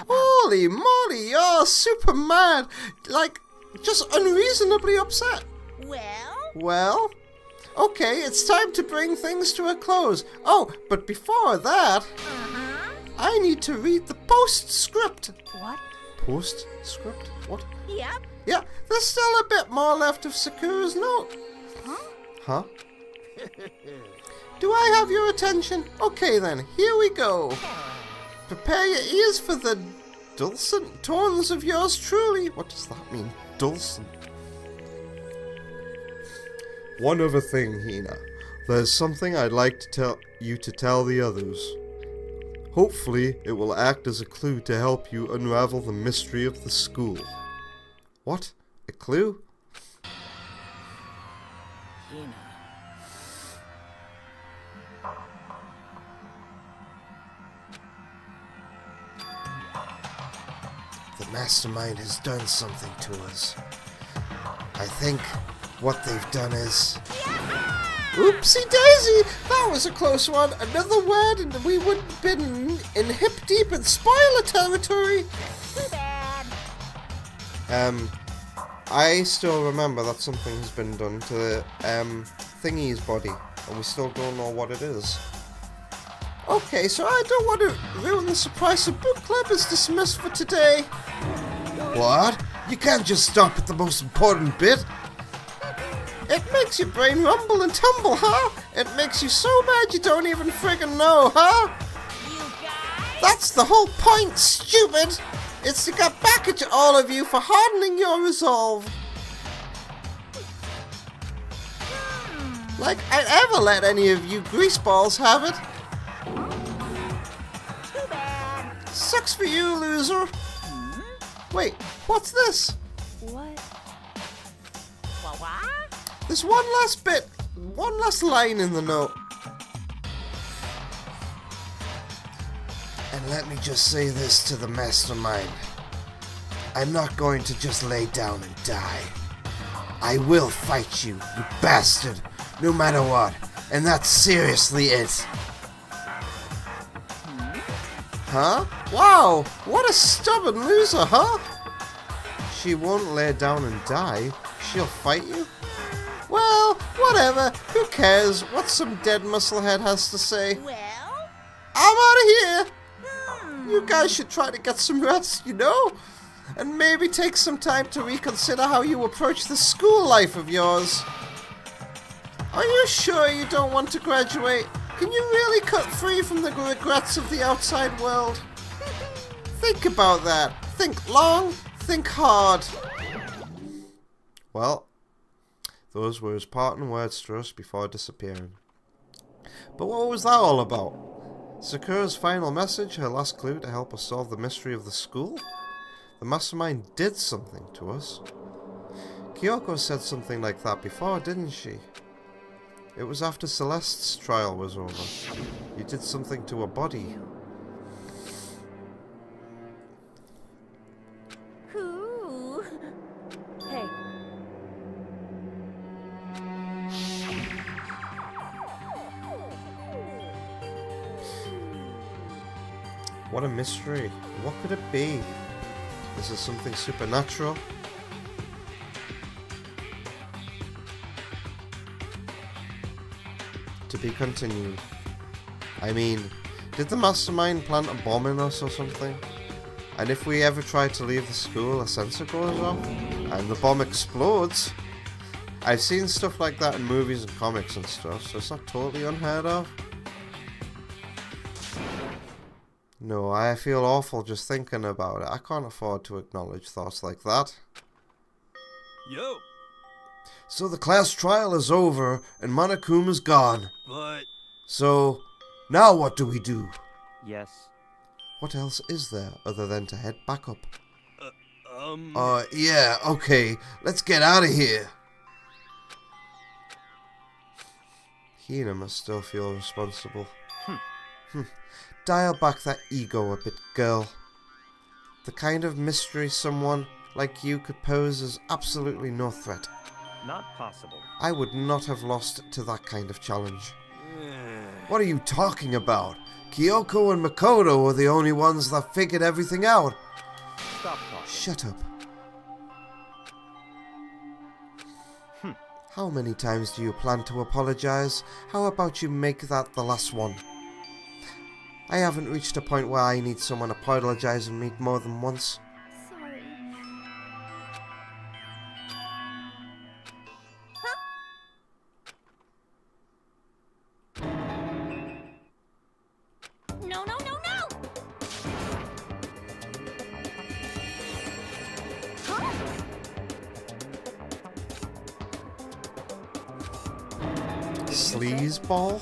Holy moly, you're super mad. Like, just unreasonably upset. Well? Well? Okay, it's time to bring things to a close. Oh, but before that, I need to read the postscript. What? Postscript? What? Yep. Yeah, there's still a bit more left of Sakura's note. Huh? Do I have your attention? Okay then, here we go. Prepare your ears for the dulcet tones of yours truly. What does that mean? Dulcet. One other thing, Hina. There's something I'd like to tell you to tell the others. Hopefully, it will act as a clue to help you unravel the mystery of the school. What? A clue? Hina. The mastermind has done something to us. I think what they've done is... Oopsie daisy! That was a close one. Another word and we would have been in hip deep in spoiler territory. Too bad. I still remember that something has been done to Thingy's body, and we still don't know what it is. Okay, so I don't want to ruin the surprise, so book club is dismissed for today. What? You can't just stop at the most important bit. It makes your brain rumble and tumble, huh? It makes you so mad you don't even friggin' know, huh? You guys? That's the whole point, stupid! It's to get back at all of you for hardening your resolve. Like I'd ever let any of you greaseballs have it. Too bad. Sucks for you, loser. Wait, what's this? What? What? There's one last bit, one last line in the note. And let me just say this to the mastermind. I'm not going to just lay down and die. I will fight you, you bastard, no matter what. And that's seriously it. Huh? Wow, what a stubborn loser, huh? She won't lay down and die. She'll fight you? Well, whatever. Who cares what some dead musclehead has to say? Well? I'm out of here. You guys should try to get some rest, you know? And maybe take some time to reconsider how you approach the school life of yours. Are you sure you don't want to graduate? Can you really cut free from the regrets of the outside world? Think about that. Think long, think hard. Well, those were his parting words to us before disappearing. But what was that all about? Sakura's final message, her last clue to help us solve the mystery of the school? The mastermind did something to us. Kyoko said something like that before, didn't she? It was after Celeste's trial was over. You did something to her body. Ooh. Hey. What a mystery. What could it be? This is something supernatural. To be continued. I mean, did the mastermind plant a bomb in us or something? And if we ever try to leave the school, a sensor goes off and the bomb explodes? I've seen stuff like that in movies and comics and stuff, so it's not totally unheard of. No, I feel awful just thinking about it. I can't afford to acknowledge thoughts like that. Yo, So the class trial is over and Monokuma's gone. but... So, now what do we do? Yes. What else is there other than to head back up? Yeah, okay. Let's get out of here. Hina must still feel responsible. Dial back that ego a bit, girl. The kind of mystery someone like you could pose as absolutely no threat. Not possible. I would not have lost to that kind of challenge. What are you talking about? Kyoko and Makoto were the only ones that figured everything out. Stop talking. Shut up. How many times do you plan to apologize? How about you make that the last one? I haven't reached a point where I need someone apologizing me more than once. Sorry. No, no, no, no! Huh? Sleazeball?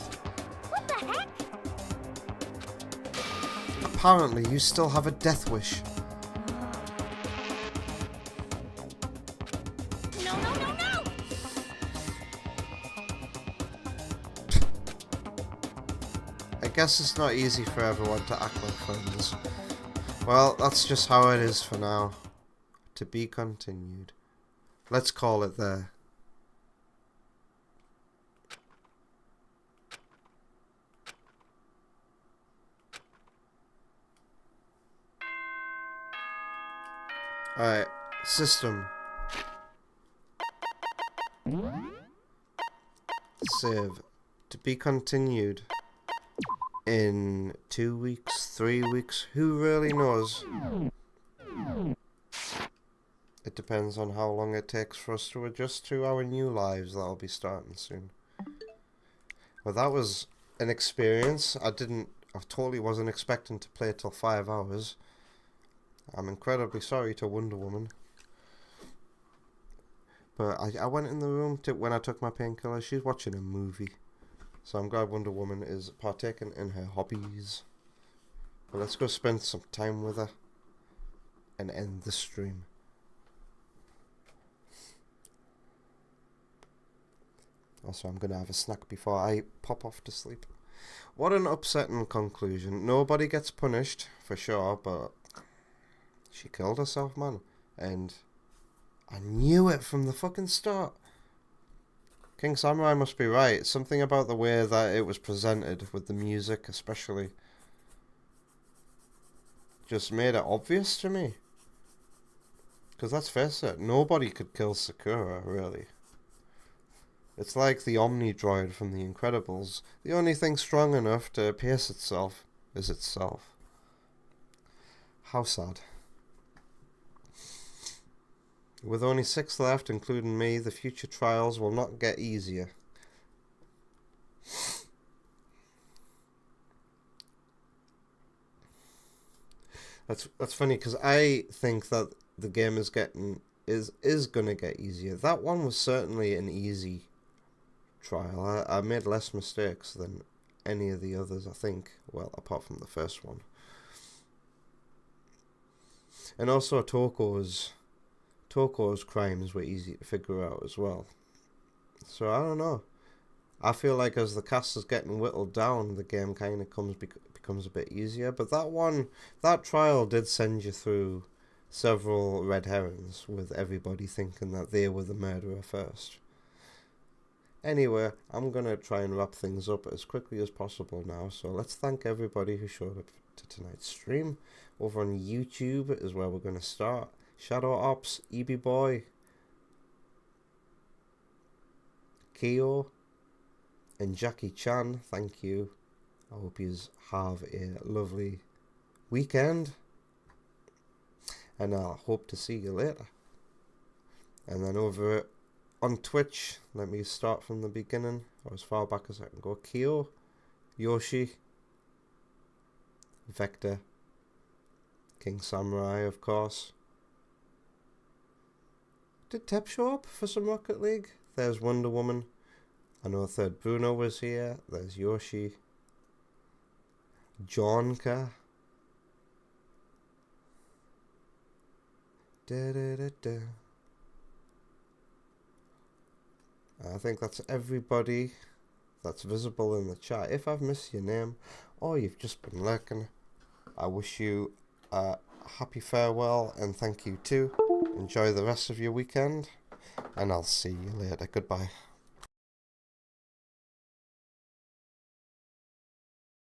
What the heck? Apparently you still have a death wish. No, no, no, no! I guess it's not easy for everyone to act like friends. Well, that's just how it is for now. To be continued. Let's call it there. Alright, system. Save. To be continued. In 2 weeks, 3 weeks, who really knows? It depends on how long it takes for us to adjust to our new lives that'll be starting soon. Well, that was an experience. I totally wasn't expecting to play till 5 hours. I'm incredibly sorry to Wonder Woman. But I went in the room when I took my painkiller. She's watching a movie. So I'm glad Wonder Woman is partaking in her hobbies. But let's go spend some time with her. And end the stream. Also, I'm going to have a snack before I pop off to sleep. What an upsetting conclusion. Nobody gets punished, for sure, but she killed herself, man. And I knew it from the fucking start. King Samurai must be right. Something about the way that it was presented, with the music especially, just made it obvious to me. Because let's face it, nobody could kill Sakura, really. It's like the Omni Droid from The Incredibles. The only thing strong enough to pierce itself is itself. How sad. With only 6 left, including me, the future trials will not get easier. That's funny, because I think that the game is gonna get easier. That one was certainly an easy trial. I made less mistakes than any of the others, I think. Well, apart from the first one. And also Toko's crimes were easy to figure out as well. So I don't know. I feel like as the cast is getting whittled down, the game kind of becomes a bit easier. But that trial did send you through several red herrings, with everybody thinking that they were the murderer first. Anyway, I'm going to try and wrap things up as quickly as possible now. So let's thank everybody who showed up to tonight's stream. Over on YouTube is where we're going to start. Shadow Ops, EB Boy, Keo, and Jackie Chan, thank you. I hope you have a lovely weekend. And I hope to see you later. And then over on Twitch, let me start from the beginning, or as far back as I can go. Keo, Yoshi, Vector, King Samurai, of course. Did Tep show up for some Rocket League? There's Wonder Woman. I know Third Bruno was here. There's Yoshi. Jonka. I think that's everybody that's visible in the chat. If I've missed your name, or you've just been lurking, I wish you a happy farewell and thank you too. Enjoy the rest of your weekend, and I'll see you later. Goodbye.